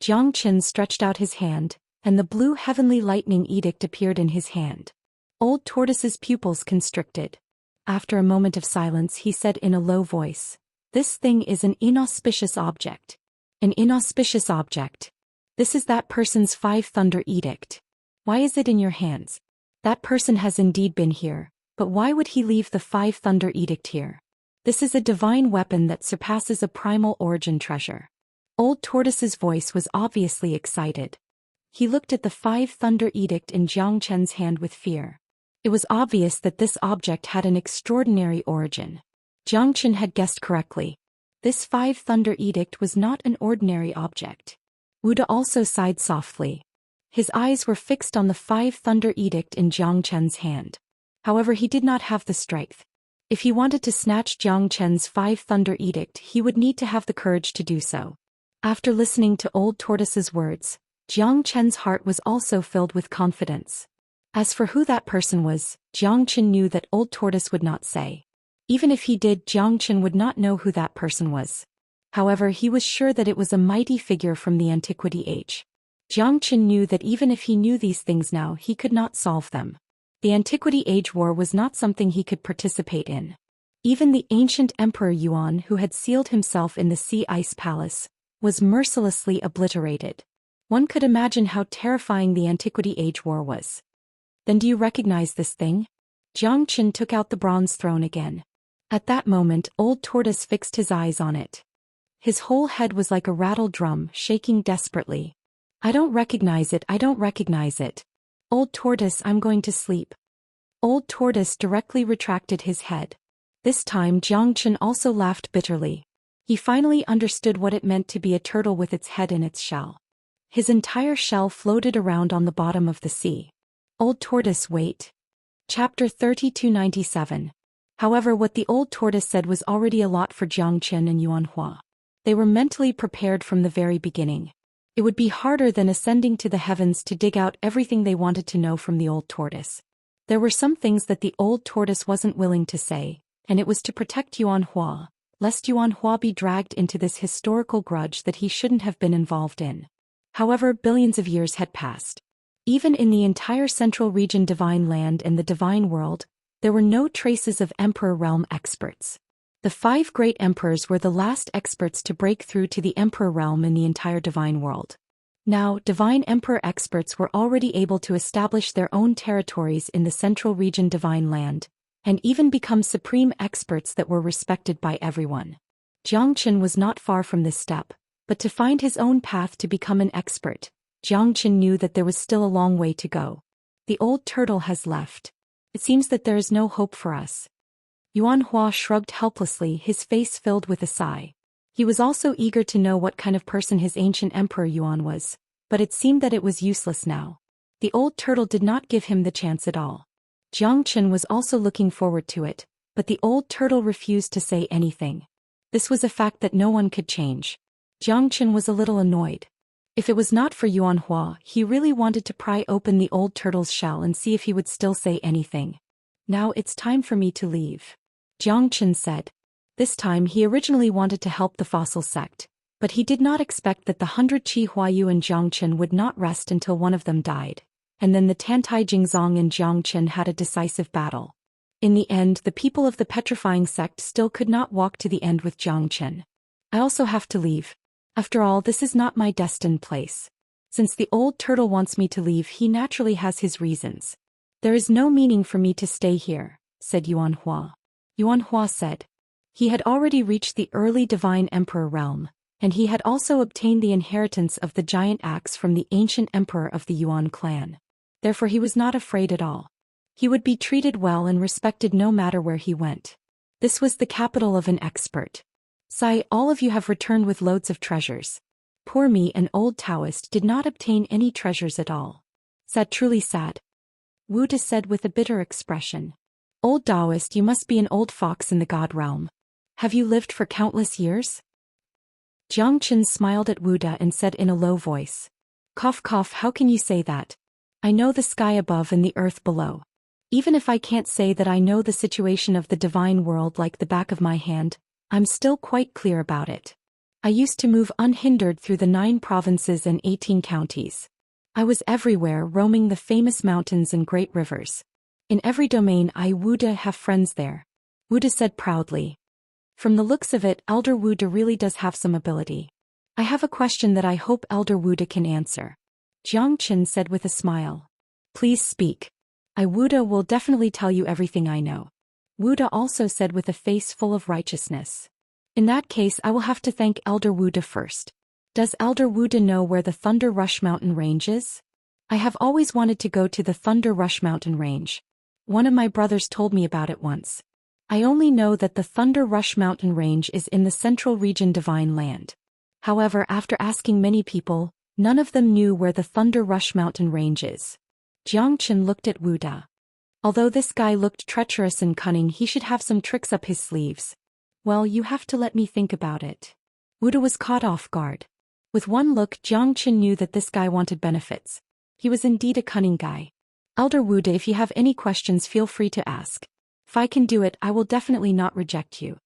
Xianxia stretched out his hand, and the blue heavenly lightning edict appeared in his hand. Old Tortoise's pupils constricted. After a moment of silence, he said in a low voice, "This thing is an inauspicious object." An inauspicious object. This is that person's 5 thunder edict. Why is it in your hands? That person has indeed been here, but why would he leave the 5 thunder edict here? This is a divine weapon that surpasses a primal origin treasure. Old Tortoise's voice was obviously excited. He looked at the 5 Thunder Edict in Jiang Chen's hand with fear. It was obvious that this object had an extraordinary origin. Jiang Chen had guessed correctly. This 5 Thunder Edict was not an ordinary object. Wuda also sighed softly. His eyes were fixed on the 5 Thunder Edict in Jiang Chen's hand. However, he did not have the strength. If he wanted to snatch Jiang Chen's 5 Thunder Edict, he would need to have the courage to do so. After listening to Old Tortoise's words, Jiang Chen's heart was also filled with confidence. As for who that person was, Jiang Chen knew that Old Tortoise would not say. Even if he did, Jiang Chen would not know who that person was. However, he was sure that it was a mighty figure from the Antiquity Age. Jiang Chen knew that even if he knew these things now, he could not solve them. The Antiquity Age war was not something he could participate in. Even the ancient Emperor Yuan, who had sealed himself in the Sea Ice Palace, was mercilessly obliterated. One could imagine how terrifying the Antiquity Age war was. Then do you recognize this thing? Jiang Chen took out the bronze throne again. At that moment, Old Tortoise fixed his eyes on it. His whole head was like a rattled drum, shaking desperately. I don't recognize it, I don't recognize it. Old Tortoise, I'm going to sleep. Old Tortoise directly retracted his head. This time Jiang Chen also laughed bitterly. He finally understood what it meant to be a turtle with its head in its shell. His entire shell floated around on the bottom of the sea. Old Tortoise, wait. Chapter 3297. However, what the Old Tortoise said was already a lot for Jiang Chen and Yuan Hua. They were mentally prepared from the very beginning. It would be harder than ascending to the heavens to dig out everything they wanted to know from the Old Tortoise. There were some things that the Old Tortoise wasn't willing to say, and it was to protect Yuan Hua, lest Yuan Hua be dragged into this historical grudge that he shouldn't have been involved in. However, billions of years had passed. Even in the entire Central Region Divine Land and the Divine World, there were no traces of Emperor Realm experts. The 5 great emperors were the last experts to break through to the Emperor Realm in the entire Divine World. Now, Divine Emperor experts were already able to establish their own territories in the Central Region Divine Land, and even become supreme experts that were respected by everyone. Jiang Chen was not far from this step, but to find his own path to become an expert, Jiang Chen knew that there was still a long way to go. The old turtle has left. It seems that there is no hope for us. Yuan Hua shrugged helplessly, his face filled with a sigh. He was also eager to know what kind of person his ancient Emperor Yuan was, but it seemed that it was useless now. The old turtle did not give him the chance at all. Jiang Chen was also looking forward to it, but the old turtle refused to say anything. This was a fact that no one could change. Jiang Chen was a little annoyed. If it was not for Yuan Hua, he really wanted to pry open the old turtle's shell and see if he would still say anything. Now it's time for me to leave, Jiang Chen said. This time he originally wanted to help the fossil sect, but he did not expect that the 100 Qi Huayu and Jiang Chen would not rest until one of them died, and then the Tantai Jingzong and Jiang Chen had a decisive battle. In the end, the people of the petrifying sect still could not walk to the end with Jiang Chen. I also have to leave. After all, this is not my destined place. Since the old turtle wants me to leave, he naturally has his reasons. There is no meaning for me to stay here, said Yuan Hua. Yuan Hua said. He had already reached the early Divine Emperor realm, and he had also obtained the inheritance of the giant axe from the ancient emperor of the Yuan clan. Therefore he was not afraid at all. He would be treated well and respected no matter where he went. This was the capital of an expert. Sai, all of you have returned with loads of treasures. Poor me, an old Daoist, did not obtain any treasures at all. Sad, truly sad. Wuda said with a bitter expression. Old Daoist, you must be an old fox in the god realm. Have you lived for countless years? Jiang Chen smiled at Wuda and said in a low voice. Cough cough, how can you say that? I know the sky above and the earth below. Even if I can't say that I know the situation of the divine world like the back of my hand, I'm still quite clear about it. I used to move unhindered through the 9 provinces and 18 counties. I was everywhere, roaming the famous mountains and great rivers. In every domain I Wuda have friends there. Wuda said proudly. From the looks of it, Elder Wuda really does have some ability. I have a question that I hope Elder Wuda can answer. Jiang Chen said with a smile. Please speak. I Wuda will definitely tell you everything I know. Wuda also said with a face full of righteousness. In that case, I will have to thank Elder Wuda first. Does Elder Wuda know where the Thunder Rush Mountain Range is? I have always wanted to go to the Thunder Rush Mountain Range. One of my brothers told me about it once. I only know that the Thunder Rush Mountain Range is in the central region Divine Land. However, after asking many people, none of them knew where the Thunder Rush Mountain Range is. Xianxia looked at Wuda. Although this guy looked treacherous and cunning, he should have some tricks up his sleeves. Well, you have to let me think about it. Wuda was caught off guard. With one look, Xianxia knew that this guy wanted benefits. He was indeed a cunning guy. Elder Wuda, if you have any questions, feel free to ask. If I can do it, I will definitely not reject you.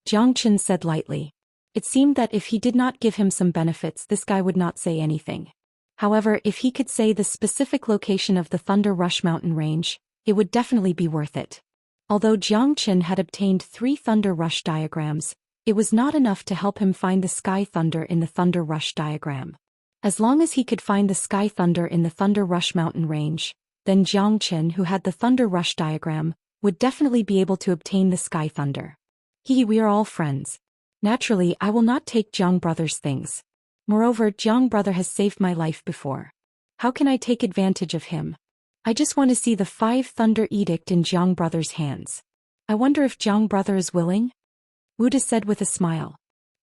Xianxia said lightly. It seemed that if he did not give him some benefits, this guy would not say anything. However, if he could say the specific location of the Thunder Rush Mountain Range, it would definitely be worth it. Although Xianxia had obtained 3 Thunder Rush diagrams, it was not enough to help him find the Sky Thunder in the Thunder Rush diagram. As long as he could find the Sky Thunder in the Thunder Rush Mountain Range, then Xianxia, who had the Thunder Rush diagram, would definitely be able to obtain the Sky Thunder. We are all friends. Naturally, I will not take Jiang Brother's things. Moreover, Jiang Brother has saved my life before. How can I take advantage of him? I just want to see the 5 Thunder Edict in Jiang Brother's hands. I wonder if Jiang Brother is willing? Wuda said with a smile.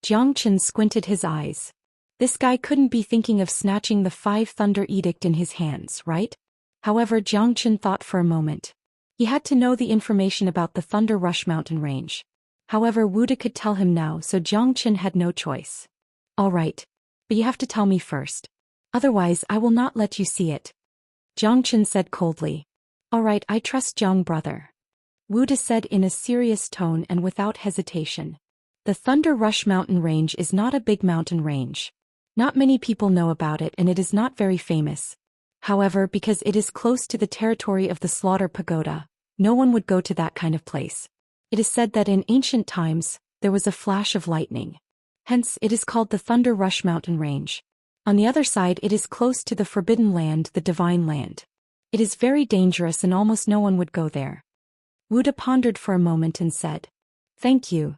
Xianxia squinted his eyes. This guy couldn't be thinking of snatching the 5 Thunder Edict in his hands, right? However, Xianxia thought for a moment. He had to know the information about the Thunder Rush Mountain Range. However, Wuda could tell him now, so Xianxia had no choice. All right. But you have to tell me first. Otherwise, I will not let you see it. Xianxia said coldly. All right, I trust Jiang Brother. Wuda said in a serious tone and without hesitation. The Thunder Rush Mountain Range is not a big mountain range. Not many people know about it, and it is not very famous. However, because it is close to the territory of the Slaughter Pagoda, no one would go to that kind of place. It is said that in ancient times, there was a flash of lightning. Hence, it is called the Thunder Rush Mountain Range. On the other side, it is close to the Forbidden Land, the Divine Land. It is very dangerous and almost no one would go there. Wuda pondered for a moment and said, Thank you.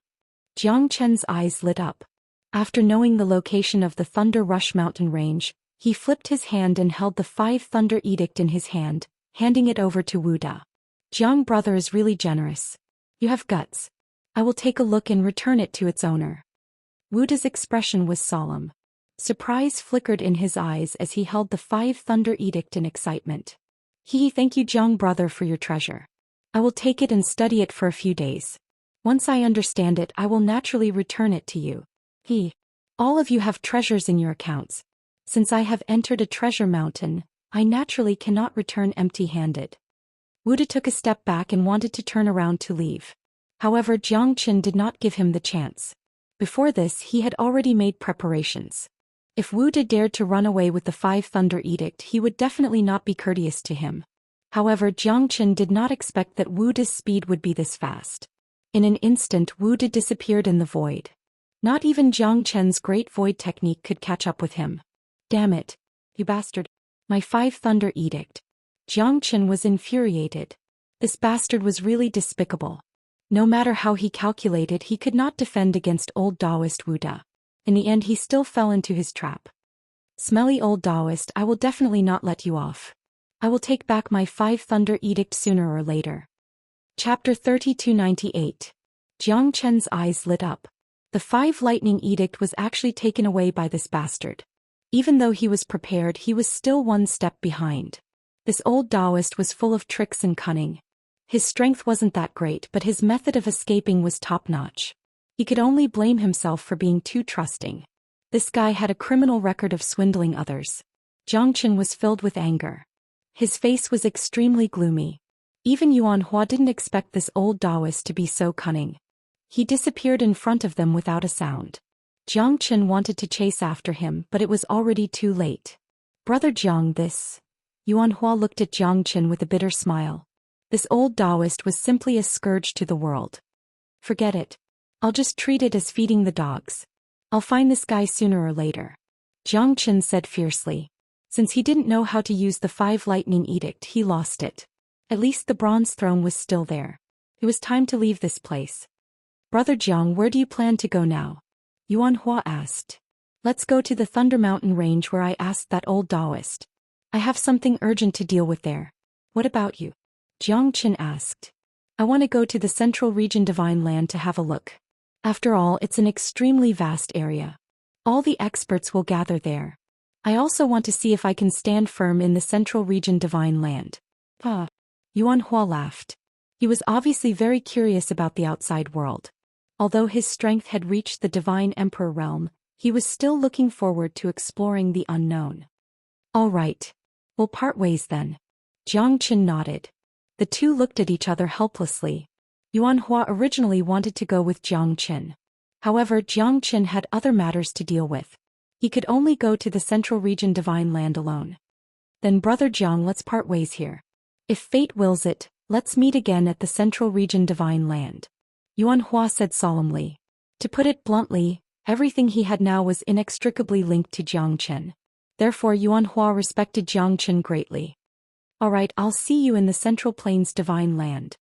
Xianxia's eyes lit up. After knowing the location of the Thunder Rush Mountain Range, he flipped his hand and held the 5 Thunder Edict in his hand, handing it over to Wuda. Jiang Brother is really generous. You have guts. I will take a look and return it to its owner. Wuda's expression was solemn. Surprise flickered in his eyes as he held the 5 Thunder Edict in excitement. Thank you, Jiang Brother, for your treasure. I will take it and study it for a few days. Once I understand it, I will naturally return it to you. All of you have treasures in your accounts. Since I have entered a treasure mountain, I naturally cannot return empty-handed. Wuda took a step back and wanted to turn around to leave. However, Xianxia did not give him the chance. Before this, he had already made preparations. If Wuda dared to run away with the 5 Thunder Edict, he would definitely not be courteous to him. However, Xianxia did not expect that Wuda's speed would be this fast. In an instant, Wuda disappeared in the void. Not even Xianxia's great void technique could catch up with him. Damn it, you bastard. My 5 Thunder Edict. Xianxia was infuriated. This bastard was really despicable. No matter how he calculated, he could not defend against old Daoist Wuda. In the end, he still fell into his trap. Smelly old Daoist, I will definitely not let you off. I will take back my 5 Thunder Edict sooner or later. Chapter 3298. Xianxia's eyes lit up. The 5 Lightning Edict was actually taken away by this bastard. Even though he was prepared, he was still one step behind. This old Daoist was full of tricks and cunning. His strength wasn't that great, but his method of escaping was top-notch. He could only blame himself for being too trusting. This guy had a criminal record of swindling others. Xianxia was filled with anger. His face was extremely gloomy. Even Yuan Hua didn't expect this old Daoist to be so cunning. He disappeared in front of them without a sound. Xianxia wanted to chase after him, but it was already too late. Brother Jiang, this. Yuan Hua looked at Xianxia with a bitter smile. This old Daoist was simply a scourge to the world. Forget it. I'll just treat it as feeding the dogs. I'll find this guy sooner or later. Xianxia said fiercely. Since he didn't know how to use the 5 Lightning Edict, he lost it. At least the bronze throne was still there. It was time to leave this place. Brother Jiang, where do you plan to go now? Yuan Hua asked. Let's go to the Thunder Mountain range where I asked that old Daoist. I have something urgent to deal with there. What about you? Xianxia asked. I want to go to the Central Region Divine Land to have a look. After all, it's an extremely vast area. All the experts will gather there. I also want to see if I can stand firm in the Central Region Divine Land. Yuan Hua laughed. He was obviously very curious about the outside world. Although his strength had reached the Divine Emperor realm, he was still looking forward to exploring the unknown. All right. We'll part ways then. Xianxia nodded. The two looked at each other helplessly. Yuan Hua originally wanted to go with Xianxia. However, Xianxia had other matters to deal with. He could only go to the Central Region Divine Land alone. Then Brother Jiang, let's part ways here. If fate wills it, let's meet again at the Central Region Divine Land. Yuan Hua said solemnly. To put it bluntly, everything he had now was inextricably linked to Xianxia. Therefore Yuan Hua respected Xianxia greatly. All right, I'll see you in the Central Plains Divine Land.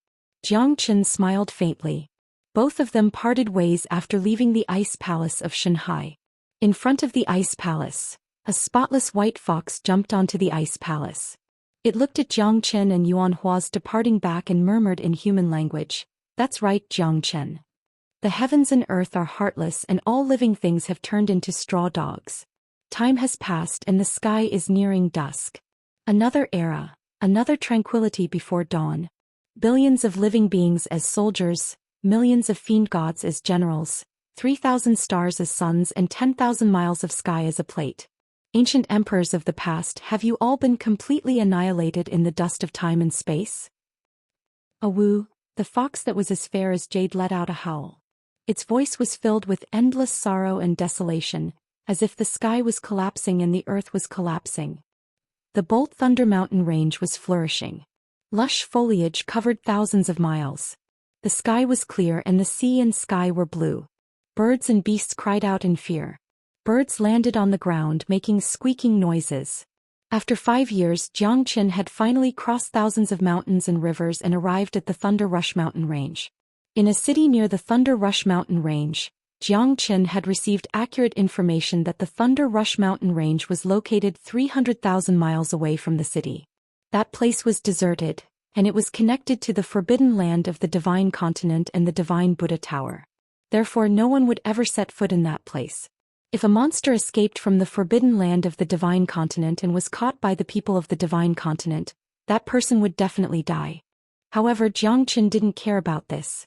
Xianxia smiled faintly. Both of them parted ways after leaving the ice palace of Shanghai. In front of the ice palace, a spotless white fox jumped onto the ice palace. It looked at Xianxia and Yuan Hua's departing back and murmured in human language, "That's right, Xianxia. The heavens and earth are heartless and all living things have turned into straw dogs. Time has passed and the sky is nearing dusk. Another era, another tranquility before dawn. Billions of living beings as soldiers, millions of fiend gods as generals, 3,000 stars as suns and 10,000 miles of sky as a plate. Ancient emperors of the past, have you all been completely annihilated in the dust of time and space?" Awoo, the fox that was as fair as jade let out a howl. Its voice was filled with endless sorrow and desolation, as if the sky was collapsing and the earth was collapsing. The Bolt Thunder Mountain range was flourishing. Lush foliage covered thousands of miles. The sky was clear and the sea and sky were blue. Birds and beasts cried out in fear. Birds landed on the ground making squeaking noises. After 5 years, Xianxia had finally crossed thousands of mountains and rivers and arrived at the Thunder Rush Mountain range. In a city near the Thunder Rush Mountain range, Xianxia had received accurate information that the Thunder Rush Mountain range was located 300,000 miles away from the city. That place was deserted, and it was connected to the Forbidden Land of the Divine Continent and the Divine Buddha Tower. Therefore no one would ever set foot in that place. If a monster escaped from the Forbidden Land of the Divine Continent and was caught by the people of the Divine Continent, that person would definitely die. However, Xianxia didn't care about this.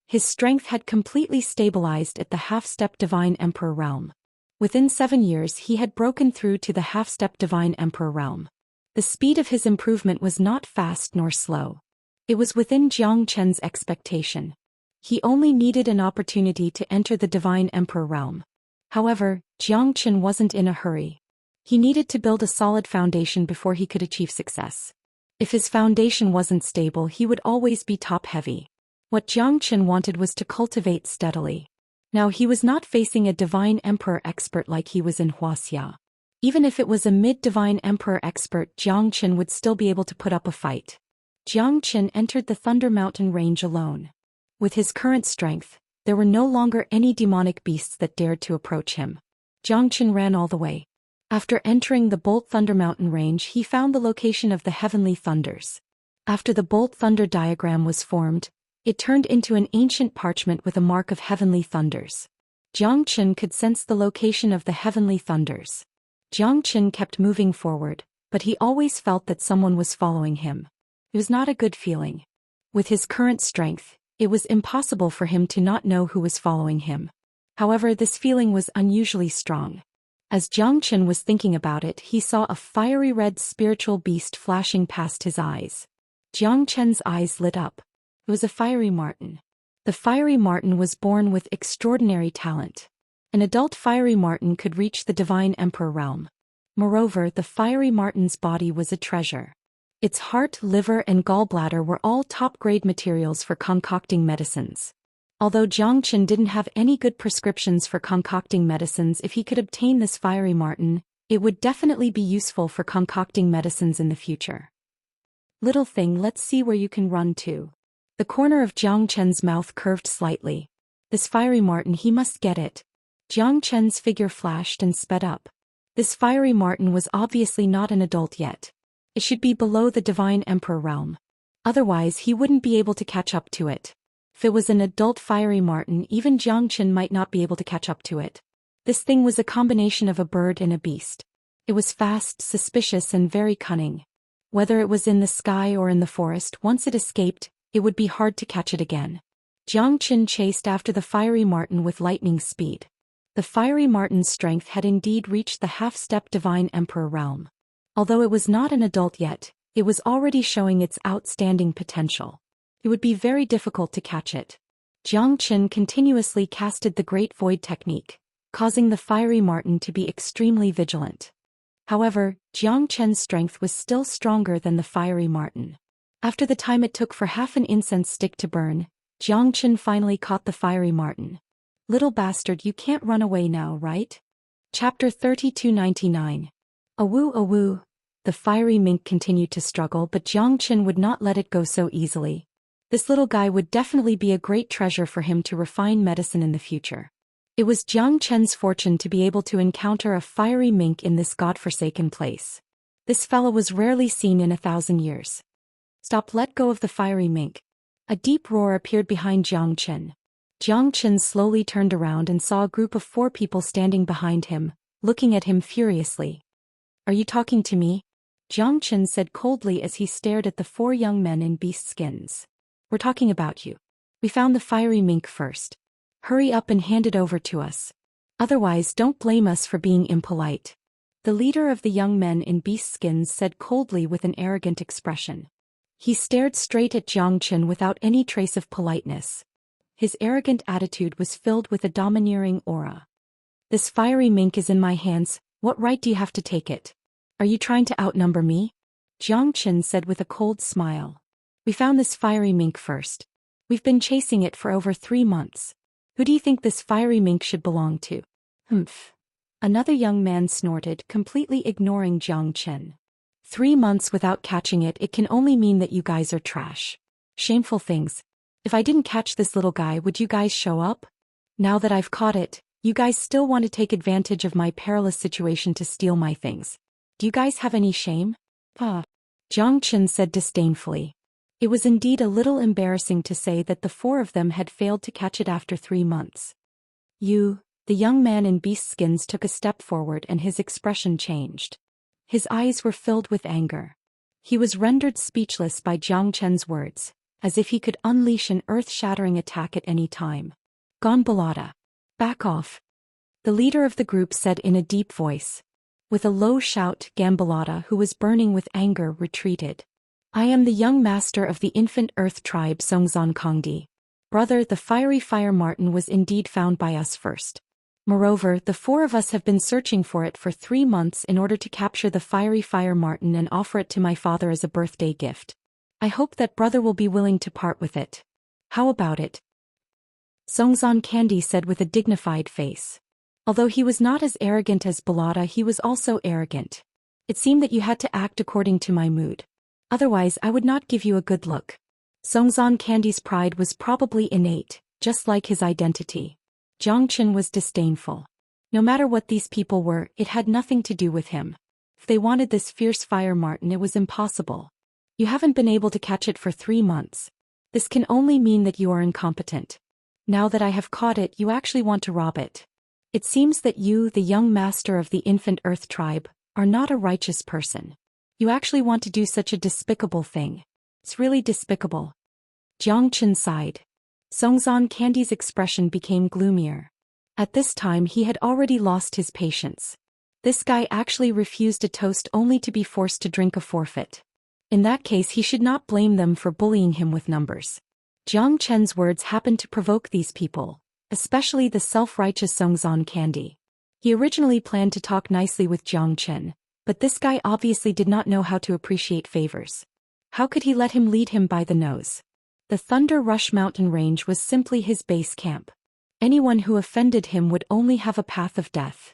His strength had completely stabilized at the half-step Divine Emperor realm. Within 7 years he had broken through to the half-step Divine Emperor realm. The speed of his improvement was not fast nor slow. It was within Xianxia's expectation. He only needed an opportunity to enter the Divine Emperor realm. However, Xianxia wasn't in a hurry. He needed to build a solid foundation before he could achieve success. If his foundation wasn't stable, he would always be top-heavy. What Xianxia wanted was to cultivate steadily. Now he was not facing a Divine Emperor expert like he was in Wuxia. Even if it was a mid-Divine Emperor expert, Xianxia would still be able to put up a fight. Xianxia entered the Thunder Mountain range alone. With his current strength, there were no longer any demonic beasts that dared to approach him. Xianxia ran all the way. After entering the Bolt Thunder Mountain range, he found the location of the Heavenly Thunders. After the Bolt Thunder diagram was formed, it turned into an ancient parchment with a mark of Heavenly Thunders. Xianxia could sense the location of the Heavenly Thunders. Xianxia kept moving forward, but he always felt that someone was following him. It was not a good feeling. With his current strength, it was impossible for him to not know who was following him. However, this feeling was unusually strong. As Xianxia was thinking about it, he saw a fiery red spiritual beast flashing past his eyes. Xianxia's eyes lit up. It was a fiery marten. The fiery marten was born with extraordinary talent. An adult fiery marten could reach the Divine Emperor realm. Moreover, the fiery marten's body was a treasure. Its heart, liver and gallbladder were all top-grade materials for concocting medicines. Although Xianxia didn't have any good prescriptions for concocting medicines, if he could obtain this fiery marten, it would definitely be useful for concocting medicines in the future. Little thing, let's see where you can run to. The corner of Xianxia's mouth curved slightly. This fiery marten, he must get it. Jiang Chen's figure flashed and sped up. This fiery marten was obviously not an adult yet. It should be below the Divine Emperor realm. Otherwise he wouldn't be able to catch up to it. If it was an adult fiery marten, even Jiang Chen might not be able to catch up to it. This thing was a combination of a bird and a beast. It was fast, suspicious and very cunning. Whether it was in the sky or in the forest, once it escaped, it would be hard to catch it again. Jiang Chen chased after the fiery marten with lightning speed. The fiery marten's strength had indeed reached the half-step Divine Emperor realm. Although it was not an adult yet, it was already showing its outstanding potential. It would be very difficult to catch it. Jiang Chen continuously casted the Great Void technique, causing the fiery marten to be extremely vigilant. However, Jiang Chen's strength was still stronger than the fiery marten. After the time it took for half an incense stick to burn, Jiang Chen finally caught the fiery marten. Little bastard, you can't run away now, right? Chapter 3299. Awoo. The fiery mink continued to struggle, but Jiang Chen would not let it go so easily. This little guy would definitely be a great treasure for him to refine medicine in the future. It was Jiang Chen's fortune to be able to encounter a fiery mink in this godforsaken place. This fellow was rarely seen in 1,000 years. Stop! Let go of the fiery mink. A deep roar appeared behind Jiang Chen. Jiang Chen slowly turned around and saw a group of 4 people standing behind him, looking at him furiously. Are you talking to me? Jiang Chen said coldly as he stared at the 4 young men in beast skins. We're talking about you. We found the fiery mink first. Hurry up and hand it over to us. Otherwise don't blame us for being impolite. The leader of the young men in beast skins said coldly with an arrogant expression. He stared straight at Jiang Chen without any trace of politeness. His arrogant attitude was filled with a domineering aura. This fiery mink is in my hands, what right do you have to take it? Are you trying to outnumber me? Jiang Chen said with a cold smile. We found this fiery mink first. We've been chasing it for over 3 months. Who do you think this fiery mink should belong to? Humph. Another young man snorted, completely ignoring Jiang Chen. 3 months without catching it, it can only mean that you guys are trash. Shameful things. If I didn't catch this little guy, would you guys show up? Now that I've caught it, you guys still want to take advantage of my perilous situation to steal my things. Do you guys have any shame? Jiang Chen said disdainfully. It was indeed a little embarrassing to say that the 4 of them had failed to catch it after 3 months. The young man in beast skins took a step forward and his expression changed. His eyes were filled with anger. He was rendered speechless by Jiang Chen's words, as if he could unleash an earth-shattering attack at any time. Gonbalada. Back off. The leader of the group said in a deep voice. With a low shout, Gambalada, who was burning with anger, retreated. I am the young master of the infant earth tribe Songzon Kongdi. Brother, the fiery fire marten was indeed found by us first. Moreover, the 4 of us have been searching for it for 3 months in order to capture the fiery fire marten and offer it to my father as a birthday gift. I hope that brother will be willing to part with it. How about it? Songzon Candy said with a dignified face. Although he was not as arrogant as Balada, he was also arrogant. It seemed that you had to act according to my mood. Otherwise I would not give you a good look. Songzon Candy's pride was probably innate, just like his identity. Jiang Chen was disdainful. No matter what these people were, it had nothing to do with him. If they wanted this fierce fire marten, it was impossible. You haven't been able to catch it for 3 months. This can only mean that you are incompetent. Now that I have caught it, you actually want to rob it. It seems that you, the young master of the infant earth tribe, are not a righteous person. You actually want to do such a despicable thing. It's really despicable. Jiang Chen sighed. Songzon Candy's expression became gloomier. At this time he had already lost his patience. This guy actually refused a toast only to be forced to drink a forfeit. In that case he should not blame them for bullying him with numbers. Jiang Chen's words happened to provoke these people, especially the self-righteous Songzon Candy. He originally planned to talk nicely with Jiang Chen, but this guy obviously did not know how to appreciate favors. How could he let him lead him by the nose? The Thunder Rush mountain range was simply his base camp. Anyone who offended him would only have a path of death.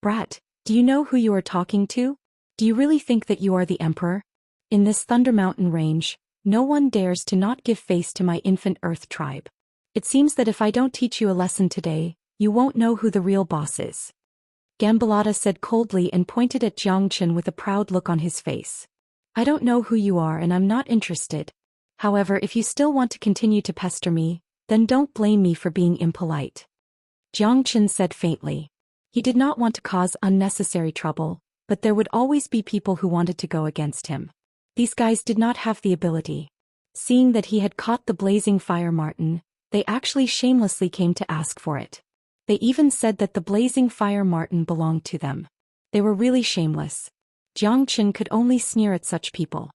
Brat, do you know who you are talking to? Do you really think that you are the emperor? In this Thunder Mountain range, no one dares to not give face to my infant earth tribe. It seems that if I don't teach you a lesson today, You won't know who the real boss is. Gambalata said coldly and pointed at Zhou Xian with a proud look on his face. I don't know who you are and I'm not interested. However, if you still want to continue to pester me, then don't blame me for being impolite. Zhou Xian said faintly. He did not want to cause unnecessary trouble, but there would always be people who wanted to go against him. These guys did not have the ability. Seeing that he had caught the blazing fire marten, they actually shamelessly came to ask for it. They even said that the blazing fire marten belonged to them. They were really shameless. Zhou Xian could only sneer at such people.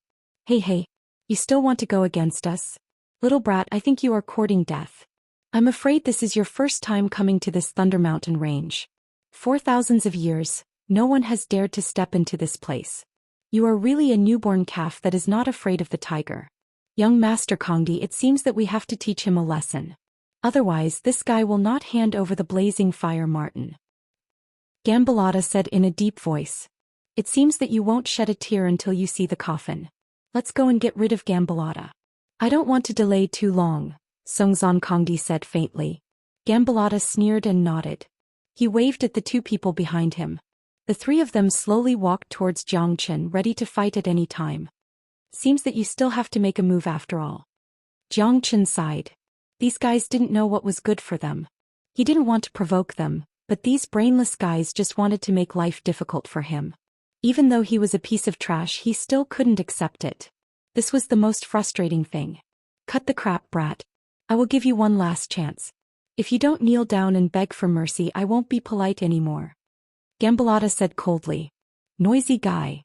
Hey, you still want to go against us? Little brat, I think you are courting death. I'm afraid this is your first time coming to this Thunder Mountain range. For thousands of years, no one has dared to step into this place. You are really a newborn calf that is not afraid of the tiger. Young Master Kongdi, it seems that we have to teach him a lesson. Otherwise, this guy will not hand over the blazing fire marten. Gambalata said in a deep voice. It seems that you won't shed a tear until you see the coffin. Let's go and get rid of Gambalata. I don't want to delay too long, Songzon Kongdi said faintly. Gambalata sneered and nodded. He waved at the two people behind him. The three of them slowly walked towards Zhou Xian, ready to fight at any time. Seems that you still have to make a move after all. Zhou Xian sighed. These guys didn't know what was good for them. He didn't want to provoke them, but these brainless guys just wanted to make life difficult for him. Even though he was a piece of trash, he still couldn't accept it. This was the most frustrating thing. Cut the crap, brat. I will give you one last chance. If you don't kneel down and beg for mercy, I won't be polite anymore. Gambalata said coldly. Noisy guy.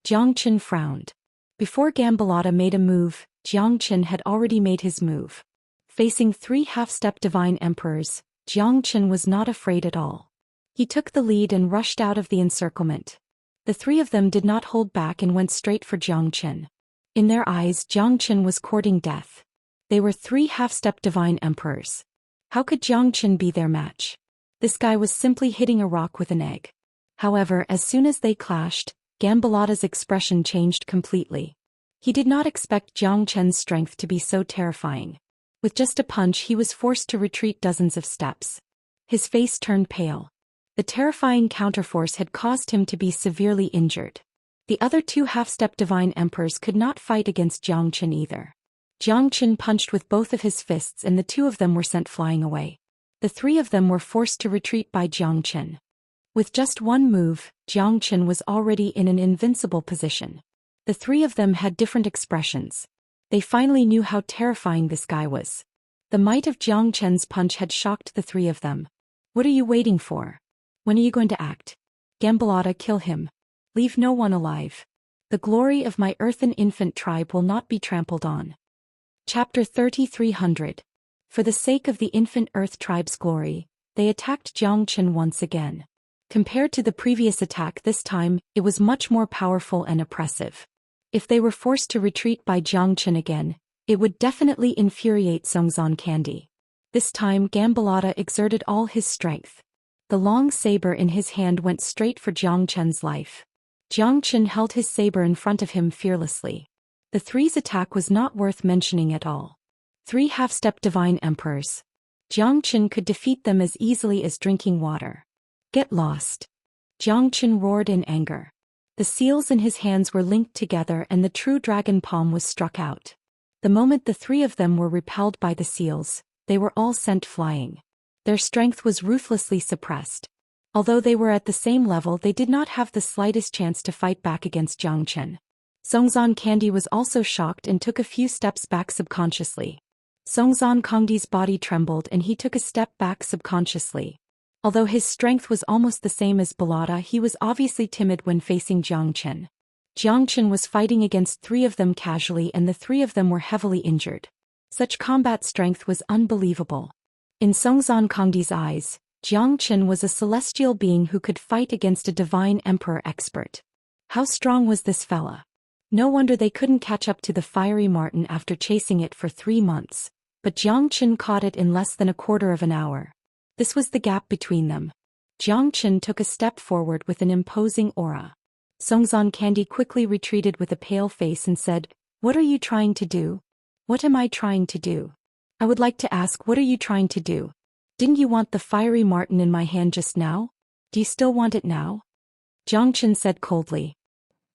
Zhou Xian frowned. Before Gambalata made a move, Zhou Xian had already made his move. Facing three half-step divine emperors, Zhou Xian was not afraid at all. He took the lead and rushed out of the encirclement. The three of them did not hold back and went straight for Zhou Xian. In their eyes, Zhou Xian was courting death. They were three half-step divine emperors. How could Zhou Xian be their match? This guy was simply hitting a rock with an egg. However, as soon as they clashed, Gambalata's expression changed completely. He did not expect Zhou Xian's strength to be so terrifying. With just a punch, he was forced to retreat dozens of steps. His face turned pale. The terrifying counterforce had caused him to be severely injured. The other two half-step divine emperors could not fight against Zhou Xian either. Zhou Xian punched with both of his fists and the two of them were sent flying away. The three of them were forced to retreat by Zhou Xian. With just one move, Zhou Xian was already in an invincible position. The three of them had different expressions. They finally knew how terrifying this guy was. The might of Zhou Xian's punch had shocked the three of them. What are you waiting for? When are you going to act? Gambalata, kill him. Leave no one alive. The glory of my earthen infant tribe will not be trampled on. Chapter 3300. For the sake of the infant earth tribe's glory, they attacked Zhou Xian once again. Compared to the previous attack this time, it was much more powerful and oppressive. If they were forced to retreat by Zhou Xian again, it would definitely infuriate Songzon Candy. This time Gambalata exerted all his strength. The long saber in his hand went straight for Zhou Xian's life. Zhou Xian held his saber in front of him fearlessly. The three's attack was not worth mentioning at all. Three half-step divine emperors. Zhou Xian could defeat them as easily as drinking water. Get lost. Zhou Xian roared in anger. The seals in his hands were linked together and the true dragon palm was struck out. The moment the three of them were repelled by the seals, they were all sent flying. Their strength was ruthlessly suppressed. Although they were at the same level, they did not have the slightest chance to fight back against Zhou Xian. Songzon Candy was also shocked and took a few steps back subconsciously. Songzon Kongdi's body trembled and he took a step back subconsciously. Although his strength was almost the same as Balata, he was obviously timid when facing Zhou Xian. Zhou Xian was fighting against three of them casually and the three of them were heavily injured. Such combat strength was unbelievable. In Songzon Kongdi's eyes, Zhou Xian was a celestial being who could fight against a divine emperor expert. How strong was this fella? No wonder they couldn't catch up to the fiery marten after chasing it for 3 months, but Zhou Xian caught it in less than a quarter of an hour. This was the gap between them. Zhou Xian took a step forward with an imposing aura. Songzon Candy quickly retreated with a pale face and said, "What are you trying to do?" "What am I trying to do? I would like to ask, what are you trying to do?" Didn't you want the fiery marten in my hand just now? Do you still want it now? Xianxia said coldly.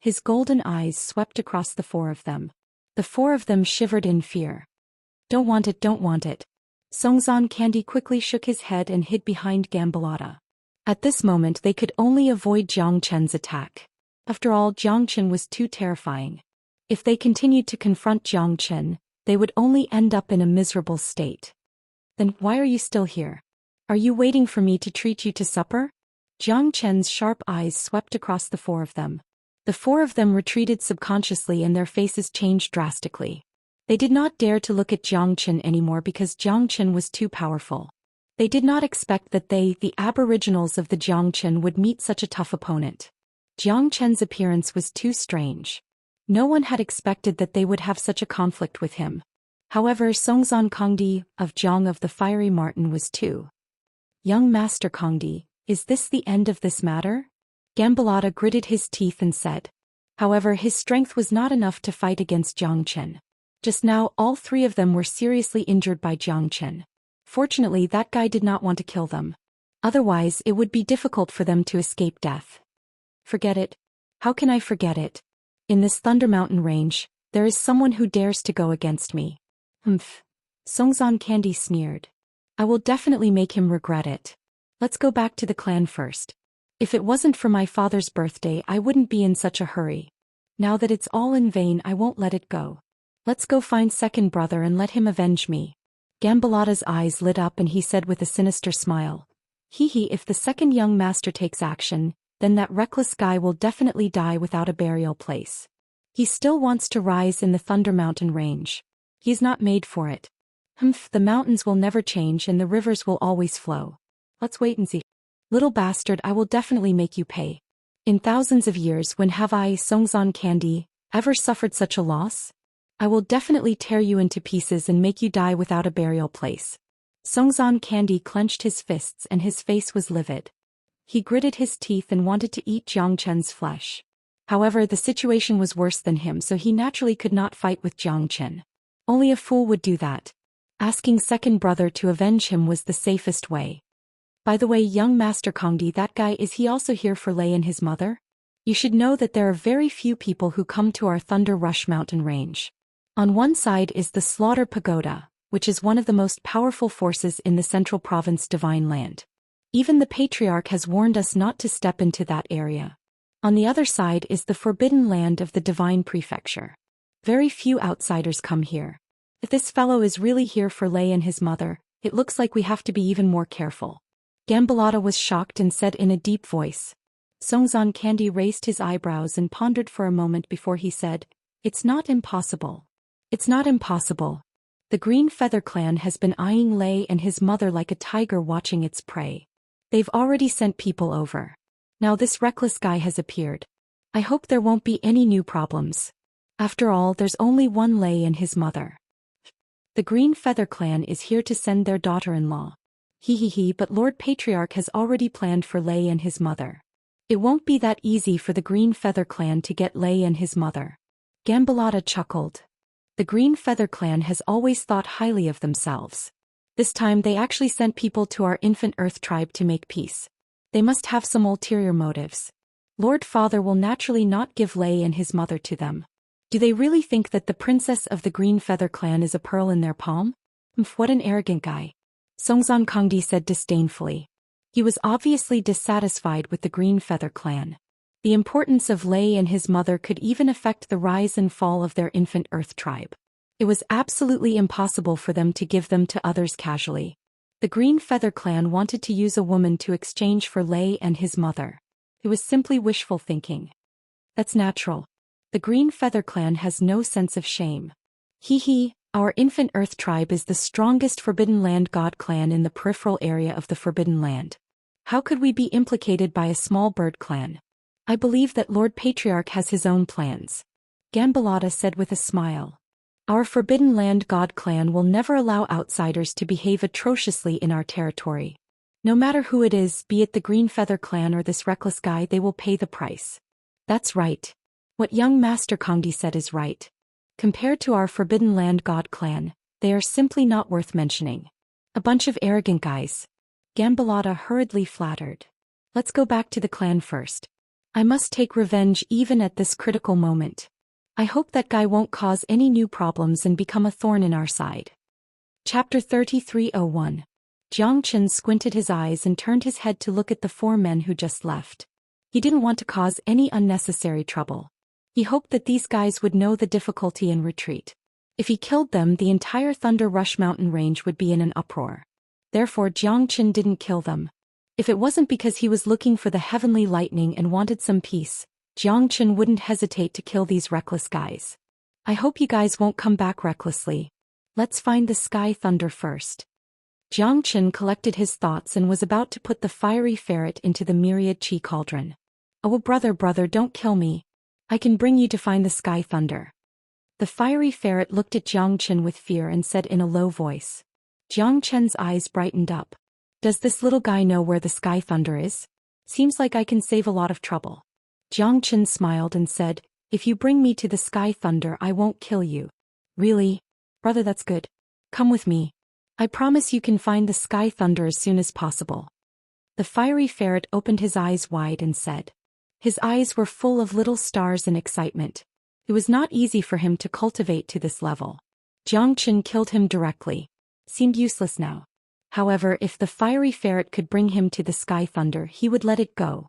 His golden eyes swept across the four of them. The four of them shivered in fear. Don't want it, don't want it. Songzon Candy quickly shook his head and hid behind Gambalata. At this moment they could only avoid Xianxia's attack. After all, Xianxia was too terrifying. If they continued to confront Xianxia, they would only end up in a miserable state. Then why are you still here? Are you waiting for me to treat you to supper? Xianxia's sharp eyes swept across the four of them. The four of them retreated subconsciously and their faces changed drastically. They did not dare to look at Xianxia anymore because Xianxia was too powerful. They did not expect that they, the aboriginals of the Xianxia, would meet such a tough opponent. Xianxia's appearance was too strange. No one had expected that they would have such a conflict with him. However, Songzon Kongdi, of Jiang of the Fiery Marten, was too. Young Master Kongdi, is this the end of this matter? Gambalata gritted his teeth and said. However, his strength was not enough to fight against Xianxia. Just now, all three of them were seriously injured by Xianxia. Fortunately, that guy did not want to kill them. Otherwise, it would be difficult for them to escape death. Forget it. How can I forget it? In this Thunder Mountain range, there is someone who dares to go against me. Songzon Candy sneered. I will definitely make him regret it. Let's go back to the clan first. If it wasn't for my father's birthday, I wouldn't be in such a hurry. Now that it's all in vain, I won't let it go. Let's go find second brother and let him avenge me. Gambalata's eyes lit up and he said with a sinister smile. If the second young master takes action, then that reckless guy will definitely die without a burial place. He still wants to rise in the Thunder Mountain range. He's not made for it. The mountains will never change and the rivers will always flow. Let's wait and see. Little bastard, I will definitely make you pay. In thousands of years, when have I, Songzon Candy, ever suffered such a loss? I will definitely tear you into pieces and make you die without a burial place. Songzon Candy clenched his fists and his face was livid. He gritted his teeth and wanted to eat Xianxin's flesh. However, the situation was worse than him, so he naturally could not fight with Xianxin. Only a fool would do that. Asking second brother to avenge him was the safest way. By the way, young Master Kongdi, that guy, is he also here for Lei and his mother? You should know that there are very few people who come to our Thunder Rush Mountain range. On one side is the Slaughter Pagoda, which is one of the most powerful forces in the Central Province Divine Land. Even the Patriarch has warned us not to step into that area. On the other side is the Forbidden Land of the Divine Prefecture. Very few outsiders come here. If this fellow is really here for Lei and his mother, it looks like we have to be even more careful. Gambalata was shocked and said in a deep voice. Songzon Candy raised his eyebrows and pondered for a moment before he said, It's not impossible. It's not impossible. The Green Feather Clan has been eyeing Lei and his mother like a tiger watching its prey. They've already sent people over. Now this reckless guy has appeared. I hope there won't be any new problems. After all, there's only one Lei and his mother. The Green Feather Clan is here to send their daughter-in-law. But Lord Patriarch has already planned for Lei and his mother. It won't be that easy for the Green Feather Clan to get Lei and his mother. Gambalata chuckled. The Green Feather Clan has always thought highly of themselves. This time they actually sent people to our infant Earth tribe to make peace. They must have some ulterior motives. Lord Father will naturally not give Lei and his mother to them. Do they really think that the princess of the Green Feather Clan is a pearl in their palm? What an arrogant guy. Songzon Kongdi said disdainfully. He was obviously dissatisfied with the Green Feather Clan. The importance of Lei and his mother could even affect the rise and fall of their infant Earth tribe. It was absolutely impossible for them to give them to others casually. The Green Feather Clan wanted to use a woman to exchange for Lei and his mother. It was simply wishful thinking. That's natural. The Green Feather Clan has no sense of shame. Our infant Earth tribe is the strongest Forbidden Land god clan in the peripheral area of the Forbidden Land. How could we be implicated by a small bird clan? I believe that Lord Patriarch has his own plans. Gambalata said with a smile. Our Forbidden Land god clan will never allow outsiders to behave atrociously in our territory. No matter who it is, be it the Green Feather Clan or this reckless guy, they will pay the price. That's right. What young Master Kongdi said is right. Compared to our Forbidden Land god clan, they are simply not worth mentioning. A bunch of arrogant guys. Gambolotta hurriedly flattered. Let's go back to the clan first. I must take revenge even at this critical moment. I hope that guy won't cause any new problems and become a thorn in our side. Chapter 3301. Jiang Chen squinted his eyes and turned his head to look at the four men who just left. He didn't want to cause any unnecessary trouble. He hoped that these guys would know the difficulty and retreat. If he killed them, the entire Thunder Rush mountain range would be in an uproar. Therefore Jiang Chen didn't kill them. If it wasn't because he was looking for the heavenly lightning and wanted some peace, Jiang Chen wouldn't hesitate to kill these reckless guys. I hope you guys won't come back recklessly. Let's find the sky thunder first. Jiang Chen collected his thoughts and was about to put the fiery ferret into the myriad chi cauldron. Oh brother, don't kill me. I can bring you to find the sky thunder. The fiery ferret looked at Jiang Chen with fear and said in a low voice. Jiang Chen's eyes brightened up. Does this little guy know where the sky thunder is? Seems like I can save a lot of trouble. Jiang Chen smiled and said, if you bring me to the sky thunder I won't kill you. Really? Brother, that's good. Come with me. I promise you can find the sky thunder as soon as possible. The fiery ferret opened his eyes wide and said. His eyes were full of little stars and excitement. It was not easy for him to cultivate to this level. Jiang Chen killed him directly. Seemed useless now. However, if the fiery ferret could bring him to the sky thunder, he would let it go.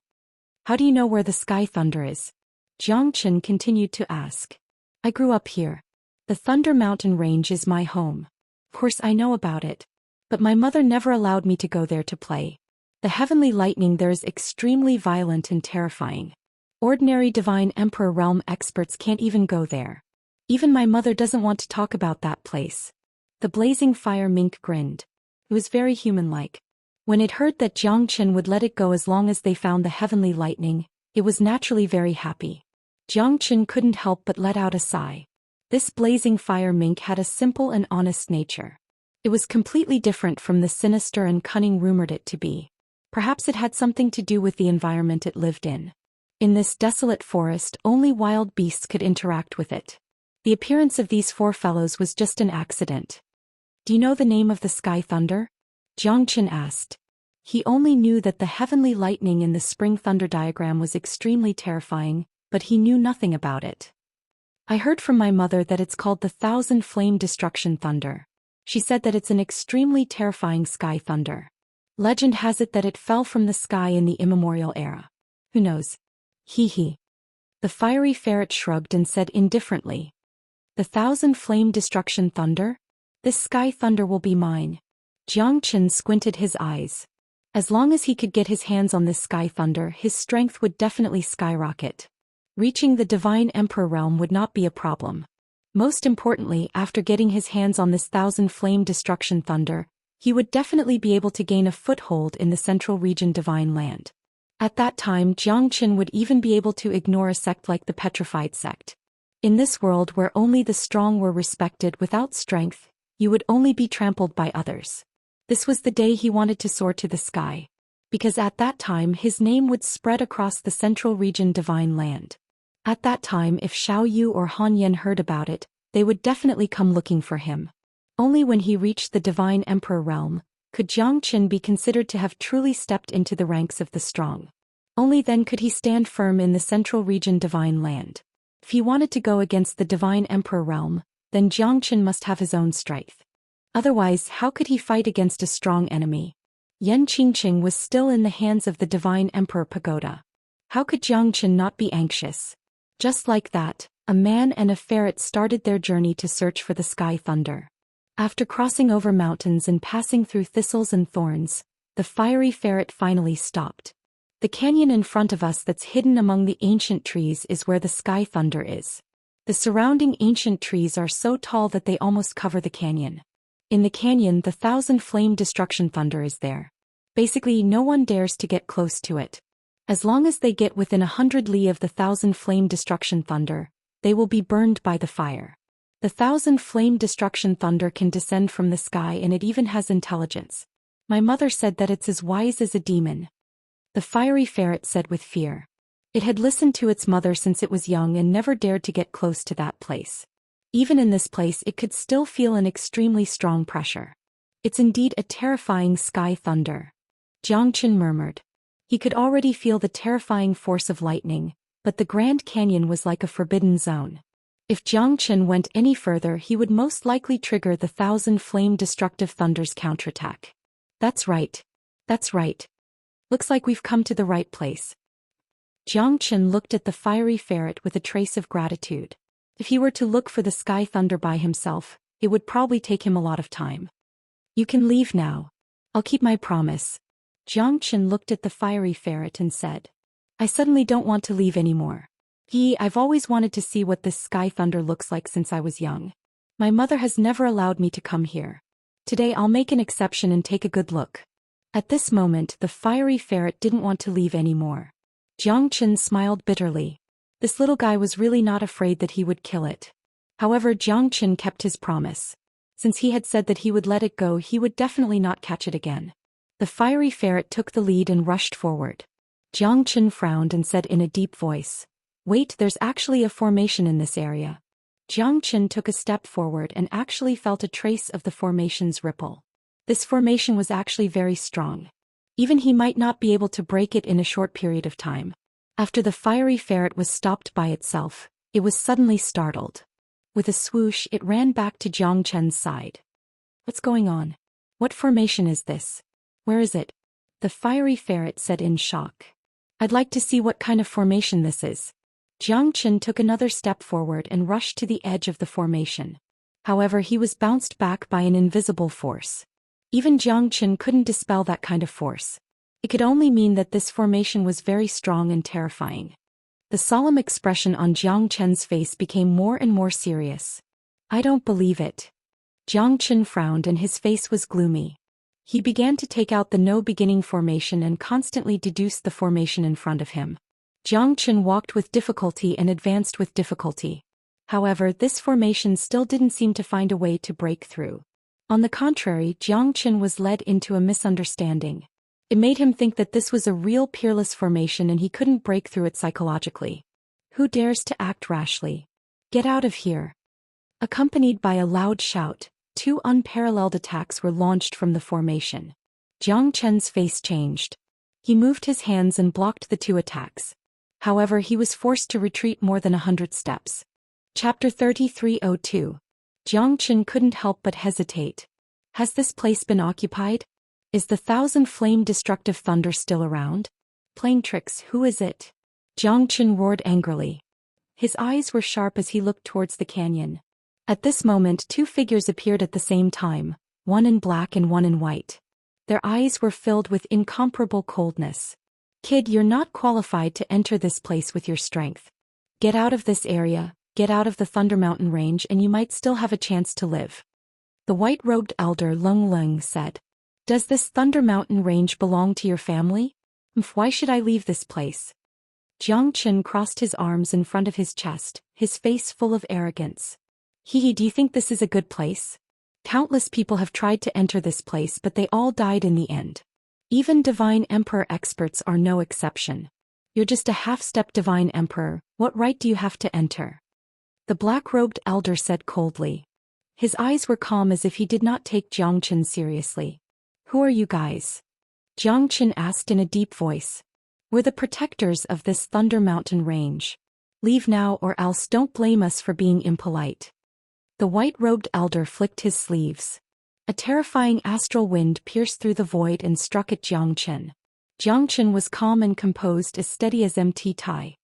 How do you know where the sky thunder is? Jiang Chen continued to ask. I grew up here. The Thunder Mountain Range is my home. Of course I know about it. But my mother never allowed me to go there to play. The heavenly lightning there is extremely violent and terrifying. Ordinary Divine Emperor realm experts can't even go there. Even my mother doesn't want to talk about that place. The blazing fire mink grinned. It was very human-like. When it heard that Jiang Chen would let it go as long as they found the heavenly lightning, it was naturally very happy. Jiang Chen couldn't help but let out a sigh. This blazing fire mink had a simple and honest nature. It was completely different from the sinister and cunning rumored it to be. Perhaps it had something to do with the environment it lived in. In this desolate forest, only wild beasts could interact with it. The appearance of these four fellows was just an accident. Do you know the name of the sky thunder? Jiang Chen asked. He only knew that the heavenly lightning in the spring thunder diagram was extremely terrifying, but he knew nothing about it. I heard from my mother that it's called the Thousand Flame Destruction Thunder. She said that it's an extremely terrifying sky thunder. Legend has it that it fell from the sky in the immemorial era. Who knows? Hee. The fiery ferret shrugged and said indifferently. The Thousand Flame Destruction Thunder? This sky thunder will be mine. Jiang Chen squinted his eyes. As long as he could get his hands on this sky thunder, his strength would definitely skyrocket. Reaching the Divine Emperor realm would not be a problem. Most importantly, after getting his hands on this Thousand Flame Destruction Thunder, he would definitely be able to gain a foothold in the Central Region Divine Land. At that time, Jiang Chen would even be able to ignore a sect like the Petrified Sect. In this world where only the strong were respected, without strength, you would only be trampled by others. This was the day he wanted to soar to the sky. Because at that time his name would spread across the Central Region Divine Land. At that time, if Xiao Yu or Han Yan heard about it, they would definitely come looking for him. Only when he reached the Divine Emperor realm could Jiang Chen be considered to have truly stepped into the ranks of the strong. Only then could he stand firm in the Central Region Divine Land. If he wanted to go against the Divine Emperor realm, then Jiang Chen must have his own strength. Otherwise, how could he fight against a strong enemy? Yan Qingqing was still in the hands of the Divine Emperor Pagoda. How could Jiang Chen not be anxious? Just like that, a man and a ferret started their journey to search for the sky thunder. After crossing over mountains and passing through thistles and thorns, the fiery ferret finally stopped. The canyon in front of us that's hidden among the ancient trees is where the sky thunder is. The surrounding ancient trees are so tall that they almost cover the canyon. In the canyon, the Thousand Flame Destruction Thunder is there. Basically, no one dares to get close to it. As long as they get within 100 li of the Thousand Flame Destruction Thunder, they will be burned by the fire. The Thousand Flame Destruction Thunder can descend from the sky, and it even has intelligence. My mother said that it's as wise as a demon. The fiery ferret said with fear. It had listened to its mother since it was young and never dared to get close to that place. Even in this place it could still feel an extremely strong pressure. It's indeed a terrifying sky thunder. Jiang Chen murmured. He could already feel the terrifying force of lightning, but the Grand Canyon was like a forbidden zone. If Jiang Chen went any further, he would most likely trigger the 1,000 flame-destructive thunders counterattack. That's right. That's right. Looks like we've come to the right place. Jiang Chen looked at the fiery ferret with a trace of gratitude. If he were to look for the sky thunder by himself, it would probably take him a lot of time. You can leave now. I'll keep my promise. Jiang Chen looked at the fiery ferret and said. I suddenly don't want to leave anymore. I've always wanted to see what this sky thunder looks like since I was young. My mother has never allowed me to come here. Today I'll make an exception and take a good look. At this moment, the fiery ferret didn't want to leave anymore. Jiang Chen smiled bitterly. This little guy was really not afraid that he would kill it. However, Jiang Chen kept his promise. Since he had said that he would let it go, he would definitely not catch it again. The fiery ferret took the lead and rushed forward. Jiang Chen frowned and said in a deep voice, Wait, there's actually a formation in this area. Jiang Chen took a step forward and actually felt a trace of the formation's ripple. This formation was actually very strong. Even he might not be able to break it in a short period of time. After the fiery ferret was stopped by itself, it was suddenly startled. With a swoosh, it ran back to Jiang Chen's side. What's going on? What formation is this? Where is it? The fiery ferret said in shock. I'd like to see what kind of formation this is. Jiang Chen took another step forward and rushed to the edge of the formation. However, he was bounced back by an invisible force. Even Jiang Chen couldn't dispel that kind of force. It could only mean that this formation was very strong and terrifying. The solemn expression on Jiang Chen's face became more and more serious. I don't believe it. Jiang Chen frowned and his face was gloomy. He began to take out the no-beginning formation and constantly deduced the formation in front of him. Jiang Chen walked with difficulty and advanced with difficulty. However, this formation still didn't seem to find a way to break through. On the contrary, Jiang Chen was led into a misunderstanding. It made him think that this was a real peerless formation and he couldn't break through it psychologically. Who dares to act rashly? Get out of here. Accompanied by a loud shout, 2 unparalleled attacks were launched from the formation. Jiang Chen's face changed. He moved his hands and blocked the 2 attacks. However, he was forced to retreat more than 100 steps. Chapter 3302. Jiang Chen couldn't help but hesitate. Has this place been occupied? Is the 1,000 flame-destructive thunder still around? Playing tricks, who is it? Jiang Chen roared angrily. His eyes were sharp as he looked towards the canyon. At this moment 2 figures appeared at the same time, one in black and one in white. Their eyes were filled with incomparable coldness. Kid, you're not qualified to enter this place with your strength. Get out of this area, get out of the Thunder Mountain range and you might still have a chance to live. The white-robed elder Lung Lung said. Does this Thunder Mountain range belong to your family? Why should I leave this place? Jiang Chen crossed his arms in front of his chest, his face full of arrogance. Do you think this is a good place? Countless people have tried to enter this place but they all died in the end. Even Divine Emperor experts are no exception. You're just a half-step Divine Emperor, what right do you have to enter? The black-robed elder said coldly. His eyes were calm as if he did not take Jiang Chen seriously. Who are you guys? Jiang Chen asked in a deep voice. We're the protectors of this Thunder Mountain range. Leave now or else don't blame us for being impolite. The white-robed elder flicked his sleeves. A terrifying astral wind pierced through the void and struck at Jiang Chen. Jiang Chen was calm and composed, as steady as MT Tai.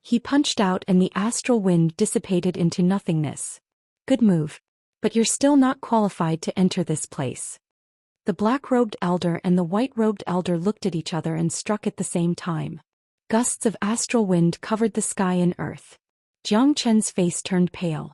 He punched out and the astral wind dissipated into nothingness. Good move. But you're still not qualified to enter this place. The black-robed elder and the white-robed elder looked at each other and struck at the same time. Gusts of astral wind covered the sky and earth. Jiang Chen's face turned pale.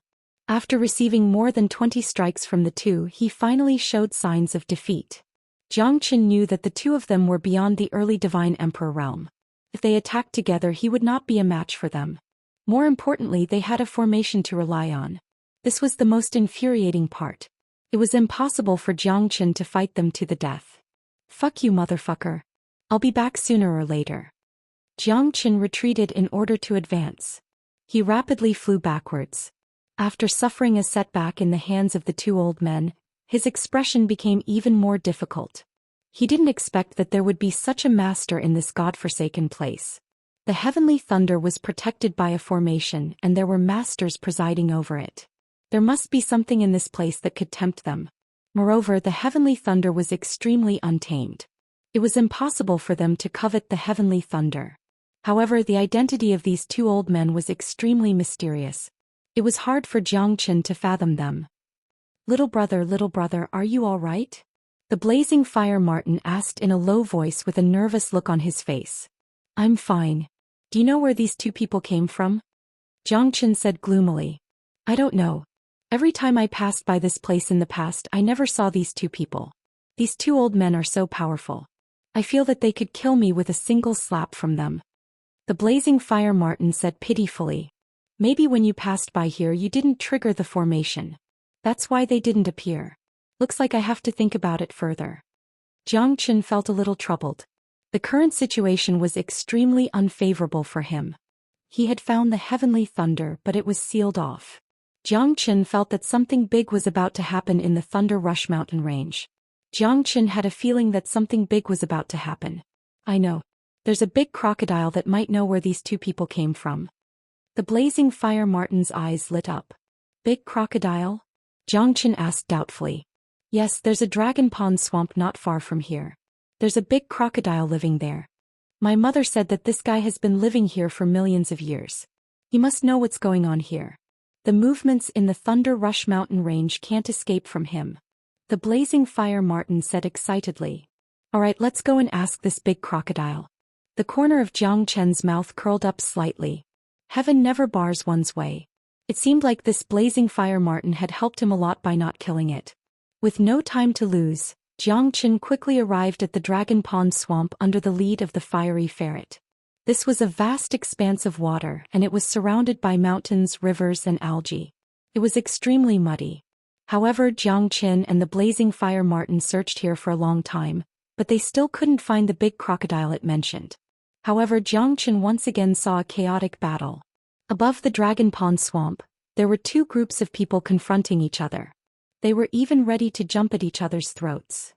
After receiving more than 20 strikes from the 2, he finally showed signs of defeat. Jiang Chen knew that the 2 of them were beyond the early Divine Emperor realm. If they attacked together he would not be a match for them. More importantly, they had a formation to rely on. This was the most infuriating part. It was impossible for Jiang Chen to fight them to the death. Fuck you, motherfucker. I'll be back sooner or later. Jiang Chen retreated in order to advance. He rapidly flew backwards. After suffering a setback in the hands of the 2 old men, his expression became even more difficult. He didn't expect that there would be such a master in this godforsaken place. The heavenly thunder was protected by a formation and there were masters presiding over it. There must be something in this place that could tempt them. Moreover, the heavenly thunder was extremely untamed. It was impossible for them to covet the heavenly thunder. However, the identity of these two old men was extremely mysterious. It was hard for Xianxia to fathom them. Little brother, are you all right? The blazing fire Martin asked in a low voice with a nervous look on his face. I'm fine. Do you know where these two people came from? Xianxia said gloomily. I don't know. Every time I passed by this place in the past I never saw these two people. These two old men are so powerful. I feel that they could kill me with a single slap from them. The blazing fire Martin said pitifully. Maybe when you passed by here you didn't trigger the formation. That's why they didn't appear. Looks like I have to think about it further. Xianxia felt a little troubled. The current situation was extremely unfavorable for him. He had found the heavenly thunder but it was sealed off. Xianxia felt that something big was about to happen in the Thunder Rush mountain range. Xianxia had a feeling that something big was about to happen. I know. There's a big crocodile that might know where these two people came from. The blazing fire Martin's eyes lit up. Big crocodile? Xianxia asked doubtfully. Yes, there's a dragon pond swamp not far from here. There's a big crocodile living there. My mother said that this guy has been living here for millions of years. He must know what's going on here. The movements in the Thunder Rush mountain range can't escape from him. The blazing fire Martin said excitedly. Alright, let's go and ask this big crocodile. The corner of Xianxia's mouth curled up slightly. Heaven never bars one's way. It seemed like this blazing fire Martin had helped him a lot by not killing it. With no time to lose, Xianxia quickly arrived at the Dragon Pond swamp under the lead of the fiery ferret. This was a vast expanse of water and it was surrounded by mountains, rivers and algae. It was extremely muddy. However, Xianxia and the blazing fire Martin searched here for a long time, but they still couldn't find the big crocodile it mentioned. However, Xianxia once again saw a chaotic battle. Above the Dragon Pond swamp, there were two groups of people confronting each other. They were even ready to jump at each other's throats.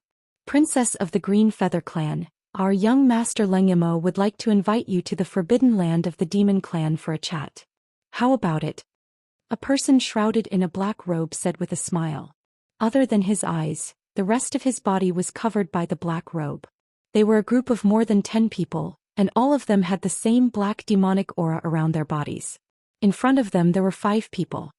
Princess of the Green Feather Clan, our young master Lengyamo would like to invite you to the forbidden land of the Demon Clan for a chat. How about it? A person shrouded in a black robe said with a smile. Other than his eyes, the rest of his body was covered by the black robe. They were a group of more than 10 people, and all of them had the same black demonic aura around their bodies. In front of them there were 5 people.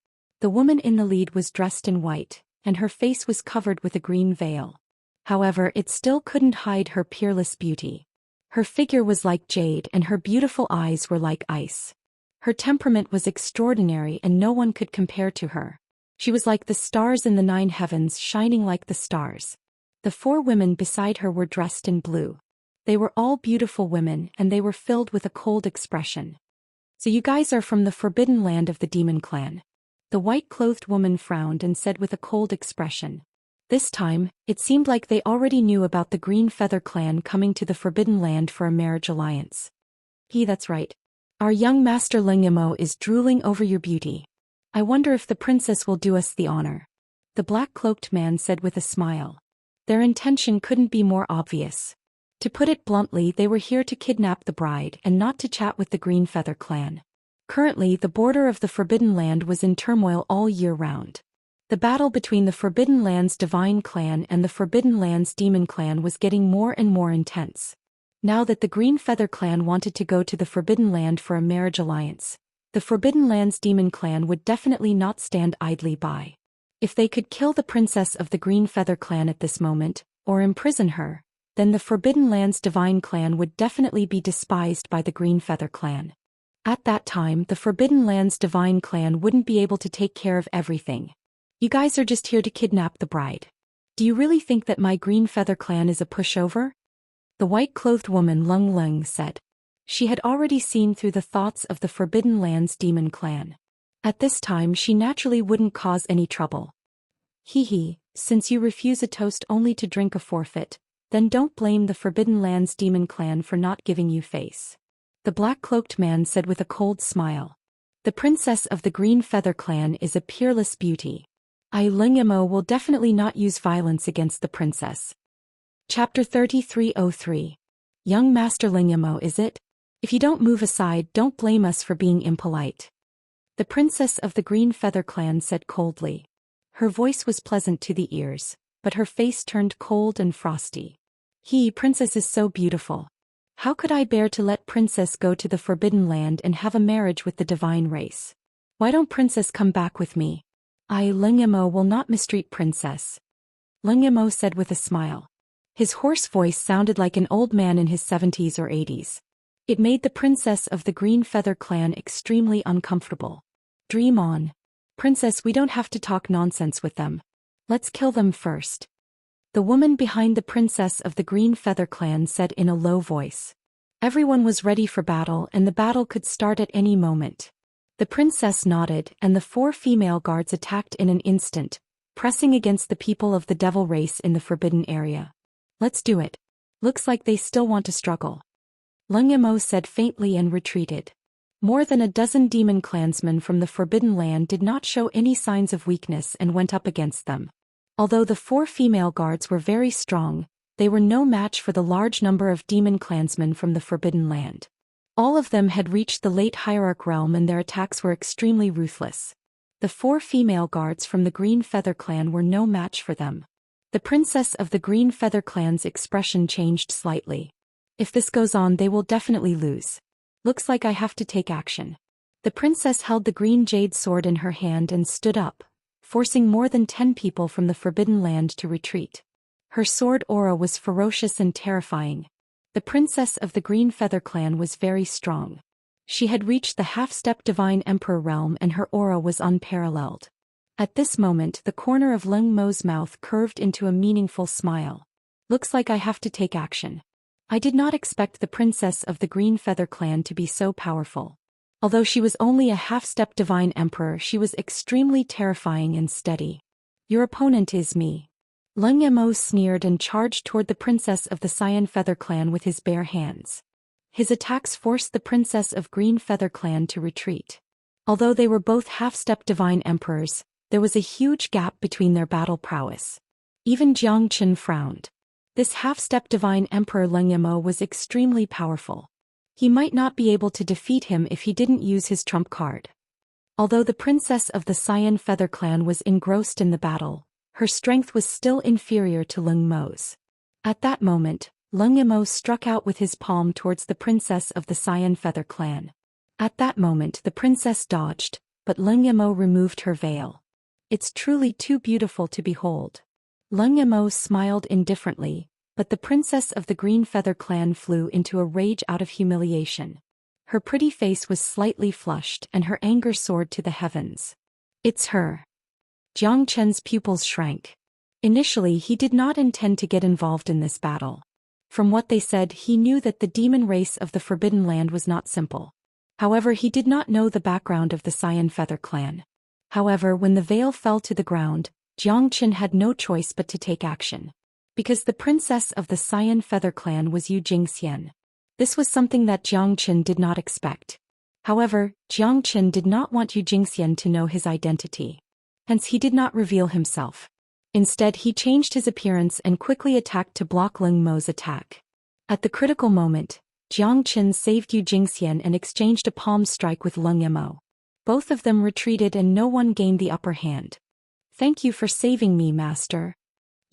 The woman in the lead was dressed in white, and her face was covered with a green veil. However, it still couldn't hide her peerless beauty. Her figure was like jade and her beautiful eyes were like ice. Her temperament was extraordinary and no one could compare to her. She was like the stars in the 9 heavens shining like the stars. The 4 women beside her were dressed in blue. They were all beautiful women and they were filled with a cold expression. So you guys are from the forbidden land of the Demon Clan. The white-clothed woman frowned and said with a cold expression. This time, it seemed like they already knew about the Green Feather Clan coming to the Forbidden Land for a marriage alliance. That's right. Our young master Lengyamo is drooling over your beauty. I wonder if the princess will do us the honor. The black-cloaked man said with a smile. Their intention couldn't be more obvious. To put it bluntly, they were here to kidnap the bride and not to chat with the Green Feather Clan. Currently, the border of the Forbidden Land was in turmoil all year round. The battle between the Forbidden Land's Divine Clan and the Forbidden Land's Demon Clan was getting more and more intense. Now that the Green Feather Clan wanted to go to the Forbidden Land for a marriage alliance, the Forbidden Land's Demon Clan would definitely not stand idly by. If they could kill the princess of the Green Feather Clan at this moment, or imprison her, then the Forbidden Land's Divine Clan would definitely be despised by the Green Feather Clan. At that time, the Forbidden Land's Divine Clan wouldn't be able to take care of everything. You guys are just here to kidnap the bride. Do you really think that my Green Feather Clan is a pushover? The white-clothed woman Lung Lung said. She had already seen through the thoughts of the Forbidden Land's Demon Clan. At this time she naturally wouldn't cause any trouble. Since you refuse a toast only to drink a forfeit, then don't blame the Forbidden Land's Demon Clan for not giving you face. The black-cloaked man said with a cold smile. The princess of the Green Feather Clan is a peerless beauty. Lengyamo will definitely not use violence against the princess. Chapter 3303. Young Master Lingyamo, is it? If you don't move aside, don't blame us for being impolite. The princess of the Green Feather Clan said coldly. Her voice was pleasant to the ears, but her face turned cold and frosty. Princess is so beautiful. How could I bear to let Princess go to the Forbidden Land and have a marriage with the divine race? Why don't Princess come back with me? Lingyamo will not mistreat Princess. Lingyamo said with a smile. His hoarse voice sounded like an old man in his 70s or 80s. It made the princess of the Green Feather Clan extremely uncomfortable. Dream on. Princess, we don't have to talk nonsense with them. Let's kill them first. The woman behind the princess of the Green Feather Clan said in a low voice. Everyone was ready for battle and the battle could start at any moment. The princess nodded and the 4 female guards attacked in an instant, pressing against the people of the devil race in the forbidden area. Let's do it. Looks like they still want to struggle. Lingyamo said faintly and retreated. More than a dozen demon clansmen from the Forbidden Land did not show any signs of weakness and went up against them. Although the 4 female guards were very strong, they were no match for the large number of demon clansmen from the Forbidden Land. All of them had reached the late Hierarch realm and their attacks were extremely ruthless. The 4 female guards from the Green Feather Clan were no match for them. The princess of the Green Feather Clan's expression changed slightly. If this goes on, they will definitely lose. Looks like I have to take action. The princess held the green jade sword in her hand and stood up, forcing more than 10 people from the Forbidden Land to retreat. Her sword aura was ferocious and terrifying. The princess of the Green Feather Clan was very strong. She had reached the half-step Divine Emperor realm and her aura was unparalleled. At this moment, the corner of Lingmo's mouth curved into a meaningful smile. Looks like I have to take action. I did not expect the princess of the Green Feather Clan to be so powerful. Although she was only a half-step Divine Emperor, she was extremely terrifying and steady. Your opponent is me. Lingyamo sneered and charged toward the princess of the Cyan Feather Clan with his bare hands. His attacks forced the princess of Green Feather Clan to retreat. Although they were both half-step Divine Emperors, there was a huge gap between their battle prowess. Even Xianxia frowned. This half-step Divine Emperor Lingyamo was extremely powerful. He might not be able to defeat him if he didn't use his trump card. Although the princess of the Cyan Feather Clan was engrossed in the battle, her strength was still inferior to Lingmo's. At that moment, Lingyamo struck out with his palm towards the princess of the Cyan Feather Clan. At that moment the princess dodged, but Lingyamo removed her veil. It's truly too beautiful to behold. Lingyamo smiled indifferently, but the princess of the Green Feather Clan flew into a rage out of humiliation. Her pretty face was slightly flushed and her anger soared to the heavens. It's her. Jiang Chen's pupils shrank. Initially he did not intend to get involved in this battle. From what they said, he knew that the demon race of the Forbidden Land was not simple. However, he did not know the background of the Cyan Feather Clan. However, when the veil fell to the ground, Jiang Chen had no choice but to take action. Because the princess of the Cyan Feather Clan was Zhou Xian. This was something that Jiang Chen did not expect. However, Jiang Chen did not want Zhou Xian to know his identity. Hence he did not reveal himself. Instead, he changed his appearance and quickly attacked to block Lingmo's attack. At the critical moment, Jiang Chen saved Zhou Xian and exchanged a palm strike with Lingyamo. Both of them retreated and no one gained the upper hand. Thank you for saving me, master.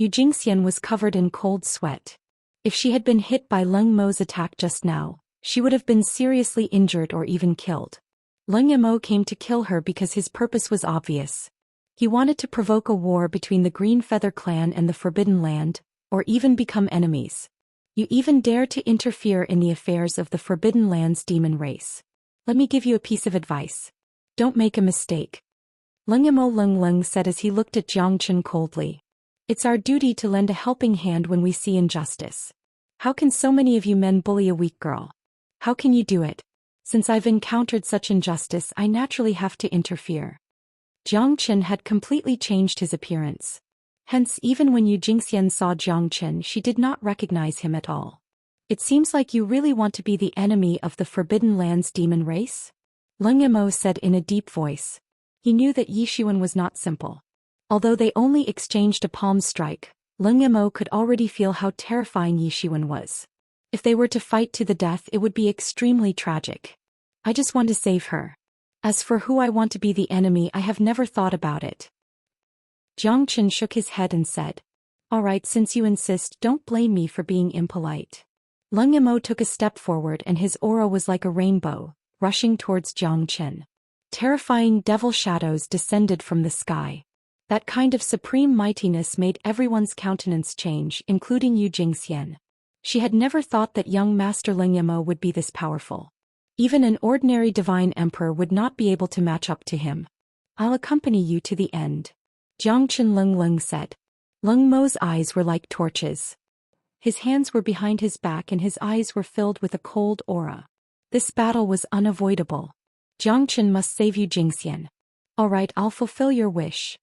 Zhou Xian was covered in cold sweat. If she had been hit by Lingmo's attack just now, she would have been seriously injured or even killed. Lingyamo came to kill her because his purpose was obvious. He wanted to provoke a war between the Green Feather Clan and the Forbidden Land, or even become enemies. You even dare to interfere in the affairs of the Forbidden Land's demon race. Let me give you a piece of advice. Don't make a mistake. Lingyamo Lung said as he looked at Jiang Chen coldly. It's our duty to lend a helping hand when we see injustice. How can so many of you men bully a weak girl? How can you do it? Since I've encountered such injustice, I naturally have to interfere. Jiang Chen had completely changed his appearance. Hence, even when Zhou Xian saw Jiang Chen, she did not recognize him at all. It seems like you really want to be the enemy of the Forbidden Land's demon race? Lingyamo said in a deep voice. He knew that Yishuan was not simple. Although they only exchanged a palm strike, Leng Yimo could already feel how terrifying Yi Shiwen was. If they were to fight to the death, it would be extremely tragic. I just want to save her. As for who I want to be the enemy, I have never thought about it. Jiang Chen shook his head and said, "All right, since you insist, don't blame me for being impolite." Leng Yimo took a step forward and his aura was like a rainbow, rushing towards Jiang Chen. Terrifying devil shadows descended from the sky. That kind of supreme mightiness made everyone's countenance change, including Yu Jingxian. She had never thought that young Master Leng Yimo would be this powerful. Even an ordinary divine emperor would not be able to match up to him. "I'll accompany you to the end," Jiang Chen Leng said. Leng Mo's eyes were like torches. His hands were behind his back and his eyes were filled with a cold aura. This battle was unavoidable. Jiang Chen must save Yu Jingxian. "All right, I'll fulfill your wish."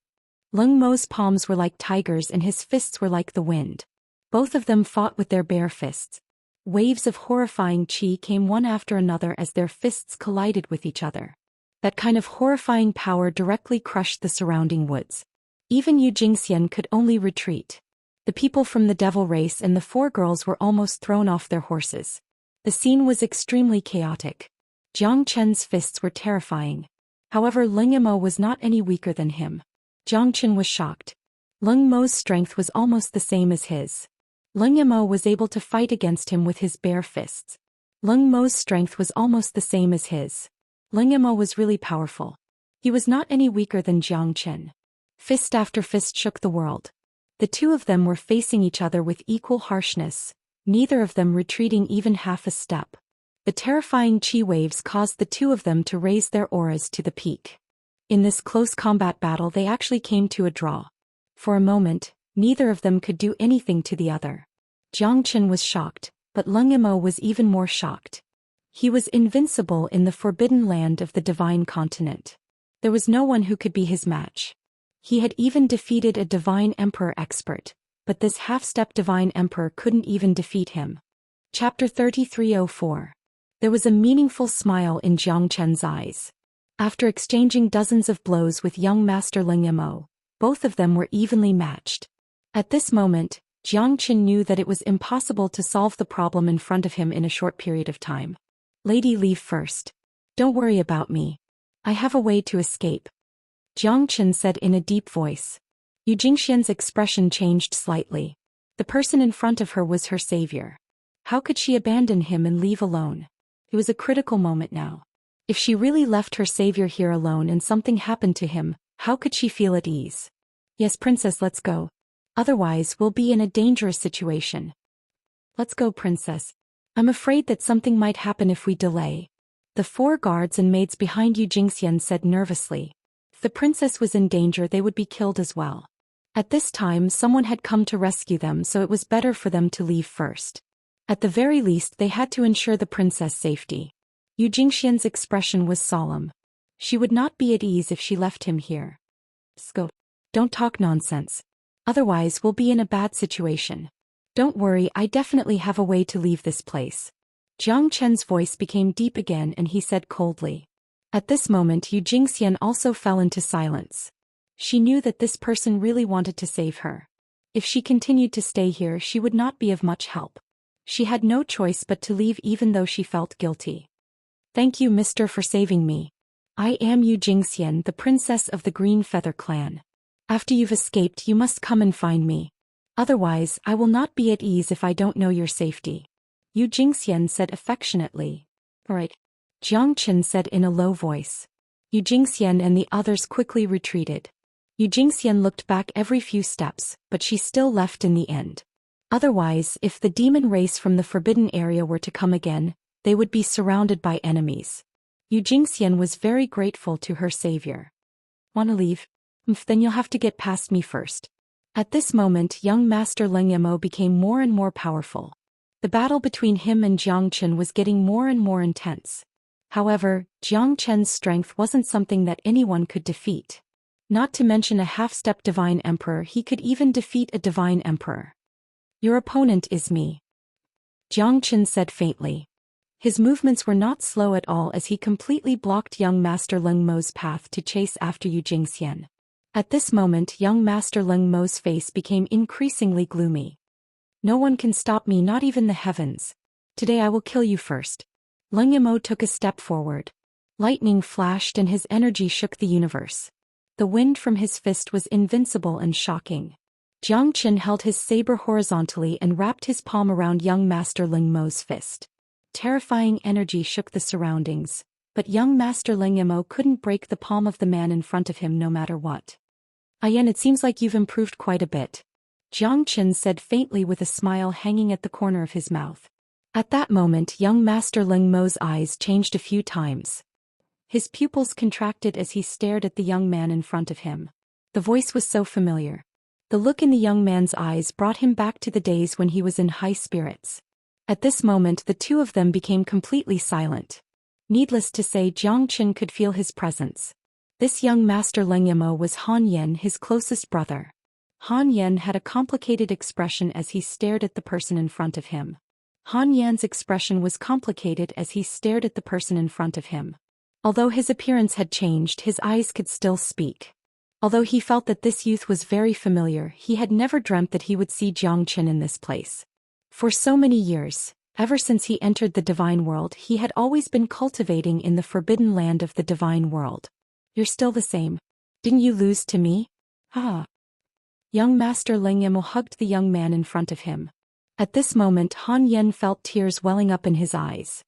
Leng Mo's palms were like tigers and his fists were like the wind. Both of them fought with their bare fists. Waves of horrifying qi came one after another as their fists collided with each other. That kind of horrifying power directly crushed the surrounding woods. Even Yu Jingxian could only retreat. The people from the devil race and the four girls were almost thrown off their horses. The scene was extremely chaotic. Jiang Chen's fists were terrifying. However, Leng Yimo was not any weaker than him. Jiang Chen was shocked. Leng Mo's strength was almost the same as his. Leng Yimo was able to fight against him with his bare fists. Leng Mo's strength was almost the same as his. Leng Yimo was really powerful. He was not any weaker than Jiang Chen. Fist after fist shook the world. The two of them were facing each other with equal harshness, neither of them retreating even half a step. The terrifying qi waves caused the two of them to raise their auras to the peak. In this close combat battle they actually came to a draw. For a moment, neither of them could do anything to the other. Jiang Chen was shocked, but Leng Yimo was even more shocked. He was invincible in the forbidden land of the divine continent. There was no one who could be his match. He had even defeated a divine emperor expert, but this half-step divine emperor couldn't even defeat him. Chapter 3304. There was a meaningful smile in Jiang Chen's eyes. After exchanging dozens of blows with young Master Leng Yimo, both of them were evenly matched. At this moment, Jiang Chen knew that it was impossible to solve the problem in front of him in a short period of time. "Lady, leave first. Don't worry about me. I have a way to escape," Jiang Chen said in a deep voice. Yu Jingxian's expression changed slightly. The person in front of her was her savior. How could she abandon him and leave alone? It was a critical moment now. If she really left her savior here alone and something happened to him, how could she feel at ease? "Yes, princess, let's go. Otherwise, we'll be in a dangerous situation." "Let's go, princess. I'm afraid that something might happen if we delay," the four guards and maids behind Yu Jingxian said nervously. If the princess was in danger, they would be killed as well. At this time, someone had come to rescue them, so it was better for them to leave first. At the very least, they had to ensure the princess' safety. Yu Jingxian's expression was solemn. She would not be at ease if she left him here. "Go. Don't talk nonsense. Otherwise we'll be in a bad situation. Don't worry, I definitely have a way to leave this place." Jiang Chen's voice became deep again and he said coldly. At this moment Yu Jingxian also fell into silence. She knew that this person really wanted to save her. If she continued to stay here, she would not be of much help. She had no choice but to leave even though she felt guilty. "Thank you, mister, for saving me. I am Yu Jingxian, the princess of the Green Feather clan. After you've escaped, you must come and find me. Otherwise, I will not be at ease if I don't know your safety," Yu Jingxian said affectionately. "All right," Jiang Chen said in a low voice. Yu Jingxian and the others quickly retreated. Yu Jingxian looked back every few steps, but she still left in the end. Otherwise, if the demon race from the forbidden area were to come again, they would be surrounded by enemies. Yu Jingxian was very grateful to her savior. "Wanna leave? Then you'll have to get past me first." At this moment, young Master Leng Yimo became more and more powerful. The battle between him and Jiang Chen was getting more and more intense. However, Jiang Chen's strength wasn't something that anyone could defeat. Not to mention a half-step divine emperor, he could even defeat a divine emperor. "Your opponent is me," Jiang Chen said faintly. His movements were not slow at all as he completely blocked young Master Leng Mo's path to chase after Yu Jingxian. At this moment young Master Leng Mo's face became increasingly gloomy. No one can stop me, not even the heavens. Today I will kill you first. Leng Yamo took a step forward. Lightning flashed and his energy shook the universe. The wind from his fist was invincible and shocking. Xianxia held his saber horizontally and wrapped his palm around young Master Leng Mo's fist. Terrifying energy shook the surroundings, but young Master Leng Yamo couldn't break the palm of the man in front of him no matter what. Ayan, it seems like you've improved quite a bit, Xianxia said faintly with a smile hanging at the corner of his mouth. At that moment young Master Leng Mo's eyes changed a few times. His pupils contracted as he stared at the young man in front of him. The voice was so familiar. The look in the young man's eyes brought him back to the days when he was in high spirits. At this moment the two of them became completely silent. Needless to say, Xianxia could feel his presence. This young Master Leng Yamo was Han Yan, his closest brother. Han Yan had a complicated expression as he stared at the person in front of him. Han Yan's expression was complicated as he stared at the person in front of him. Although his appearance had changed, his eyes could still speak. Although he felt that this youth was very familiar, he had never dreamt that he would see Xianxia in this place. For so many years, ever since he entered the divine world, he had always been cultivating in the forbidden land of the divine world. You're still the same. Didn't you lose to me? Ah. Young Master Leng Yamo hugged the young man in front of him. At this moment Han Yan felt tears welling up in his eyes.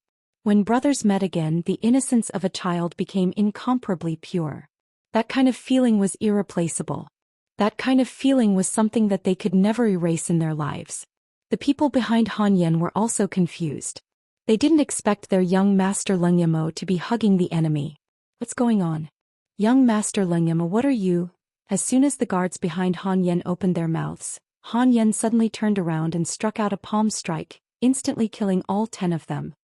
When brothers met again, the innocence of a child became incomparably pure. That kind of feeling was irreplaceable. That kind of feeling was something that they could never erase in their lives. The people behind Han Yan were also confused. They didn't expect their young Master Leng Yamo to be hugging the enemy. What's going on? Young Master Leng Yamo, what are you? As soon as the guards behind Han Yan opened their mouths, Han Yan suddenly turned around and struck out a palm strike, instantly killing all 10 of them.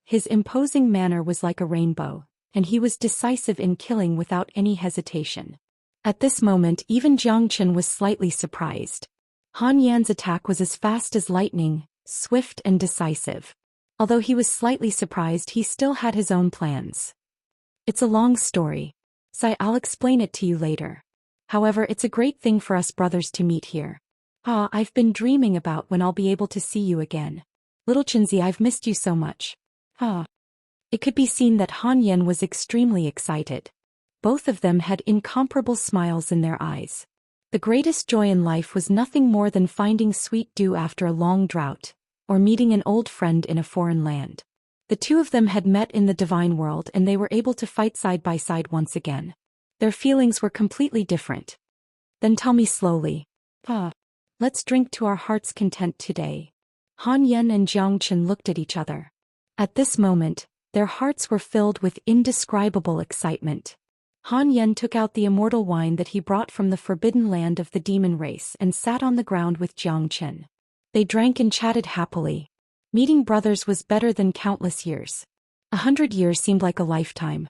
His imposing manner was like a rainbow, and he was decisive in killing without any hesitation. At this moment even Xianxia was slightly surprised. Han Yan's attack was as fast as lightning, swift and decisive. Although he was slightly surprised, he still had his own plans. It's a long story. I'll explain it to you later. However, it's a great thing for us brothers to meet here. I've been dreaming about when I'll be able to see you again. Little Chinzi, I've missed you so much. It could be seen that Han Yan was extremely excited. Both of them had incomparable smiles in their eyes. The greatest joy in life was nothing more than finding sweet dew after a long drought, or meeting an old friend in a foreign land. The two of them had met in the divine world and they were able to fight side by side once again. Their feelings were completely different. Then tell me slowly. Let's drink to our heart's content today. Han Yan and Xianxia looked at each other. At this moment, their hearts were filled with indescribable excitement. Han Yan took out the immortal wine that he brought from the forbidden land of the demon race and sat on the ground with Xianxia. They drank and chatted happily. Meeting brothers was better than countless years. 100 years seemed like a lifetime.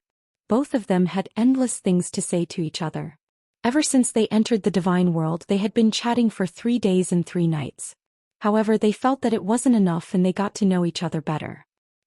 Both of them had endless things to say to each other. Ever since they entered the divine world, they had been chatting for 3 days and 3 nights. However, they felt that it wasn't enough and they got to know each other better.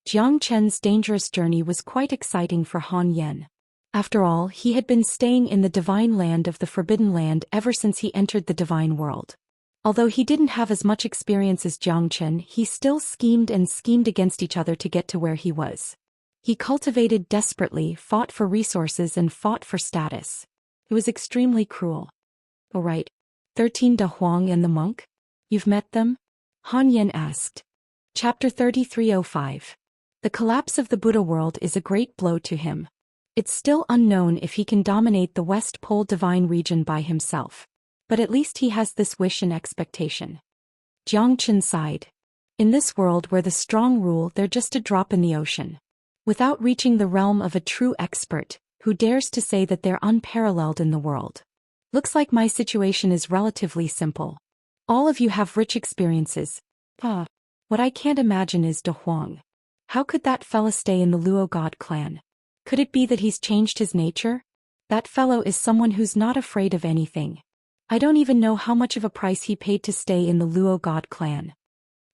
Xianxia's dangerous journey was quite exciting for Han Yan. After all, he had been staying in the divine land of the forbidden land ever since he entered the divine world. Although he didn't have as much experience as Xianxia, he still schemed and schemed against each other to get to where he was. He cultivated desperately, fought for resources and fought for status. It was extremely cruel. Oh right. 13 Da Huang and the monk? You've met them? Han Yan asked. Chapter 3305. The collapse of the Buddha world is a great blow to him. It's still unknown if he can dominate the West Pole divine region by himself. But at least he has this wish and expectation. Xianxia sighed. In this world where the strong rule, they're just a drop in the ocean. Without reaching the realm of a true expert, who dares to say that they're unparalleled in the world. Looks like my situation is relatively simple. All of you have rich experiences. What I can't imagine is Da Huang. How could that fella stay in the Luo God clan? Could it be that he's changed his nature? That fellow is someone who's not afraid of anything. I don't even know how much of a price he paid to stay in the Luo God clan.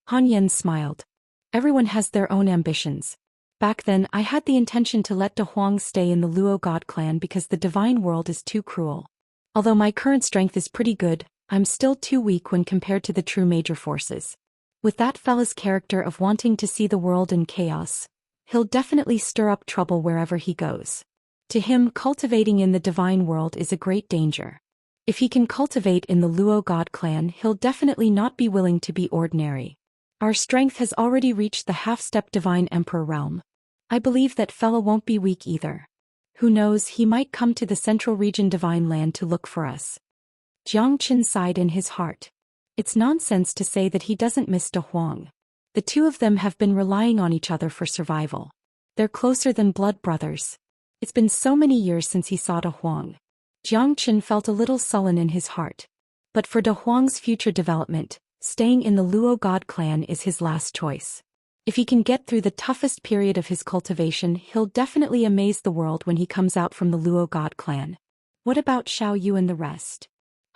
Han Yan smiled. Everyone has their own ambitions. Back then I had the intention to let Da Huang stay in the Luo God clan because the divine world is too cruel. Although my current strength is pretty good, I'm still too weak when compared to the true major forces. With that fella's character of wanting to see the world in chaos, he'll definitely stir up trouble wherever he goes. To him, cultivating in the divine world is a great danger. If he can cultivate in the Luo god clan, he'll definitely not be willing to be ordinary. Our strength has already reached the half-step divine emperor realm. I believe that fella won't be weak either. Who knows, he might come to the central region divine land to look for us. Jiang Qin sighed in his heart. It's nonsense to say that he doesn't miss De Huang. The two of them have been relying on each other for survival. They're closer than blood brothers. It's been so many years since he saw De Huang. Jiang Qin felt a little sullen in his heart. But for De Huang's future development, staying in the Luo god clan is his last choice. If he can get through the toughest period of his cultivation, he'll definitely amaze the world when he comes out from the Luo god clan. What about Xiao Yu and the rest?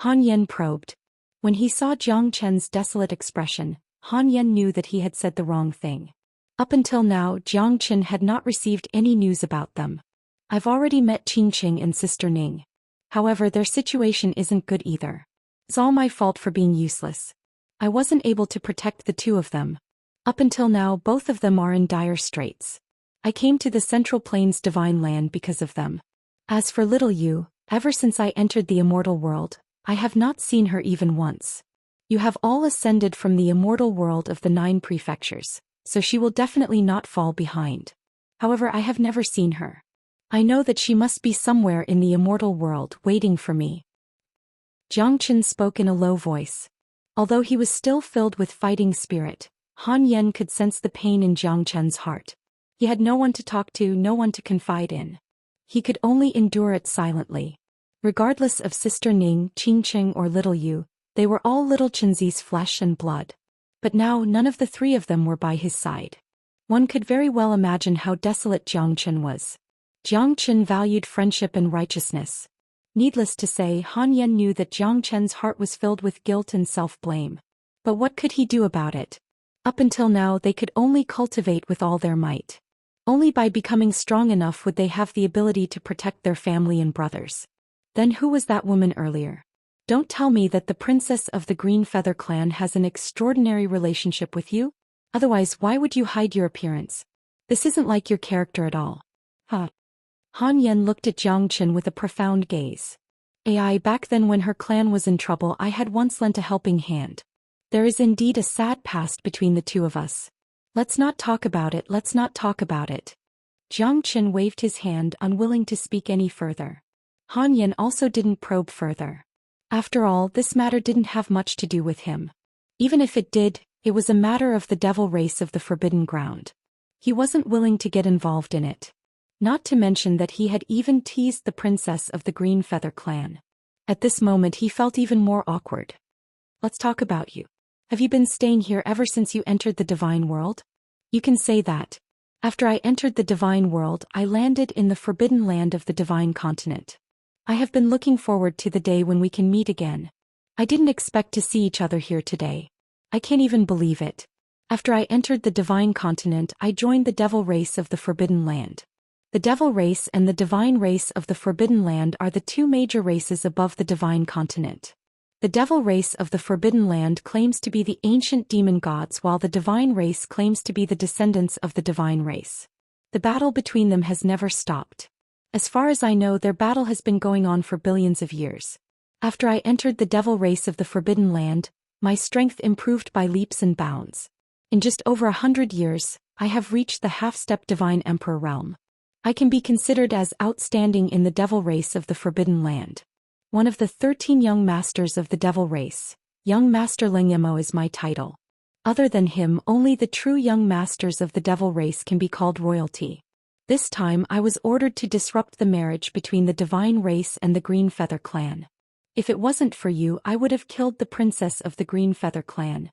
Han Yan probed. When he saw Jiang Chen's desolate expression, Han Yan knew that he had said the wrong thing. Up until now, Jiang Chen had not received any news about them. I've already met Qingqing and Sister Ning. However, their situation isn't good either. It's all my fault for being useless. I wasn't able to protect the two of them. Up until now, both of them are in dire straits. I came to the Central Plains divine land because of them. As for little Yu, ever since I entered the immortal world, I have not seen her even once. You have all ascended from the immortal world of the 9 prefectures, so she will definitely not fall behind. However, I have never seen her. I know that she must be somewhere in the immortal world waiting for me. Jiang Qin spoke in a low voice. Although he was still filled with fighting spirit, Han Yan could sense the pain in Jiang Chen's heart. He had no one to talk to, no one to confide in. He could only endure it silently. Regardless of Sister Ning, Qingqing or little Yu, they were all little Qinzi's flesh and blood. But now none of the 3 of them were by his side. One could very well imagine how desolate Jiang Chen was. Jiang Chen valued friendship and righteousness. Needless to say, Han Yan knew that Jiang Chen's heart was filled with guilt and self-blame. But what could he do about it? Up until now, they could only cultivate with all their might. Only by becoming strong enough would they have the ability to protect their family and brothers. Then who was that woman earlier? Don't tell me that the princess of the Green Feather clan has an extraordinary relationship with you? Otherwise, why would you hide your appearance? This isn't like your character at all. Huh? Han Yan looked at Jiang Chen with a profound gaze. Back then when her clan was in trouble, I had once lent a helping hand. There is indeed a sad past between the two of us. Let's not talk about it, let's not talk about it. Jiang Chen waved his hand, unwilling to speak any further. Han Yan also didn't probe further. After all, this matter didn't have much to do with him. Even if it did, it was a matter of the devil race of the Forbidden Ground. He wasn't willing to get involved in it. Not to mention that he had even teased the princess of the Green Feather clan. At this moment he felt even more awkward. Let's talk about you. Have you been staying here ever since you entered the divine world? You can say that. After I entered the divine world, I landed in the forbidden land of the divine continent. I have been looking forward to the day when we can meet again. I didn't expect to see each other here today. I can't even believe it. After I entered the divine continent, I joined the devil race of the forbidden land. The devil race and the divine race of the forbidden land are the 2 major races above the divine continent. The devil race of the forbidden land claims to be the ancient demon gods, while the divine race claims to be the descendants of the divine race. The battle between them has never stopped. As far as I know, their battle has been going on for billions of years. After I entered the devil race of the forbidden land, my strength improved by leaps and bounds. In just over 100 years, I have reached the half-step divine emperor realm. I can be considered as outstanding in the devil race of the forbidden land. One of the 13 young masters of the devil race, young master Lingyemo is my title. Other than him, only the true young masters of the devil race can be called royalty. This time I was ordered to disrupt the marriage between the divine race and the Green Feather clan. If it wasn't for you, I would have killed the princess of the Green Feather clan.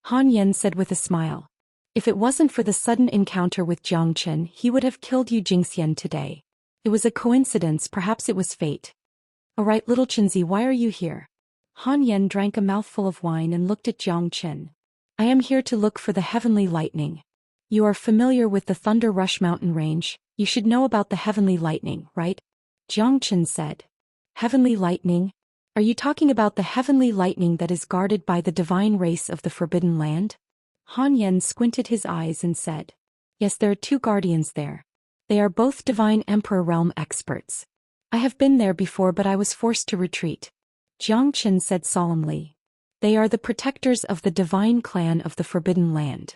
Han Yan said with a smile. If it wasn't for the sudden encounter with Jiang Chen, he would have killed you Jingxian today. It was a coincidence, perhaps it was fate. Alright little Chenzi, why are you here? Han Yan drank a mouthful of wine and looked at Jiang Chen. I am here to look for the heavenly lightning. You are familiar with the Thunder Rush mountain range, you should know about the heavenly lightning, right? Jiang Chen said. Heavenly lightning? Are you talking about the heavenly lightning that is guarded by the divine race of the Forbidden Land? Han Yen squinted his eyes and said, Yes, there are two guardians there. They are both divine emperor realm experts. I have been there before, but I was forced to retreat. Jiang Qin said solemnly. They are the protectors of the divine clan of the Forbidden Land.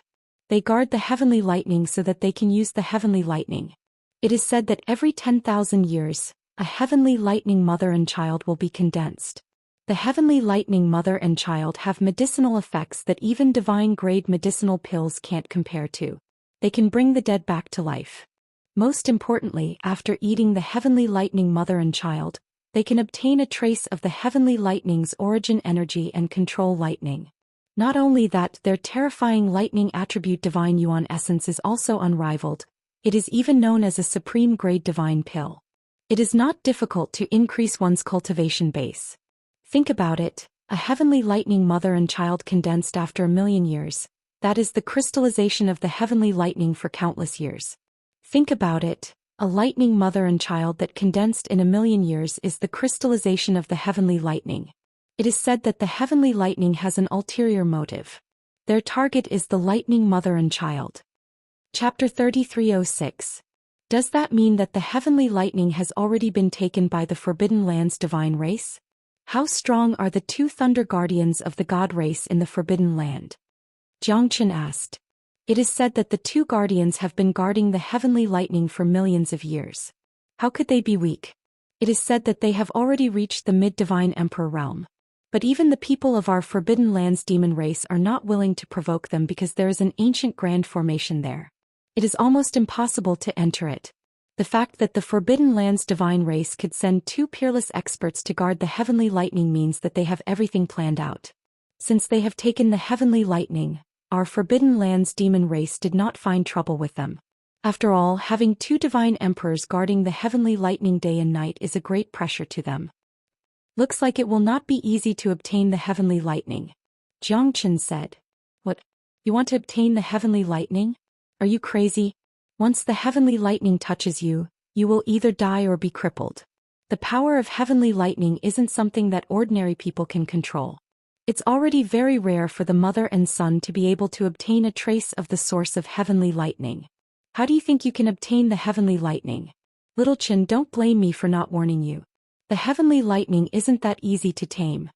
They guard the heavenly lightning so that they can use the heavenly lightning. It is said that every 10,000 years, a heavenly lightning mother and child will be condensed. The heavenly lightning mother and child have medicinal effects that even divine-grade medicinal pills can't compare to. They can bring the dead back to life. Most importantly, after eating the heavenly lightning mother and child, they can obtain a trace of the heavenly lightning's origin energy and control lightning. Not only that, their terrifying lightning attribute divine yuan essence is also unrivaled. It is even known as a supreme-grade divine pill. It is not difficult to increase one's cultivation base. Think about it, a heavenly lightning mother and child condensed after 1,000,000 years. That is the crystallization of the heavenly lightning for countless years. Think about it, a lightning mother and child that condensed in 1,000,000 years is the crystallization of the heavenly lightning. It is said that the heavenly lightning has an ulterior motive. Their target is the lightning mother and child. Chapter 3306. Does that mean that the heavenly lightning has already been taken by the Forbidden Land's divine race? How strong are the two thunder guardians of the god race in the Forbidden Land? Jiang Qin asked. It is said that the two guardians have been guarding the heavenly lightning for millions of years. How could they be weak? It is said that they have already reached the mid-divine emperor realm. But even the people of our Forbidden Land's demon race are not willing to provoke them because there is an ancient grand formation there. It is almost impossible to enter it. The fact that the Forbidden Land's divine race could send two peerless experts to guard the heavenly lightning means that they have everything planned out. Since they have taken the heavenly lightning, our Forbidden Land's demon race did not find trouble with them. After all, having two divine emperors guarding the heavenly lightning day and night is a great pressure to them. Looks like it will not be easy to obtain the heavenly lightning. Jiang Qin said. What? You want to obtain the heavenly lightning? Are you crazy? Once the heavenly lightning touches you, you will either die or be crippled. The power of heavenly lightning isn't something that ordinary people can control. It's already very rare for the mother and son to be able to obtain a trace of the source of heavenly lightning. How do you think you can obtain the heavenly lightning? Little Qin, don't blame me for not warning you. The heavenly lightning isn't that easy to tame.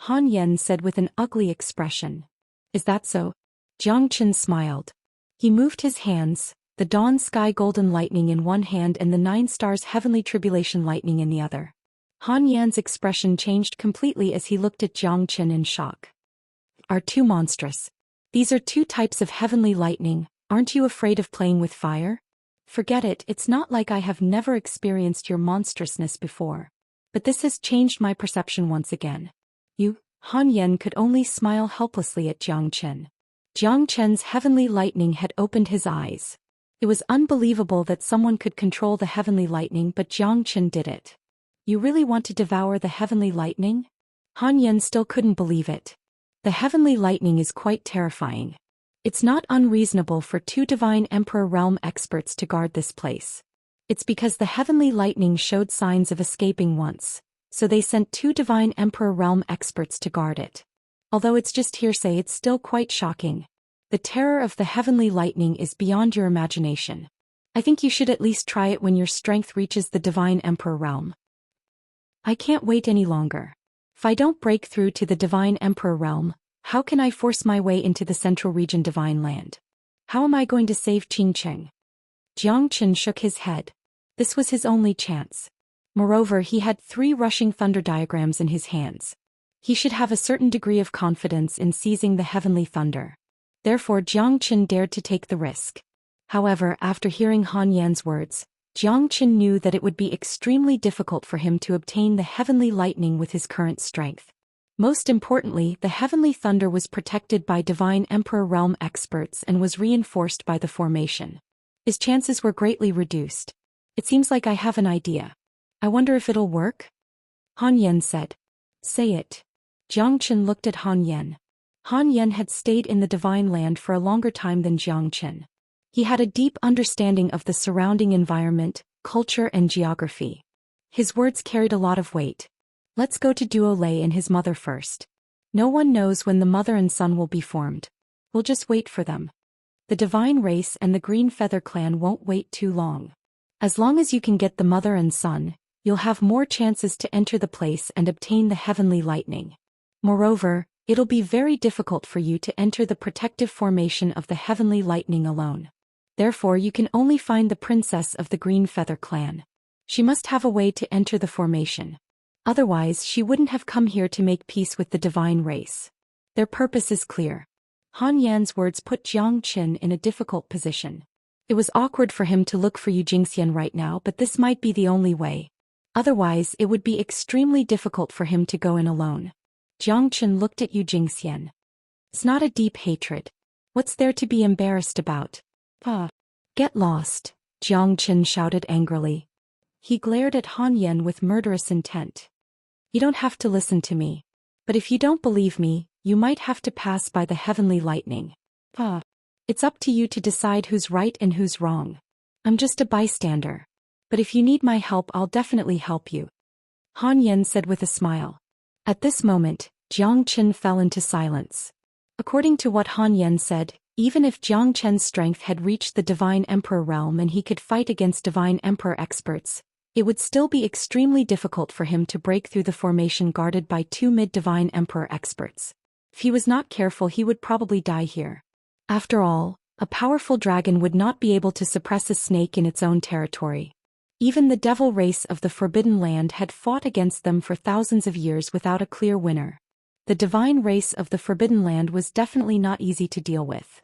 Han Yen said with an ugly expression. Is that so? Jiang Qin smiled. He moved his hands, the dawn sky golden lightning in one hand and the 9 stars heavenly tribulation lightning in the other. Han Yan's expression changed completely as he looked at Jiang Qin in shock. Are too monstrous. These are 2 types of heavenly lightning, aren't you afraid of playing with fire? Forget it, it's not like I have never experienced your monstrousness before. But this has changed my perception once again. You, Han Yen could only smile helplessly at Jiang Qin. Jiang Qin's heavenly lightning had opened his eyes. It was unbelievable that someone could control the heavenly lightning, but Jiang Qin did it. You really want to devour the heavenly lightning? Han Yen still couldn't believe it. The heavenly lightning is quite terrifying. It's not unreasonable for 2 divine emperor realm experts to guard this place. It's because the heavenly lightning showed signs of escaping once, so they sent 2 divine emperor realm experts to guard it. Although it's just hearsay, it's still quite shocking. The terror of the heavenly lightning is beyond your imagination. I think you should at least try it when your strength reaches the divine emperor realm. I can't wait any longer. If I don't break through to the divine emperor realm, how can I force my way into the central region divine land? How am I going to save Qingcheng? Jiang Qin shook his head. This was his only chance. Moreover, he had 3 rushing thunder diagrams in his hands. He should have a certain degree of confidence in seizing the heavenly thunder. Therefore Jiang Qin dared to take the risk. However, after hearing Han Yan's words, Jiang Qin knew that it would be extremely difficult for him to obtain the heavenly lightning with his current strength. Most importantly, the heavenly thunder was protected by divine emperor realm experts and was reinforced by the formation. His chances were greatly reduced. It seems like I have an idea. I wonder if it'll work? Han Yen said. Say it. Jiang Qin looked at Han Yen. Han Yen had stayed in the divine land for a longer time than Jiang Qin. He had a deep understanding of the surrounding environment, culture and geography. His words carried a lot of weight. Let's go to Duo Lei and his mother first. No one knows when the mother and son will be formed. We'll just wait for them. The divine race and the Green Feather clan won't wait too long. As long as you can get the mother and son, you'll have more chances to enter the place and obtain the heavenly lightning. Moreover, it'll be very difficult for you to enter the protective formation of the heavenly lightning alone. Therefore you can only find the princess of the Green Feather clan. She must have a way to enter the formation. Otherwise she wouldn't have come here to make peace with the divine race. Their purpose is clear. Han Yan's words put Jiang Qin in a difficult position. It was awkward for him to look for Yu Jingxian right now, but this might be the only way. Otherwise it would be extremely difficult for him to go in alone. Jiang Qin looked at Yu Jingxian. It's not a deep hatred. What's there to be embarrassed about? Get lost, Jiang Qin shouted angrily. He glared at Han Yan with murderous intent. You don't have to listen to me. But if you don't believe me, you might have to pass by the heavenly lightning. It's up to you to decide who's right and who's wrong. I'm just a bystander. But if you need my help, I'll definitely help you. Han Yan said with a smile. At this moment, Jiang Qin fell into silence. According to what Han Yan said, even if Jiang Qin's strength had reached the Divine Emperor realm and he could fight against Divine Emperor experts, it would still be extremely difficult for him to break through the formation guarded by 2 mid-Divine Emperor experts. If he was not careful, he would probably die here. After all, a powerful dragon would not be able to suppress a snake in its own territory. Even the devil race of the Forbidden Land had fought against them for thousands of years without a clear winner. The divine race of the Forbidden Land was definitely not easy to deal with.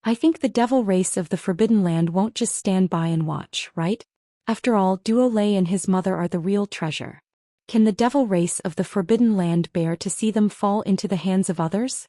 I think the devil race of the Forbidden Land won't just stand by and watch, right? After all, Duo Lei and his mother are the real treasure. Can the devil race of the Forbidden Land bear to see them fall into the hands of others?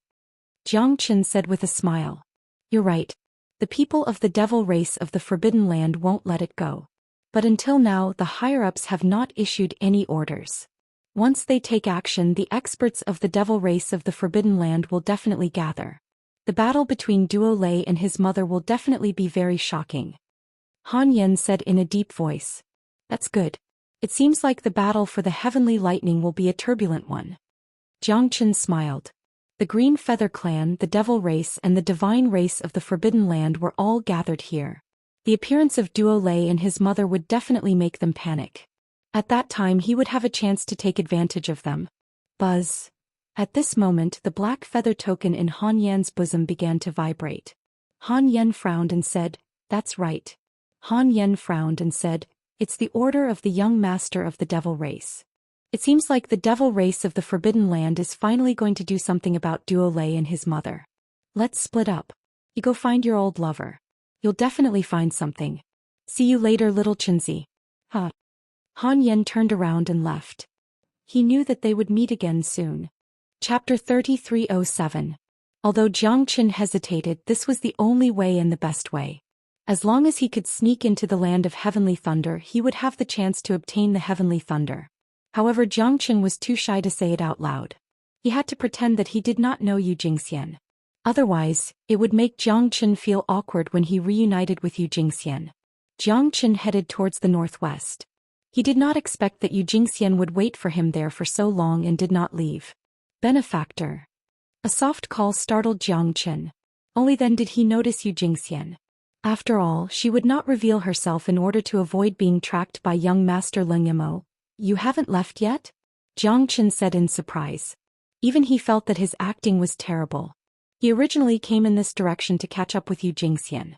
Jiang Qin said with a smile. You're right. The people of the devil race of the Forbidden Land won't let it go. But until now, the higher-ups have not issued any orders. Once they take action, the experts of the devil race of the Forbidden Land will definitely gather. The battle between Duo Lei and his mother will definitely be very shocking. Han Yan said in a deep voice. That's good. It seems like the battle for the heavenly lightning will be a turbulent one. Jiang Qin smiled. The Green Feather clan, the devil race and the divine race of the Forbidden Land were all gathered here. The appearance of Duo Lei and his mother would definitely make them panic. At that time he would have a chance to take advantage of them. Buzz. At this moment the black feather token in Han Yan's bosom began to vibrate. Han Yan frowned and said, That's right. Han Yan frowned and said, It's the order of the young master of the devil race. It seems like the devil race of the Forbidden Land is finally going to do something about Duo Lei and his mother. Let's split up. You go find your old lover. You'll definitely find something. See you later, little Chinzi. Han Yan turned around and left. He knew that they would meet again soon. Chapter 3307. Although Jiang Qin hesitated, this was the only way and the best way. As long as he could sneak into the land of heavenly thunder, he would have the chance to obtain the heavenly thunder. However, Jiang Qin was too shy to say it out loud. He had to pretend that he did not know Yu Jingxian. Otherwise, it would make Jiang Qin feel awkward when he reunited with Yu Jingxian. Jiang Qin headed towards the northwest. He did not expect that Yu Jingxian would wait for him there for so long and did not leave. Benefactor. A soft call startled Jiang Qin. Only then did he notice Yu Jingxian. After all, she would not reveal herself in order to avoid being tracked by young Master Leng Yamo. You haven't left yet? Jiang Qin said in surprise. Even he felt that his acting was terrible. He originally came in this direction to catch up with Yu Jingxian.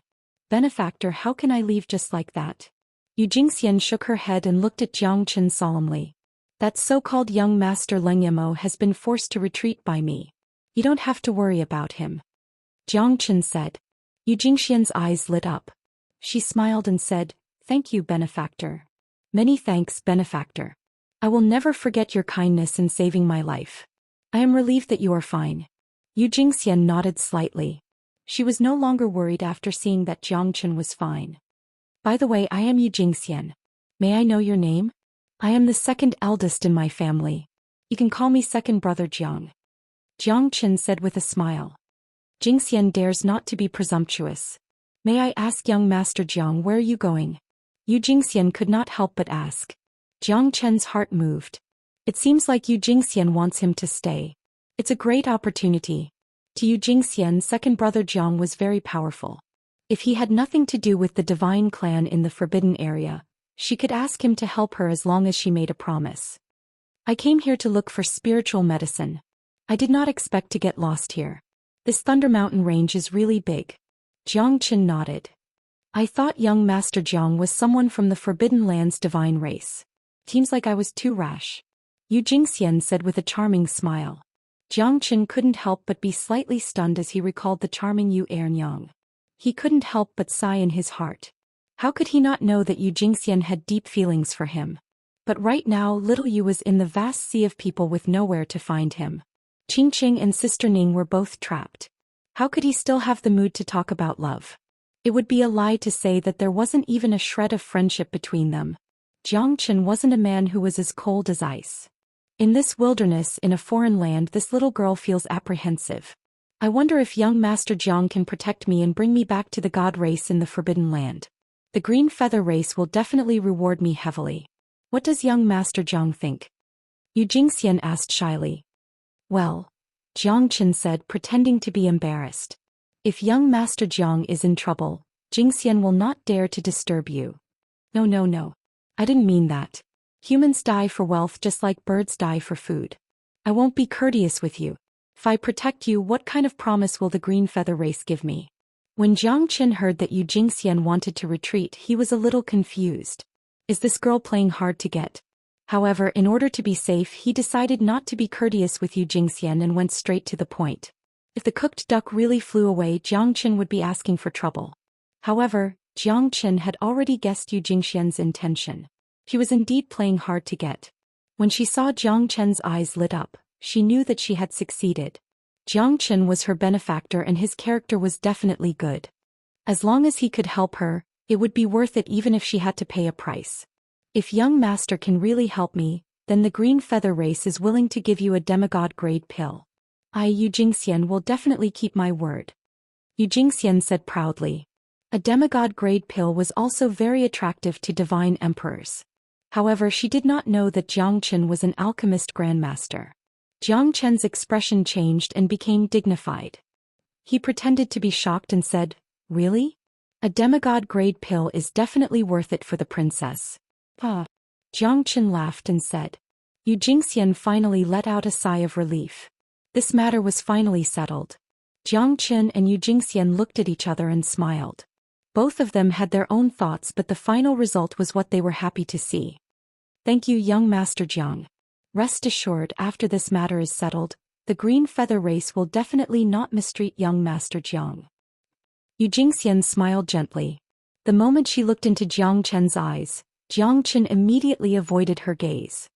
Benefactor, how can I leave just like that? Yu Jingxian shook her head and looked at Jiang Qin solemnly. That so-called young Master Leng Yamo has been forced to retreat by me. You don't have to worry about him. Jiang Qin said. Yu Jingxian's eyes lit up. She smiled and said, Thank you, Benefactor. Many thanks, Benefactor. I will never forget your kindness in saving my life. I am relieved that you are fine. Yu Jingxian nodded slightly. She was no longer worried after seeing that Jiang Qin was fine. By the way, I am Yu Jingxian. May I know your name? I am the second eldest in my family. You can call me second brother Jiang. Jiang Qin said with a smile. Jingxian dares not to be presumptuous. May I ask young Master Jiang, where are you going? Yu Jingxian could not help but ask. Jiang Qin's heart moved. It seems like Yu Jingxian wants him to stay. It's a great opportunity. To Yu Jingxian's second brother Jiang was very powerful. If he had nothing to do with the divine clan in the forbidden area, she could ask him to help her as long as she made a promise. I came here to look for spiritual medicine. I did not expect to get lost here. This Thunder Mountain range is really big. Jiang Qin nodded. I thought young Master Jiang was someone from the Forbidden Land's divine race. Seems like I was too rash. Yu Jingxian said with a charming smile. Jiang Qin couldn't help but be slightly stunned as he recalled the charming Yu Ernyang. He couldn't help but sigh in his heart. How could he not know that Yu Jingxian had deep feelings for him? But right now little Yu was in the vast sea of people with nowhere to find him. Qingqing and Sister Ning were both trapped. How could he still have the mood to talk about love? It would be a lie to say that there wasn't even a shred of friendship between them. Jiang Qin wasn't a man who was as cold as ice. In this wilderness in a foreign land this little girl feels apprehensive. I wonder if young Master Jiang can protect me and bring me back to the god race in the Forbidden Land. The green feather race will definitely reward me heavily. What does young Master Jiang think? Yu Jingxian asked shyly. Well, Jiang Qin said, pretending to be embarrassed. If young Master Jiang is in trouble, Jingxian will not dare to disturb you. No. I didn't mean that. Humans die for wealth just like birds die for food. I won't be courteous with you. If I protect you, what kind of promise will the green feather race give me? When Jiang Qin heard that Yu Jingxian wanted to retreat, he was a little confused. Is this girl playing hard to get? However, in order to be safe, he decided not to be courteous with Yu Jingxian and went straight to the point. If the cooked duck really flew away, Jiang Qin would be asking for trouble. However, Jiang Qin had already guessed Yu Jingxian's intention. She was indeed playing hard to get. When she saw Jiang Qin's eyes lit up, she knew that she had succeeded. Jiang Qin was her benefactor and his character was definitely good. As long as he could help her, it would be worth it even if she had to pay a price. If young master can really help me, then the green feather race is willing to give you a demigod-grade pill. I, Yu Jingxian, will definitely keep my word. Yu Jingxian said proudly. A demigod-grade pill was also very attractive to divine emperors. However, she did not know that Jiang Qin was an alchemist grandmaster. Jiang Qin's expression changed and became dignified. He pretended to be shocked and said, Really? A demigod-grade pill is definitely worth it for the princess. Jiang Qin laughed and said. Yu Jingxian finally let out a sigh of relief. This matter was finally settled. Jiang Qin and Yu Jingxian looked at each other and smiled. Both of them had their own thoughts, but the final result was what they were happy to see. Thank you, young Master Jiang. Rest assured, after this matter is settled, the green feather race will definitely not mistreat young Master Jiang. Yu Jingxian smiled gently. The moment she looked into Jiang Qin's eyes, Jiang Qin immediately avoided her gaze.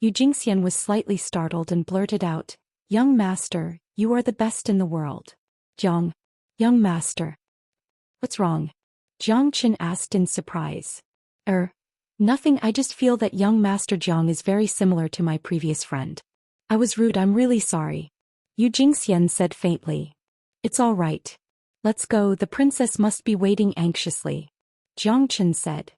Yu Jingxian was slightly startled and blurted out, Young Master, you are the best in the world. Jiang. Young Master. What's wrong? Jiang Qin asked in surprise. Nothing, I just feel that young Master Jiang is very similar to my previous friend. I was rude, I'm really sorry. Yu Jingxian said faintly. It's all right. Let's go, the princess must be waiting anxiously. Jiang Qin said.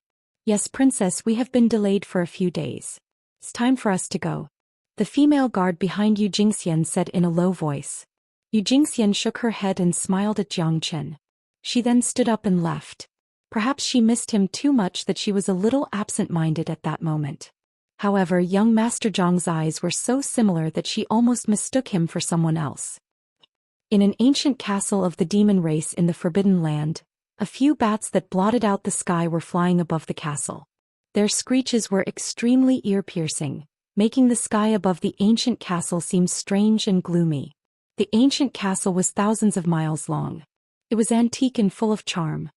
Yes, princess, we have been delayed for a few days. It's time for us to go. The female guard behind Yu Jingxian said in a low voice. Yu Jingxian shook her head and smiled at Jiang Qin. She then stood up and left. Perhaps she missed him too much that she was a little absent-minded at that moment. However, young Master Jiang's eyes were so similar that she almost mistook him for someone else. In an ancient castle of the demon race in the Forbidden Land, a few bats that blotted out the sky were flying above the castle. Their screeches were extremely ear-piercing, making the sky above the ancient castle seem strange and gloomy. The ancient castle was thousands of miles long. It was antique and full of charm.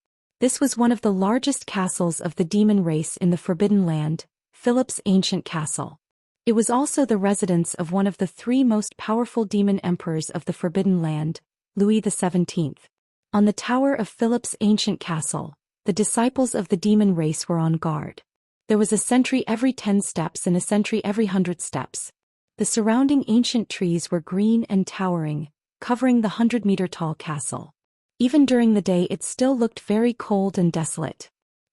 This was one of the largest castles of the demon race in the Forbidden Land, Philip's ancient castle. It was also the residence of one of the three most powerful demon emperors of the Forbidden Land, Louis XVII. On the tower of Philip's ancient castle, the disciples of the demon race were on guard. There was a sentry every 10 steps and a sentry every 100 steps. The surrounding ancient trees were green and towering, covering the 100-meter-tall castle. Even during the day it still looked very cold and desolate.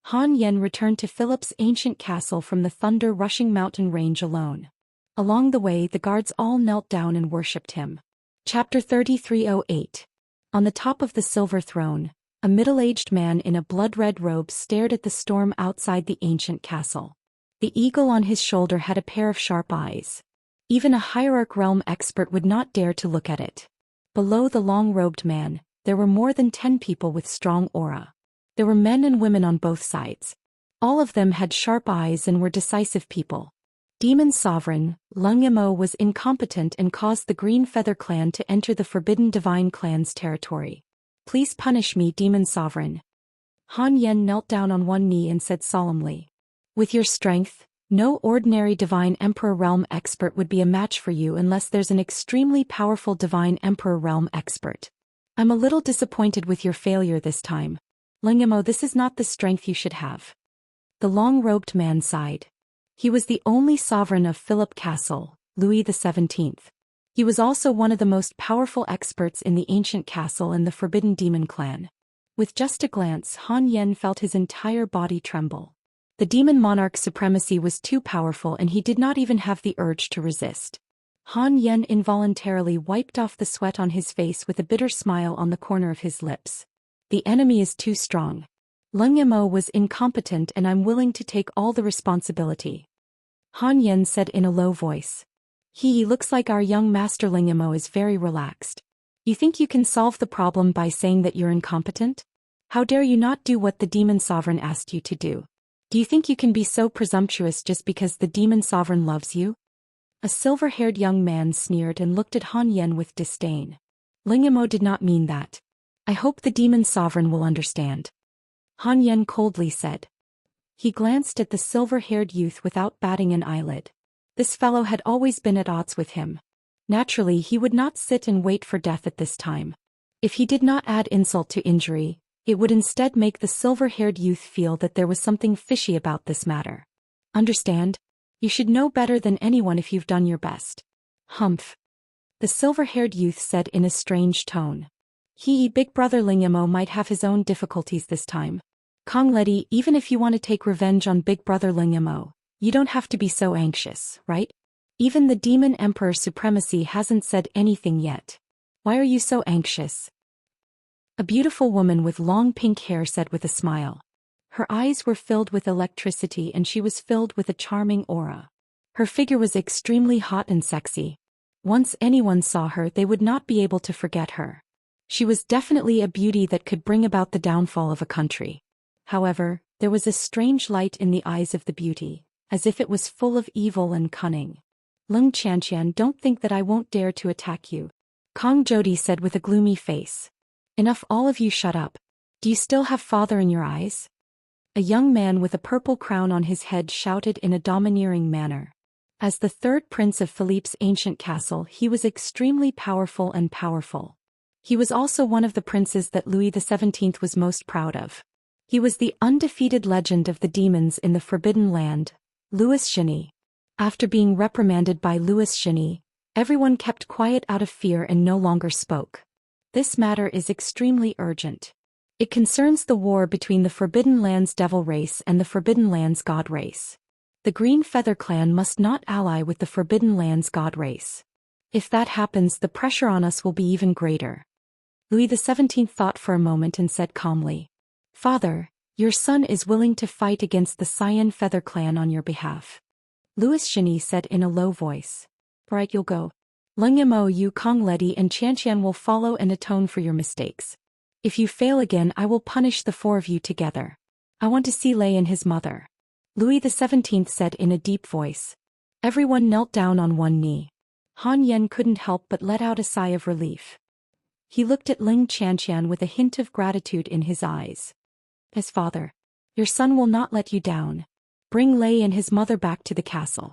Han Yen returned to Philip's ancient castle from the thunder-rushing mountain range alone. Along the way, the guards all knelt down and worshipped him. Chapter 3308. On the top of the silver throne, a middle-aged man in a blood-red robe stared at the storm outside the ancient castle. The eagle on his shoulder had a pair of sharp eyes. Even a hierarch realm expert would not dare to look at it. Below the long-robed man, there were more than 10 people with strong aura. There were men and women on both sides. All of them had sharp eyes and were decisive people. Demon Sovereign, Leng Yimo, was incompetent and caused the Green Feather Clan to enter the Forbidden Divine Clan's territory. Please punish me, Demon Sovereign. Han Yen knelt down on one knee and said solemnly. With your strength, no ordinary Divine Emperor Realm expert would be a match for you unless there's an extremely powerful Divine Emperor Realm expert. I'm a little disappointed with your failure this time. Leng Yimo, this is not the strength you should have. The long-robed man sighed. He was the only sovereign of Philip Castle, Louis XVII. He was also one of the most powerful experts in the ancient castle and the Forbidden Demon Clan. With just a glance, Han Yen felt his entire body tremble. The demon monarch's supremacy was too powerful and he did not even have the urge to resist. Han Yen involuntarily wiped off the sweat on his face with a bitter smile on the corner of his lips. The enemy is too strong. Leng Yimo was incompetent and I'm willing to take all the responsibility. Han Yen said in a low voice. He looks like our young master Leng Yimo is very relaxed. You think you can solve the problem by saying that you're incompetent? How dare you not do what the Demon Sovereign asked you to do? Do you think you can be so presumptuous just because the Demon Sovereign loves you? A silver-haired young man sneered and looked at Han Yen with disdain. Leng Yimo did not mean that. I hope the Demon Sovereign will understand. Han Yen coldly said. He glanced at the silver-haired youth without batting an eyelid. This fellow had always been at odds with him. Naturally, he would not sit and wait for death at this time. If he did not add insult to injury, it would instead make the silver-haired youth feel that there was something fishy about this matter. Understand? You should know better than anyone if you've done your best. Humph. The silver-haired youth said in a strange tone. Big brother Leng Yimo might have his own difficulties this time. Kong Ledi, even if you want to take revenge on big brother Leng Yimo, you don't have to be so anxious, right? Even the Demon Emperor Supremacy hasn't said anything yet. Why are you so anxious? A beautiful woman with long pink hair said with a smile. Her eyes were filled with electricity and she was filled with a charming aura. Her figure was extremely hot and sexy. Once anyone saw her, they would not be able to forget her. She was definitely a beauty that could bring about the downfall of a country. However, there was a strange light in the eyes of the beauty, as if it was full of evil and cunning. Leng Xianxia, don't think that I won't dare to attack you. Kong Jodi said with a gloomy face. Enough, all of you shut up. Do you still have father in your eyes? A young man with a purple crown on his head shouted in a domineering manner. As the third prince of Philippe's ancient castle, he was extremely powerful and powerful. He was also one of the princes that Louis XVII was most proud of. He was the undefeated legend of the demons in the Forbidden Land, Louis Xian. After being reprimanded by Louis Xian, everyone kept quiet out of fear and no longer spoke. This matter is extremely urgent. It concerns the war between the Forbidden Land's devil race and the Forbidden Land's god race. The Green Feather Clan must not ally with the Forbidden Land's god race. If that happens, the pressure on us will be even greater. Louis XVII thought for a moment and said calmly. Father, your son is willing to fight against the Cyan Feather Clan on your behalf. Louis Xian said in a low voice. Right, you'll go. Leng Yimo, you, Kong Ledi, and Xianxian will follow and atone for your mistakes. If you fail again, I will punish the 4 of you together. I want to see Lei and his mother. Louis XVII said in a deep voice. Everyone knelt down on one knee. Han Yen couldn't help but let out a sigh of relief. He looked at Ling Qianqian with a hint of gratitude in his eyes. As father, your son will not let you down. Bring Lei and his mother back to the castle.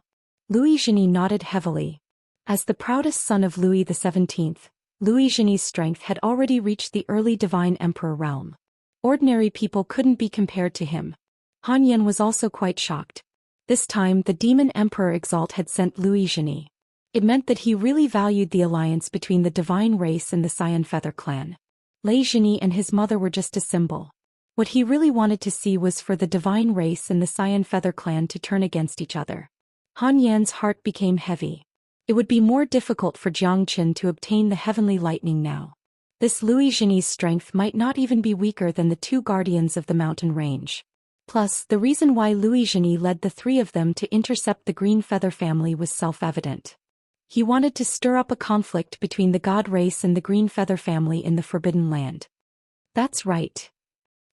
Louis Xian nodded heavily. As the proudest son of Louis XVII, Louis Xian's strength had already reached the early Divine Emperor realm. Ordinary people couldn't be compared to him. Han Yen was also quite shocked. This time the Demon Emperor Exalt had sent Louis Xian. It meant that he really valued the alliance between the divine race and the Cyan Feather Clan. Lei Xian and his mother were just a symbol. What he really wanted to see was for the divine race and the Cyan Feather Clan to turn against each other. Han Yan's heart became heavy. It would be more difficult for Jiang Qin to obtain the heavenly lightning now. This Louis Genie's strength might not even be weaker than the two guardians of the mountain range. Plus, the reason why Louis Genie led the three of them to intercept the Green Feather family was self-evident. He wanted to stir up a conflict between the God race and the Green Feather family in the Forbidden Land. That's right.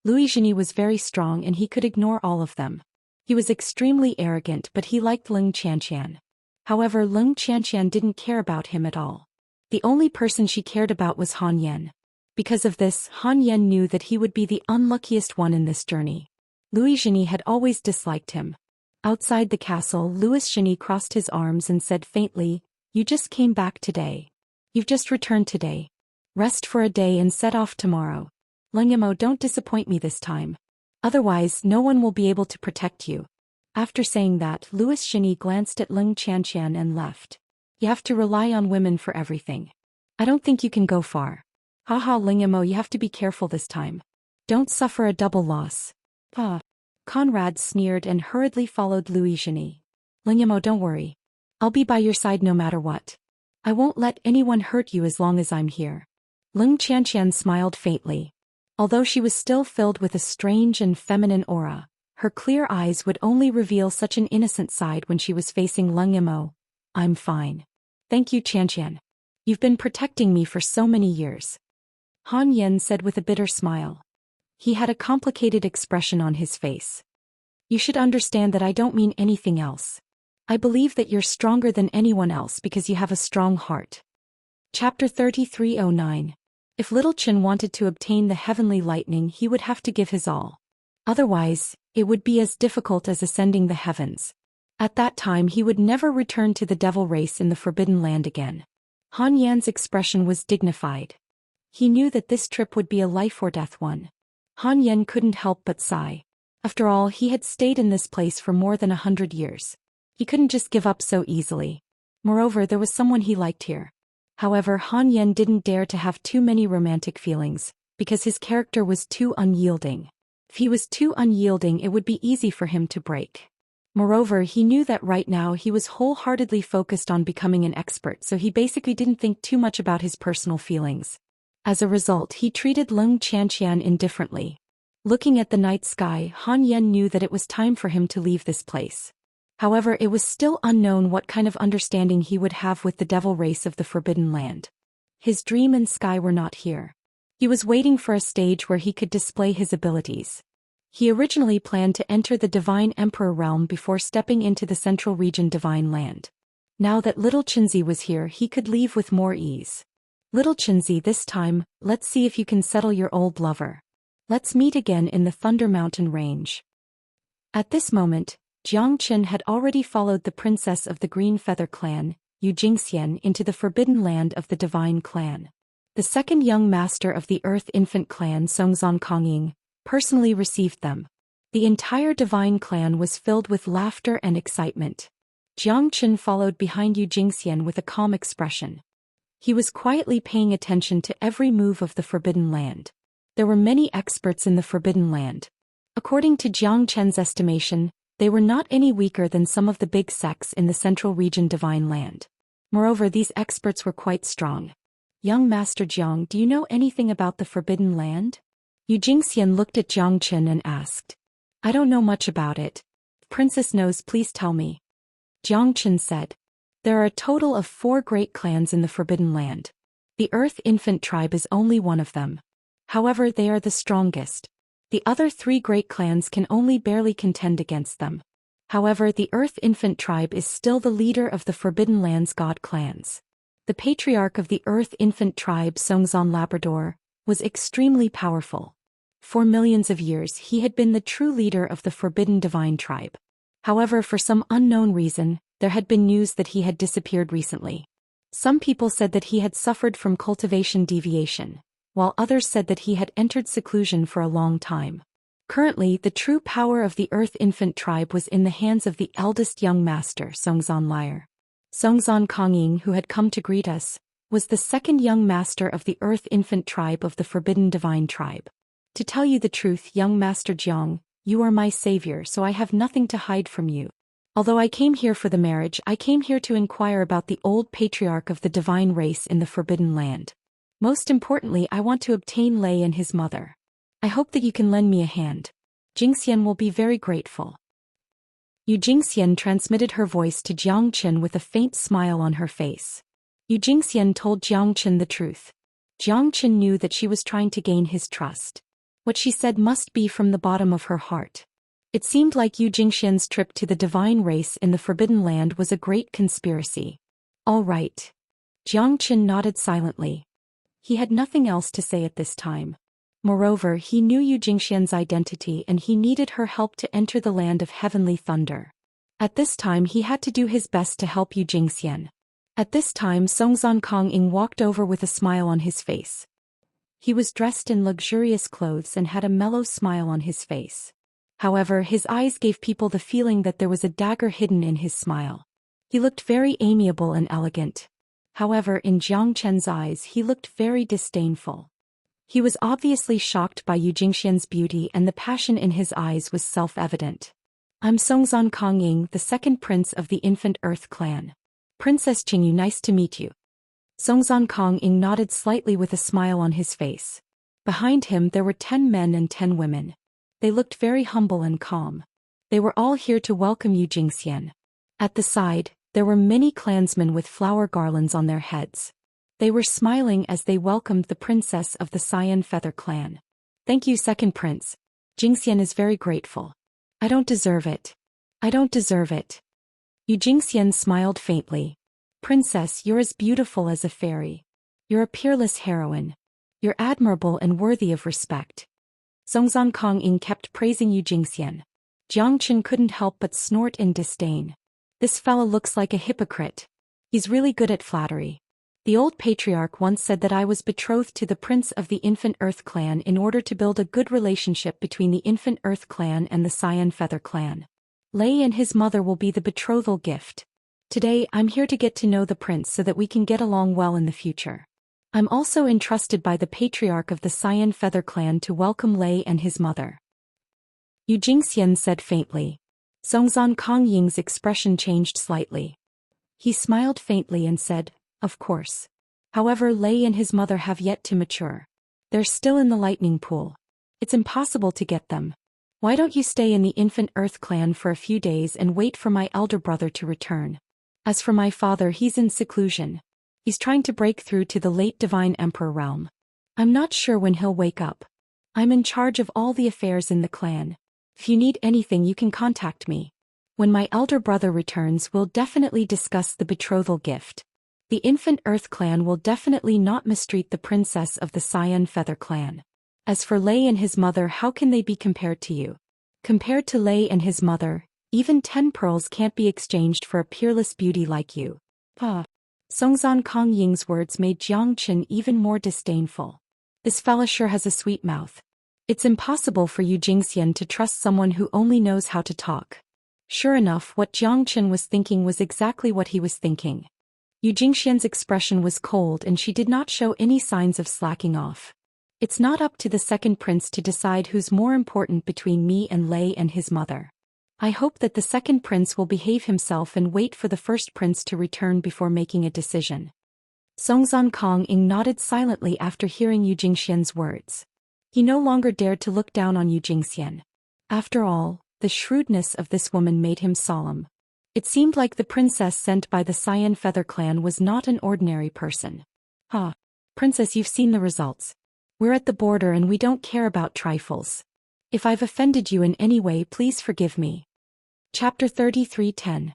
Louis Genie was very strong and he could ignore all of them. He was extremely arrogant, but he liked Lung Qianqian. However, Lung Qianqian didn't care about him at all. The only person she cared about was Han Yan. Because of this, Han Yan knew that he would be the unluckiest one in this journey. Louis Genie had always disliked him. Outside the castle, Louis Genie crossed his arms and said faintly, "You just came back today. You've just returned today. Rest for a day and set off tomorrow. Lung Yamo, don't disappoint me this time. Otherwise, no one will be able to protect you." After saying that, Louis Genie glanced at Lung Qianqian and left. "You have to rely on women for everything. I don't think you can go far. Haha, Lung Yamo, you have to be careful this time. Don't suffer a double loss." Conrad sneered and hurriedly followed Louis Genie. "Lung Yamo, don't worry. I'll be by your side no matter what. I won't let anyone hurt you as long as I'm here." Lung Qianqian smiled faintly. Although she was still filled with a strange and feminine aura, her clear eyes would only reveal such an innocent side when she was facing Lung Yamo. "I'm fine. Thank you, Qianqian. You've been protecting me for so many years." Han Yan said with a bitter smile. He had a complicated expression on his face. "You should understand that I don't mean anything else. I believe that you're stronger than anyone else because you have a strong heart." Chapter 3309. If Little Qin wanted to obtain the heavenly lightning, he would have to give his all. Otherwise, it would be as difficult as ascending the heavens. At that time he would never return to the devil race in the Forbidden Land again. Han Yan's expression was dignified. He knew that this trip would be a life-or-death one. Han Yan couldn't help but sigh. After all, he had stayed in this place for more than 100 years. He couldn't just give up so easily. Moreover, there was someone he liked here. However, Han Yan didn't dare to have too many romantic feelings, because his character was too unyielding. If he was too unyielding, it would be easy for him to break. Moreover, he knew that right now he was wholeheartedly focused on becoming an expert, so he basically didn't think too much about his personal feelings. As a result, he treated Lung Qianqian indifferently. Looking at the night sky, Han Yan knew that it was time for him to leave this place. However, it was still unknown what kind of understanding he would have with the devil race of the Forbidden Land. His dream and sky were not here. He was waiting for a stage where he could display his abilities. He originally planned to enter the Divine Emperor realm before stepping into the Central Region Divine Land. Now that Little Qinzi was here, he could leave with more ease. "Little Qinzi, this time, let's see if you can settle your old lover. Let's meet again in the Thunder Mountain range." At this moment, Jiang Qin had already followed the princess of the Green Feather clan, Xianxia, into the Forbidden Land of the Divine Clan. The second young master of the Earth Infant clan, Songzon Kongying, personally received them. The entire Divine Clan was filled with laughter and excitement. Jiang Qin followed behind Xianxia with a calm expression. He was quietly paying attention to every move of the Forbidden Land. There were many experts in the Forbidden Land. According to Jiang Chen's estimation, they were not any weaker than some of the big sects in the Central Region Divine Land. Moreover, these experts were quite strong. "Young Master Jiang, do you know anything about the Forbidden Land?" Xianxia looked at Jiang Qin and asked. "I don't know much about it. If Princess knows, please tell me." Jiang Qin said. "There are a total of 4 great clans in the Forbidden Land. The Earth Infant tribe is only one of them. However, they are the strongest. The other 3 great clans can only barely contend against them. However, the Earth Infant tribe is still the leader of the Forbidden Land's god clans. The patriarch of the Earth Infant tribe, Songzon Labrador, was extremely powerful. For millions of years he had been the true leader of the Forbidden Divine tribe. However, for some unknown reason, there had been news that he had disappeared recently. Some people said that he had suffered from cultivation deviation, while others said that he had entered seclusion for a long time. Currently, the true power of the Earth Infant tribe was in the hands of the eldest young master, Songzon Lyre. Songzon Kongying, who had come to greet us, was the second young master of the Earth Infant tribe of the Forbidden Divine tribe. "To tell you the truth, young Master Jiang, you are my savior, so I have nothing to hide from you. Although I came here for the marriage, I came here to inquire about the old patriarch of the divine race in the Forbidden Land. Most importantly, I want to obtain Lei and his mother. I hope that you can lend me a hand. Xian will be very grateful. Xian transmitted her voice to Xian with a faint smile on her face. Xian told Xian the truth. Xian knew that she was trying to gain his trust. What she said must be from the bottom of her heart. It seemed like Xian's trip to the divine race in the Forbidden Land was a great conspiracy. All right. Xian nodded silently. He had nothing else to say at this time. Moreover, he knew Xian's identity and he needed her help to enter the land of heavenly thunder. At this time he had to do his best to help Xian. At this time Songzhan Kong-ing walked over with a smile on his face. He was dressed in luxurious clothes and had a mellow smile on his face. However, his eyes gave people the feeling that there was a dagger hidden in his smile. He looked very amiable and elegant. However, in Xian's eyes he looked very disdainful. He was obviously shocked by Xian's beauty and the passion in his eyes was self-evident. I'm Songzhan Kong-ing, the second prince of the Infant Earth clan. Princess Qingyu, nice to meet you. Songzhan Kong-ing nodded slightly with a smile on his face. Behind him there were 10 men and 10 women. They looked very humble and calm. They were all here to welcome Xian. At the side, there were many clansmen with flower garlands on their heads. They were smiling as they welcomed the princess of the Cyan Feather clan. Thank you, second prince. Xian is very grateful. I don't deserve it. I don't deserve it. Xian smiled faintly. Princess, you're as beautiful as a fairy. You're a peerless heroine. You're admirable and worthy of respect. Songzhan Kong-ing kept praising Xian. Xianxia couldn't help but snort in disdain. This fella looks like a hypocrite. He's really good at flattery. The old patriarch once said that I was betrothed to the prince of the Infant Earth clan in order to build a good relationship between the Infant Earth clan and the Cyan Feather clan. Lei and his mother will be the betrothal gift. Today, I'm here to get to know the prince so that we can get along well in the future. I'm also entrusted by the patriarch of the Cyan Feather clan to welcome Lei and his mother. Xian said faintly. Songzhan Kong-ing's expression changed slightly. He smiled faintly and said, of course. However, Lei and his mother have yet to mature. They're still in the lightning pool. It's impossible to get them. Why don't you stay in the Infant Earth clan for a few days and wait for my elder brother to return? As for my father, he's in seclusion. He's trying to break through to the late Divine Emperor realm. I'm not sure when he'll wake up. I'm in charge of all the affairs in the clan. If you need anything, you can contact me. When my elder brother returns, we'll definitely discuss the betrothal gift. The Infant Earth clan will definitely not mistreat the princess of the Cyan Feather clan. As for Lei and his mother, how can they be compared to you? Compared to Lei and his mother, even 10 pearls can't be exchanged for a peerless beauty like you. Songzhan Kong-ing's words made Xianxia even more disdainful. This fella sure has a sweet mouth. It's impossible for Xian to trust someone who only knows how to talk. Sure enough, what Xianxia was thinking was exactly what he was thinking. Xian's expression was cold and she did not show any signs of slacking off. It's not up to the second prince to decide who's more important between me and Lei and his mother. I hope that the second prince will behave himself and wait for the first prince to return before making a decision. Songzhan Kong-ing nodded silently after hearing Xian's words. He no longer dared to look down on Xian. After all, the shrewdness of this woman made him solemn. It seemed like the princess sent by the Cyan Feather clan was not an ordinary person. Princess, you've seen the results. We're at the border and we don't care about trifles. If I've offended you in any way, please forgive me. Chapter 33:10.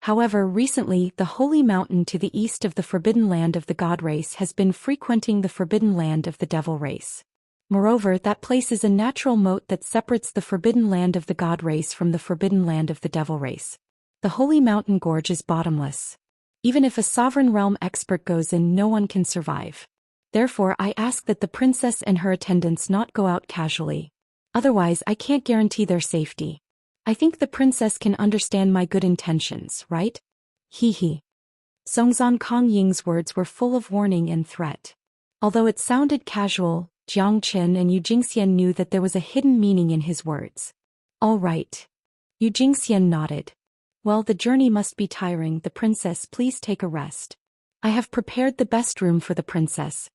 However, recently, the holy mountain to the east of the forbidden land of the god race has been frequenting the forbidden land of the devil race. Moreover, that place is a natural moat that separates the forbidden land of the god race from the forbidden land of the devil race. The holy mountain gorge is bottomless. Even if a sovereign realm expert goes in, no one can survive. Therefore, I ask that the princess and her attendants not go out casually. Otherwise, I can't guarantee their safety. I think the princess can understand my good intentions, right? Hee. Songzhan Kong-ing's words were full of warning and threat. Although it sounded casual, Xianxia and Xian knew that there was a hidden meaning in his words. All right. Xian nodded. Well, the journey must be tiring. The princess, please take a rest. I have prepared the best room for the princess.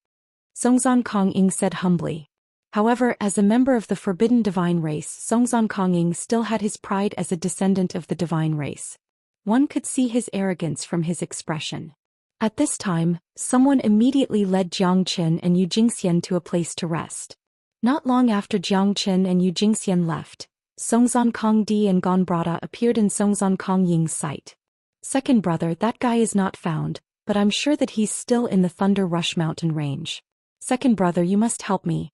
Songzan Kong-ing said humbly. However, as a member of the forbidden divine race, Songzan Kong-ing still had his pride as a descendant of the divine race. One could see his arrogance from his expression. At this time, someone immediately led Jiang Qin and Yu Jingxian to a place to rest. Not long after Jiang Qin and Yu Jingxian left, Songzan Kong Di and Gon Brada appeared in Songzan Kong Ying's sight. Second brother, that guy is not found, but I'm sure that he's still in the Thunder Rush mountain range. Second brother, you must help me.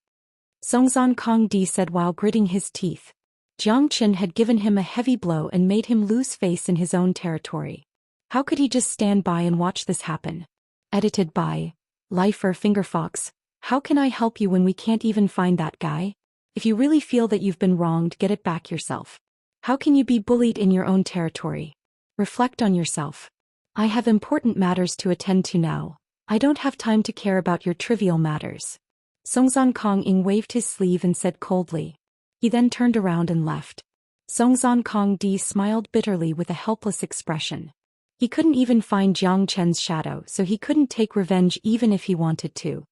Songzan Kong Di said while gritting his teeth. Jiang Qin had given him a heavy blow and made him lose face in his own territory. How could he just stand by and watch this happen? Edited by Lifer Fingerfox. How can I help you when we can't even find that guy? If you really feel that you've been wronged, get it back yourself. How can you be bullied in your own territory? Reflect on yourself. I have important matters to attend to now. I don't have time to care about your trivial matters. Songzan Kong-ing waved his sleeve and said coldly. He then turned around and left. Songzan Kong Di smiled bitterly with a helpless expression. He couldn't even find Jiang Chen's shadow, so he couldn't take revenge even if he wanted to.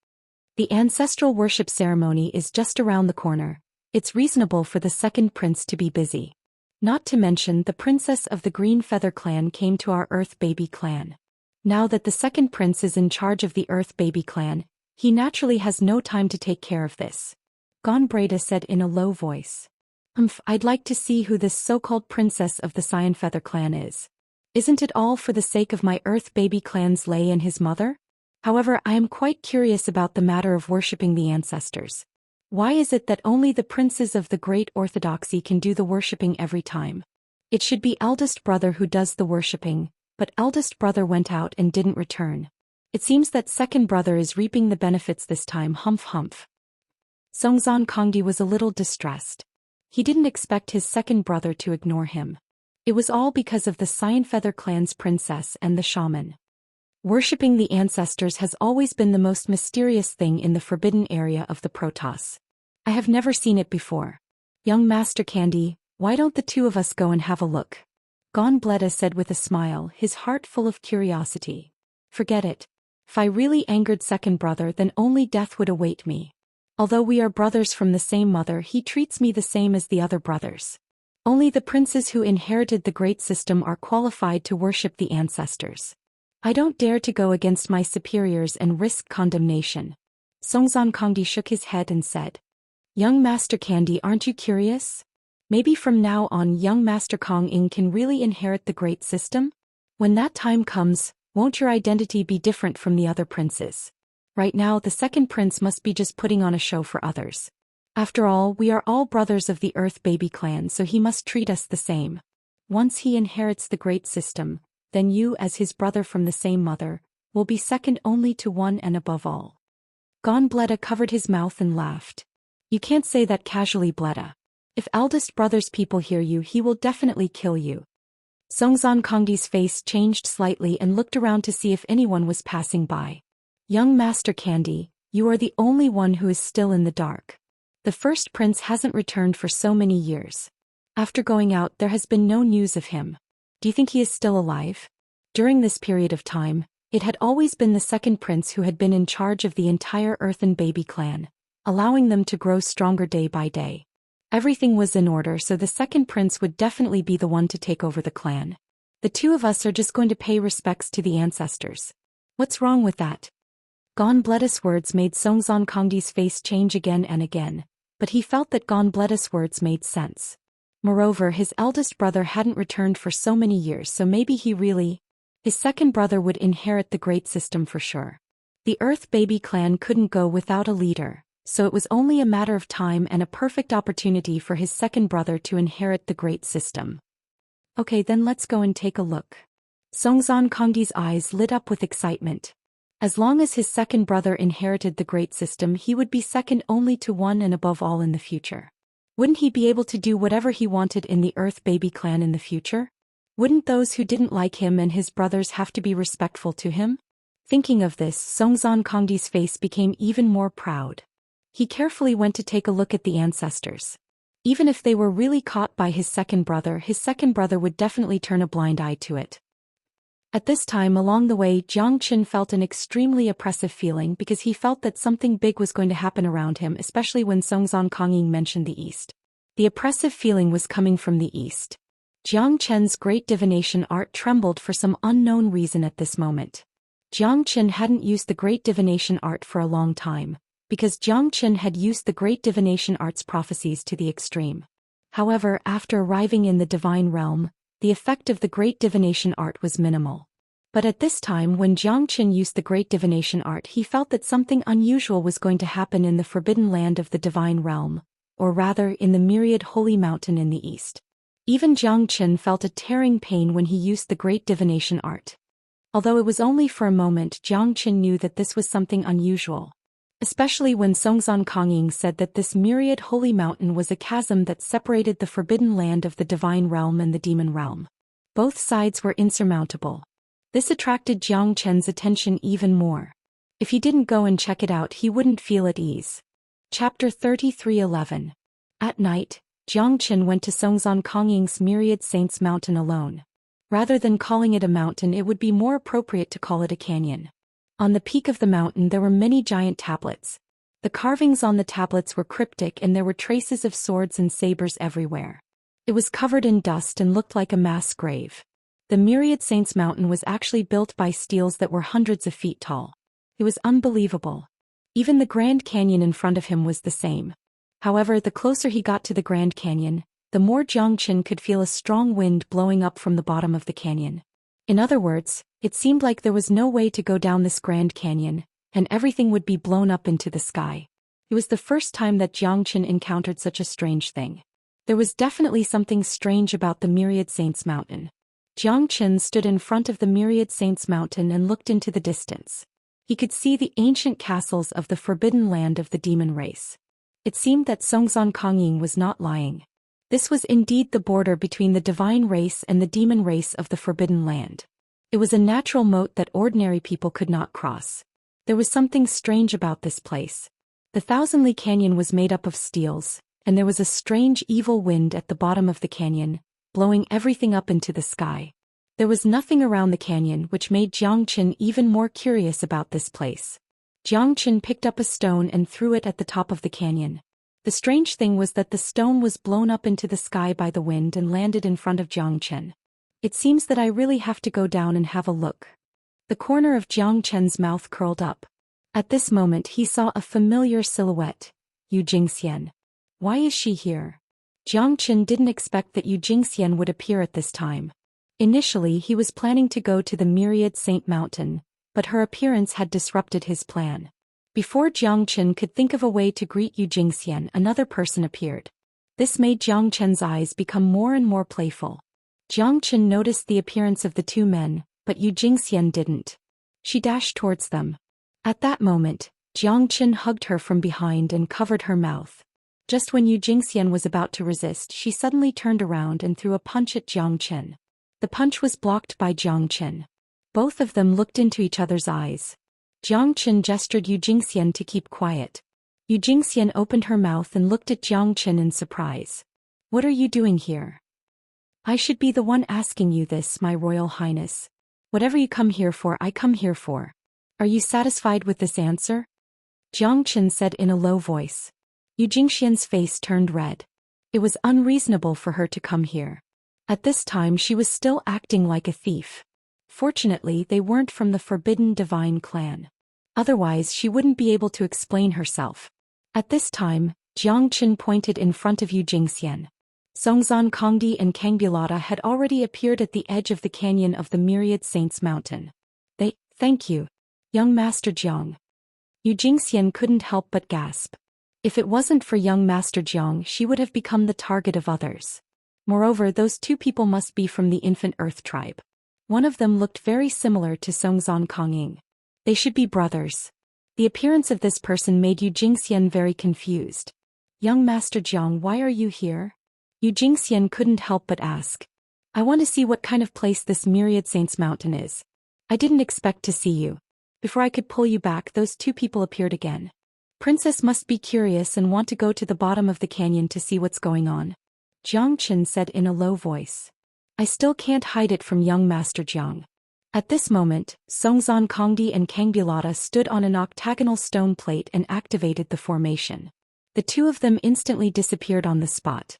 The ancestral worship ceremony is just around the corner. It's reasonable for the second prince to be busy. Not to mention the princess of the Green Feather clan came to our Earth Baby clan. Now that the second prince is in charge of the Earth Baby clan, he naturally has no time to take care of this. Gon Brada said in a low voice. I'd like to see who this so-called princess of the Cyan Feather clan is. Isn't it all for the sake of my Earth Baby clan's Lei and his mother? However, I am quite curious about the matter of worshipping the ancestors. Why is it that only the princes of the Great Orthodoxy can do the worshipping every time? It should be eldest brother who does the worshipping, but eldest brother went out and didn't return. It seems that second brother is reaping the benefits this time. Humph humph. Songzan Kongdi was a little distressed. He didn't expect his second brother to ignore him. It was all because of the Cyan Feather clan's princess and the shaman. Worshipping the ancestors has always been the most mysterious thing in the forbidden area of the Protoss. I have never seen it before. Young Master Candy, why don't the two of us go and have a look? Gon Bleda said with a smile, his heart full of curiosity. Forget it. If I really angered second brother, then only death would await me. Although we are brothers from the same mother, he treats me the same as the other brothers. Only the princes who inherited the great system are qualified to worship the ancestors. I don't dare to go against my superiors and risk condemnation. Songzan Kongdi shook his head and said. Young Master Candy, aren't you curious? Maybe from now on young Master Kong-ing can really inherit the great system? When that time comes, won't your identity be different from the other princes? Right now the second prince must be just putting on a show for others. After all, we are all brothers of the Earth Baby clan, so he must treat us the same. Once he inherits the great system, then you as his brother from the same mother, will be second only to one and above all. Gon Bleda covered his mouth and laughed. You can't say that casually, Bleda. If eldest brother's people hear you, he will definitely kill you. Songzan Kongdi's face changed slightly and looked around to see if anyone was passing by. Young Master Candy, you are the only one who is still in the dark. The first prince hasn't returned for so many years. After going out, there has been no news of him. Do you think he is still alive? During this period of time, it had always been the second prince who had been in charge of the entire Earthen Baby clan, allowing them to grow stronger day by day. Everything was in order, so the second prince would definitely be the one to take over the clan. The two of us are just going to pay respects to the ancestors. What's wrong with that? Gon Bleda's words made Songzan Kongdi's face change again and again, but he felt that Gon Bleda's words made sense. Moreover, his eldest brother hadn't returned for so many years, so maybe his second brother would inherit the great system for sure. The Earth Baby clan couldn't go without a leader, so it was only a matter of time and a perfect opportunity for his second brother to inherit the great system. Okay, then let's go and take a look. Songzan Kongdi's eyes lit up with excitement. As long as his second brother inherited the great system, he would be second only to one and above all in the future. Wouldn't he be able to do whatever he wanted in the Earth Baby clan in the future? Wouldn't those who didn't like him and his brothers have to be respectful to him? Thinking of this, Songzan Kongdi's face became even more proud. He carefully went to take a look at the ancestors. Even if they were really caught by his second brother would definitely turn a blind eye to it. At this time along the way, Jiang Qin felt an extremely oppressive feeling because he felt that something big was going to happen around him, especially when Songzhan Kongying mentioned the east. The oppressive feeling was coming from the east. Jiang Chen's great divination art trembled for some unknown reason at this moment. Jiang Qin hadn't used the great divination art for a long time, because Jiang Qin had used the great divination art's prophecies to the extreme. However, after arriving in the divine realm, the effect of the great divination art was minimal. But at this time when Jiang Qin used the great divination art, he felt that something unusual was going to happen in the forbidden land of the divine realm, or rather in the myriad holy mountain in the east. Even Jiang Qin felt a tearing pain when he used the great divination art. Although it was only for a moment, Jiang Qin knew that this was something unusual. Especially when Songzhan Kongying said that this myriad holy mountain was a chasm that separated the forbidden land of the divine realm and the demon realm. Both sides were insurmountable. This attracted Jiang Qin's attention even more. If he didn't go and check it out, he wouldn't feel at ease. Chapter 33:11. At night, Jiang Qin went to Songzhan Kongying's Myriad Saints Mountain alone. Rather than calling it a mountain, it would be more appropriate to call it a canyon. On the peak of the mountain there were many giant tablets. The carvings on the tablets were cryptic and there were traces of swords and sabers everywhere. It was covered in dust and looked like a mass grave. The Myriad Saints Mountain was actually built by steels that were hundreds of feet tall. It was unbelievable. Even the Grand Canyon in front of him was the same. However, the closer he got to the Grand Canyon, the more Jiang Qin could feel a strong wind blowing up from the bottom of the canyon. In other words, it seemed like there was no way to go down this Grand Canyon, and everything would be blown up into the sky. It was the first time that Jiang Qin encountered such a strange thing. There was definitely something strange about the Myriad Saints Mountain. Jiang Qin stood in front of the Myriad Saints Mountain and looked into the distance. He could see the ancient castles of the forbidden land of the demon race. It seemed that Songzhan Kongying was not lying. This was indeed the border between the divine race and the demon race of the forbidden land. It was a natural moat that ordinary people could not cross. There was something strange about this place. The Thousandly Canyon was made up of steels, and there was a strange evil wind at the bottom of the canyon, blowing everything up into the sky. There was nothing around the canyon, which made Jiang Qin even more curious about this place. Jiang Qin picked up a stone and threw it at the top of the canyon. The strange thing was that the stone was blown up into the sky by the wind and landed in front of Jiang Qin. It seems that I really have to go down and have a look. The corner of Jiang Qin's mouth curled up. At this moment he saw a familiar silhouette, Xian. Why is she here? Jiang Qin didn't expect that Xian would appear at this time. Initially he was planning to go to the Myriad Saint Mountain, but her appearance had disrupted his plan. Before Jiang Qin could think of a way to greet Xian, another person appeared. This made Jiang Qin's eyes become more and more playful. Jiang Qin noticed the appearance of the two men, but Xian didn't. She dashed towards them. At that moment, Jiang Qin hugged her from behind and covered her mouth. Just when Xian was about to resist, she suddenly turned around and threw a punch at Jiang Qin. The punch was blocked by Jiang Qin. Both of them looked into each other's eyes. Jiang Qin gestured Xian to keep quiet. Xian opened her mouth and looked at Jiang Qin in surprise. What are you doing here? I should be the one asking you this, my royal highness. Whatever you come here for, I come here for. Are you satisfied with this answer? Jiang Qin said in a low voice. Xian's face turned red. It was unreasonable for her to come here. At this time she was still acting like a thief. Fortunately, they weren't from the Forbidden Divine clan. Otherwise she wouldn't be able to explain herself. At this time, Jiang Qin pointed in front of Xian. Songzhan Kongdi and Kangbulata had already appeared at the edge of the canyon of the Myriad Saints Mountain. Thank you, young Master Jiang. Xian couldn't help but gasp. If it wasn't for young Master Jiang, she would have become the target of others. Moreover, those two people must be from the Infant Earth tribe. One of them looked very similar to Songzhan Kongying. They should be brothers. The appearance of this person made Xian very confused. Young Master Jiang, why are you here? Xian couldn't help but ask. I want to see what kind of place this Myriad Saints Mountain is. I didn't expect to see you. Before I could pull you back, those two people appeared again. princess must be curious and want to go to the bottom of the canyon to see what's going on. Xianxia said in a low voice. I still can't hide it from young Master Jiang. At this moment, Songzhan Kongdi and Kangbulata stood on an octagonal stone plate and activated the formation. The two of them instantly disappeared on the spot.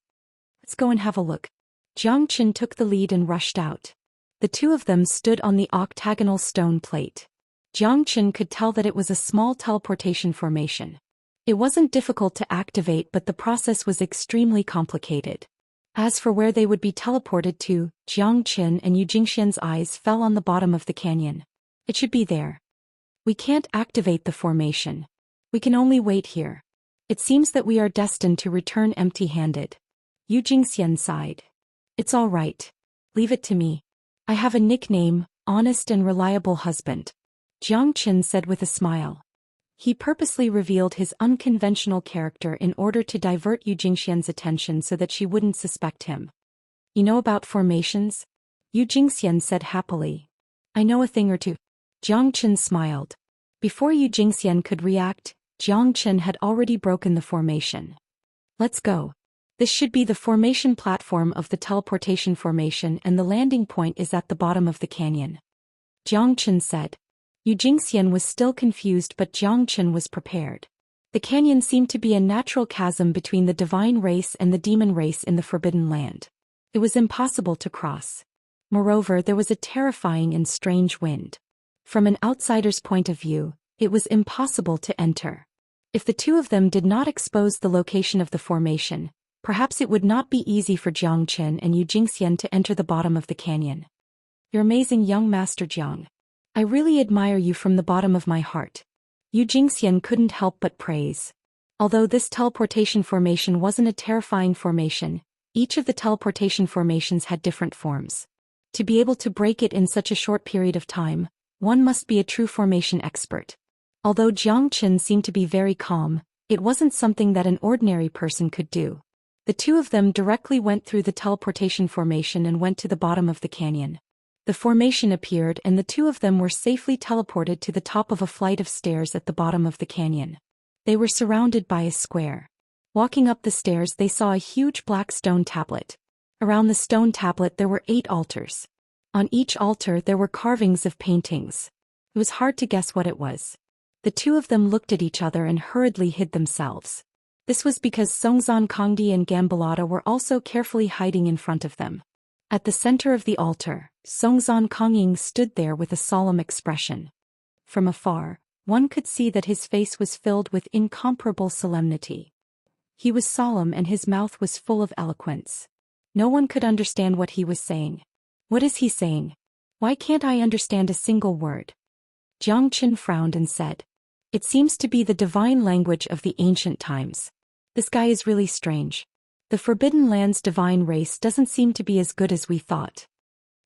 Let's go and have a look. Xianxia took the lead and rushed out. The two of them stood on the octagonal stone plate. Xianxia could tell that it was a small teleportation formation. It wasn't difficult to activate, but the process was extremely complicated. As for where they would be teleported to, Xianxia and Xianxia's eyes fell on the bottom of the canyon. It should be there. We can't activate the formation. We can only wait here. It seems that we are destined to return empty-handed. Xian sighed. It's all right. Leave it to me. I have a nickname, Honest and Reliable Husband. Xianxia said with a smile. He purposely revealed his unconventional character in order to divert Xianxia's attention so that she wouldn't suspect him. You know about formations? Xian said happily. I know a thing or two. Xianxia smiled. Before Xian could react, Xianxia had already broken the formation. Let's go. This should be the formation platform of the teleportation formation, and the landing point is at the bottom of the canyon. Xianxia said. Xian was still confused, but Xianxia was prepared. The canyon seemed to be a natural chasm between the divine race and the demon race in the Forbidden Land. It was impossible to cross. Moreover, there was a terrifying and strange wind. From an outsider's point of view, it was impossible to enter. If the two of them did not expose the location of the formation, perhaps it would not be easy for Xianxia and Xian to enter the bottom of the canyon. You're amazing, young Master Jiang. I really admire you from the bottom of my heart. Xian couldn't help but praise. Although this teleportation formation wasn't a terrifying formation, each of the teleportation formations had different forms. To be able to break it in such a short period of time, one must be a true formation expert. Although Xianxia seemed to be very calm, it wasn't something that an ordinary person could do. The two of them directly went through the teleportation formation and went to the bottom of the canyon. The formation appeared and the two of them were safely teleported to the top of a flight of stairs at the bottom of the canyon. They were surrounded by a square. Walking up the stairs, they saw a huge black stone tablet. Around the stone tablet there were 8 altars. On each altar there were carvings of paintings. It was hard to guess what it was. The two of them looked at each other and hurriedly hid themselves. This was because Songzhan Kongdi and Kangbulata were also carefully hiding in front of them. At the center of the altar, Songzhan Kongying stood there with a solemn expression. From afar, one could see that his face was filled with incomparable solemnity. He was solemn and his mouth was full of eloquence. No one could understand what he was saying. What is he saying? Why can't I understand a single word? Xianxia frowned and said. It seems to be the divine language of the ancient times. This guy is really strange. The Forbidden Land's divine race doesn't seem to be as good as we thought.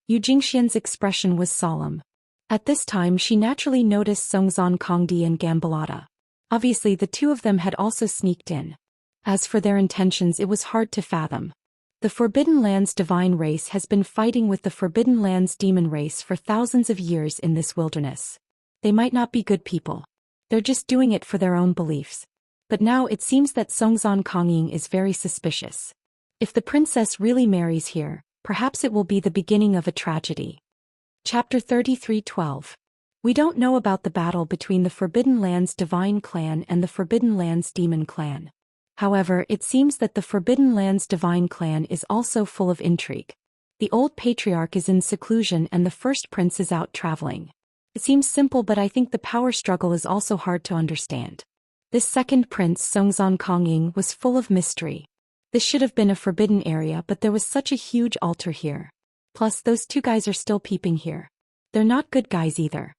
Xianxia's expression was solemn. At this time she naturally noticed Songzhan Kongdi and Kangbulata. Obviously the two of them had also sneaked in. As for their intentions, it was hard to fathom. The Forbidden Land's divine race has been fighting with the Forbidden Land's demon race for thousands of years in this wilderness. They might not be good people. They're just doing it for their own beliefs. But now it seems that Songzhan Kongying is very suspicious. If the princess really marries here, perhaps it will be the beginning of a tragedy. Chapter 33:12. We don't know about the battle between the Forbidden Land's divine clan and the Forbidden Land's demon clan. However, it seems that the Forbidden Land's divine clan is also full of intrigue. The old patriarch is in seclusion and the first prince is out traveling. It seems simple, but I think the power struggle is also hard to understand. This second prince, Songzhan Kongying, was full of mystery. This should have been a forbidden area, but there was such a huge altar here. Plus those two guys are still peeping here. They're not good guys either.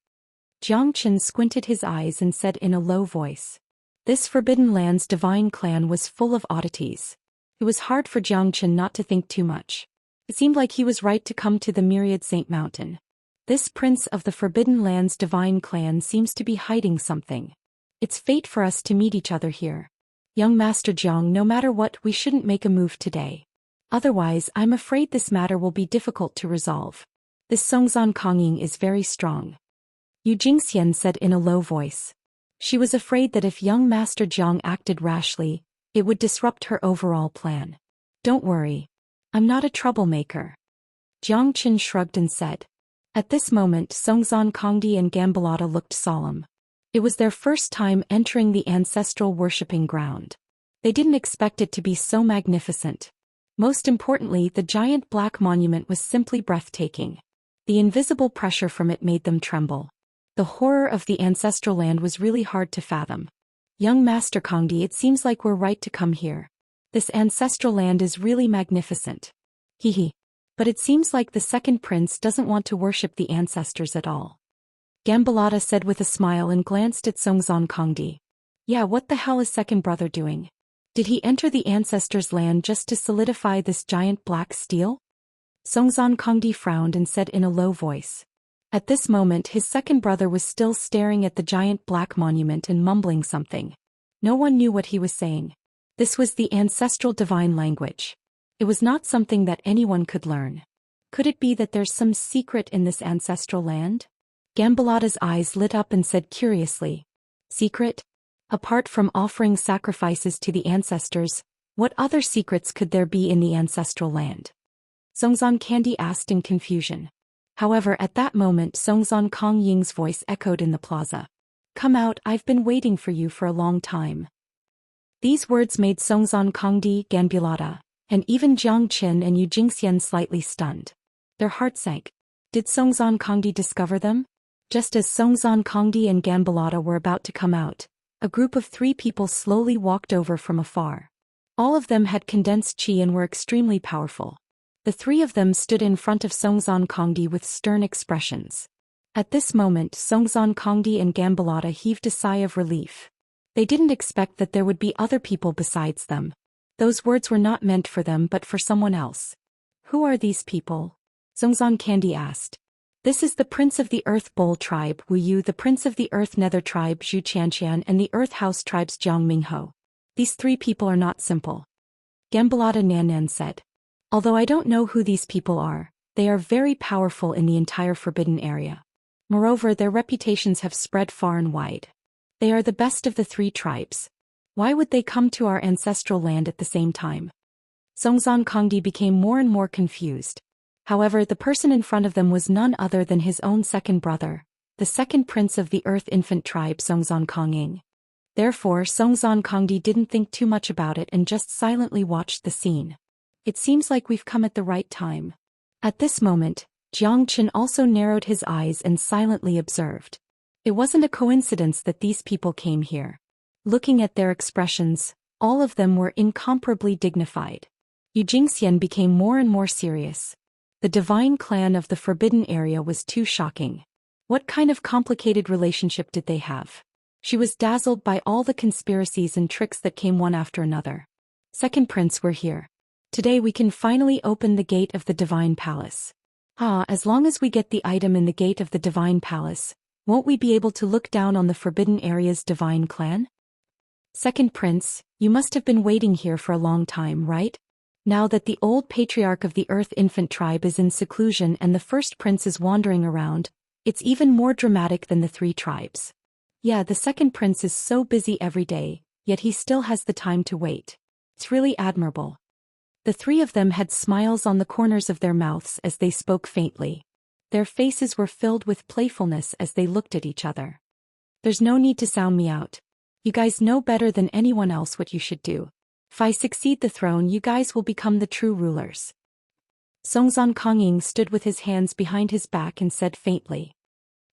Xianxia squinted his eyes and said in a low voice. This Forbidden Land's divine clan was full of oddities. It was hard for Xianxia not to think too much. It seemed like he was right to come to the Myriad Saint Mountain. This prince of the Forbidden Land's divine clan seems to be hiding something. It's fate for us to meet each other here. Young Master Jiang, no matter what, we shouldn't make a move today. Otherwise, I'm afraid this matter will be difficult to resolve. This Songzhan Kongying is very strong. Xian said in a low voice. She was afraid that if young Master Jiang acted rashly, it would disrupt her overall plan. Don't worry. I'm not a troublemaker. Jiang Qin shrugged and said. At this moment Songzan Kongdi and Gambalata looked solemn. It was their first time entering the ancestral worshipping ground. They didn't expect it to be so magnificent. Most importantly, the giant black monument was simply breathtaking. The invisible pressure from it made them tremble. The horror of the ancestral land was really hard to fathom. Young Master Kongdi, it seems like we're right to come here. This ancestral land is really magnificent. Hehe. But it seems like the second prince doesn't want to worship the ancestors at all. Gambalata said with a smile and glanced at Songzan Kongdi. Yeah, what the hell is second brother doing? Did he enter the ancestors' land just to solidify this giant black steel? Songzan Kongdi frowned and said in a low voice. At this moment his second brother was still staring at the giant black monument and mumbling something. No one knew what he was saying. This was the ancestral divine language. It was not something that anyone could learn. Could it be that there's some secret in this ancestral land? Gambalata's eyes lit up and said curiously. Secret? Apart from offering sacrifices to the ancestors, what other secrets could there be in the ancestral land? Songzan Kandi asked in confusion. However, at that moment Songzan Kong Ying's voice echoed in the plaza. Come out, I've been waiting for you for a long time. These words made Songzan Kongdi, Gambalata, and even Jiang Qin and Yu Jingxian slightly stunned. Their hearts sank. Did Songzan Kongdi discover them? Just as Songzan Kongdi and Gambalata were about to come out, a group of 3 people slowly walked over from afar. All of them had condensed qi and were extremely powerful. The 3 of them stood in front of Songzan Kongdi with stern expressions. At this moment Songzan Kongdi and Gambalata heaved a sigh of relief. They didn't expect that there would be other people besides them. Those words were not meant for them but for someone else. Who are these people? Songzan Kandi asked. This is the Prince of the Earth Bowl tribe Wu Yu, the Prince of the Earth Nether tribe Zhu Xian, and the Earth House tribes Jiang Mingho. These 3 people are not simple. Gambalata Nan said. Although I don't know who these people are, they are very powerful in the entire forbidden area. Moreover, their reputations have spread far and wide. They are the best of the 3 tribes. Why would they come to our ancestral land at the same time? Songzan Kongdi became more and more confused. However, the person in front of them was none other than his own second brother, the second prince of the Earth Infant tribe Songzan Kongying. Therefore Songzan Kongdi didn't think too much about it and just silently watched the scene. It seems like we've come at the right time. At this moment, Jiang Qin also narrowed his eyes and silently observed. It wasn't a coincidence that these people came here. Looking at their expressions, all of them were incomparably dignified. Yu Jingxian became more and more serious. The divine clan of the forbidden area was too shocking. What kind of complicated relationship did they have? She was dazzled by all the conspiracies and tricks that came one after another. Second prince, we're here. Today we can finally open the gate of the divine palace. As long as we get the item in the gate of the divine palace, won't we be able to look down on the forbidden area's divine clan? Second prince, you must have been waiting here for a long time, right? Now that the old patriarch of the Earth Infant tribe is in seclusion and the first prince is wandering around, it's even more dramatic than the 3 tribes. Yeah, the second prince is so busy every day, yet he still has the time to wait. It's really admirable. The 3 of them had smiles on the corners of their mouths as they spoke faintly. Their faces were filled with playfulness as they looked at each other. There's no need to sound me out. You guys know better than anyone else what you should do. If I succeed the throne, you guys will become the true rulers. Songzan Kongying stood with his hands behind his back and said faintly.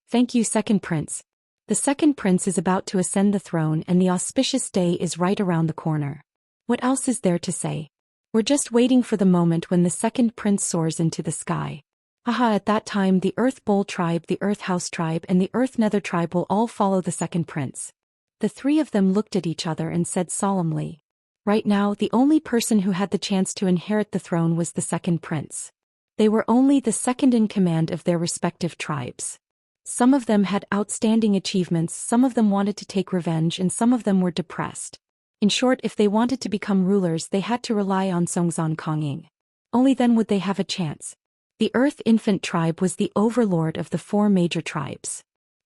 Thank you, second prince. The second prince is about to ascend the throne and the auspicious day is right around the corner. What else is there to say? We're just waiting for the moment when the second prince soars into the sky. At that time the Earth Bowl tribe, the Earth House tribe, and the Earth Nether tribe will all follow the second prince. The 3 of them looked at each other and said solemnly. Right now, the only person who had the chance to inherit the throne was the second prince. They were only the second in command of their respective tribes. Some of them had outstanding achievements, some of them wanted to take revenge, and some of them were depressed. In short, if they wanted to become rulers, they had to rely on Songzan Kongying. Only then would they have a chance. The Earth Infant tribe was the overlord of the 4 major tribes.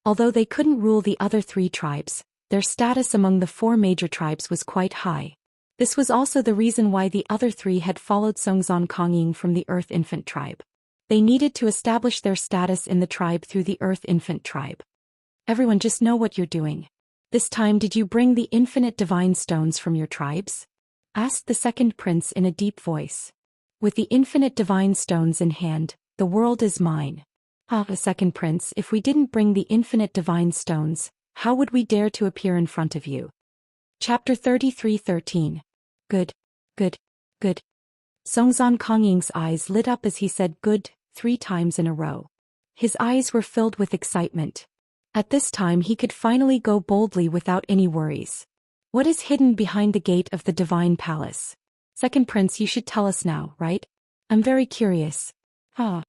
Although they couldn't rule the other 3 tribes, Their status among the 4 major tribes was quite high. This was also the reason why the other 3 had followed Songzon Kongying from the Earth Infant tribe. They needed to establish their status in the tribe through the Earth Infant tribe. Everyone, just know what you're doing. This time, did you bring the infinite divine stones from your tribes? Asked the second prince in a deep voice. With the infinite divine stones in hand, the world is mine. The second prince, if we didn't bring the infinite divine stones, how would we dare to appear in front of you? Chapter 33:13. Good. Songzon Kongying's eyes lit up as he said good 3 times in a row. His eyes were filled with excitement. At this time he could finally go boldly without any worries. What is hidden behind the gate of the divine palace? Second prince, you should tell us now, right? I'm very curious. Jiang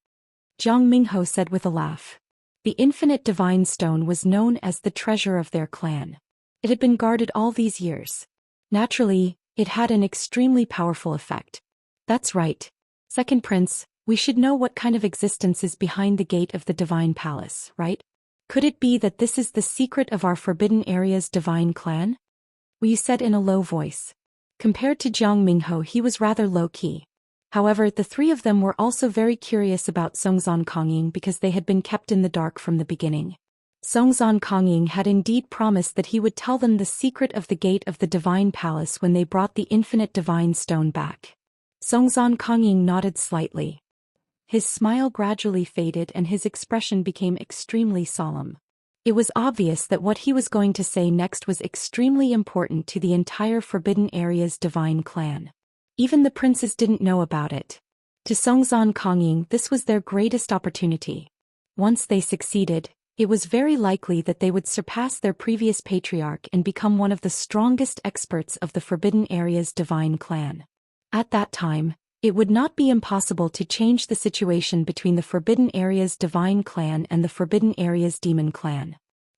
Mingho said with a laugh. The infinite divine stone was known as the treasure of their clan. It had been guarded all these years. Naturally, it had an extremely powerful effect. That's right. Second prince, we should know what kind of existence is behind the gate of the divine palace, right? Could it be that this is the secret of our forbidden area's divine clan? Wu said in a low voice. Compared to Jiang Mingho, he was rather low-key. However, the 3 of them were also very curious about Songzon Kongying because they had been kept in the dark from the beginning. Songzon Kongying had indeed promised that he would tell them the secret of the gate of the divine palace when they brought the infinite divine stone back. Songzon Kongying nodded slightly. His smile gradually faded and his expression became extremely solemn. It was obvious that what he was going to say next was extremely important to the entire Forbidden Area's divine clan. Even the princes didn't know about it. To Songzon Kongying, this was their greatest opportunity. Once they succeeded, it was very likely that they would surpass their previous patriarch and become one of the strongest experts of the Forbidden Area's divine clan. At that time, it would not be impossible to change the situation between the Forbidden Area's divine clan and the Forbidden Area's demon clan.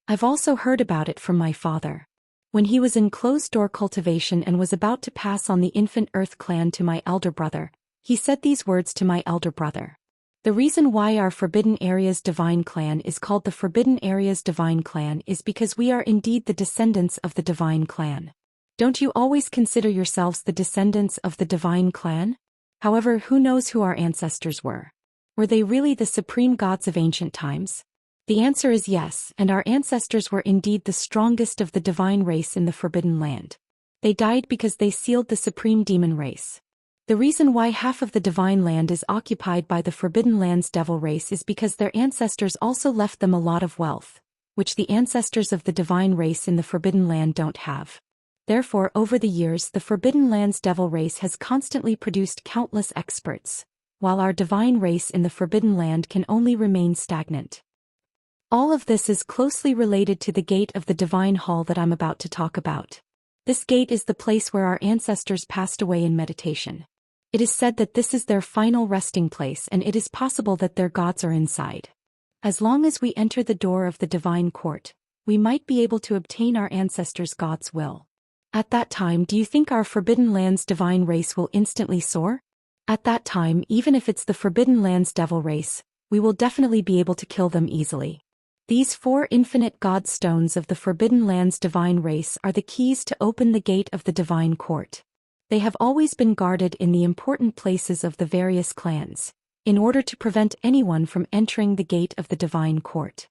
I've also heard about it from my father. When he was in closed-door cultivation and was about to pass on the infant Earth clan to my elder brother, he said these words to my elder brother. The reason why our Forbidden Area's divine clan is called the Forbidden Area's divine clan is because we are indeed the descendants of the divine clan. Don't you always consider yourselves the descendants of the divine clan? However, who knows who our ancestors were? Were they really the supreme gods of ancient times? The answer is yes, and our ancestors were indeed the strongest of the divine race in the Forbidden Land. They died because they sealed the supreme demon race. The reason why half of the divine land is occupied by the Forbidden Land's devil race is because their ancestors also left them a lot of wealth, which the ancestors of the divine race in the Forbidden Land don't have. Therefore, over the years, the Forbidden Land's devil race has constantly produced countless experts, while our divine race in the Forbidden Land can only remain stagnant. All of this is closely related to the gate of the divine hall that I'm about to talk about. This gate is the place where our ancestors passed away in meditation. It is said that this is their final resting place, and it is possible that their gods are inside. As long as we enter the door of the divine court, we might be able to obtain our ancestors' gods' will. At that time, do you think our Forbidden Land's divine race will instantly soar? At that time, even if it's the Forbidden Land's devil race, we will definitely be able to kill them easily. These 4 infinite god stones of the Forbidden Land's divine race are the keys to open the gate of the divine court. They have always been guarded in the important places of the various clans, in order to prevent anyone from entering the gate of the divine court.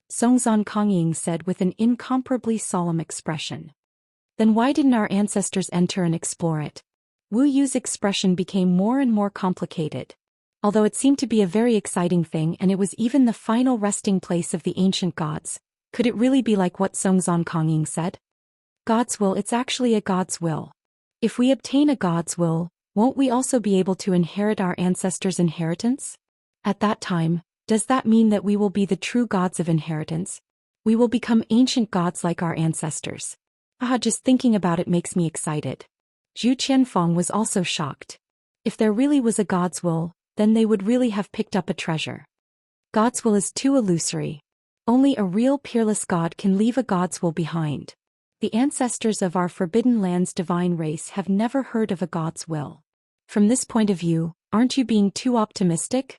Songzon Kongying said with an incomparably solemn expression. Then why didn't our ancestors enter and explore it? Wu Yu's expression became more and more complicated. Although it seemed to be a very exciting thing and it was even the final resting place of the ancient gods, could it really be like what Songzon Kongying said? God's will, it's actually a god's will. If we obtain a god's will, won't we also be able to inherit our ancestors' inheritance? At that time, does that mean that we will be the true gods of inheritance? We will become ancient gods like our ancestors. Just thinking about it makes me excited. Zhu Qianfeng was also shocked. If there really was a god's will, then they would really have picked up a treasure. God's will is too illusory. Only a real peerless god can leave a god's will behind. The ancestors of our Forbidden Land's divine race have never heard of a god's will. From this point of view, aren't you being too optimistic?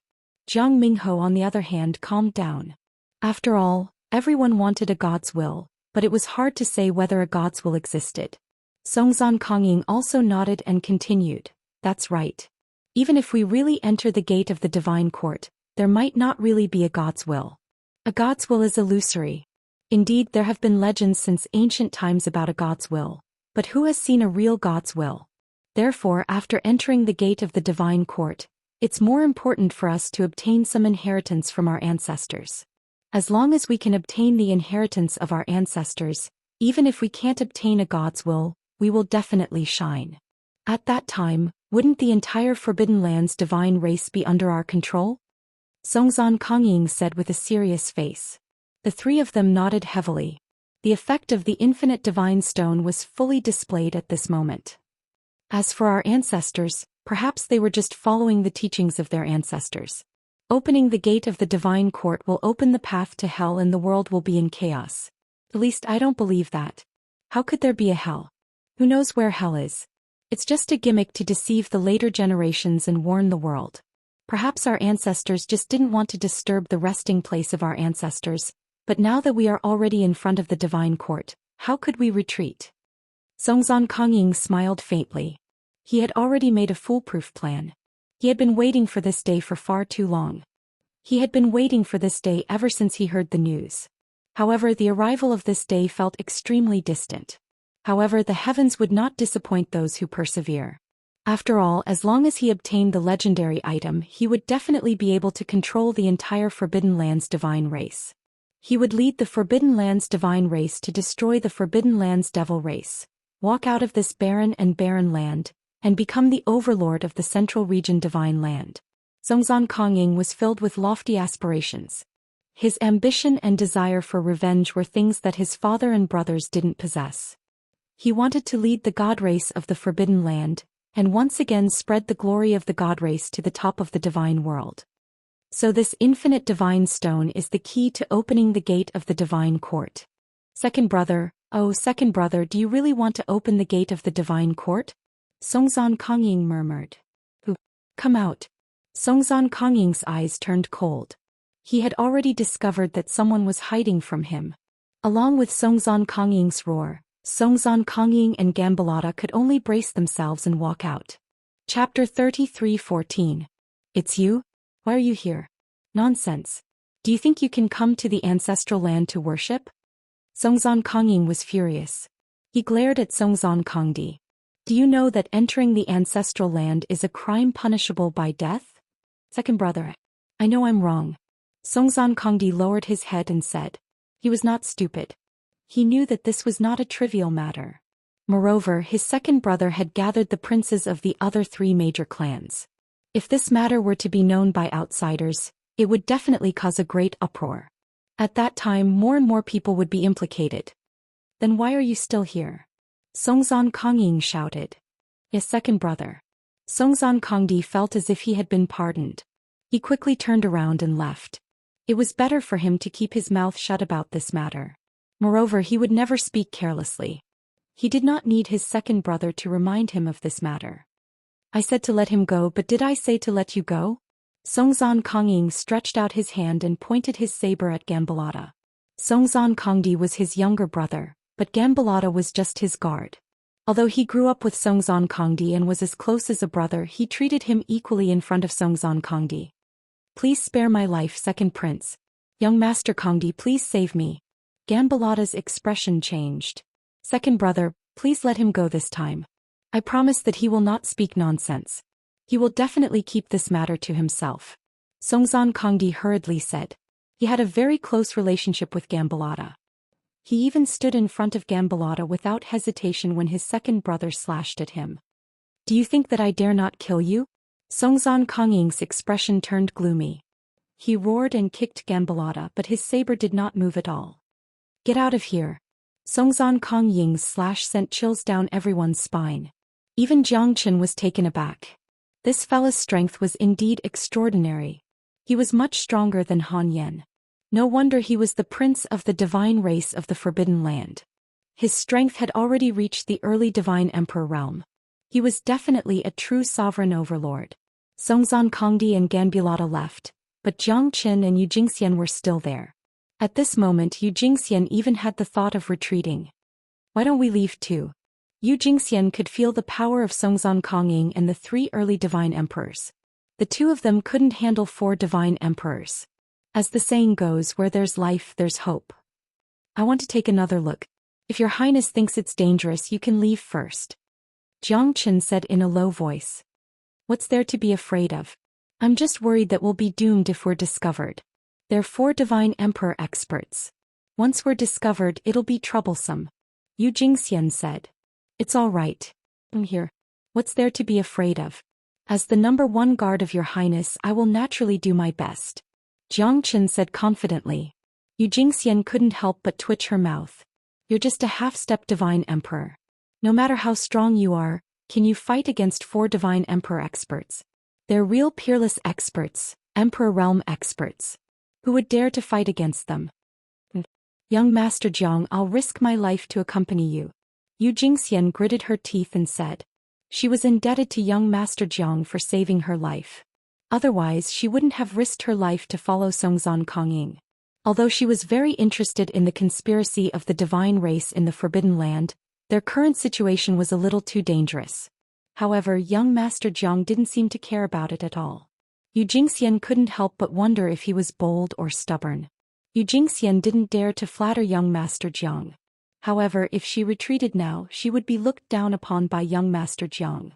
Jiang Mingho, on the other hand, calmed down. After all, everyone wanted a god's will, but it was hard to say whether a god's will existed. Songzan Kongying also nodded and continued, "That's right. Even if we really enter the gate of the divine court, there might not really be a god's will. A god's will is illusory. Indeed, there have been legends since ancient times about a god's will, but who has seen a real god's will? Therefore, after entering the gate of the divine court, it's more important for us to obtain some inheritance from our ancestors. As long as we can obtain the inheritance of our ancestors, even if we can't obtain a god's will, we will definitely shine. At that time, wouldn't the entire Forbidden Land's divine race be under our control?" Songzan Kongying said with a serious face. The three of them nodded heavily. The effect of the infinite divine stone was fully displayed at this moment. As for our ancestors, perhaps they were just following the teachings of their ancestors. Opening the gate of the divine court will open the path to hell and the world will be in chaos. At least I don't believe that. How could there be a hell? Who knows where hell is? It's just a gimmick to deceive the later generations and warn the world. Perhaps our ancestors just didn't want to disturb the resting place of our ancestors, but now that we are already in front of the divine court, how could we retreat? Songzan Kongying smiled faintly. He had already made a foolproof plan. He had been waiting for this day for far too long. He had been waiting for this day ever since he heard the news. However, the arrival of this day felt extremely distant. However, the heavens would not disappoint those who persevere. After all, as long as he obtained the legendary item, he would definitely be able to control the entire Forbidden Land's divine race. He would lead the Forbidden Land's divine race to destroy the Forbidden Land's devil race, walk out of this barren land, and become the overlord of the Central Region Divine Land. Songzan Kongying was filled with lofty aspirations. His ambition and desire for revenge were things that his father and brothers didn't possess. He wanted to lead the god race of the Forbidden Land, and once again spread the glory of the god race to the top of the divine world. So this infinite divine stone is the key to opening the gate of the divine court. Second brother, do you really want to open the gate of the divine court? Songzan Kongying murmured. Come out. Songzan Kongying's eyes turned cold. He had already discovered that someone was hiding from him. Along with Songzan Kongying's roar, Songzan Kongying and Gambalata could only brace themselves and walk out. Chapter 33:14. It's you? Why are you here? Nonsense. Do you think you can come to the ancestral land to worship? Songzan Kongying was furious. He glared at Songzan Kongdi. Do you know that entering the ancestral land is a crime punishable by death? Second brother, I know I'm wrong. Songzan Kongdi lowered his head and said. He was not stupid. He knew that this was not a trivial matter. Moreover, his second brother had gathered the princes of the other three major clans. If this matter were to be known by outsiders, it would definitely cause a great uproar. At that time, more and more people would be implicated. Then why are you still here? Songzan Kongying shouted. Yes, second brother. Songzan Kongdi felt as if he had been pardoned. He quickly turned around and left. It was better for him to keep his mouth shut about this matter. Moreover, he would never speak carelessly. He did not need his second brother to remind him of this matter. I said to let him go, but did I say to let you go? Songzan Kongying stretched out his hand and pointed his saber at Gambalata. Songzan Kongdi was his younger brother, but Gambalata was just his guard. Although he grew up with Songzan Kongdi and was as close as a brother, he treated him equally in front of Songzan Kongdi. Please spare my life, second prince. Young Master Kongdi, please save me. Gambalata's expression changed. Second brother, please let him go this time. I promise that he will not speak nonsense. He will definitely keep this matter to himself. Songzan Kongdi hurriedly said. He had a very close relationship with Gambalata. He even stood in front of Gambalata without hesitation when his second brother slashed at him. Do you think that I dare not kill you? Songzan Kongying's expression turned gloomy. He roared and kicked Gambalata, but his saber did not move at all. Get out of here. Songzan Kongying's slash sent chills down everyone's spine. Even Xianxia was taken aback. This fella's strength was indeed extraordinary. He was much stronger than Han Yen. No wonder he was the prince of the divine race of the Forbidden Land. His strength had already reached the early divine emperor realm. He was definitely a true sovereign overlord. Songzan Kongdi and Gambalata left, but Xianxia and Yu Jingxian were still there. At this moment Yu Jingxian even had the thought of retreating. Why don't we leave too? Yu Jingxian could feel the power of Songzhan Kongying and the 3 early divine emperors. The 2 of them couldn't handle 4 divine emperors. As the saying goes, where there's life, there's hope. I want to take another look. If your highness thinks it's dangerous, you can leave first. Jiang Chen said in a low voice. What's there to be afraid of? I'm just worried that we'll be doomed if we're discovered. They're 4 divine emperor experts. Once we're discovered, it'll be troublesome. Yu Jingxian said. It's all right. I'm here. What's there to be afraid of? As the number 1 guard of your highness, I will naturally do my best. Jiang Chen said confidently. Yu Jingxian couldn't help but twitch her mouth. You're just a half-step divine emperor. No matter how strong you are, can you fight against 4 divine emperor experts? They're real peerless experts, emperor realm experts. Who would dare to fight against them? Young Master Jiang, I'll risk my life to accompany you. Yu Jingxian gritted her teeth and said. She was indebted to young Master Jiang for saving her life. Otherwise she wouldn't have risked her life to follow Songzhan Kongying. Although she was very interested in the conspiracy of the divine race in the Forbidden Land, their current situation was a little too dangerous. However, young Master Jiang didn't seem to care about it at all. Yu Jingxian couldn't help but wonder if he was bold or stubborn. Yu Jingxian didn't dare to flatter young Master Jiang. However, if she retreated now, she would be looked down upon by young Master Jiang.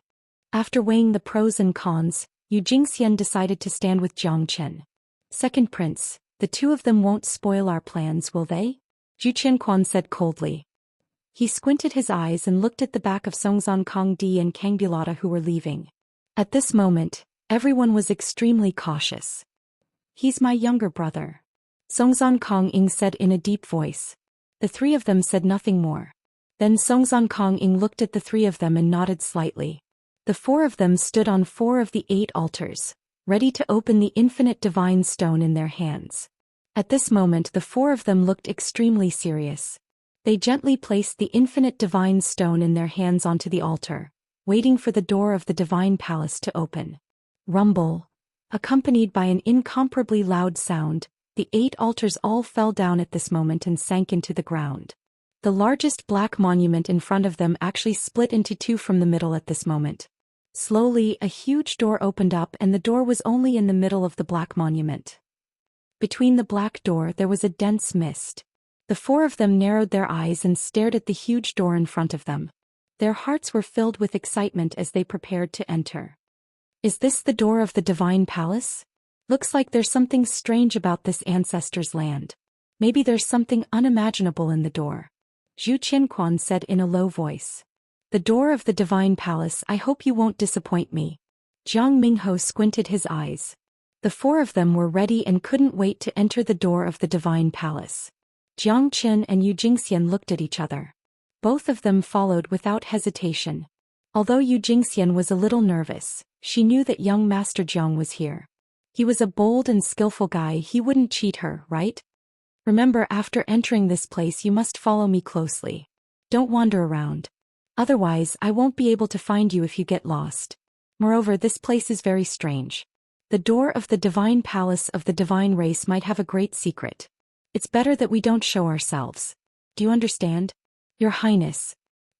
After weighing the pros and cons, Yu Jingxian decided to stand with Jiang Chen. Second Prince, the 2 of them won't spoil our plans, will they? Zhu Qianquan said coldly. He squinted his eyes and looked at the back of Songzhan Kongdi and Kangbulata who were leaving. At this moment, everyone was extremely cautious. He's my younger brother. Songzhan Kongying said in a deep voice. The 3 of them said nothing more. Then Songzhan Kongying looked at the 3 of them and nodded slightly. The 4 of them stood on 4 of the 8 altars, ready to open the infinite divine stone in their hands. At this moment the 4 of them looked extremely serious. They gently placed the infinite divine stone in their hands onto the altar, waiting for the door of the divine palace to open. Rumble. Accompanied by an incomparably loud sound, the 8 altars all fell down at this moment and sank into the ground. The largest black monument in front of them actually split into 2 from the middle at this moment. Slowly, a huge door opened up and the door was only in the middle of the black monument. Between the black door there was a dense mist. The 4 of them narrowed their eyes and stared at the huge door in front of them. Their hearts were filled with excitement as they prepared to enter. Is this the door of the divine palace? Looks like there's something strange about this ancestor's land. Maybe there's something unimaginable in the door. Zhu Qianquan said in a low voice. The door of the divine palace, I hope you won't disappoint me. Jiang Mingho squinted his eyes. The 4 of them were ready and couldn't wait to enter the door of the divine palace. Jiang Chen and Yu Jingxian looked at each other. Both of them followed without hesitation. Although Yu Jingxian was a little nervous, she knew that young Master Jiang was here. He was a bold and skillful guy, he wouldn't cheat her, right? Remember, after entering this place you must follow me closely. Don't wander around. Otherwise, I won't be able to find you if you get lost. Moreover, this place is very strange. The door of the divine palace of the divine race might have a great secret. It's better that we don't show ourselves. Do you understand? Your Highness.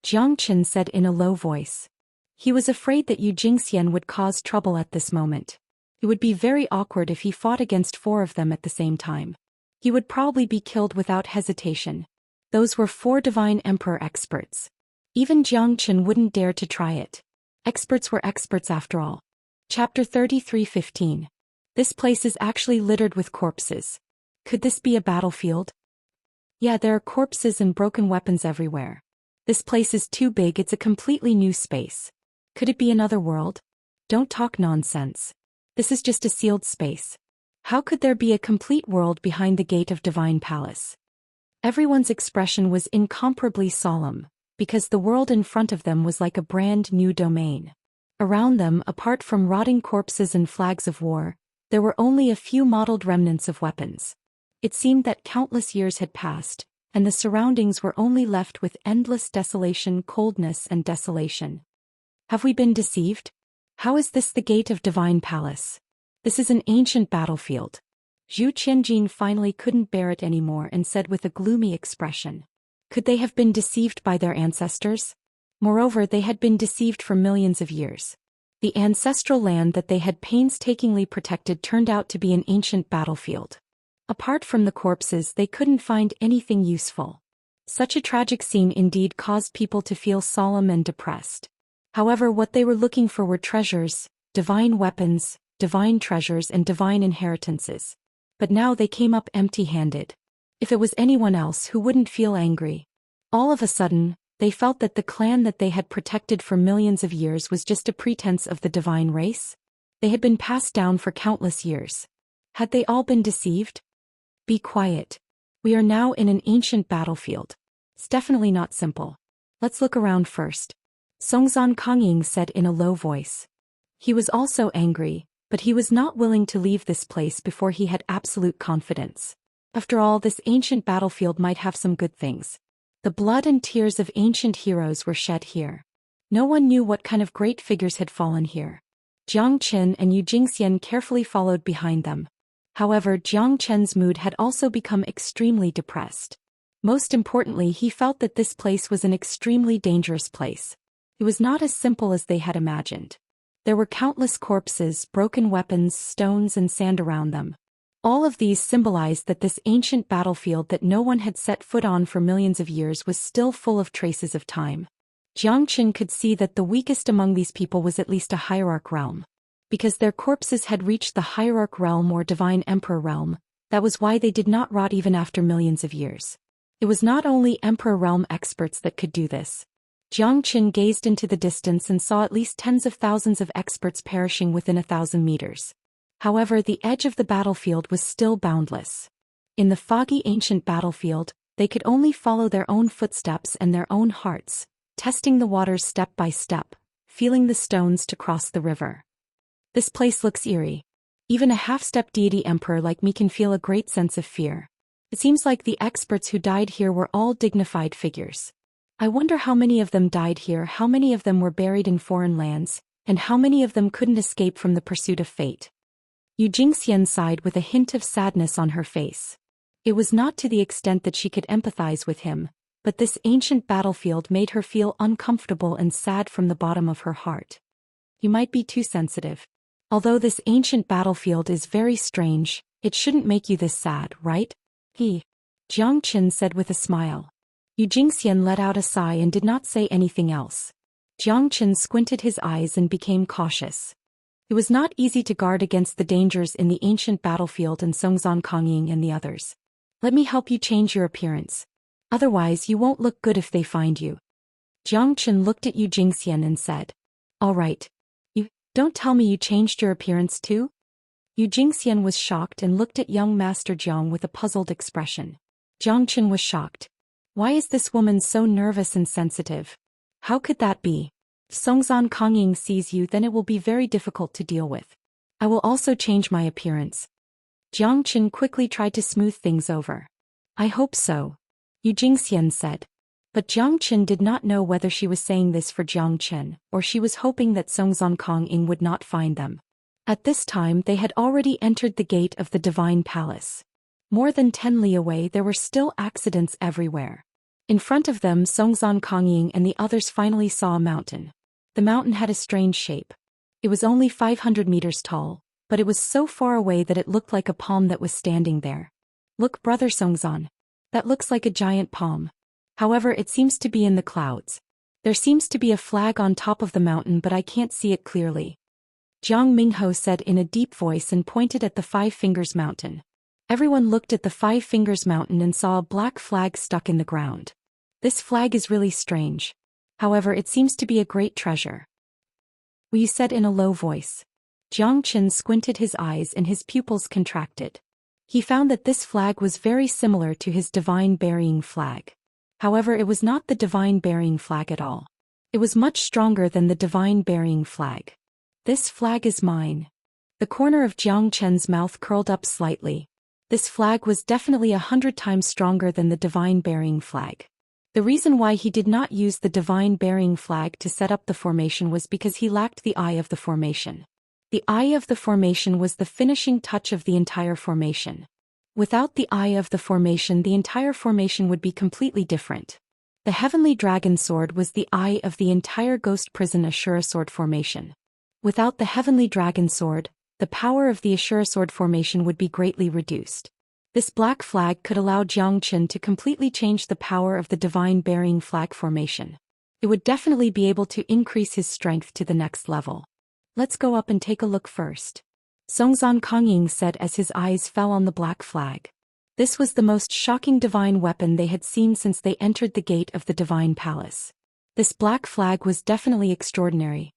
Jiang Chen said in a low voice. He was afraid that Yu Jingxian would cause trouble at this moment. It would be very awkward if he fought against 4 of them at the same time. He would probably be killed without hesitation. Those were 4 divine emperor experts. Even Jiang Chen wouldn't dare to try it. Experts were experts after all. Chapter 33:15. This place is actually littered with corpses. Could this be a battlefield? Yeah, there are corpses and broken weapons everywhere. This place is too big, it's a completely new space. Could it be another world? Don't talk nonsense. This is just a sealed space. How could there be a complete world behind the gate of Divine Palace? Everyone's expression was incomparably solemn, because the world in front of them was like a brand new domain. Around them, apart from rotting corpses and flags of war, there were only a few mottled remnants of weapons. It seemed that countless years had passed, and the surroundings were only left with endless desolation, coldness and desolation. Have we been deceived? How is this the gate of Divine Palace? This is an ancient battlefield. Zhu Qianjin finally couldn't bear it anymore and said with a gloomy expression. Could they have been deceived by their ancestors? Moreover, they had been deceived for millions of years. The ancestral land that they had painstakingly protected turned out to be an ancient battlefield. Apart from the corpses, they couldn't find anything useful. Such a tragic scene indeed caused people to feel solemn and depressed. However, what they were looking for were treasures, divine weapons, divine treasures and divine inheritances. But now they came up empty-handed. If it was anyone else who wouldn't feel angry. All of a sudden, they felt that the clan that they had protected for millions of years was just a pretense of the divine race. They had been passed down for countless years. Had they all been deceived? Be quiet. We are now in an ancient battlefield. It's definitely not simple. Let's look around first. Songzhan Kongying said in a low voice. He was also angry, but he was not willing to leave this place before he had absolute confidence. After all, this ancient battlefield might have some good things. The blood and tears of ancient heroes were shed here. No one knew what kind of great figures had fallen here. Jiang Qin and Yu Jingxian carefully followed behind them. However, Jiang Chen's mood had also become extremely depressed. Most importantly, he felt that this place was an extremely dangerous place. It was not as simple as they had imagined. There were countless corpses, broken weapons, stones and sand around them. All of these symbolized that this ancient battlefield that no one had set foot on for millions of years was still full of traces of time. Jiang Qin could see that the weakest among these people was at least a hierarch realm. Because their corpses had reached the hierarch realm or divine emperor realm, that was why they did not rot even after millions of years. It was not only emperor realm experts that could do this. Jiang Qin gazed into the distance and saw at least tens of thousands of experts perishing within 1,000 meters. However, the edge of the battlefield was still boundless. In the foggy ancient battlefield, they could only follow their own footsteps and their own hearts, testing the waters step by step, feeling the stones to cross the river. This place looks eerie. Even a half-step deity emperor like me can feel a great sense of fear. It seems like the experts who died here were all dignified figures. I wonder how many of them died here, how many of them were buried in foreign lands, and how many of them couldn't escape from the pursuit of fate. Yu Jingxian sighed with a hint of sadness on her face. It was not to the extent that she could empathize with him, but this ancient battlefield made her feel uncomfortable and sad from the bottom of her heart. You might be too sensitive. Although this ancient battlefield is very strange, it shouldn't make you this sad, right? Jiang Qin said with a smile. Yu Jingxian let out a sigh and did not say anything else. Jiang Qin squinted his eyes and became cautious. It was not easy to guard against the dangers in the ancient battlefield and Songzhan Kongying and the others. Let me help you change your appearance. Otherwise you won't look good if they find you. Jiang Qin looked at Yu Jingxian and said. All right. You don't tell me you changed your appearance too? Yu Jingxian was shocked and looked at young Master Jiang with a puzzled expression. Jiang Qin was shocked. Why is this woman so nervous and sensitive? How could that be? If Songzhan Kongying sees you, then it will be very difficult to deal with. I will also change my appearance. Jiang Qin quickly tried to smooth things over. I hope so. Yu Jingxian said. But Jiang Qin did not know whether she was saying this for Jiang Qin, or she was hoping that Songzhan Kongying would not find them. At this time they had already entered the gate of the Divine Palace. More than 10 li away there were still accidents everywhere. In front of them Songzhan Kongying and the others finally saw a mountain. The mountain had a strange shape. It was only 500 meters tall, but it was so far away that it looked like a palm that was standing there. Look, brother Songzhan. That looks like a giant palm. However, it seems to be in the clouds. There seems to be a flag on top of the mountain, but I can't see it clearly. Jiang Mingho said in a deep voice and pointed at the Five Fingers Mountain. Everyone looked at the Five Fingers Mountain and saw a black flag stuck in the ground. This flag is really strange. However, it seems to be a great treasure. Wu said in a low voice. Jiang Qin squinted his eyes and his pupils contracted. He found that this flag was very similar to his divine burying flag. However, it was not the divine burying flag at all. It was much stronger than the divine burying flag. This flag is mine. The corner of Jiang Chen's mouth curled up slightly. This flag was definitely 100 times stronger than the divine burying flag. The reason why he did not use the divine burying flag to set up the formation was because he lacked the eye of the formation. The eye of the formation was the finishing touch of the entire formation. Without the eye of the entire formation would be completely different. The Heavenly Dragon Sword was the eye of the entire Ghost Prison Ashura Sword formation. Without the Heavenly Dragon Sword, the power of the Ashura Sword formation would be greatly reduced. This black flag could allow Jiangchen to completely change the power of the Divine Burying Flag formation. It would definitely be able to increase his strength to the next level. Let's go up and take a look first. Songzan Kongying said as his eyes fell on the black flag. This was the most shocking divine weapon they had seen since they entered the gate of the Divine Palace. This black flag was definitely extraordinary.